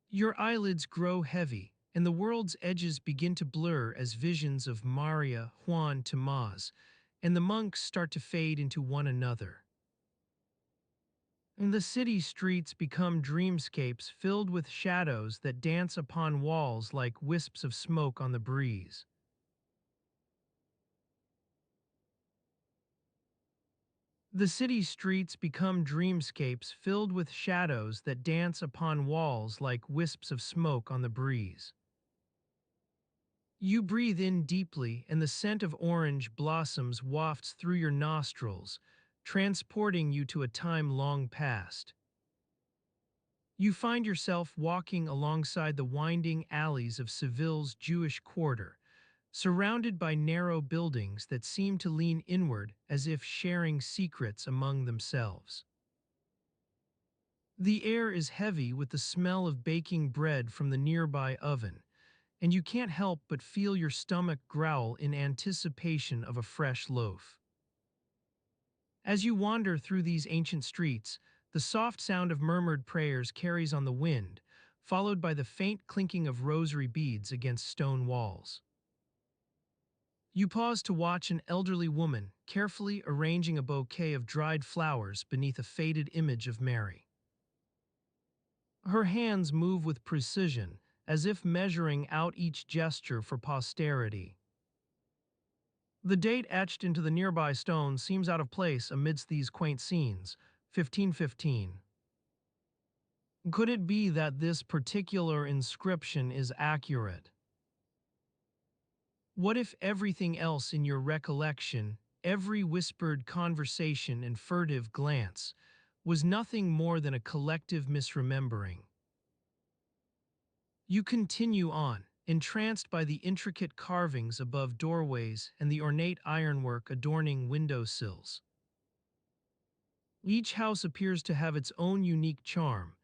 Your eyelids grow heavy, and the world's edges begin to blur as visions of Maria, Juan, Tomás, and the monks start to fade into one another. And the city streets become dreamscapes filled with shadows that dance upon walls like wisps of smoke on the breeze. The city streets become dreamscapes filled with shadows that dance upon walls like wisps of smoke on the breeze. You breathe in deeply, and the scent of orange blossoms wafts through your nostrils, transporting you to a time long past. You find yourself walking alongside the winding alleys of Seville's Jewish quarter, surrounded by narrow buildings that seem to lean inward as if sharing secrets among themselves. The air is heavy with the smell of baking bread from the nearby oven, and you can't help but feel your stomach growl in anticipation of a fresh loaf. As you wander through these ancient streets, the soft sound of murmured prayers carries on the wind, followed by the faint clinking of rosary beads against stone walls. You pause to watch an elderly woman carefully arranging a bouquet of dried flowers beneath a faded image of Mary. Her hands move with precision, as if measuring out each gesture for posterity. The date etched into the nearby stone seems out of place amidst these quaint scenes, 1515. Could it be that this particular inscription is accurate? What if everything else in your recollection, every whispered conversation and furtive glance, was nothing more than a collective misremembering? You continue on, entranced by the intricate carvings above doorways and the ornate ironwork adorning windowsills. Each house appears to have its own unique charm,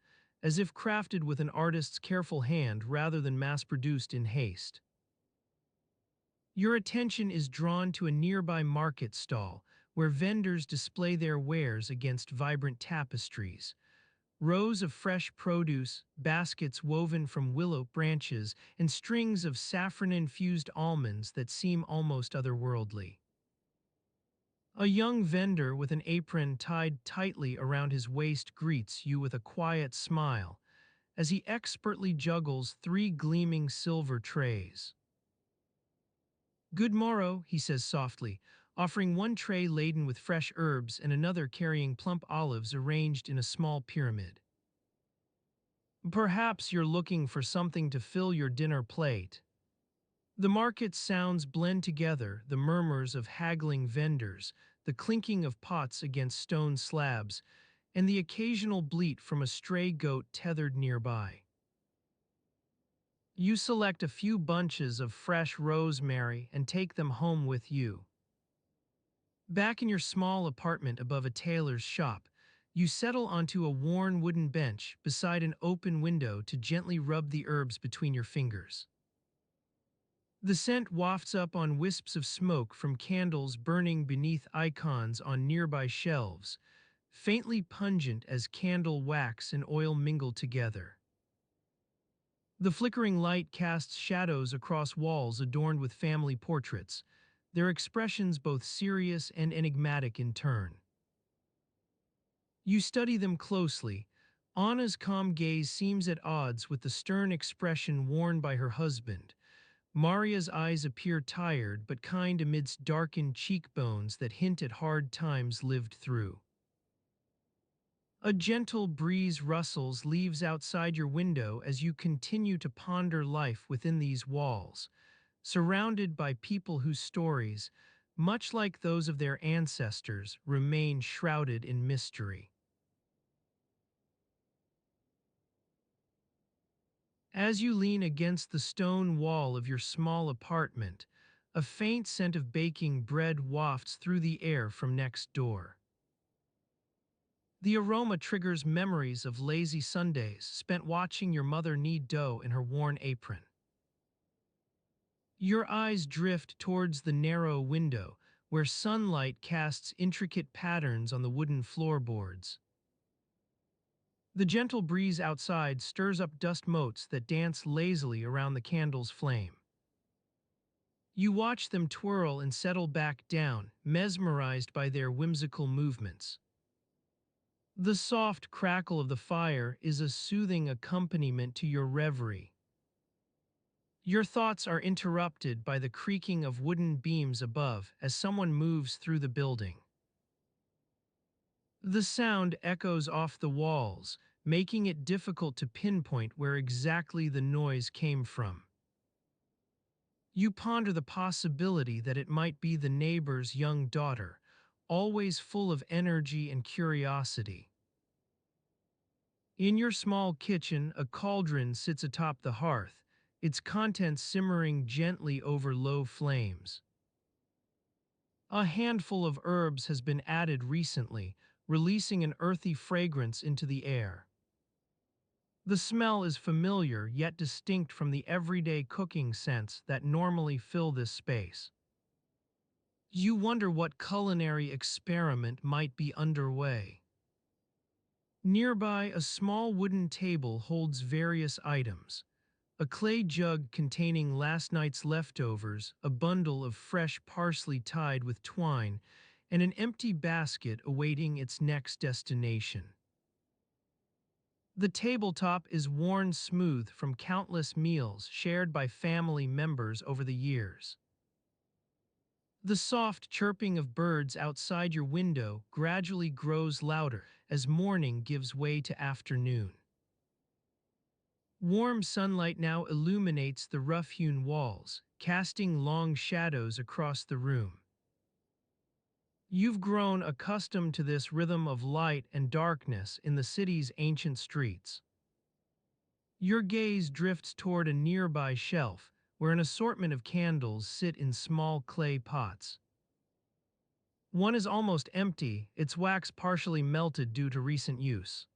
as if crafted with an artist's careful hand rather than mass-produced in haste. Your attention is drawn to a nearby market stall where vendors display their wares against vibrant tapestries. Rows of fresh produce, baskets woven from willow branches, and strings of saffron-infused almonds that seem almost otherworldly. A young vendor with an apron tied tightly around his waist greets you with a quiet smile as he expertly juggles three gleaming silver trays. "Good morrow," he says softly, offering one tray laden with fresh herbs and another carrying plump olives arranged in a small pyramid. Perhaps you're looking for something to fill your dinner plate. The market sounds blend together, the murmurs of haggling vendors, the clinking of pots against stone slabs, and the occasional bleat from a stray goat tethered nearby. You select a few bunches of fresh rosemary and take them home with you. Back in your small apartment above a tailor's shop, you settle onto a worn wooden bench beside an open window to gently rub the herbs between your fingers. The scent wafts up on wisps of smoke from candles burning beneath icons on nearby shelves, faintly pungent as candle wax and oil mingle together. The flickering light casts shadows across walls adorned with family portraits, their expressions both serious and enigmatic in turn. You study them closely. Anna's calm gaze seems at odds with the stern expression worn by her husband. Maria's eyes appear tired but kind amidst darkened cheekbones that hint at hard times lived through. A gentle breeze rustles leaves outside your window as you continue to ponder life within these walls, surrounded by people whose stories, much like those of their ancestors, remain shrouded in mystery. As you lean against the stone wall of your small apartment, a faint scent of baking bread wafts through the air from next door. The aroma triggers memories of lazy Sundays spent watching your mother knead dough in her worn apron. Your eyes drift towards the narrow window, where sunlight casts intricate patterns on the wooden floorboards. The gentle breeze outside stirs up dust motes that dance lazily around the candle's flame. You watch them twirl and settle back down, mesmerized by their whimsical movements. The soft crackle of the fire is a soothing accompaniment to your reverie. Your thoughts are interrupted by the creaking of wooden beams above as someone moves through the building. The sound echoes off the walls, making it difficult to pinpoint where exactly the noise came from. You ponder the possibility that it might be the neighbor's young daughter, always full of energy and curiosity. In your small kitchen, a cauldron sits atop the hearth, its contents simmering gently over low flames. A handful of herbs has been added recently, releasing an earthy fragrance into the air. The smell is familiar yet distinct from the everyday cooking scents that normally fill this space. You wonder what culinary experiment might be underway. Nearby, a small wooden table holds various items. A clay jug containing last night's leftovers, a bundle of fresh parsley tied with twine, and an empty basket awaiting its next destination. The tabletop is worn smooth from countless meals shared by family members over the years. The soft chirping of birds outside your window gradually grows louder as morning gives way to afternoon. Warm sunlight now illuminates the rough-hewn walls, casting long shadows across the room. You've grown accustomed to this rhythm of light and darkness in the city's ancient streets. Your gaze drifts toward a nearby shelf, where an assortment of candles sit in small clay pots. One is almost empty, its wax partially melted due to recent use.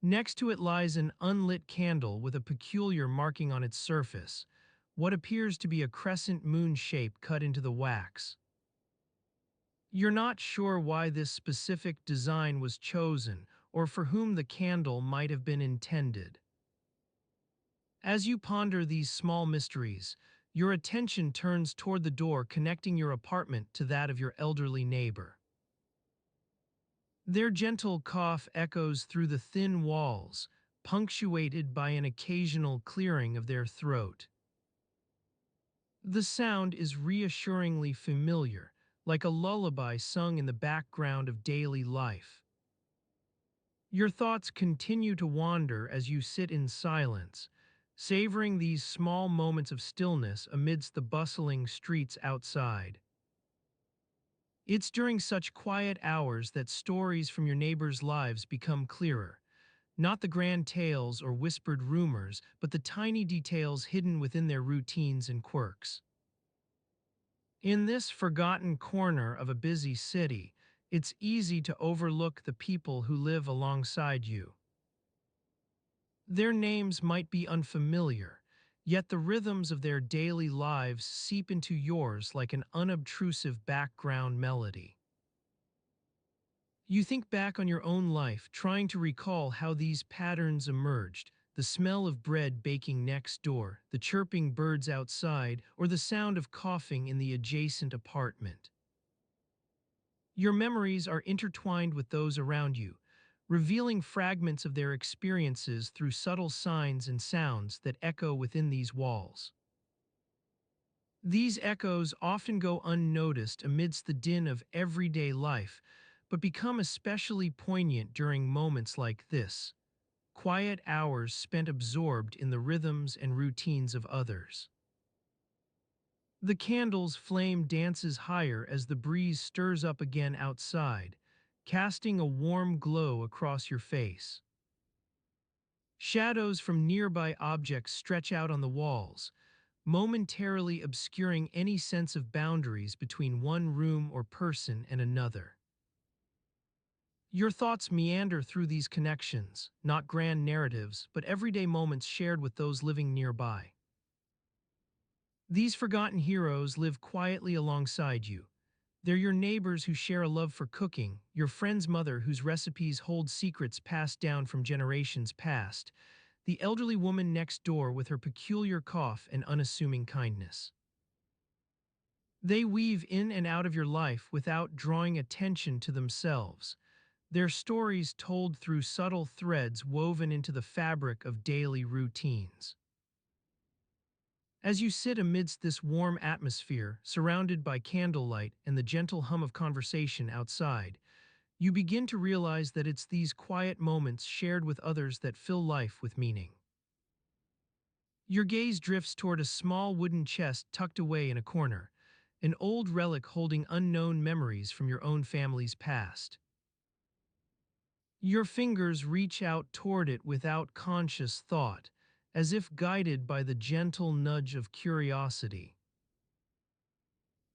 Next to it lies an unlit candle with a peculiar marking on its surface, what appears to be a crescent moon shape cut into the wax. You're not sure why this specific design was chosen or for whom the candle might have been intended. As you ponder these small mysteries, your attention turns toward the door connecting your apartment to that of your elderly neighbor. Their gentle cough echoes through the thin walls, punctuated by an occasional clearing of their throat. The sound is reassuringly familiar, like a lullaby sung in the background of daily life. Your thoughts continue to wander as you sit in silence, savoring these small moments of stillness amidst the bustling streets outside. It's during such quiet hours that stories from your neighbors' lives become clearer. Not the grand tales or whispered rumors, but the tiny details hidden within their routines and quirks. In this forgotten corner of a busy city, it's easy to overlook the people who live alongside you. Their names might be unfamiliar, yet the rhythms of their daily lives seep into yours like an unobtrusive background melody. You think back on your own life, trying to recall how these patterns emerged: the smell of bread baking next door, the chirping birds outside, or the sound of coughing in the adjacent apartment. Your memories are intertwined with those around you, revealing fragments of their experiences through subtle signs and sounds that echo within these walls. These echoes often go unnoticed amidst the din of everyday life, but become especially poignant during moments like this: quiet hours spent absorbed in the rhythms and routines of others. The candle's flame dances higher as the breeze stirs up again outside, casting a warm glow across your face. Shadows from nearby objects stretch out on the walls, momentarily obscuring any sense of boundaries between one room or person and another. Your thoughts meander through these connections, not grand narratives, but everyday moments shared with those living nearby. These forgotten heroes live quietly alongside you. They're your neighbors who share a love for cooking, your friend's mother whose recipes hold secrets passed down from generations past, the elderly woman next door with her peculiar cough and unassuming kindness. They weave in and out of your life without drawing attention to themselves, their stories told through subtle threads woven into the fabric of daily routines. As you sit amidst this warm atmosphere, surrounded by candlelight and the gentle hum of conversation outside, you begin to realize that it's these quiet moments shared with others that fill life with meaning. Your gaze drifts toward a small wooden chest tucked away in a corner, an old relic holding unknown memories from your own family's past. Your fingers reach out toward it without conscious thought, as if guided by the gentle nudge of curiosity.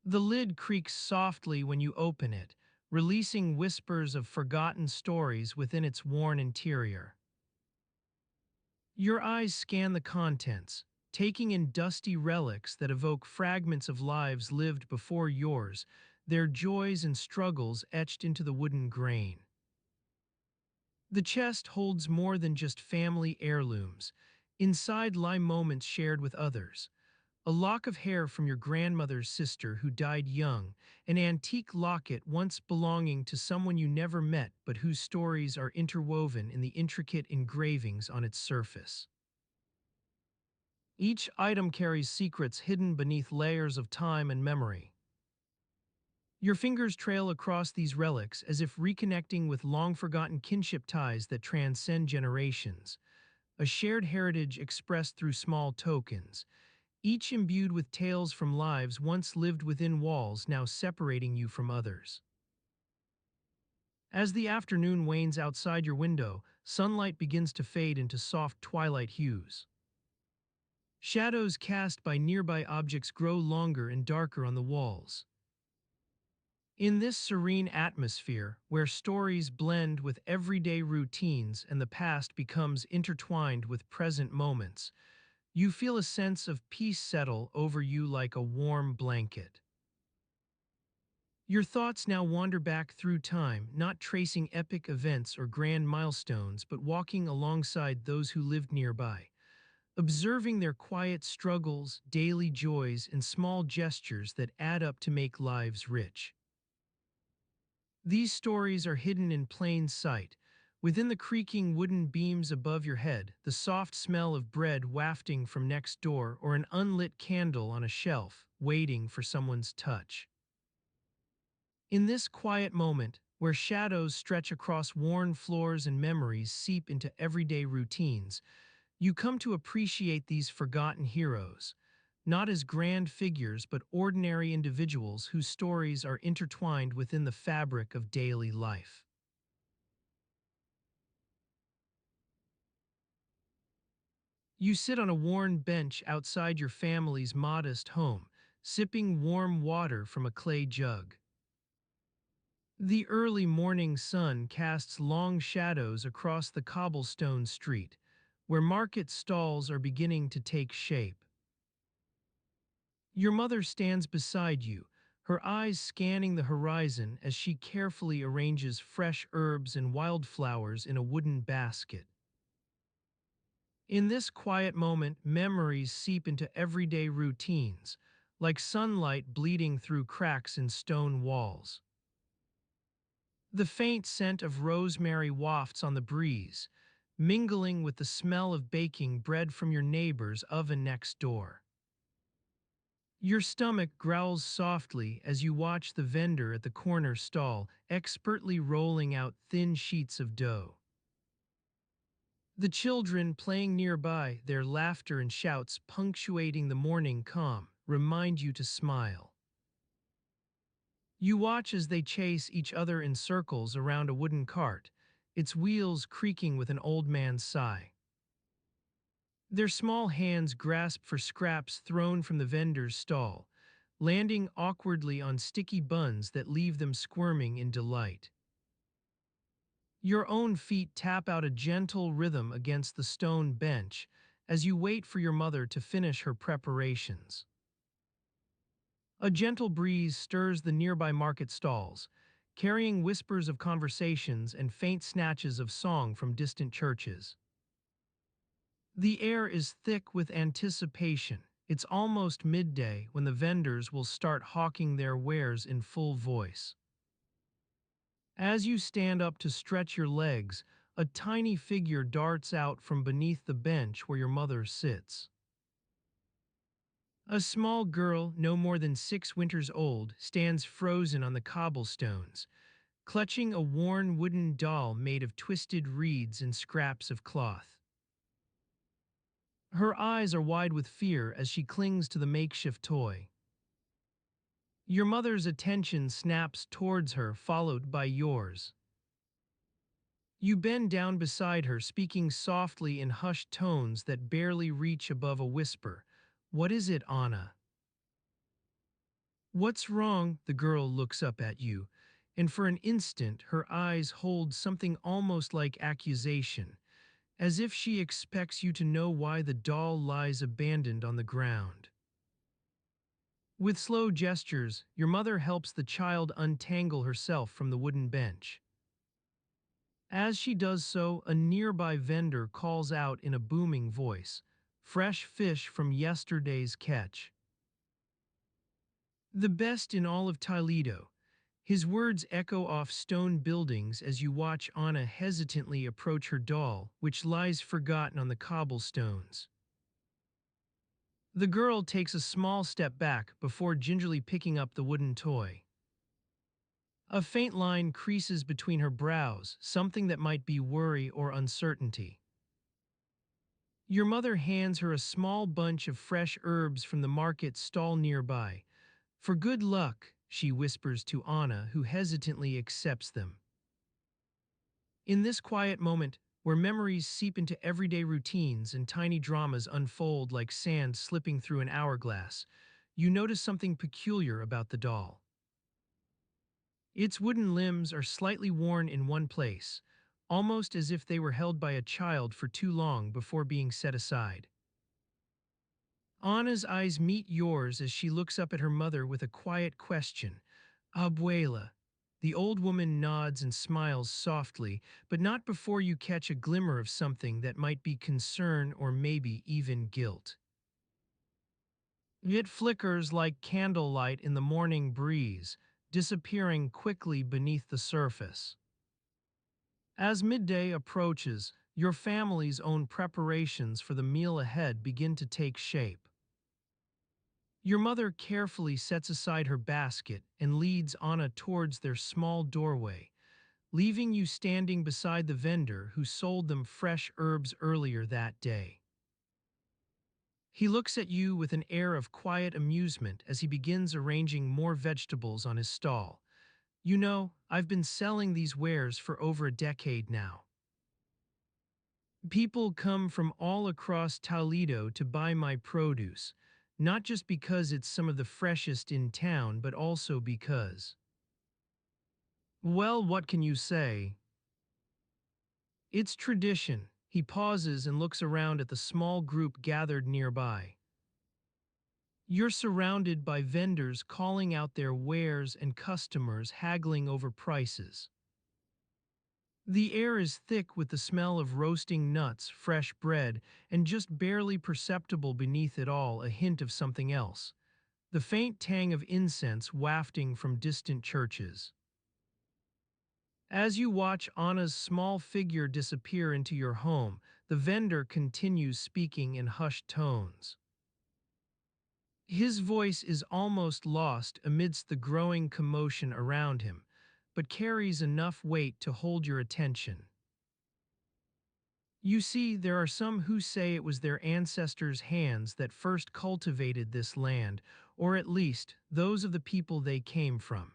The lid creaks softly when you open it, releasing whispers of forgotten stories within its worn interior. Your eyes scan the contents, taking in dusty relics that evoke fragments of lives lived before yours, their joys and struggles etched into the wooden grain. The chest holds more than just family heirlooms. Inside lie moments shared with others: a lock of hair from your grandmother's sister who died young, an antique locket once belonging to someone you never met but whose stories are interwoven in the intricate engravings on its surface. Each item carries secrets hidden beneath layers of time and memory. Your fingers trail across these relics as if reconnecting with long-forgotten kinship ties that transcend generations, a shared heritage expressed through small tokens, each imbued with tales from lives once lived within walls now separating you from others. As the afternoon wanes outside your window, sunlight begins to fade into soft twilight hues. Shadows cast by nearby objects grow longer and darker on the walls. In this serene atmosphere, where stories blend with everyday routines and the past becomes intertwined with present moments, you feel a sense of peace settle over you like a warm blanket. Your thoughts now wander back through time, not tracing epic events or grand milestones, but walking alongside those who lived nearby, observing their quiet struggles, daily joys, and small gestures that add up to make lives rich. These stories are hidden in plain sight, Within the creaking wooden beams above your head, the soft smell of bread wafting from next door or an unlit candle on a shelf, waiting for someone's touch. In this quiet moment, where shadows stretch across worn floors and memories seep into everyday routines, you come to appreciate these forgotten heroes, not as grand figures but ordinary individuals whose stories are intertwined within the fabric of daily life. You sit on a worn bench outside your family's modest home, sipping warm water from a clay jug. The early morning sun casts long shadows across the cobblestone street, where market stalls are beginning to take shape. Your mother stands beside you, her eyes scanning the horizon as she carefully arranges fresh herbs and wildflowers in a wooden basket. In this quiet moment, memories seep into everyday routines, like sunlight bleeding through cracks in stone walls. The faint scent of rosemary wafts on the breeze, mingling with the smell of baking bread from your neighbor's oven next door. Your stomach growls softly as you watch the vendor at the corner stall expertly rolling out thin sheets of dough. The children playing nearby, their laughter and shouts punctuating the morning calm, remind you to smile. You watch as they chase each other in circles around a wooden cart, its wheels creaking with an old man's sigh. Their small hands grasp for scraps thrown from the vendor's stall, landing awkwardly on sticky buns that leave them squirming in delight. Your own feet tap out a gentle rhythm against the stone bench as you wait for your mother to finish her preparations. A gentle breeze stirs the nearby market stalls, carrying whispers of conversations and faint snatches of song from distant churches. The air is thick with anticipation. It's almost midday when the vendors will start hawking their wares in full voice. As you stand up to stretch your legs, a tiny figure darts out from beneath the bench where your mother sits. A small girl, no more than 6 winters old, stands frozen on the cobblestones, clutching a worn wooden doll made of twisted reeds and scraps of cloth. Her eyes are wide with fear as she clings to the makeshift toy. Your mother's attention snaps towards her, followed by yours. You bend down beside her, speaking softly in hushed tones that barely reach above a whisper. "What is it, Anna?" "What's wrong?" The girl looks up at you, and for an instant her eyes hold something almost like accusation, as if she expects you to know why the doll lies abandoned on the ground. With slow gestures, your mother helps the child untangle herself from the wooden bench. As she does so, a nearby vendor calls out in a booming voice, "Fresh fish from yesterday's catch. The best in all of Toledo." His words echo off stone buildings as you watch Anna hesitantly approach her doll, which lies forgotten on the cobblestones. The girl takes a small step back before gingerly picking up the wooden toy. A faint line creases between her brows, something that might be worry or uncertainty. Your mother hands her a small bunch of fresh herbs from the market stall nearby. "For good luck," she whispers to Anna, who hesitantly accepts them. In this quiet moment, where memories seep into everyday routines and tiny dramas unfold like sand slipping through an hourglass, you notice something peculiar about the doll. Its wooden limbs are slightly worn in one place, almost as if they were held by a child for too long before being set aside. Anna's eyes meet yours as she looks up at her mother with a quiet question. "Abuela." The old woman nods and smiles softly, but not before you catch a glimmer of something that might be concern or maybe even guilt. It flickers like candlelight in the morning breeze, disappearing quickly beneath the surface. As midday approaches, your family's own preparations for the meal ahead begin to take shape. Your mother carefully sets aside her basket and leads Anna towards their small doorway, leaving you standing beside the vendor who sold them fresh herbs earlier that day. He looks at you with an air of quiet amusement as he begins arranging more vegetables on his stall. You know, I've been selling these wares for over a decade now. People come from all across Toledo to buy my produce, not just because it's some of the freshest in town, but also because, well, what can you say? It's tradition. He pauses and looks around at the small group gathered nearby. You're surrounded by vendors calling out their wares and customers haggling over prices. The air is thick with the smell of roasting nuts, fresh bread, and just barely perceptible beneath it all a hint of something else, the faint tang of incense wafting from distant churches. As you watch Anna's small figure disappear into your home, the vendor continues speaking in hushed tones. His voice is almost lost amidst the growing commotion around him, but carries enough weight to hold your attention. You see, there are some who say it was their ancestors' hands that first cultivated this land, or at least those of the people they came from.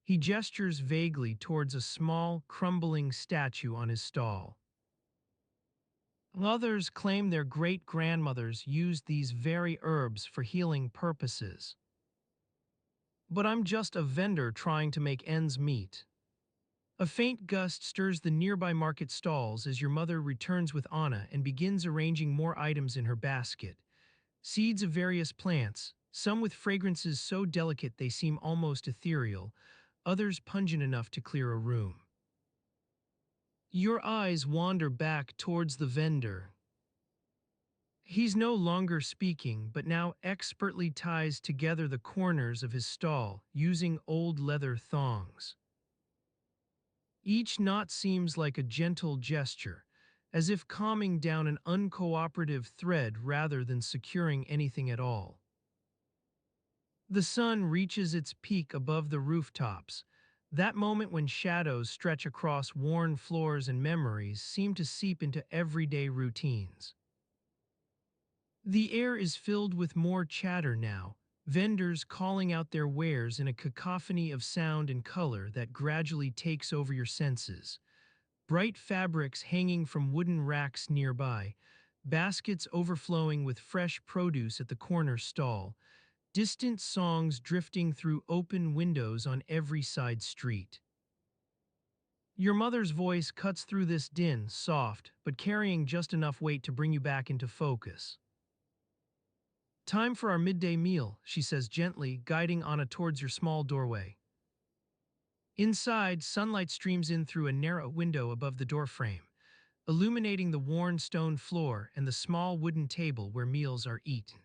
He gestures vaguely towards a small, crumbling statue on his stall. Others claim their great-grandmothers used these very herbs for healing purposes. But I'm just a vendor trying to make ends meet. A faint gust stirs the nearby market stalls as your mother returns with Anna and begins arranging more items in her basket. Seeds of various plants, some with fragrances so delicate they seem almost ethereal, others pungent enough to clear a room. Your eyes wander back towards the vendor. He's no longer speaking, but now expertly ties together the corners of his stall using old leather thongs. Each knot seems like a gentle gesture, as if calming down an uncooperative thread rather than securing anything at all. The sun reaches its peak above the rooftops. That moment when shadows stretch across worn floors and memories seem to seep into everyday routines. The air is filled with more chatter now, vendors calling out their wares in a cacophony of sound and color that gradually takes over your senses. Bright fabrics hanging from wooden racks nearby, baskets overflowing with fresh produce at the corner stall, distant songs drifting through open windows on every side street. Your mother's voice cuts through this din, soft, but carrying just enough weight to bring you back into focus. Time for our midday meal, she says gently, guiding Anna towards your small doorway. Inside, sunlight streams in through a narrow window above the doorframe, illuminating the worn stone floor and the small wooden table where meals are eaten.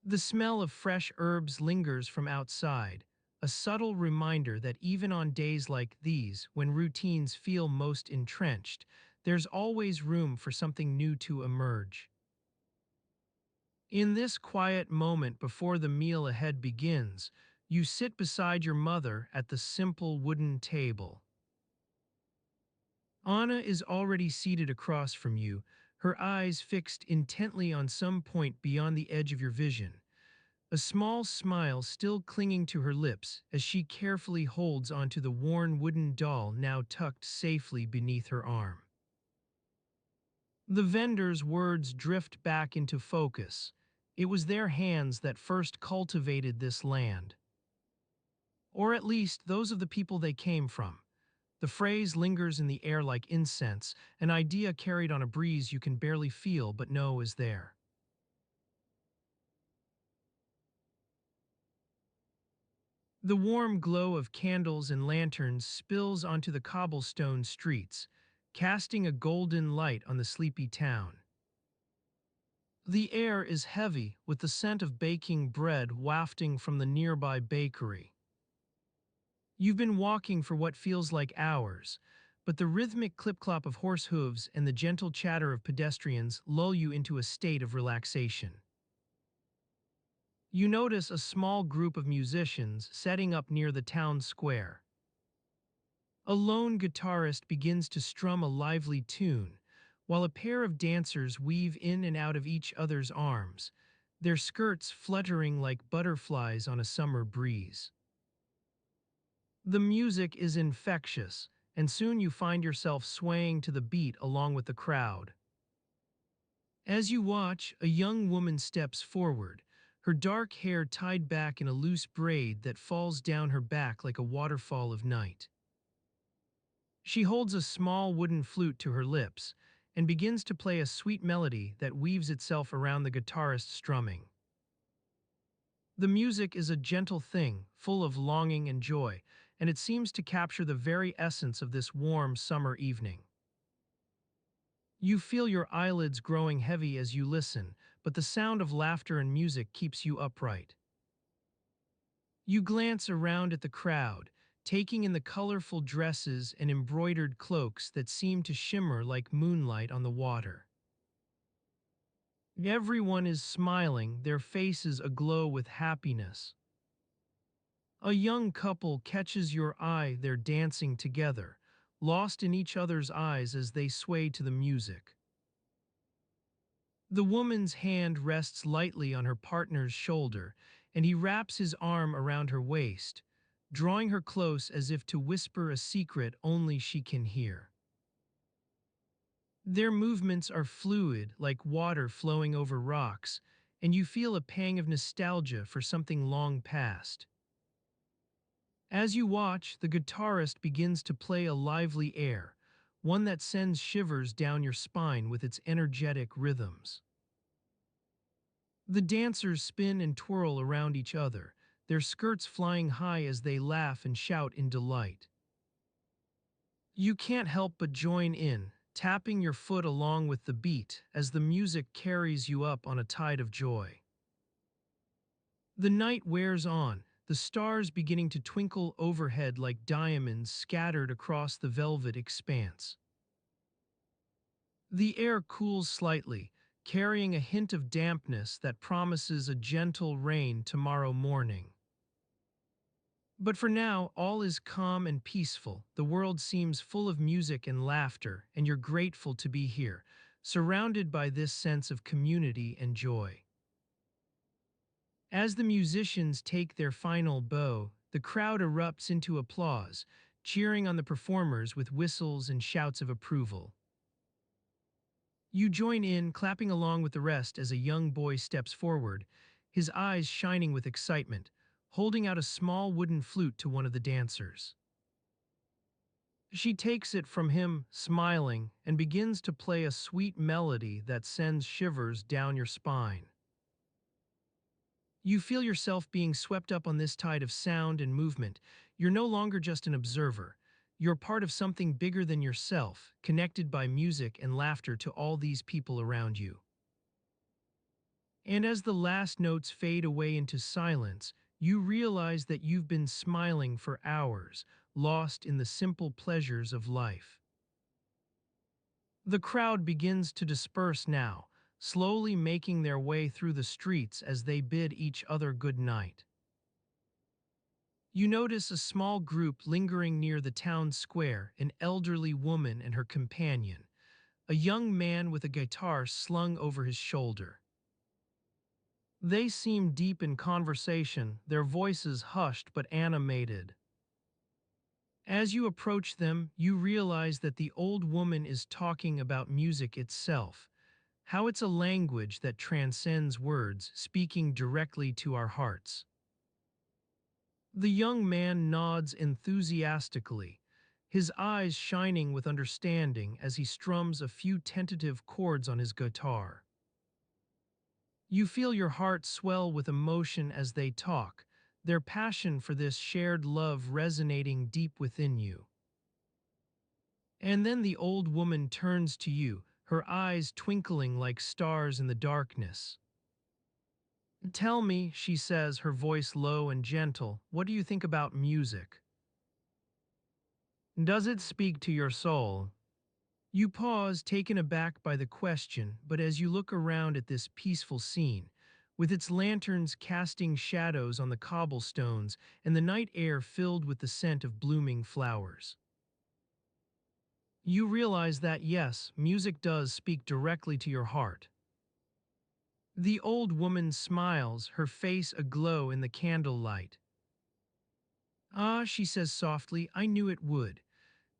The smell of fresh herbs lingers from outside, a subtle reminder that even on days like these, when routines feel most entrenched, there's always room for something new to emerge. In this quiet moment before the meal ahead begins, you sit beside your mother at the simple wooden table. Anna is already seated across from you, her eyes fixed intently on some point beyond the edge of your vision, a small smile still clinging to her lips as she carefully holds onto the worn wooden doll now tucked safely beneath her arm. The vendor's words drift back into focus. It was their hands that first cultivated this land. Or at least those of the people they came from. The phrase lingers in the air like incense, an idea carried on a breeze you can barely feel but know is there. The warm glow of candles and lanterns spills onto the cobblestone streets, casting a golden light on the sleepy town. The air is heavy with the scent of baking bread wafting from the nearby bakery. You've been walking for what feels like hours, but the rhythmic clip-clop of horse hooves and the gentle chatter of pedestrians lull you into a state of relaxation. You notice a small group of musicians setting up near the town square. A lone guitarist begins to strum a lively tune, while a pair of dancers weave in and out of each other's arms, their skirts fluttering like butterflies on a summer breeze. The music is infectious, and soon you find yourself swaying to the beat along with the crowd. As you watch, a young woman steps forward, her dark hair tied back in a loose braid that falls down her back like a waterfall of night. She holds a small wooden flute to her lips and begins to play a sweet melody that weaves itself around the guitarist's strumming. The music is a gentle thing, full of longing and joy, and it seems to capture the very essence of this warm summer evening. You feel your eyelids growing heavy as you listen, but the sound of laughter and music keeps you upright. You glance around at the crowd, taking in the colorful dresses and embroidered cloaks that seem to shimmer like moonlight on the water. Everyone is smiling, their faces aglow with happiness. A young couple catches your eye, they're dancing together, lost in each other's eyes as they sway to the music. The woman's hand rests lightly on her partner's shoulder, and he wraps his arm around her waist, drawing her close as if to whisper a secret only she can hear. Their movements are fluid, like water flowing over rocks, and you feel a pang of nostalgia for something long past. As you watch, the guitarist begins to play a lively air, one that sends shivers down your spine with its energetic rhythms. The dancers spin and twirl around each other, their skirts flying high as they laugh and shout in delight. You can't help but join in, tapping your foot along with the beat as the music carries you up on a tide of joy. The night wears on, the stars beginning to twinkle overhead like diamonds scattered across the velvet expanse. The air cools slightly, carrying a hint of dampness that promises a gentle rain tomorrow morning. But for now, all is calm and peaceful. The world seems full of music and laughter, and you're grateful to be here, surrounded by this sense of community and joy. As the musicians take their final bow, the crowd erupts into applause, cheering on the performers with whistles and shouts of approval. You join in, clapping along with the rest as a young boy steps forward, his eyes shining with excitement, holding out a small wooden flute to one of the dancers. She takes it from him, smiling, and begins to play a sweet melody that sends shivers down your spine. You feel yourself being swept up on this tide of sound and movement. You're no longer just an observer. You're part of something bigger than yourself, connected by music and laughter to all these people around you. And as the last notes fade away into silence, you realize that you've been smiling for hours, lost in the simple pleasures of life. The crowd begins to disperse now, slowly making their way through the streets as they bid each other good night. You notice a small group lingering near the town square, an elderly woman and her companion, a young man with a guitar slung over his shoulder. They seem deep in conversation, their voices hushed but animated. As you approach them, you realize that the old woman is talking about music itself, how it's a language that transcends words, speaking directly to our hearts. The young man nods enthusiastically, his eyes shining with understanding as he strums a few tentative chords on his guitar. You feel your heart swell with emotion as they talk, their passion for this shared love resonating deep within you. And then the old woman turns to you, her eyes twinkling like stars in the darkness. "Tell me," she says, her voice low and gentle, "what do you think about music?" Does it speak to your soul? You pause, taken aback by the question, but as you look around at this peaceful scene, with its lanterns casting shadows on the cobblestones and the night air filled with the scent of blooming flowers, you realize that yes, music does speak directly to your heart. The old woman smiles, her face aglow in the candlelight. Ah, she says softly, I knew it would.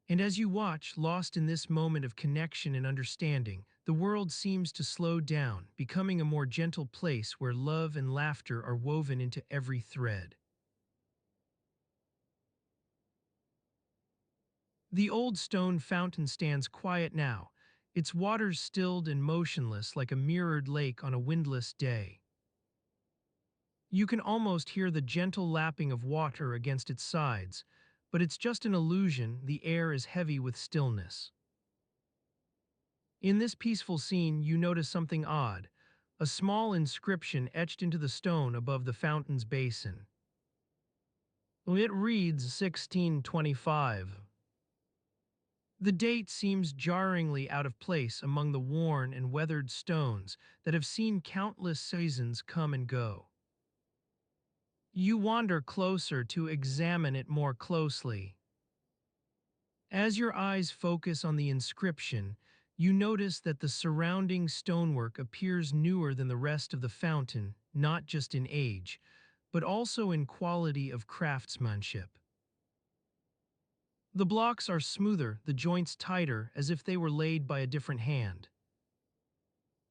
And as you watch, lost in this moment of connection and understanding, the world seems to slow down, becoming a more gentle place where love and laughter are woven into every thread. The old stone fountain stands quiet now, its waters stilled and motionless like a mirrored lake on a windless day. You can almost hear the gentle lapping of water against its sides, but it's just an illusion, the air is heavy with stillness. In this peaceful scene, you notice something odd, a small inscription etched into the stone above the fountain's basin. It reads 1625. The date seems jarringly out of place among the worn and weathered stones that have seen countless seasons come and go. You wander closer to examine it more closely. As your eyes focus on the inscription, you notice that the surrounding stonework appears newer than the rest of the fountain, not just in age, but also in quality of craftsmanship. The blocks are smoother, the joints tighter, as if they were laid by a different hand.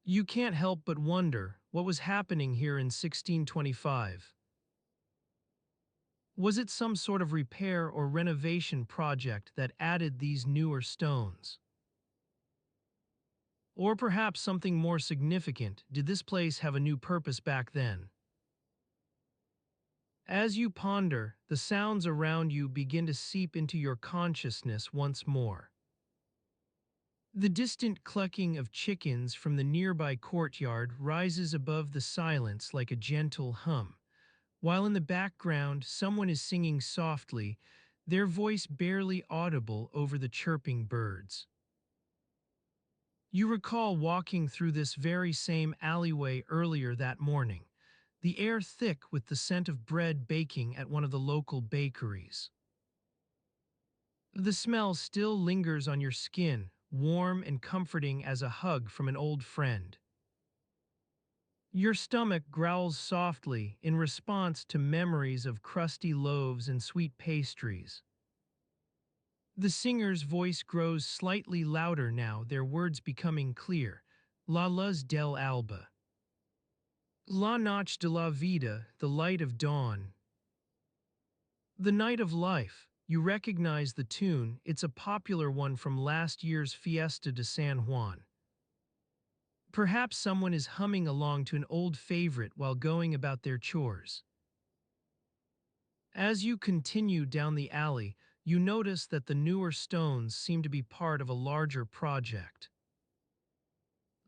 You can't help but wonder what was happening here in 1625. Was it some sort of repair or renovation project that added these newer stones? Or perhaps something more significant, did this place have a new purpose back then? As you ponder, the sounds around you begin to seep into your consciousness once more. The distant clucking of chickens from the nearby courtyard rises above the silence like a gentle hum, while in the background someone is singing softly, their voice barely audible over the chirping birds. You recall walking through this very same alleyway earlier that morning, the air thick with the scent of bread baking at one of the local bakeries. The smell still lingers on your skin, warm and comforting as a hug from an old friend. Your stomach growls softly in response to memories of crusty loaves and sweet pastries. The singer's voice grows slightly louder now, their words becoming clear. La luz del alba. La noche de la vida, the light of dawn. The night of life. You recognize the tune, it's a popular one from last year's Fiesta de San Juan. Perhaps someone is humming along to an old favorite while going about their chores. As you continue down the alley, you notice that the newer stones seem to be part of a larger project.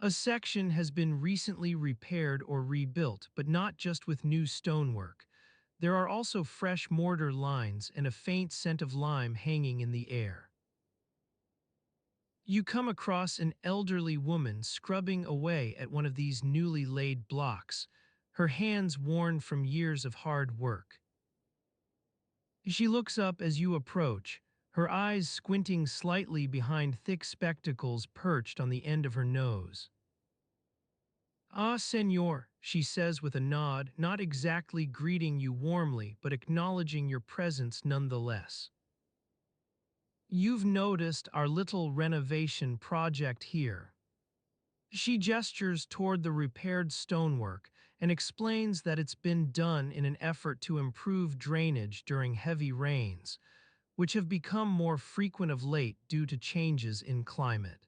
A section has been recently repaired or rebuilt, but not just with new stonework. There are also fresh mortar lines and a faint scent of lime hanging in the air. You come across an elderly woman scrubbing away at one of these newly laid blocks, her hands worn from years of hard work. She looks up as you approach, her eyes squinting slightly behind thick spectacles perched on the end of her nose. Ah, senor, she says with a nod, not exactly greeting you warmly, but acknowledging your presence nonetheless. You've noticed our little renovation project here. She gestures toward the repaired stonework and explains that it's been done in an effort to improve drainage during heavy rains, which have become more frequent of late due to changes in climate.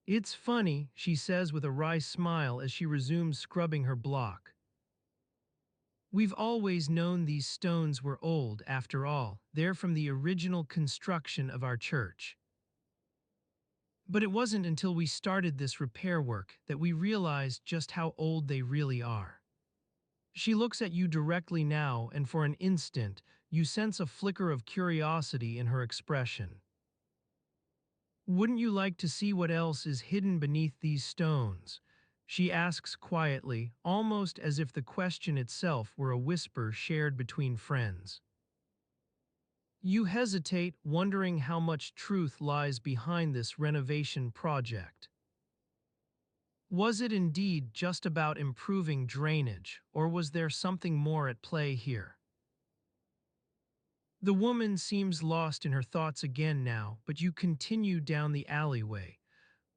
It's funny, she says with a wry smile as she resumes scrubbing her block. We've always known these stones were old, after all, they're from the original construction of our church. But it wasn't until we started this repair work that we realized just how old they really are. She looks at you directly now, and for an instant, you sense a flicker of curiosity in her expression. Wouldn't you like to see what else is hidden beneath these stones? She asks quietly, almost as if the question itself were a whisper shared between friends. You hesitate, wondering how much truth lies behind this renovation project. Was it indeed just about improving drainage, or was there something more at play here? The woman seems lost in her thoughts again now, but you continue down the alleyway,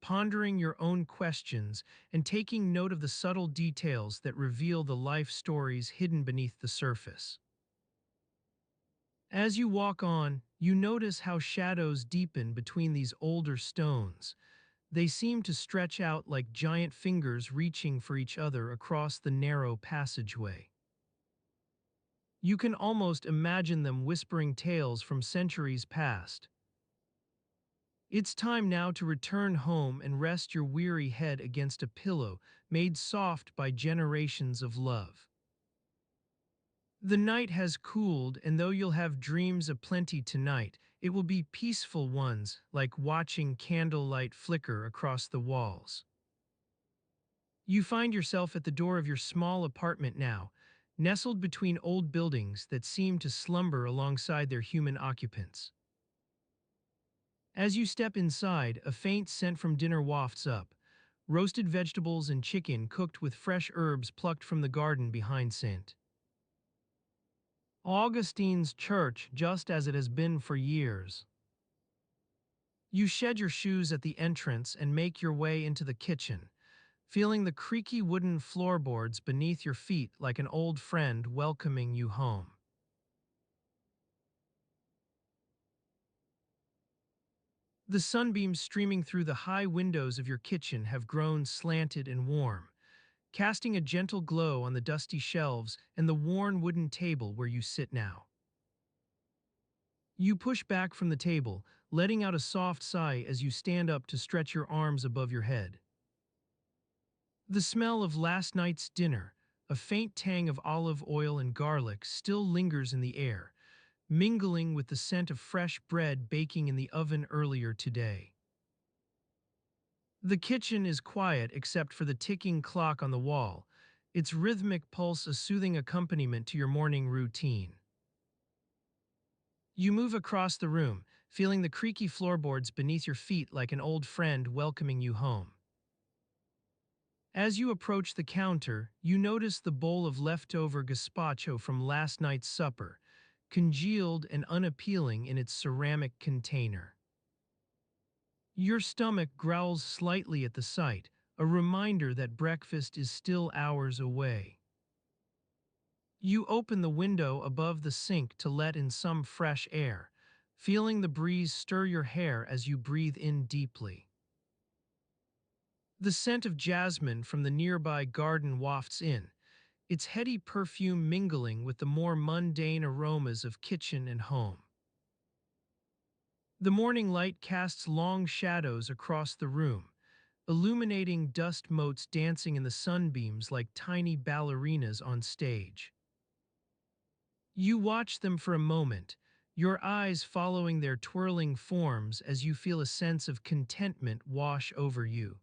pondering your own questions and taking note of the subtle details that reveal the life stories hidden beneath the surface. As you walk on, you notice how shadows deepen between these older stones. They seem to stretch out like giant fingers reaching for each other across the narrow passageway. You can almost imagine them whispering tales from centuries past. It's time now to return home and rest your weary head against a pillow made soft by generations of love. The night has cooled, and though you'll have dreams aplenty tonight, it will be peaceful ones, like watching candlelight flicker across the walls. You find yourself at the door of your small apartment now, nestled between old buildings that seem to slumber alongside their human occupants. As you step inside, a faint scent from dinner wafts up, roasted vegetables and chicken cooked with fresh herbs plucked from the garden behind St. Augustine's church, just as it has been for years. You shed your shoes at the entrance and make your way into the kitchen, feeling the creaky wooden floorboards beneath your feet like an old friend welcoming you home. The sunbeams streaming through the high windows of your kitchen have grown slanted and warm, casting a gentle glow on the dusty shelves and the worn wooden table where you sit now. You push back from the table, letting out a soft sigh as you stand up to stretch your arms above your head. The smell of last night's dinner, a faint tang of olive oil and garlic, still lingers in the air, mingling with the scent of fresh bread baking in the oven earlier today. The kitchen is quiet except for the ticking clock on the wall, its rhythmic pulse a soothing accompaniment to your morning routine. You move across the room, feeling the creaky floorboards beneath your feet like an old friend welcoming you home. As you approach the counter, you notice the bowl of leftover gazpacho from last night's supper, congealed and unappealing in its ceramic container. Your stomach growls slightly at the sight, a reminder that breakfast is still hours away. You open the window above the sink to let in some fresh air, feeling the breeze stir your hair as you breathe in deeply. The scent of jasmine from the nearby garden wafts in, its heady perfume mingling with the more mundane aromas of kitchen and home. The morning light casts long shadows across the room, illuminating dust motes dancing in the sunbeams like tiny ballerinas on stage. You watch them for a moment, your eyes following their twirling forms as you feel a sense of contentment wash over you.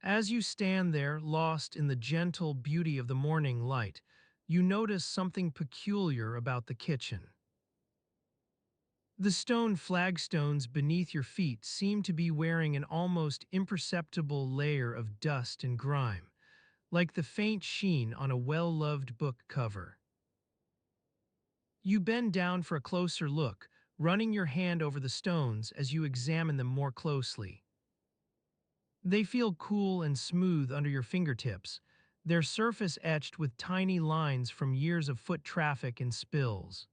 As you stand there, lost in the gentle beauty of the morning light, you notice something peculiar about the kitchen. The stone flagstones beneath your feet seem to be wearing an almost imperceptible layer of dust and grime, like the faint sheen on a well-loved book cover. You bend down for a closer look, running your hand over the stones as you examine them more closely. They feel cool and smooth under your fingertips, their surface etched with tiny lines from years of foot traffic and spills.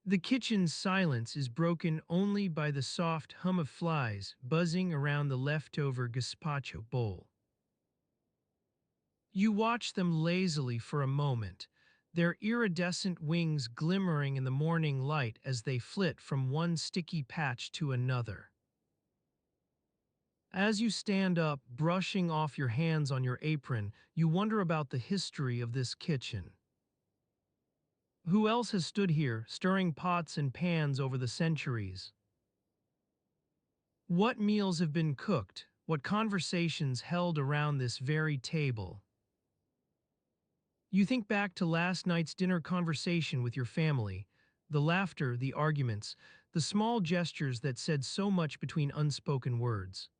The kitchen's silence is broken only by the soft hum of flies buzzing around the leftover gazpacho bowl. You watch them lazily for a moment, their iridescent wings glimmering in the morning light as they flit from one sticky patch to another. As you stand up, brushing off your hands on your apron, you wonder about the history of this kitchen. Who else has stood here, stirring pots and pans over the centuries? What meals have been cooked? What conversations held around this very table? You think back to last night's dinner conversation with your family, the laughter, the arguments, the small gestures that said so much between unspoken words.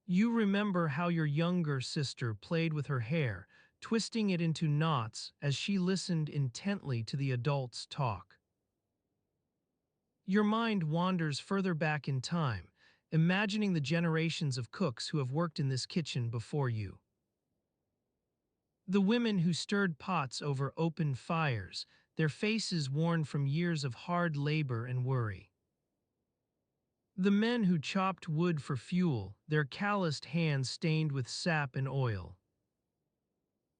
You remember how your younger sister played with her hair, twisting it into knots as she listened intently to the adults talk. Your mind wanders further back in time, imagining the generations of cooks who have worked in this kitchen before you. The women who stirred pots over open fires, their faces worn from years of hard labor and worry. The men who chopped wood for fuel, their calloused hands stained with sap and oil.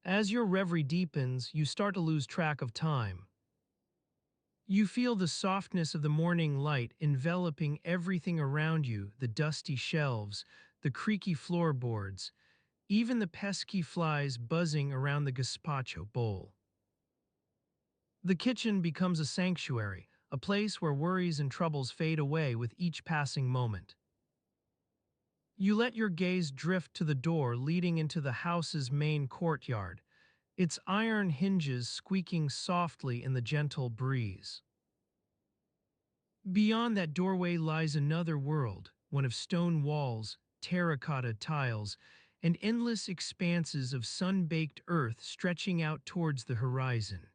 As your reverie deepens, you start to lose track of time. You feel the softness of the morning light enveloping everything around you, the dusty shelves, the creaky floorboards, even the pesky flies buzzing around the gazpacho bowl. The kitchen becomes a sanctuary, a place where worries and troubles fade away with each passing moment. You let your gaze drift to the door leading into the house's main courtyard, its iron hinges squeaking softly in the gentle breeze. Beyond that doorway lies another world, one of stone walls, terracotta tiles, and endless expanses of sun-baked earth stretching out towards the horizon.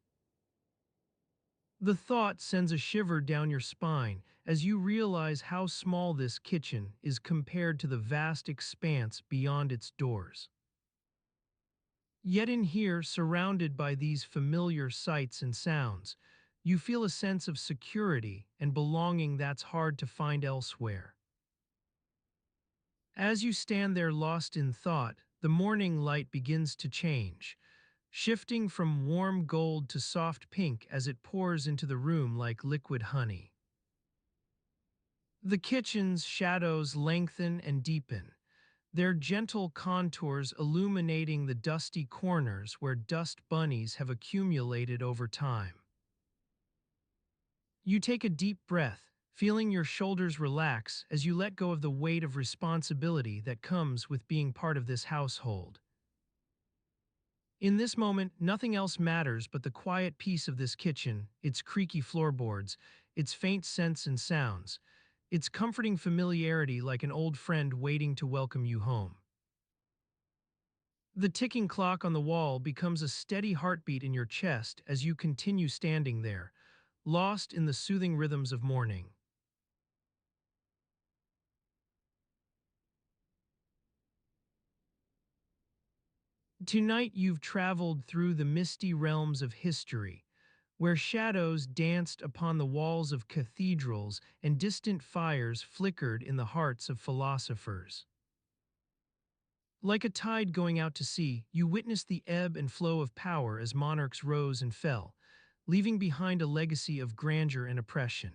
The thought sends a shiver down your spine as you realize how small this kitchen is compared to the vast expanse beyond its doors. Yet in here, surrounded by these familiar sights and sounds, you feel a sense of security and belonging that's hard to find elsewhere. As you stand there lost in thought, the morning light begins to change, shifting from warm gold to soft pink as it pours into the room like liquid honey. The kitchen's shadows lengthen and deepen, their gentle contours illuminating the dusty corners where dust bunnies have accumulated over time. You take a deep breath, feeling your shoulders relax as you let go of the weight of responsibility that comes with being part of this household. In this moment, nothing else matters but the quiet peace of this kitchen, its creaky floorboards, its faint scents and sounds, its comforting familiarity like an old friend waiting to welcome you home. The ticking clock on the wall becomes a steady heartbeat in your chest as you continue standing there, lost in the soothing rhythms of morning. Tonight you've traveled through the misty realms of history, where shadows danced upon the walls of cathedrals and distant fires flickered in the hearts of philosophers. Like a tide going out to sea, you witnessed the ebb and flow of power as monarchs rose and fell, leaving behind a legacy of grandeur and oppression.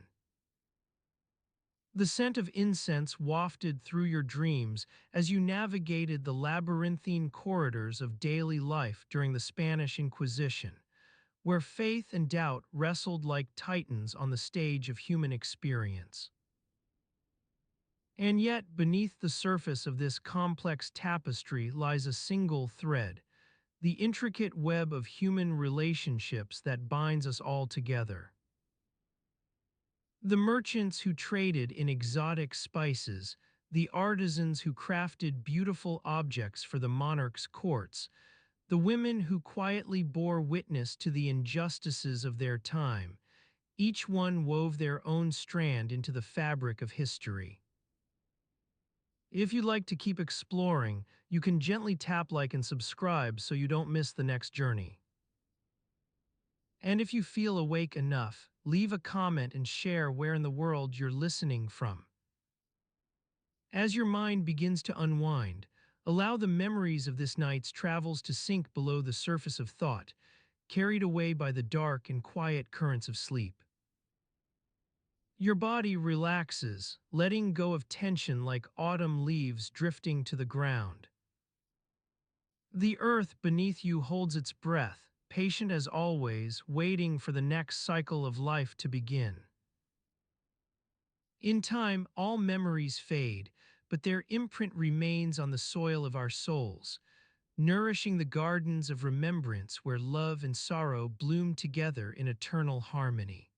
The scent of incense wafted through your dreams as you navigated the labyrinthine corridors of daily life during the Spanish Inquisition, where faith and doubt wrestled like titans on the stage of human experience. And yet, beneath the surface of this complex tapestry lies a single thread, the intricate web of human relationships that binds us all together. The merchants who traded in exotic spices, the artisans who crafted beautiful objects for the monarch's courts, the women who quietly bore witness to the injustices of their time, each one wove their own strand into the fabric of history. If you'd like to keep exploring, you can gently tap like and subscribe so you don't miss the next journey. And if you feel awake enough, leave a comment and share where in the world you're listening from. As your mind begins to unwind, allow the memories of this night's travels to sink below the surface of thought, carried away by the dark and quiet currents of sleep. Your body relaxes, letting go of tension like autumn leaves drifting to the ground. The earth beneath you holds its breath, patient as always, waiting for the next cycle of life to begin. In time, all memories fade, but their imprint remains on the soil of our souls, nourishing the gardens of remembrance where love and sorrow bloom together in eternal harmony.